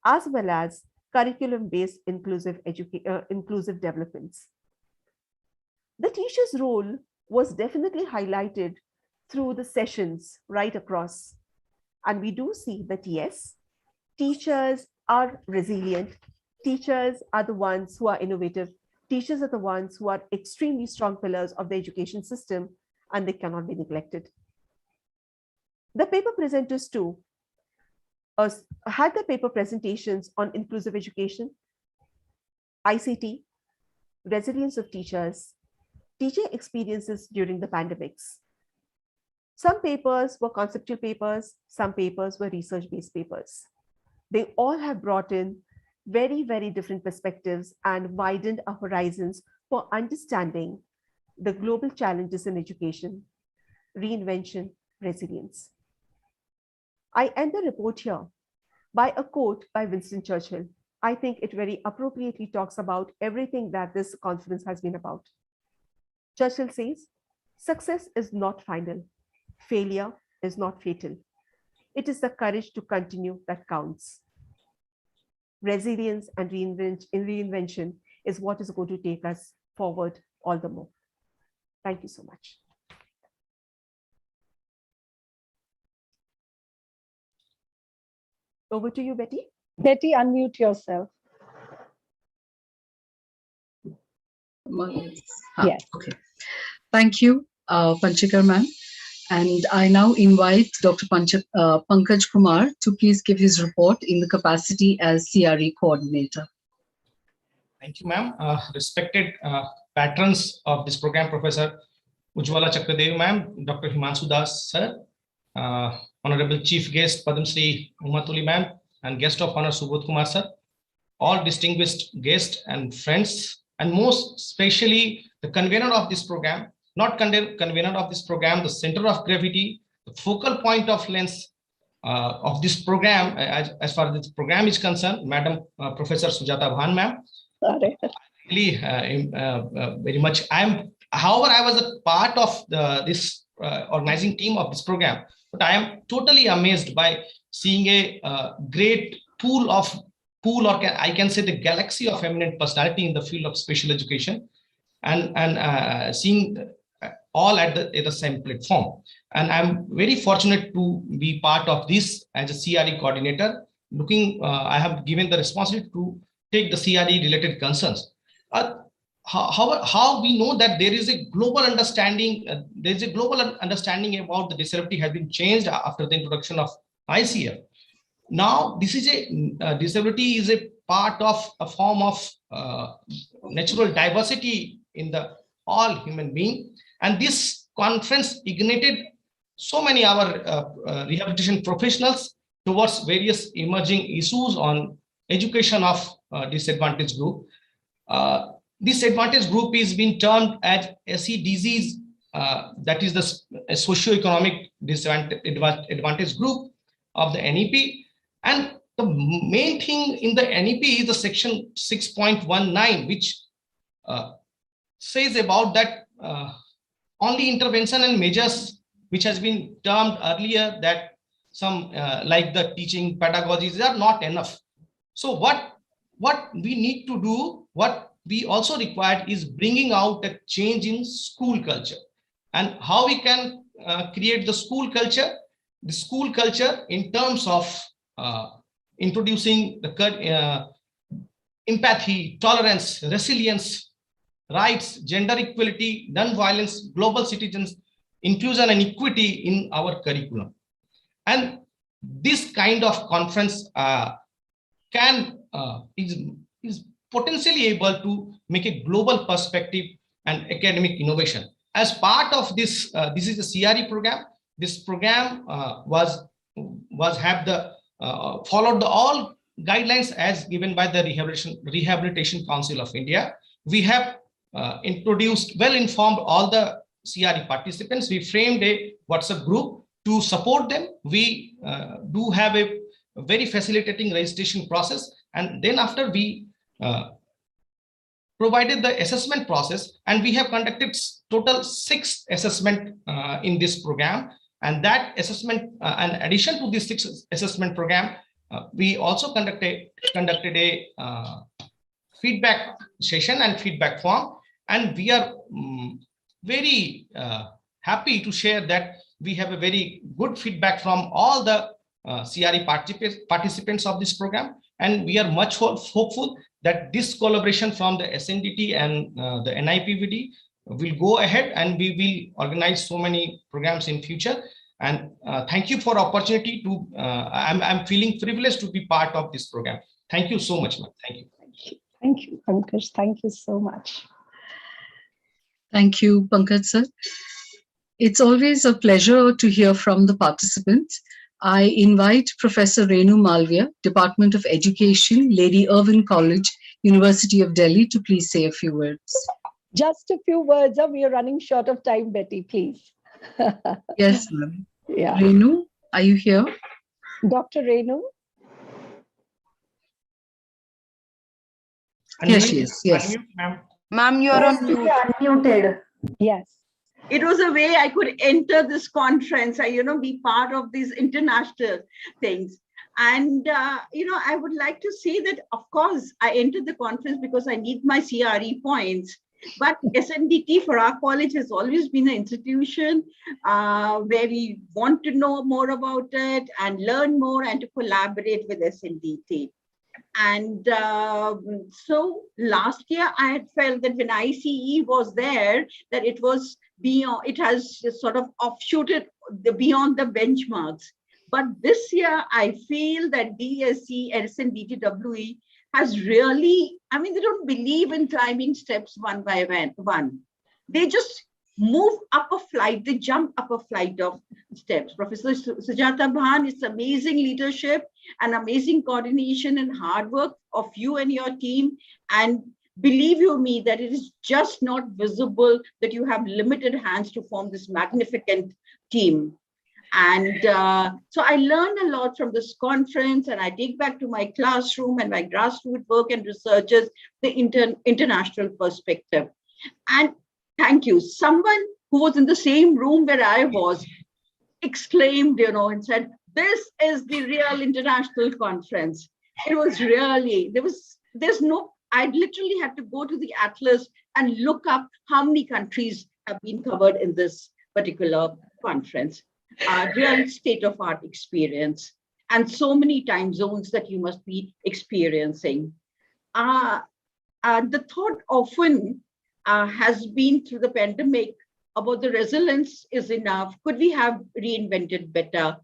as well as curriculum-based inclusive developments. The teacher's role was definitely highlighted through the sessions right across. And we do see that, yes, teachers are resilient. Teachers are the ones who are innovative. Teachers are the ones who are extremely strong pillars of the education system, and they cannot be neglected. The paper presenters too had the paper presentations on inclusive education, ICT, resilience of teachers, teaching experiences during the pandemics. Some papers were conceptual papers, some papers were research-based papers. They all have brought in very, very different perspectives and widened our horizons for understanding the global challenges in education, reinvention, resilience. I end the report here by a quote by Winston Churchill. I think it very appropriately talks about everything that this conference has been about. Churchill says, "Success is not final. Failure is not fatal. It is the courage to continue that counts." Resilience and reinvention is what is going to take us forward all the more. Thank you so much. Over to you, Betty. Betty, unmute yourself. Yes. Okay. Thank you, Panchikar ma'am. And I now invite Dr. Pankaj Kumar to please give his report in the capacity as CRE coordinator. Thank you, ma'am. Respected patrons of this program, Professor Ujjwala Chakradevi ma'am, Dr. Himanshu Das sir, Honorable Chief Guest Padam Shri Umatuli ma'am, and Guest of Honor Subodh Kumar sir, all distinguished guests and friends, and most especially the convener of this program, not convener of this program, the center of gravity, the focal point of lens of this program, as far as this program is concerned, Madam Professor Sujata Bhan ma'am. Really, very much. However, I was a part of this organizing team of this program, but I am totally amazed by seeing a great pool, or I can say the galaxy of eminent personality in the field of special education, and seeing all at the same platform. And I'm very fortunate to be part of this as a CRE coordinator. I have given the responsibility to take the CRE related concerns. How we know that there is a global understanding, about the disability has been changed after the introduction of ICF. Now, this is disability is a part of a form of natural diversity in the all human being. And this conference ignited so many our rehabilitation professionals towards various emerging issues on education of disadvantaged group. This advantage group is being termed as SEDZs, that is the socio-economic disadvantage group of the NEP. And the main thing in the NEP is the section 6.19, which says about that only intervention and measures which has been termed earlier that some like the teaching pedagogies are not enough. So what we need to do, what we also required is bringing out a change in school culture. And how we can create the school culture in terms of introducing the empathy, tolerance, resilience, rights, gender equality, non-violence, global citizens, inclusion and equity in our curriculum. And this kind of conference is potentially able to make a global perspective and academic innovation. as part of this, this is a CRE program. This program followed all guidelines as given by the Rehabilitation Council of India. We have introduced, well-informed all the CRE participants. We framed a WhatsApp group to support them. We do have a very facilitating registration process, and then after we provided the assessment process, and we have conducted total 6 assessment in this program. And that assessment, in addition to this 6 assessment program, we also conducted a feedback session and feedback form. And we are very happy to share that we have a very good feedback from all the CRE participants of this program. And we are much hopeful that this collaboration from the SNDT and the NIPVD will go ahead, and we will organize so many programs in future. And thank you for the opportunity to, I'm feeling privileged to be part of this program. Thank you so much, ma'am. Thank you. Thank you, Pankaj. Thank you so much. Thank you, Pankaj sir. It's always a pleasure to hear from the participants. I invite Professor Renu Malviya, Department of Education, Lady Irwin College, University of Delhi, to please say a few words. Just a few words. We are running short of time, Betty, please. Yes, ma'am. Yeah. Renu, are you here? Dr. Renu? Yes, yes, yes. Ma'am, you are on mute. Unmuted. Yes. It was a way I could enter this conference, be part of these international things. And, I would like to say that, of course, I entered the conference because I need my CRE points. But SNDT for our college has always been an institution where we want to know more about it and learn more and to collaborate with SNDT. And so last year I had felt that when ICE was there, that it was beyond, it has sort of offshooted beyond the benchmarks. But this year I feel that DSC and SNDTWE has really, they don't believe in climbing steps one by one. They just move up a flight, they jump up a flight of steps. Professor Sujata Bhan, it's amazing leadership and amazing coordination and hard work of you and your team. And believe you me, that it is just not visible that you have limited hands to form this magnificent team. And so I learned a lot from this conference, and I take back to my classroom and my grassroots work and researchers the international perspective. And thank you. Someone who was in the same room where I was exclaimed, and said, "This is the real international conference." It was really, I literally had to go to the atlas and look up how many countries have been covered in this particular conference. Real state-of-art experience, and so many time zones that you must be experiencing. The thought often has been through the pandemic about the resilience is enough. Could we have reinvented better?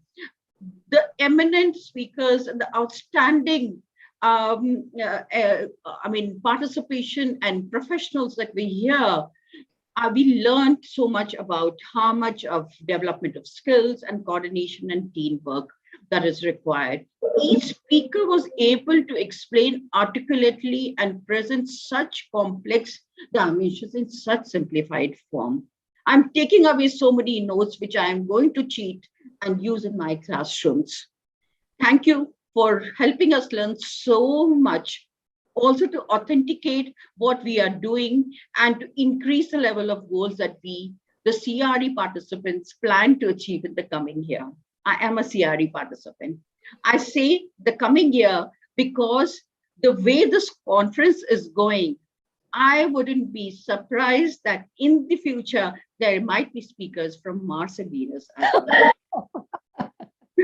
The eminent speakers and the outstanding participation and professionals that we hear, we learned so much about how much of development of skills and coordination and teamwork that is required. Each speaker was able to explain articulately and present such complex dimensions in such simplified form. I'm taking away so many notes, which I am going to cheat and use in my classrooms. Thank you for helping us learn so much, also to authenticate what we are doing and to increase the level of goals that we, the CRE participants, plan to achieve in the coming year. I am a CRE participant. I say the coming year because the way this conference is going, I wouldn't be surprised that in the future, there might be speakers from Mars and Venus.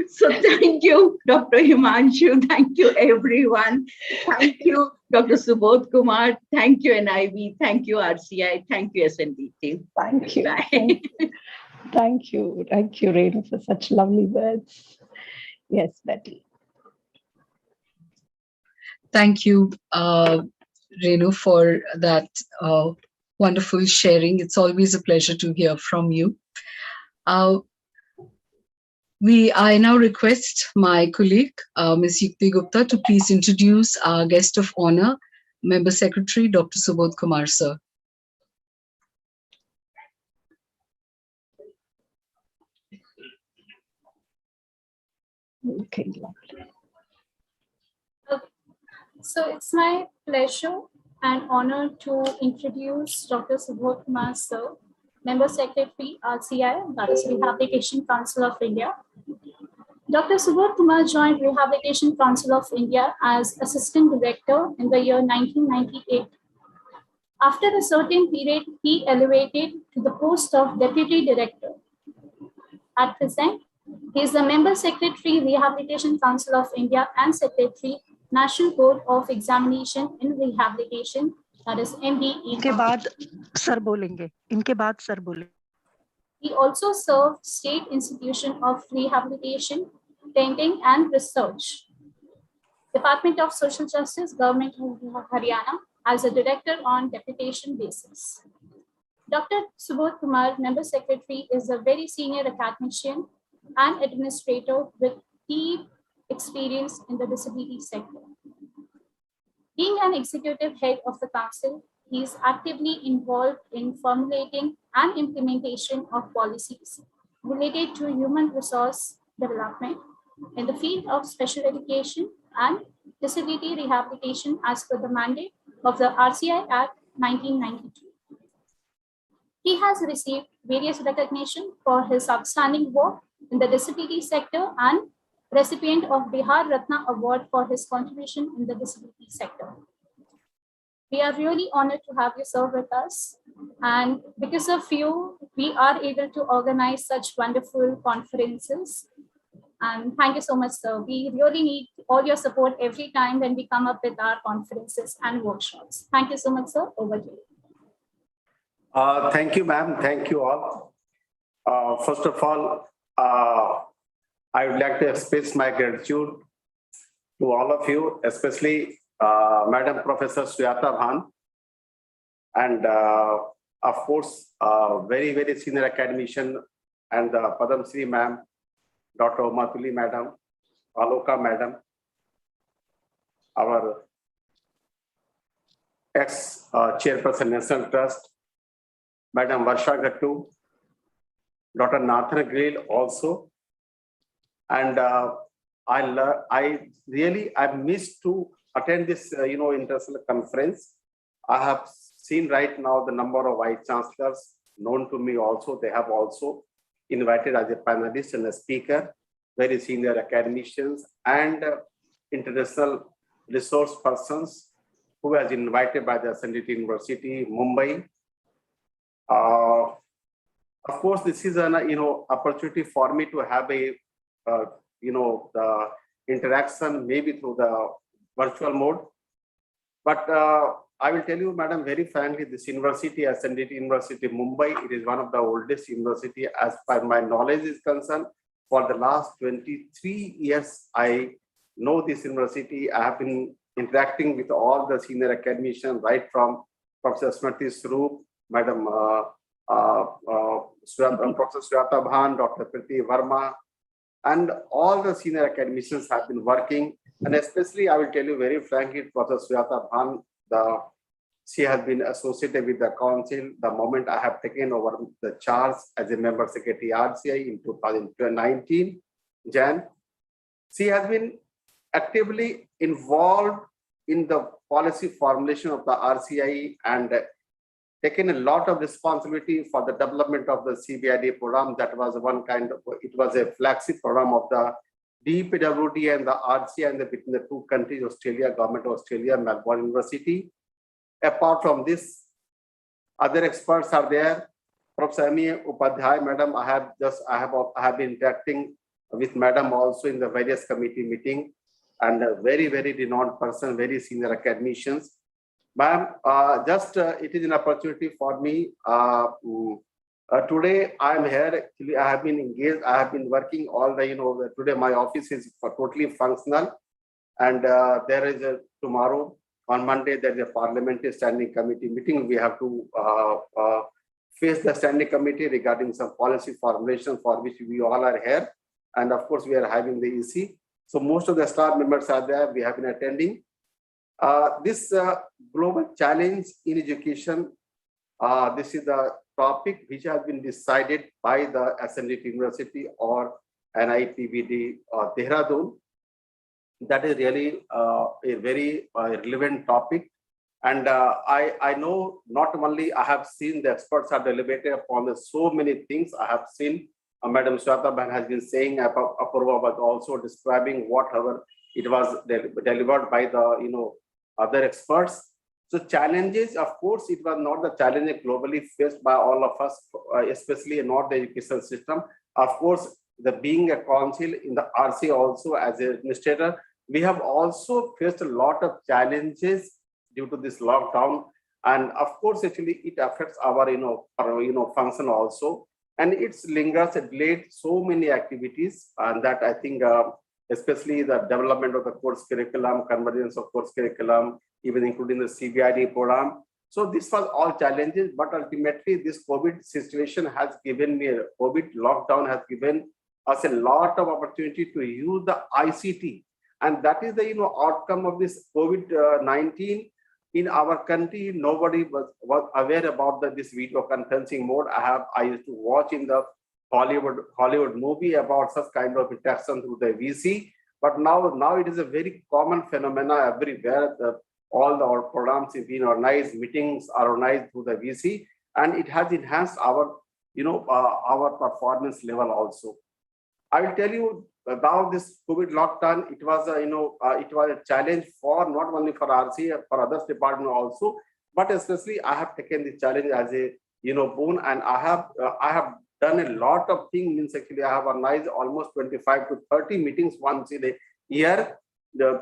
So thank you, Dr. Himanshu. Thank you, everyone. Thank you, Dr. Subodh Kumar. Thank you, NIV. Thank you, RCI. Thank you, SNDT. Thank you. Bye. Thank you. Thank you, Renu, for such lovely words. Yes, Betty. Thank you, Renu, for that wonderful sharing. It's always a pleasure to hear from you. I now request my colleague, Ms. Yukti Gupta, to please introduce our guest of honor, Member Secretary, Dr. Subodh Kumar, sir. Okay. So it's my pleasure and honor to introduce Dr. Subodh Kumar, sir, Member Secretary, RCI, that is Rehabilitation Council of India. Dr. Subodh Kumar joined Rehabilitation Council of India as Assistant Director in the year 1998. After a certain period, he elevated to the post of Deputy Director. At present, he is the Member Secretary, Rehabilitation Council of India and Secretary, National Board of Examination in Rehabilitation, that is MBE. इनके बाद sir बोलेंगे, इनके बाद sir बोलेंगे. He also served State Institution of Rehabilitation, Training and Research, Department of Social Justice, Government of Haryana, as a director on deputation basis. Dr. Subodh Kumar, Member Secretary, is a very senior academician and administrator with deep experience in the disability sector. Being an executive head of the council, he is actively involved in formulating and implementation of policies related to human resource development in the field of special education and disability rehabilitation as per the mandate of the RCI Act 1992. He has received various recognition for his outstanding work in the disability sector and recipient of Bihar Ratna Award for his contribution in the disability sector. We are really honored to have you serve with us. And because of you, we are able to organize such wonderful conferences. And thank you so much, sir. We really need all your support every time when we come up with our conferences and workshops. Thank you so much, sir. Over to you. Thank you, ma'am. Thank you all. First of all, I would like to express my gratitude to all of you, especially Madam Professor Suyata Bhan, and of course, very, very senior academician and Padam Shri ma'am, Dr. Umatuli madam, Aloka madam, our ex-chairperson National Trust, Madam Varsha Gattu, Dr. Nathan Grill also, and I missed to attend this international conference. I have seen right now the number of vice chancellors known to me also. They have also invited as a panelist and a speaker, very senior academicians and international resource persons who has invited by the SNDT University, Mumbai. Of course, this is an opportunity for me to have a the interaction maybe through the virtual mode. But I will tell you, madam, very frankly, this university, SNDT University, Mumbai, it is one of the oldest university as far my knowledge is concerned. For the last 23 years, I know this university. I have been interacting with all the senior academicians, right from Professor Smriti Swarup, Madam Professor Suyata Bhan, Dr. Priti Verma, and all the senior academicians have been working. And especially, I will tell you very frankly, Professor Suyata Bhan, she has been associated with the council the moment I have taken over the charge as a member secretary RCI in 2019, Jan. She has been actively involved in the policy formulation of the RCI and taken a lot of responsibility for the development of the CBID program. That was one kind of, it was a flagship program of the DPWD and the RCI and between the two countries, Australia, Government of Australia, Melbourne University. Apart from this, other experts are there. Professor M.E. Upadhyay, madam, I have been interacting with madam also in the various committee meeting, and a very, very renowned person, very senior academicians. Ma'am, it is an opportunity for me. Today I am here. Actually, I have been engaged. I have been working all the, today my office is totally functional. And there is tomorrow On Monday, there is a parliamentary standing committee meeting. We have to face the standing committee regarding some policy formulation for which we all are here. And of course, we are having the EC. So most of the staff members are there. We have been attending. This global challenge in education, this is the topic which has been decided by the SNDT University or NITBD Dehradun. That is really a very relevant topic. And I know not only I have seen the experts are deliberated upon so many things. I have seen Madam Sweta Ban has been saying, Apurva was also describing whatever it was delivered by the other experts. So challenges, of course, it was not the challenge globally faced by all of us, especially not the education system. Of course, the being a council in the RC also as an administrator, we have also faced a lot of challenges due to this lockdown, and of course, actually, it affects our function also, and it's lingers, it delayed so many activities, and that I think, especially the development of the course curriculum, convergence of course curriculum, even including the CBID program. So this was all challenges, but ultimately, this COVID situation has given me COVID lockdown has given us a lot of opportunity to use the ICT. And that is the outcome of this COVID-19 in our country. Nobody was aware about this video conferencing mode. I used to watch in the Hollywood movie about such kind of interaction through the VC. But now it is a very common phenomena everywhere. All the programs have been organized, meetings are organized through the VC, and it has enhanced our performance level also. I will tell you about this COVID lockdown. It was a challenge for not only for RC, for others department also, but especially I have taken this challenge as a boon, and I have done a lot of things. Means actually I have organized almost 25 to 30 meetings once in a year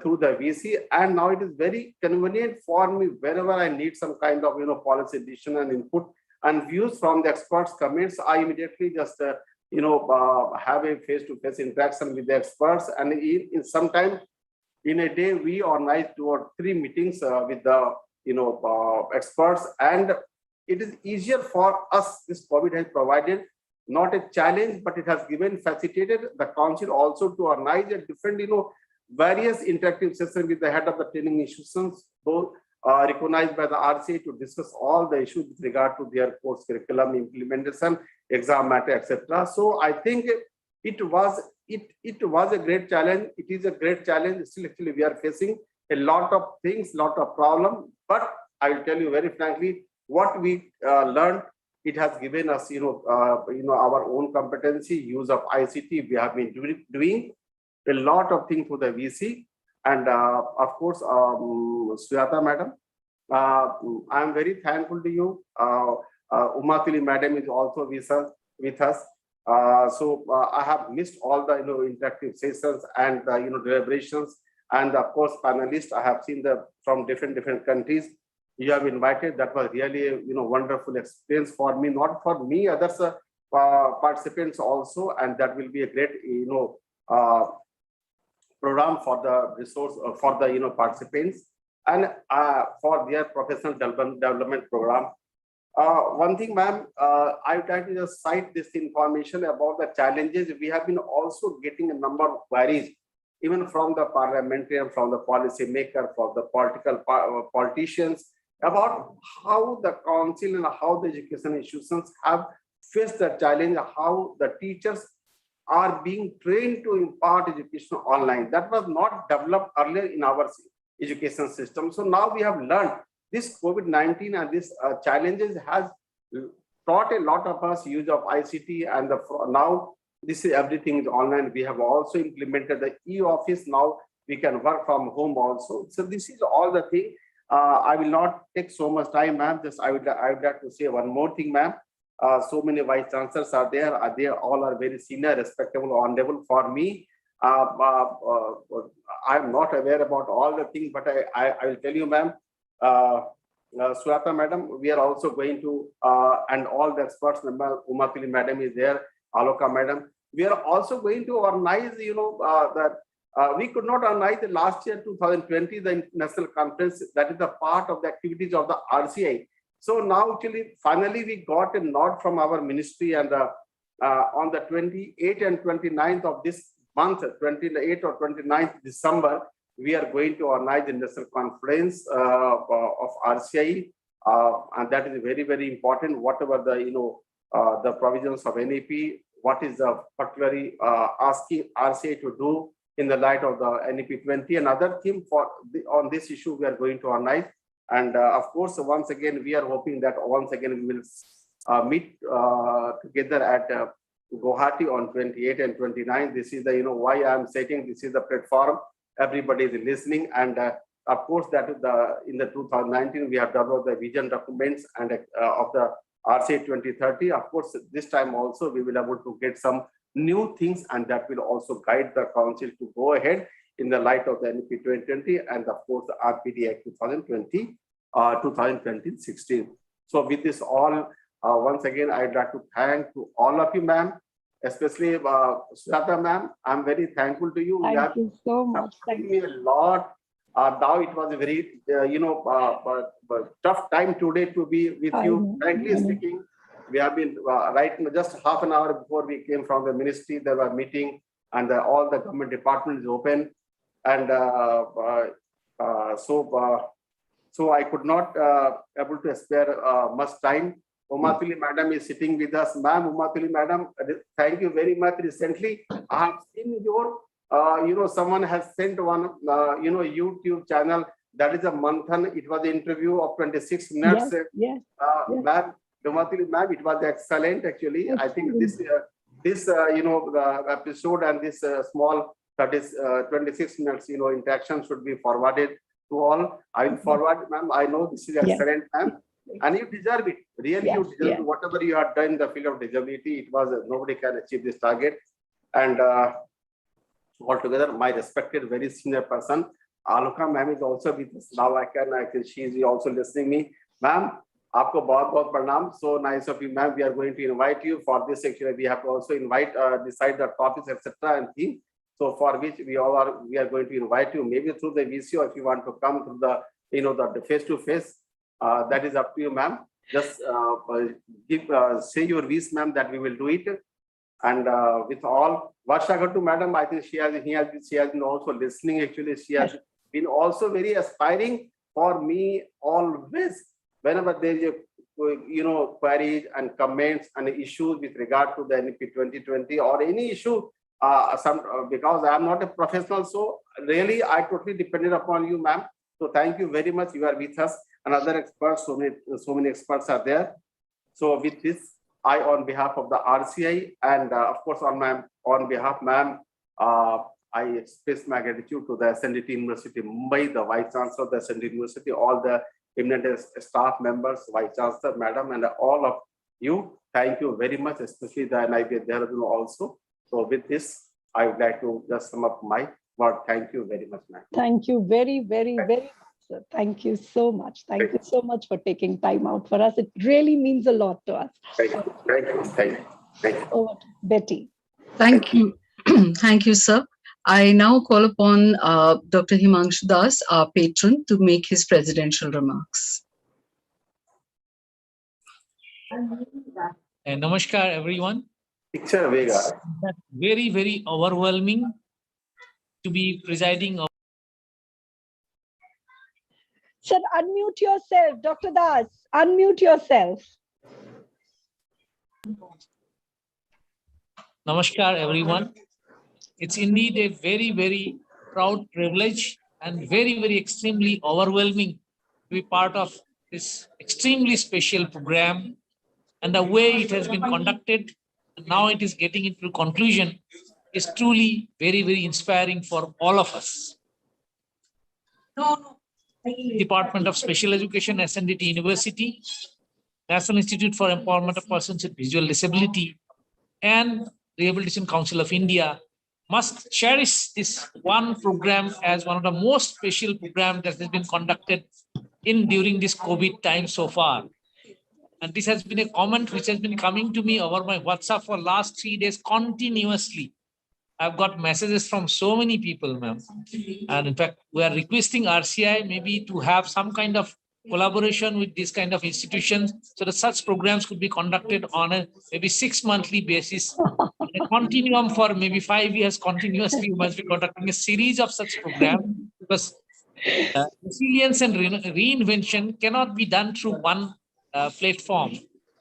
through the VC, and now it is very convenient for me wherever I need some kind of policy addition and input and views from the experts' comments. I immediately just have a face-to-face interaction with the experts, and in sometimes in a day we organize 2 or 3 meetings with the experts, and it is easier for us. This COVID has provided not a challenge, but it has facilitated the council also to organize a different various interactive sessions with the head of the training institutions, both recognized by the RCA, to discuss all the issues with regard to their course curriculum implementation, exam matter, etc. So I think it was a great challenge. It is a great challenge. Still, actually, we are facing a lot of things, lot of problems. But I will tell you very frankly, what we learned, it has given us, our own competency, use of ICT. We have been doing a lot of things for the VC. And of course, Sweta Madam, I am very thankful to you. Umatili Madam is also with us. So I have missed all the interactive sessions and deliberations. And of course, panelists, I have seen from different countries. You have invited. That was really a wonderful experience for me, not for me, others participants also, and that will be a great program for the resource for the participants and for their professional development program. One thing, ma'am, I would like to just cite this information about the challenges. We have been also getting a number of queries, even from the parliamentarian, from the policy maker, from the politicians, about how the council and how the education institutions have faced the challenge, how the teachers are being trained to impart education online. That was not developed earlier in our education system. So now we have learned this COVID-19 and this challenges has taught a lot of us use of ICT, and now this is everything is online. We have also implemented the e-office. Now we can work from home also. So this is all the thing. I will not take so much time, ma'am. Just I would like to say one more thing, ma'am. So many vice chancellors are there. They all are very senior, respectable, honorable. For me, I'm not aware about all the things, but I will tell you, ma'am. Sweta Madam, we are also going to, and all the experts, Umatili Madam is there, Aloka Madam. We are also going to organize, the we could not organize the last year, 2020, the international conference. That is the part of the activities of the RCI. So now actually, finally, we got a nod from our ministry, and on the 28th and 29th of this month, 28th or 29th December, we are going to organize the national conference of RCI, and that is very, very important. Whatever the the provisions of NEP, what is the particularly asking RCI to do in the light of the NEP 20, another theme on this issue we are going to organize. And of course, once again, we are hoping that once again we will meet together at Guwahati on 28 and 29. This is the why I am saying this is the platform. Everybody is listening, and of course that is in the 2019 we have developed the vision documents and of the RCI 2030. Of course, this time also we will be able to get some new things, and that will also guide the council to go ahead in the light of the NEP 2020 and of course the RPD Act 2020, 2016. So with this all, once again, I'd like to thank to all of you, ma'am, especially Sujata ma'am. I'm very thankful to you. Thank you so much. Thank me a lot. Now it was a very, tough time today to be with you. Frankly speaking, we have been just half an hour before we came from the ministry. There was a meeting, and all the government departments open, and so I could not able to spare much time. Umatuli madam is sitting with us. Ma'am, Umatuli madam, thank you very much. Recently, I have seen your, someone has sent one, YouTube channel. That is a Manthan. It was an interview of 26 minutes. Yes. Ma'am, Umatuli ma'am, it was excellent actually. I think this the episode and this small 26 minutes, interaction should be forwarded to all. I will forward, ma'am. I know this is excellent, ma'am. And you deserve it. Really, you deserve whatever you have done in the field of disability. It was nobody can achieve this target. And altogether, my respected, very senior person, Aloka ma'am is also with us. Now I can she is also listening me. Ma'am, aapko bahut bahut pranam. So nice of you, ma'am. We are going to invite you for this. Actually, we have to also invite, decide the topics, etc. and theme. So for which we are going to invite you, maybe through the VCO if you want to come to the the face to face. That is up to you, ma'am. Just say your wish, ma'am, that we will do it. And with all, Vashagatu madam, I think she has been also listening. Actually, she has been also very aspiring for me always. Whenever there is a queries and comments and issues with regard to the NEP 2020 or any issue, because I am not a professional, so really I totally depended upon you, ma'am. So thank you very much. You are with us. And other experts, so many experts are there. So with this, I, on behalf of the RCI and of course on behalf, ma'am, I express my gratitude to the SNDT University Mumbai, the Vice Chancellor of the SNDT University, all the eminent staff members, Vice Chancellor, madam, and all of you. Thank you very much, especially the NIB Dehradun also. So with this, I would like to just sum up my word. Thank you very much, ma'am. Thank you very, very, very much, sir. Thank you so much. Thank you so much for taking time out for us. It really means a lot to us. Thank you. Thank you. Over to Betty. Thank you. Thank you, sir. I now call upon Dr. Himanshu Das, our patron, to make his presidential remarks. Namaskar, everyone. Picture Vega. Very, very overwhelming to be presiding. Sir, unmute yourself, Dr. Das. Unmute yourself. Namaskar, everyone. It's indeed a very, very proud privilege and very, very extremely overwhelming to be part of this extremely special program, and the way it has been conducted, and now it is getting into conclusion, is truly very, very inspiring for all of us. Department of Special Education, SNDT University, National Institute for Empowerment of Persons with Visual Disability, and Rehabilitation Council of India must cherish this one program as one of the most special programs that has been conducted during this COVID time so far. And this has been a comment which has been coming to me over my WhatsApp for last 3 days continuously. I've got messages from so many people, ma'am. And in fact, we are requesting RCI maybe to have some kind of collaboration with this kind of institutions so that such programs could be conducted on a maybe 6 monthly basis, a continuum for maybe 5 years continuously. We must be conducting a series of such programs because resilience and reinvention cannot be done through one platform.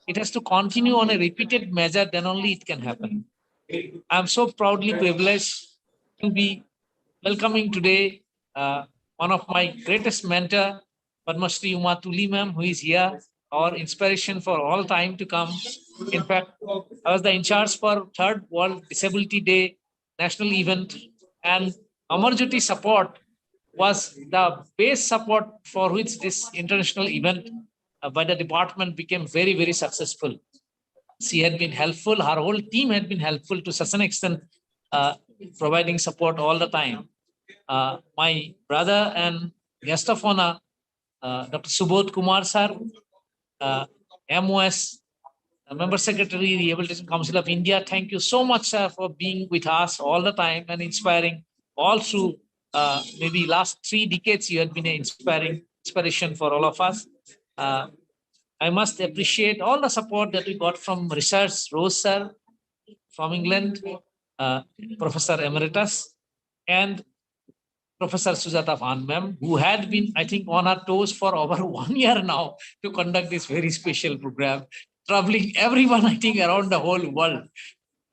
It has to continue on a repeated measure, then only it can happen. I'm so proudly privileged to be welcoming today one of my greatest mentor, Padma Shri Uma Tuli ma'am, who is here, our inspiration for all time to come. In fact, I was the in charge for Third World Disability Day national event, and Amarjyoti support was the base support for which this international event by the department became very, very successful. She had been helpful, her whole team had been helpful to such an extent, providing support all the time. My brother and guest of honor, Dr. Subodh Kumar sir, MOS, Member Secretary, Rehabilitation Council of India, thank you so much, sir, for being with us all the time and inspiring all through maybe last 3 decades. You had been an inspiration for all of us. I must appreciate all the support that we got from Research Rose sir from England, Professor Emeritus, and Professor Sujata Van ma'am, who had been, I think, on her toes for over 1 year now to conduct this very special program, traveling everyone, I think, around the whole world.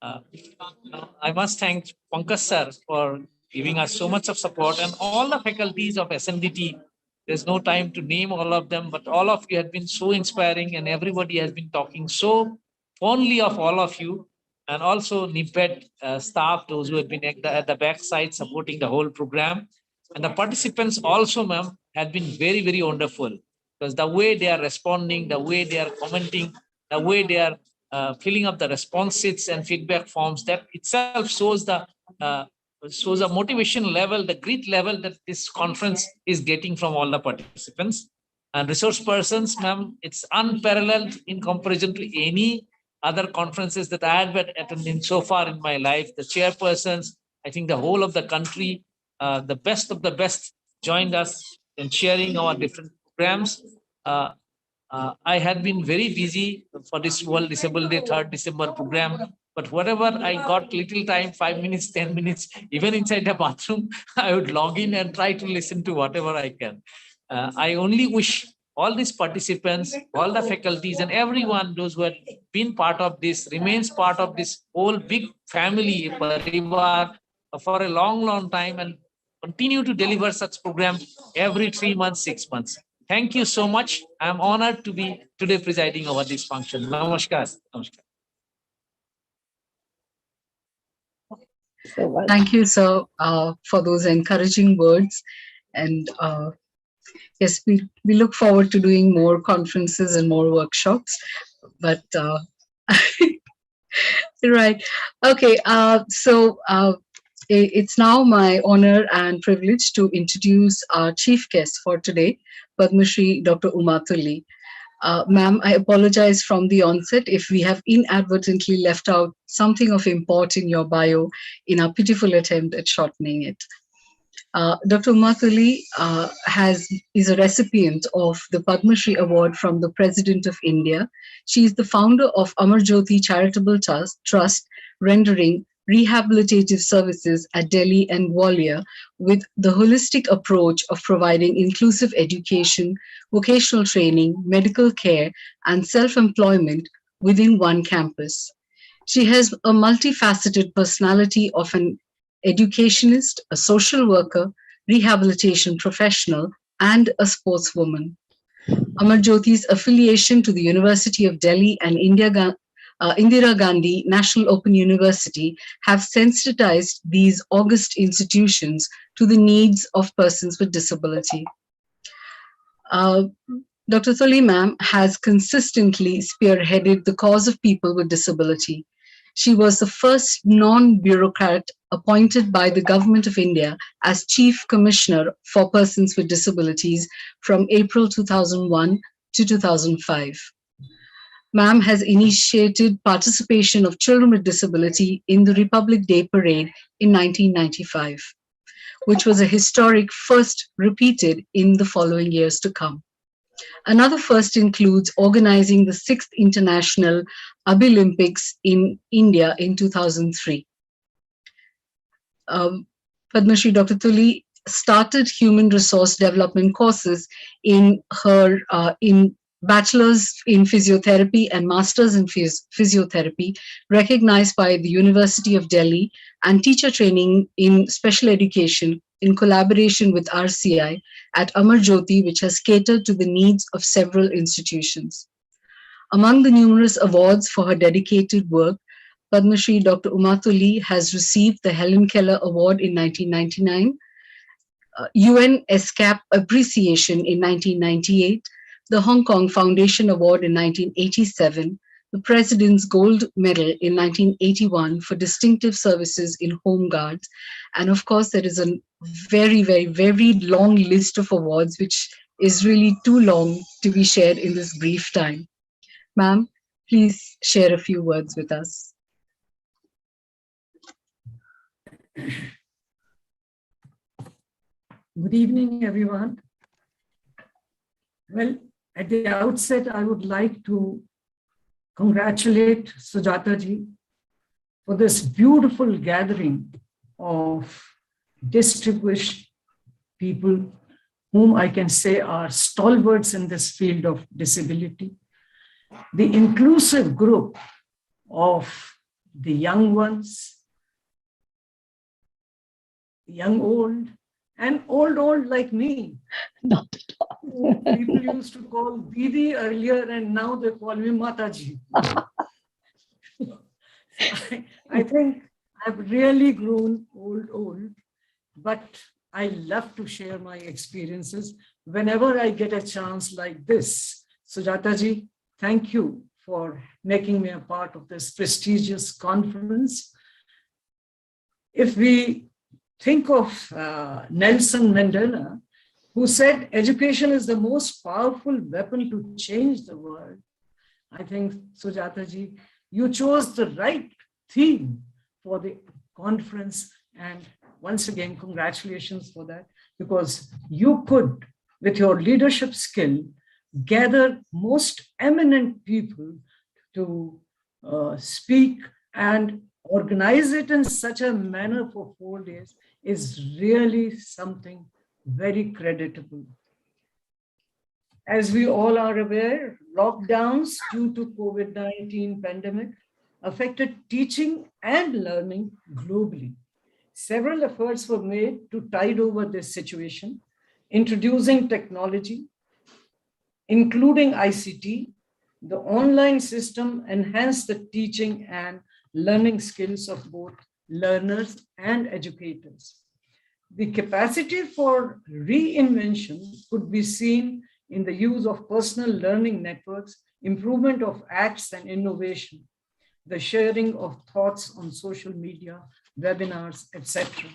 I must thank Pankaj sir for giving us so much of support and all the faculties of SNDT. There's no time to name all of them, but all of you have been so inspiring and everybody has been talking so fondly of all of you. And also NIPED staff, those who have been at the backside supporting the whole program. And the participants also, ma'am, have been very, very wonderful because the way they are responding, the way they are commenting, the way they are filling up the response sheets and feedback forms, that itself shows the motivation level, the grit level that this conference is getting from all the participants. And resource persons, ma'am, it's unparalleled in comparison to any other conferences that I have attended so far in my life. The chairpersons, I think the whole of the country, the best of the best joined us in sharing our different programs. I had been very busy for this World Disability Day 3rd December program, but whatever I got little time, 5 minutes, 10 minutes, even inside the bathroom, I would log in and try to listen to whatever I can. I only wish all these participants, all the faculties and everyone, those who have been part of this, remains part of this whole big family, Parivar, for a long, long time and continue to deliver such programs every 3 months, 6 months. Thank you so much. I'm honored to be today presiding over this function. Namaskar. Namaskar. Thank you, sir, for those encouraging words. And yes, we look forward to doing more conferences and more workshops. But right. Okay. So it's now my honor and privilege to introduce our chief guest for today, Padma Shri Dr. Uma Tuli. Ma'am, I apologize from the onset if we have inadvertently left out something of import in your bio in our pitiful attempt at shortening it. Dr. Uma Tuli is a recipient of the Padma Shri Award from the President of India. She is the founder of Amarjyoti Charitable Trust, rendering rehabilitative services at Delhi and Gwalior with the holistic approach of providing inclusive education, vocational training, medical care, and self-employment within one campus. She has a multifaceted personality of an educationist, a social worker, rehabilitation professional, and a sportswoman. Amarjyoti's affiliation to the University of Delhi and Indira Gandhi National Open University have sensitized these august institutions to the needs of persons with disability. Dr. Tuli ma'am has consistently spearheaded the cause of people with disability. She was the first non-bureaucrat appointed by the Government of India as Chief Commissioner for Persons with Disabilities from April 2001 to 2005. Ma'am has initiated participation of children with disability in the Republic Day Parade in 1995, which was a historic first repeated in the following years to come. Another first includes organizing the 6th International Olympics in India in 2003. Padma Shri Dr. Tuli started human resource development courses in her bachelor's in physiotherapy and master's in physiotherapy, recognized by the University of Delhi, and teacher training in special education in collaboration with RCI at Amar Jyoti, which has catered to the needs of several institutions. Among the numerous awards for her dedicated work, Padma Shri Dr. Umatuli has received the Helen Keller Award in 1999, UN ESCAP Appreciation in 1998, the Hong Kong Foundation Award in 1987, the President's Gold Medal in 1981 for distinctive services in Home Guards. And of course, there is a very, very, very long list of awards, which is really too long to be shared in this brief time. Ma'am, please share a few words with us. Good evening, everyone. Well, at the outset, I would like to congratulate Sujata ji for this beautiful gathering of distinguished people whom I can say are stalwarts in this field of disability. The inclusive group of the young ones, young old, and old like me. Not at all. People used to call Didi earlier, and now they call me Mataji. I think I've really grown old, but I love to share my experiences whenever I get a chance like this. Sujata ji, thank you for making me a part of this prestigious conference. If we think of Nelson Mandela, who said education is the most powerful weapon to change the world, I think, Sujata ji, you chose the right theme for the conference. And once again, congratulations for that, because you could, with your leadership skill, gather most eminent people to speak and organize it in such a manner for 4 days is really something very creditable. As we all are aware, lockdowns due to COVID-19 pandemic affected teaching and learning globally. Several efforts were made to tide over this situation, introducing technology, including ICT. The online system enhanced the teaching and learning skills of both learners and educators. The capacity for reinvention could be seen in the use of personal learning networks, improvement of acts and innovation, the sharing of thoughts on social media, webinars, etc.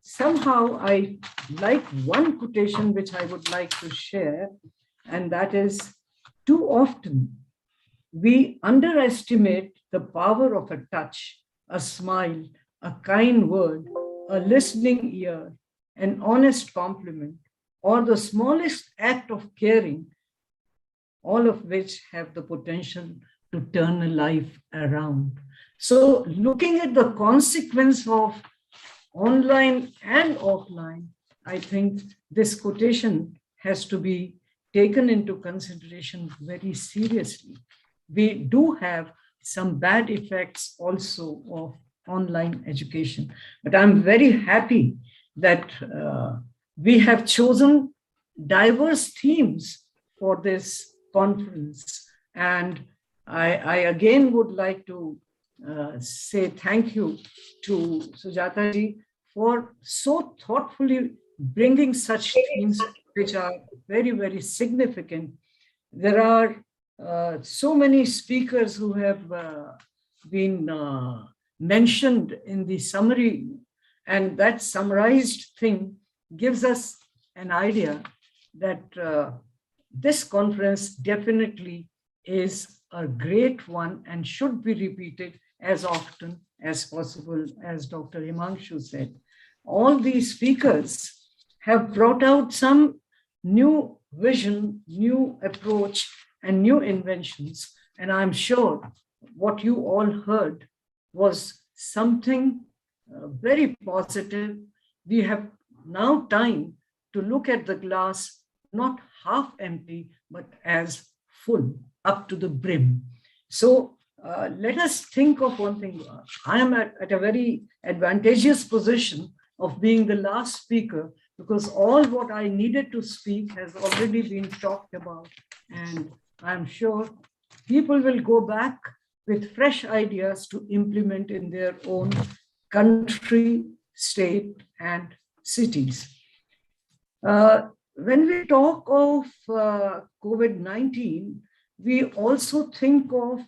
Somehow I like one quotation which I would like to share, and that is, too often we underestimate the power of a touch, a smile, a kind word, a listening ear, an honest compliment, or the smallest act of caring, all of which have the potential to turn a life around. So looking at the consequence of online and offline, I think this quotation has to be taken into consideration very seriously. We do have some bad effects also of online education, but I'm very happy that we have chosen diverse themes for this conference. And I again would like to say thank you to Sujata ji for so thoughtfully bringing such themes which are very, very significant. There are so many speakers who have been mentioned in the summary, and that summarized thing gives us an idea that this conference definitely is a great one and should be repeated as often as possible, as Dr. Himanshu said. All these speakers have brought out some new vision, new approach, and new inventions. And I'm sure what you all heard was something very positive. We have now time to look at the glass not half empty, but as full, up to the brim. So let us think of one thing. I am at a very advantageous position of being the last speaker, because all what I needed to speak has already been talked about. And I'm sure people will go back with fresh ideas to implement in their own country, state, and cities. When we talk of COVID-19, we also think of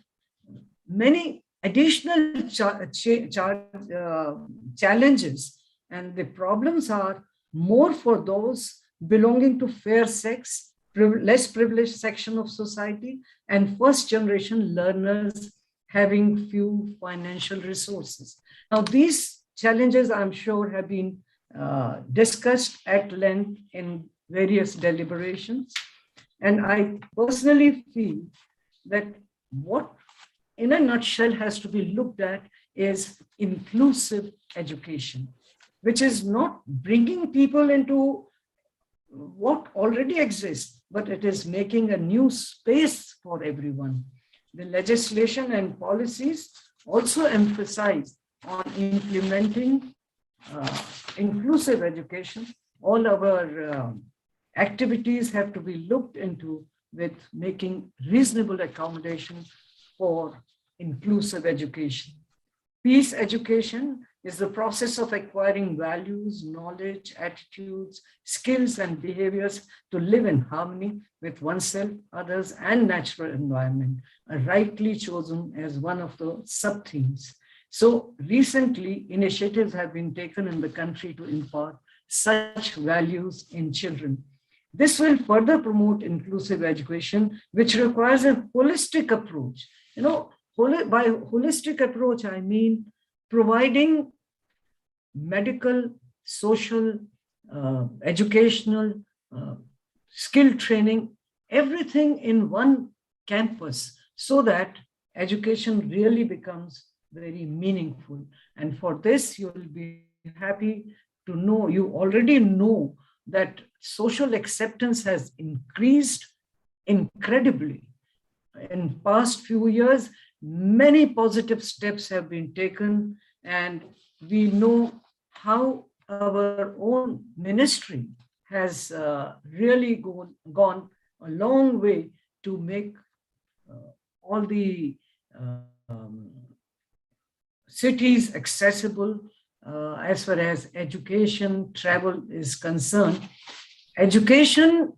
many additional challenges, and the problems are more for those belonging to fair sex, less privileged section of society, and first generation learners having few financial resources. Now, these challenges, I'm sure, have been discussed at length in various deliberations. And I personally feel that what, in a nutshell, has to be looked at is inclusive education, which is not bringing people into what already exists, but it is making a new space for everyone. The legislation and policies also emphasize on implementing inclusive education. All our activities have to be looked into with making reasonable accommodation for inclusive education. Peace education is the process of acquiring values, knowledge, attitudes, skills, and behaviors to live in harmony with oneself, others, and natural environment, rightly chosen as one of the sub-themes. So recently, initiatives have been taken in the country to impart such values in children. This will further promote inclusive education, which requires a holistic approach. You know, by holistic approach, I mean providing medical, social, educational, skill training, everything in one campus, so that education really becomes very meaningful. And for this, you will be happy to know, you already know that social acceptance has increased incredibly. In past few years, many positive steps have been taken, and we know how our own ministry has really gone a long way to make all the cities accessible as far as education, travel is concerned. Education,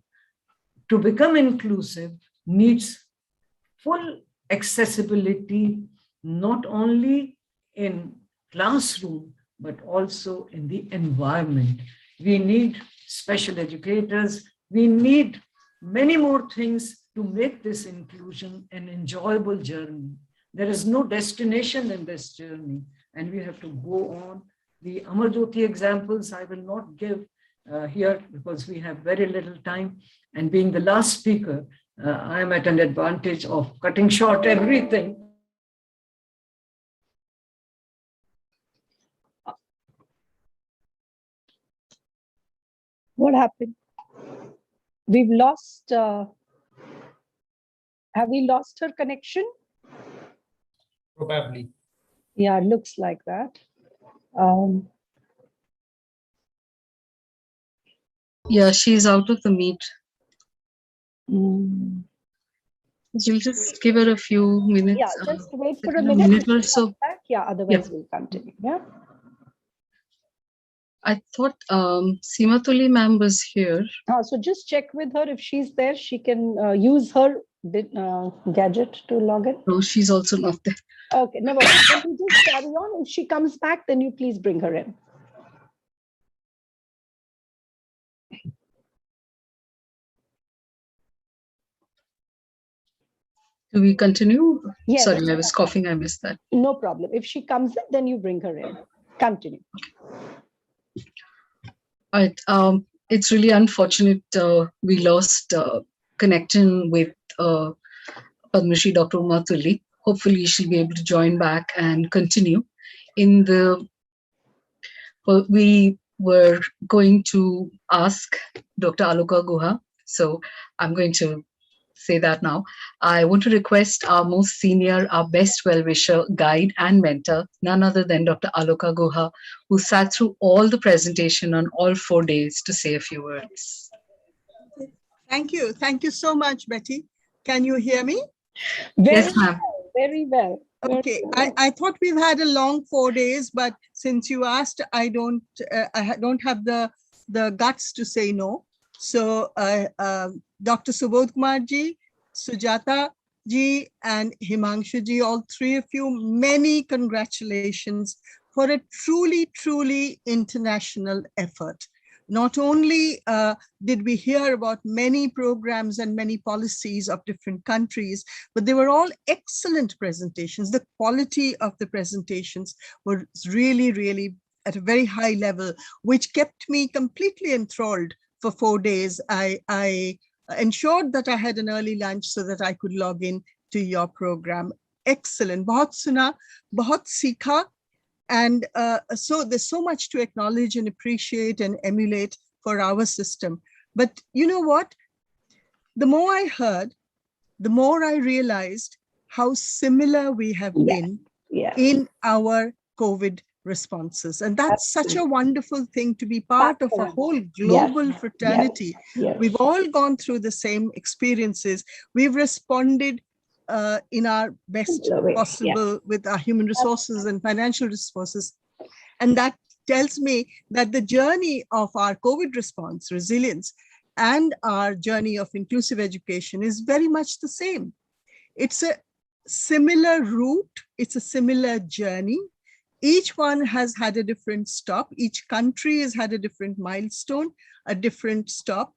to become inclusive, needs full accessibility, not only in classroom, but also in the environment. We need special educators. We need many more things to make this inclusion an enjoyable journey. There is no destination in this journey, and we have to go on. The Amar Jyoti examples I will not give here because we have very little time. And being the last speaker, I am at an advantage of cutting short everything. What happened? We've lost, have we lost her connection? Probably. Yeah, looks like that. Yeah, she's out of the meet. Mm. We'll just give her a few minutes. Yeah, just wait for a minute minute or so. back. Yeah, otherwise we'll continue. Yeah. I thought Seema Tuli ma'am was here. So just check with her if she's there. She can use her gadget to log in. No, she's also not there. Okay, never mind. Then you just carry on. If she comes back, then you please bring her in. Do we continue? Yes. Sorry, I was coughing. I missed that. No problem. If she comes in, then you bring her in. Continue. All right. It's really unfortunate we lost connection with Padma Shri Dr. Uma Tulli. Hopefully, she'll be able to join back and continue. We were going to ask Dr. Aloka Guha, so I'm going to say that now. I want to request our most senior, our best well-wisher, guide and mentor, none other than Dr. Aloka Guha, who sat through all the presentation on all 4 days, to say a few words. Thank you. Thank you so much, Betty. Can you hear me? Yes, ma'am. Very well. Okay, I thought we've had a long 4 days, but since you asked, I don't have the guts to say no. So Dr. Subodh Kumar ji, Sujata ji, and Himanshu ji, all three of you, many congratulations for a truly, truly international effort. Not only did we hear about many programs and many policies of different countries, but they were all excellent presentations. The quality of the presentations was really, really at a very high level, which kept me completely enthralled for 4 days. I ensured that I had an early lunch so that I could log in to your program. Excellent. Bahut suna, bahut sikha. And so there's so much to acknowledge and appreciate and emulate for our system. But you know what? The more I heard, the more I realized how similar we have been in our COVID responses. And that's such a wonderful thing, to be part of a whole global fraternity. We've all gone through the same experiences. We've responded in our best possible with our human resources and financial resources. And that tells me that the journey of our COVID response, resilience, and our journey of inclusive education is very much the same. It's a similar route, it's a similar journey. Each one has had a different stop. Each country has had a different milestone, a different stop,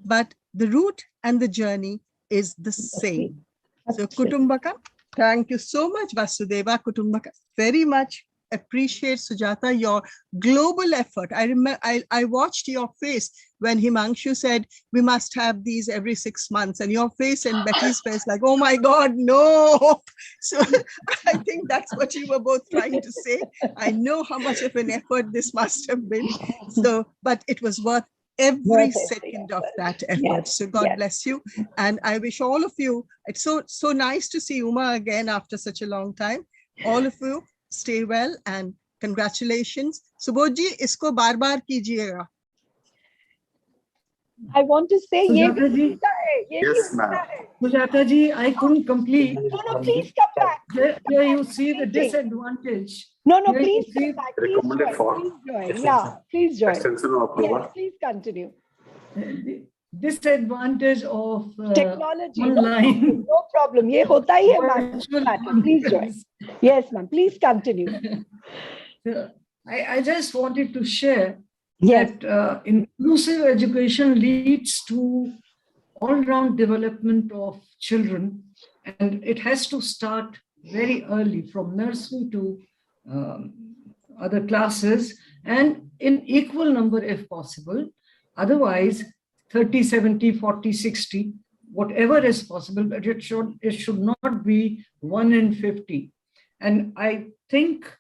but the route and the journey is the same. So Kutumbaka, thank you so much, Vasudeva Kutumbaka. Very much appreciate, Sujata, your global effort. I remember I watched your face when Himanshu said we must have these every 6 months, and your face and Becky's face like, oh my God, no. So I think that's what you were both trying to say. I know how much of an effort this must have been. So, but it was worth every second of that effort. So God bless you. And I wish all of you, it's so nice to see Uma again after such a long time. All of you stay well and congratulations. Subodh ji, isko bar bar kijiyega. I want to say, Sujata ji. Yes, ma'am. Sujata ji, I couldn't complete. No, please come back. Here you see the disadvantage. No, Here please you see come back. Please Recommended for join. Yeah, please join. extension of approval. Yes, please continue. the disadvantage of Technology. online. No problem. Ye hota hi hai, virtual ma'am. Please join. Yes, ma'am. Please continue. I just wanted to share that inclusive education leads to all-round development of children, and it has to start very early, from nursery to other classes, and in equal number if possible. Otherwise, 30, 70, 40, 60, whatever is possible, but it should not be 1 in 50. And I think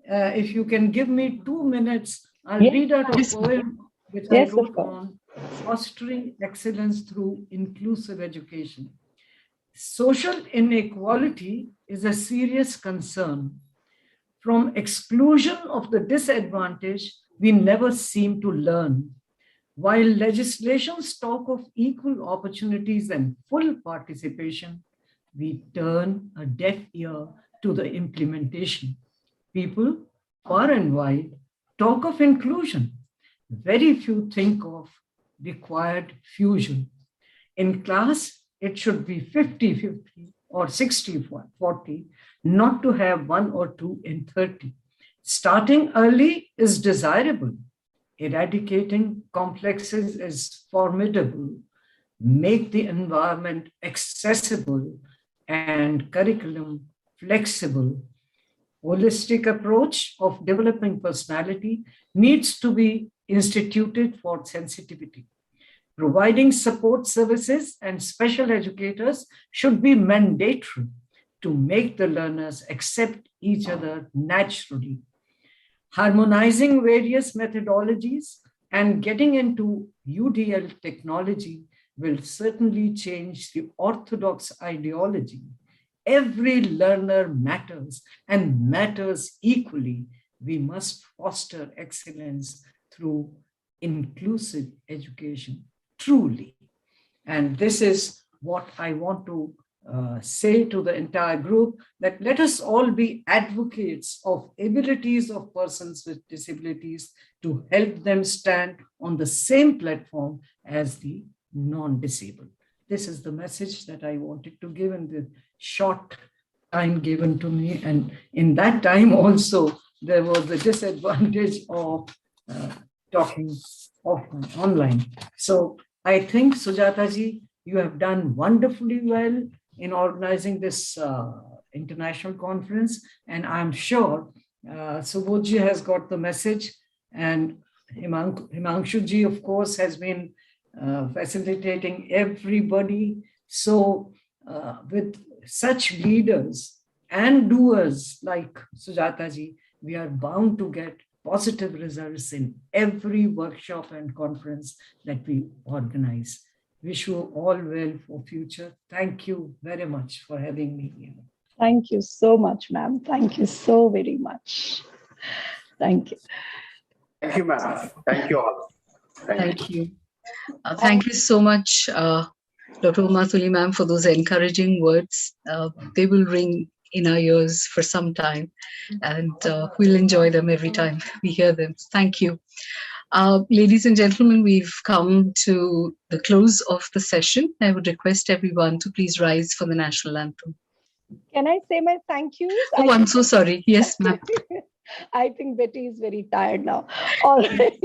if you can give me 2 minutes, I'll read out a poem which I wrote on fostering excellence through inclusive education. Social inequality is a serious concern. From exclusion of the disadvantaged, we never seem to learn. While legislations talk of equal opportunities and full participation, we turn a deaf ear to the implementation. People far and wide talk of inclusion. Very few think of required fusion. In class, it should be 50-50 or 60-40, not to have 1 or 2 in 30. Starting early is desirable. Eradicating complexes is formidable. Make the environment accessible and curriculum flexible, holistic approach of developing personality needs to be instituted for sensitivity. Providing support services and special educators should be mandatory to make the learners accept each other naturally. Harmonizing various methodologies and getting into UDL technology will certainly change the orthodox ideology. Every learner matters and matters equally. We must foster excellence through inclusive education, truly. And this is what I want to say to the entire group, that let us all be advocates of abilities of persons with disabilities to help them stand on the same platform as the non-disabled. This is the message that I wanted to give in the short time given to me. And in that time also, there was the disadvantage of talking offline, online. So I think, Sujata ji, you have done wonderfully well in organizing this international conference. And I'm sure Subodh ji has got the message, and Himanshu ji, of course, has been facilitating everybody. So with such leaders and doers like Sujata ji, we are bound to get positive results in every workshop and conference that we organize. Wish you all well for future. Thank you very much for having me here. Thank you so much, ma'am. Thank you so very much. Thank you. Thank you, ma'am. Thank you all. Thank you. Thank you so much, Dr. Uma Tuli ma'am, for those encouraging words. They will ring in our ears for some time, and we'll enjoy them every time we hear them. Thank you. Ladies and gentlemen, we've come to the close of the session. I would request everyone to please rise for the national anthem. Can I say my thank yous? Oh, I'm so sorry. Yes, ma'am. I think Betty is very tired now. All right.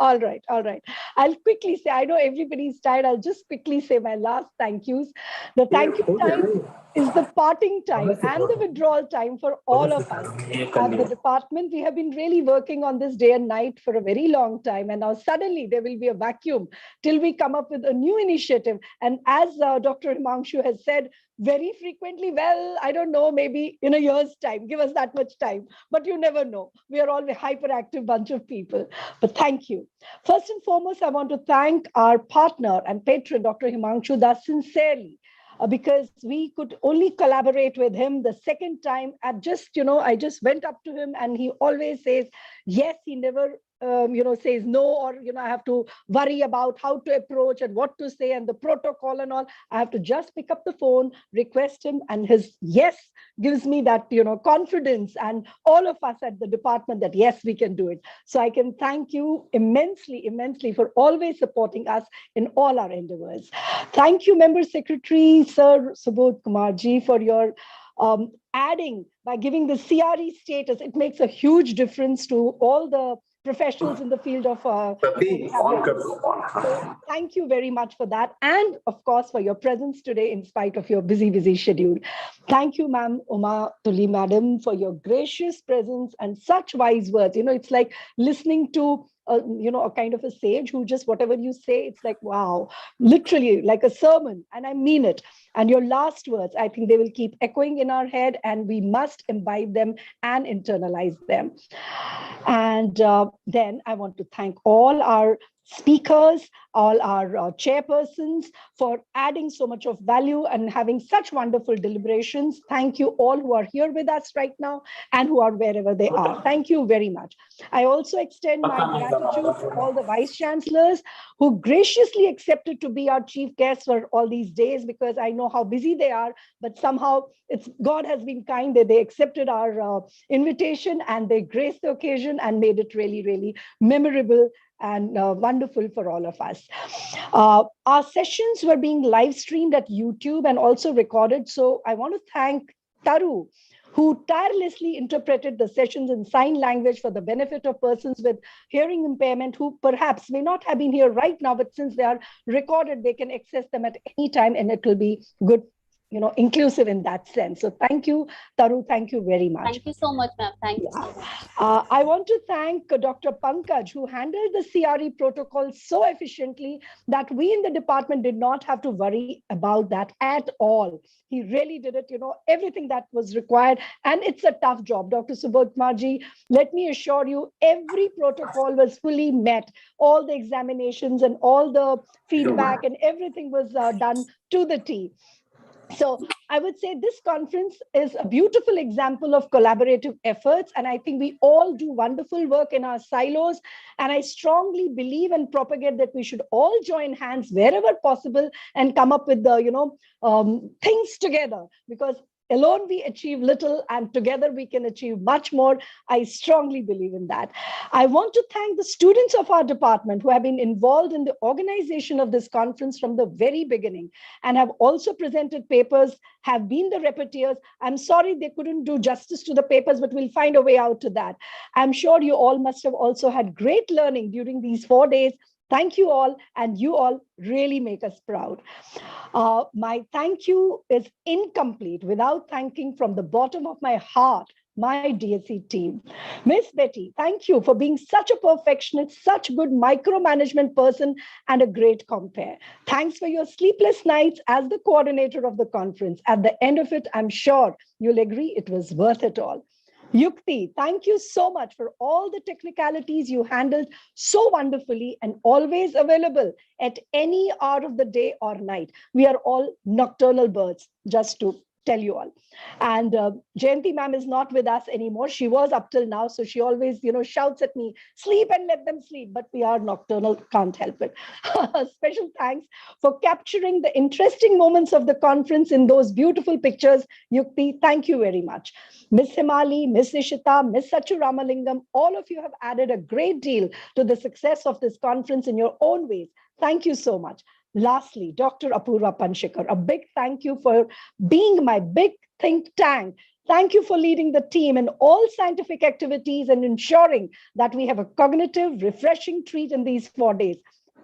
All right. All right. I'll quickly say, I know everybody's tired. I'll just quickly say my last thank yous. The thank you time is the parting time and the withdrawal time for all of us. At the department, we have been really working on this day and night for a very long time. And now suddenly there will be a vacuum till we come up with a new initiative. And as Dr. Himanshu has said, very frequently, well, I don't know, maybe in a year's time, give us that much time, but you never know. We are all a hyperactive bunch of people, but thank you. First and foremost, I want to thank our partner and patron, Dr. Himanshu Das, sincerely, because we could only collaborate with him the second time. At just, I just went up to him and he always says, yes, he never says no, or, I have to worry about how to approach and what to say and the protocol and all. I have to just pick up the phone, request him, and his yes gives me that, confidence, and all of us at the department that yes, we can do it. So I can thank you immensely, immensely for always supporting us in all our endeavors. Thank you, Member Secretary, Sir Subodh Kumar ji, for your adding by giving the CRE status. It makes a huge difference to all the professionals in the field of so thank you very much for that, and of course for your presence today in spite of your busy schedule. Thank you, ma'am, Uma Tuli madam, for your gracious presence and such wise words. It's like listening to a kind of a sage who just whatever you say, it's like, wow, literally like a sermon, and I mean it. And your last words, I think they will keep echoing in our head, and we must imbibe them and internalize them. And then I want to thank all our speakers, all our chairpersons for adding so much of value and having such wonderful deliberations. Thank you all who are here with us right now and who are wherever they are. Thank you very much. I also extend my gratitude to all the vice chancellors who graciously accepted to be our chief guests for all these days, because I know how busy they are, but somehow God has been kind that they accepted our invitation and they graced the occasion and made it really, really memorable and wonderful for all of us. Our sessions were being live streamed at YouTube and also recorded. So I want to thank Taru, who tirelessly interpreted the sessions in sign language for the benefit of persons with hearing impairment who perhaps may not have been here right now, but since they are recorded, they can access them at any time and it will be good inclusive in that sense. So thank you, Taru. Thank you very much. Thank you so much, ma'am. Thank you so much. I want to thank Dr. Pankaj, who handled the CRE protocol so efficiently that we in the department did not have to worry about that at all. He really did it, everything that was required. And it's a tough job. Dr. Subodh Kumarji, let me assure you, every protocol was fully met. All the examinations and all the feedback and everything was done to the T. So I would say this conference is a beautiful example of collaborative efforts. And I think we all do wonderful work in our silos. And I strongly believe and propagate that we should all join hands wherever possible and come up with the, things together, because alone we achieve little and together we can achieve much more. I strongly believe in that. I want to thank the students of our department who have been involved in the organization of this conference from the very beginning and have also presented papers, have been the repeteurs. I'm sorry they couldn't do justice to the papers, but we'll find a way out to that. I'm sure you all must have also had great learning during these 4 days. Thank you all, and you all really make us proud. My thank you is incomplete without thanking from the bottom of my heart my DSC team. Miss Betty, thank you for being such a perfectionist, such good micromanagement person, and a great compare. Thanks for your sleepless nights as the coordinator of the conference. At the end of it, I'm sure you'll agree it was worth it all. Yukti, thank you so much for all the technicalities you handled so wonderfully and always available at any hour of the day or night. We are all nocturnal birds, just to tell you all. And Jayanti ma'am is not with us anymore. She was up till now, so she always, shouts at me, sleep and let them sleep, but we are nocturnal, can't help it. Special thanks for capturing the interesting moments of the conference in those beautiful pictures. Yukti, thank you very much. Miss Himali, Miss Ishita, Miss Sachu Ramalingam, all of you have added a great deal to the success of this conference in your own ways. Thank you so much. Lastly, Dr. Apurva Panshikar, a big thank you for being my big think tank. Thank you for leading the team in all scientific activities and ensuring that we have a cognitive, refreshing treat in these 4 days.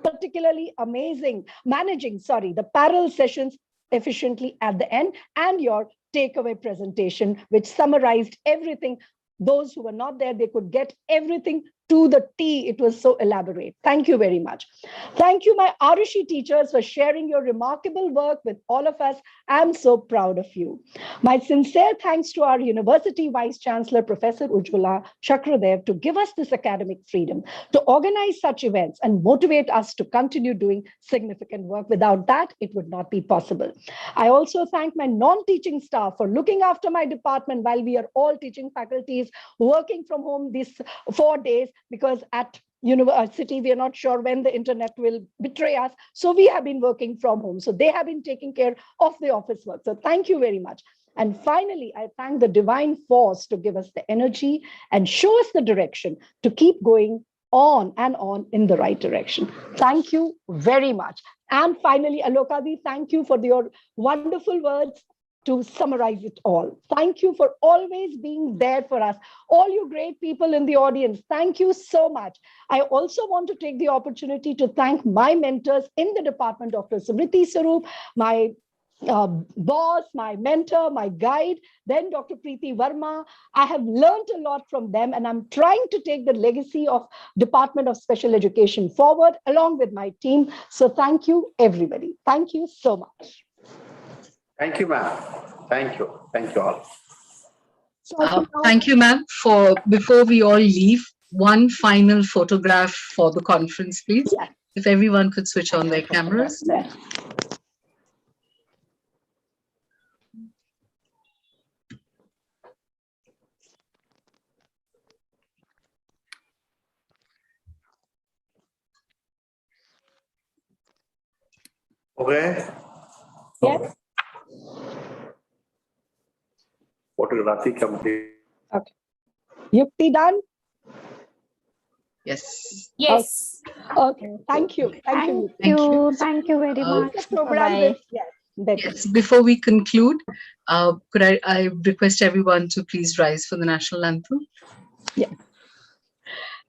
Particularly amazing managing, the parallel sessions efficiently at the end, and your takeaway presentation, which summarized everything. Those who were not there, they could get everything to the T. It was so elaborate. Thank you very much. Thank you, my Arushi teachers, for sharing your remarkable work with all of us. I'm so proud of you. My sincere thanks to our University Vice Chancellor, Professor Ujjwala Chakradev, to give us this academic freedom to organize such events and motivate us to continue doing significant work. Without that, it would not be possible. I also thank my non-teaching staff for looking after my department while we are all teaching faculties working from home these 4 days, because at university, we are not sure when the internet will betray us. So we have been working from home. So they have been taking care of the office work. So thank you very much. And finally, I thank the divine force to give us the energy and show us the direction to keep going on and on in the right direction. Thank you very much. And finally, Alokadi, thank you for your wonderful words to summarize it all. Thank you for always being there for us. All you great people in the audience, thank you so much. I also want to take the opportunity to thank my mentors in the department, Dr. Smriti Sarup, my boss, my mentor, my guide, then Dr. Preeti Verma. I have learned a lot from them, and I'm trying to take the legacy of Department of Special Education forward along with my team. So thank you, everybody. Thank you so much. Thank you, ma'am. Thank you. Thank you all. Thank you, ma'am. Before we all leave, one final photograph for the conference, please. Yeah. If everyone could switch on their cameras. Okay. Yes. Photography complete. Okay. Yukti done? Yes. Yes. Okay. Thank you. Thank you. Thank you very much. The program Bye-bye. Yes. Before we conclude, could I request everyone to please rise for the national anthem? Yeah.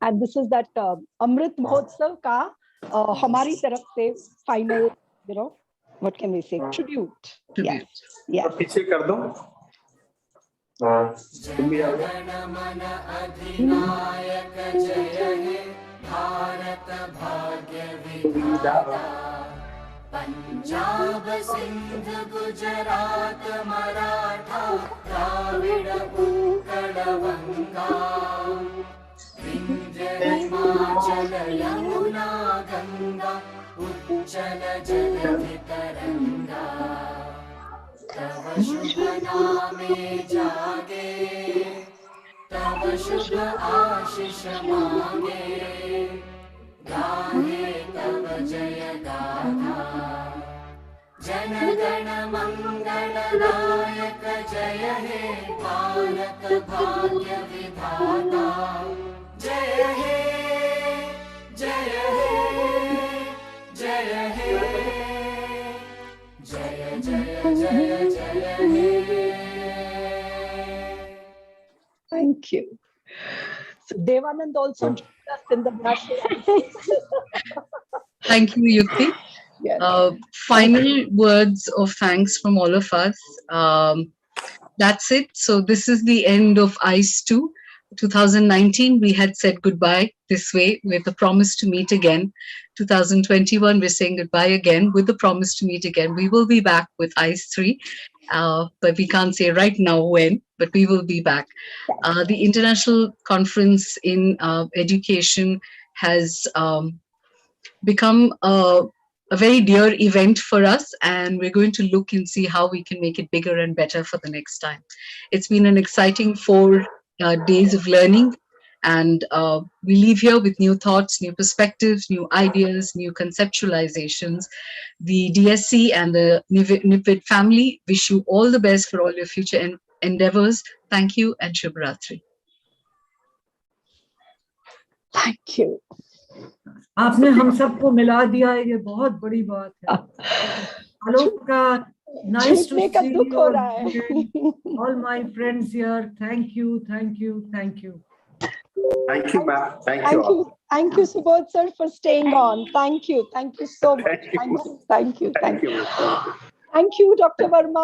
And this is that Amrit Mahotsav ka hamari taraf se final, what can we say, tribute. Tribute. Yes. पीछे कर दो. तुम भी आओ. पंजाब सिंध गुजरात मराठा द्राविड उत्कल बंगा विंध्य हिमाचल यमुना गंगा उच्चल जलधि तरंगा तव शुभ नामे जागे तव शुभ आशीष मांगे गाहे तव जय गाथा जन गण मंगल नायक जय हे भारत भाग्य विधाता जय हे जय हे जय हे जय जय जय जय हे. Thank you. So Devanand also joined us in the bachelor. Thank you, Yukti. Yes. Final words of thanks from all of us. That's it. So this is the end of ICE2 2019. We had said goodbye this way with a promise to meet again. 2021, we're saying goodbye again with the promise to meet again. We will be back with ICE3, but we can't say right now when, but we will be back. The International Conference in Education has become a very dear event for us, and we're going to look and see how we can make it bigger and better for the next time. It's been an exciting 4 days of learning, and we leave here with new thoughts, new perspectives, new ideas, new conceptualizations. The DSC and the NIPID family wish you all the best for all your future endeavors. Thank you and Shubh Ratri. Thank you. आपने हम सबको मिला दिया है, ये बहुत बड़ी बात है. आलोक का, nice to छूटने का see दुख you हो रहा है. again. All my friends here, thank you, thank you, thank you. Thank you, ma'am. Thank you all. Thank you, Subodh sir, for staying on. Thank you so much. Thank you. Thank you. Thank you. Thank you, Dr. Verma.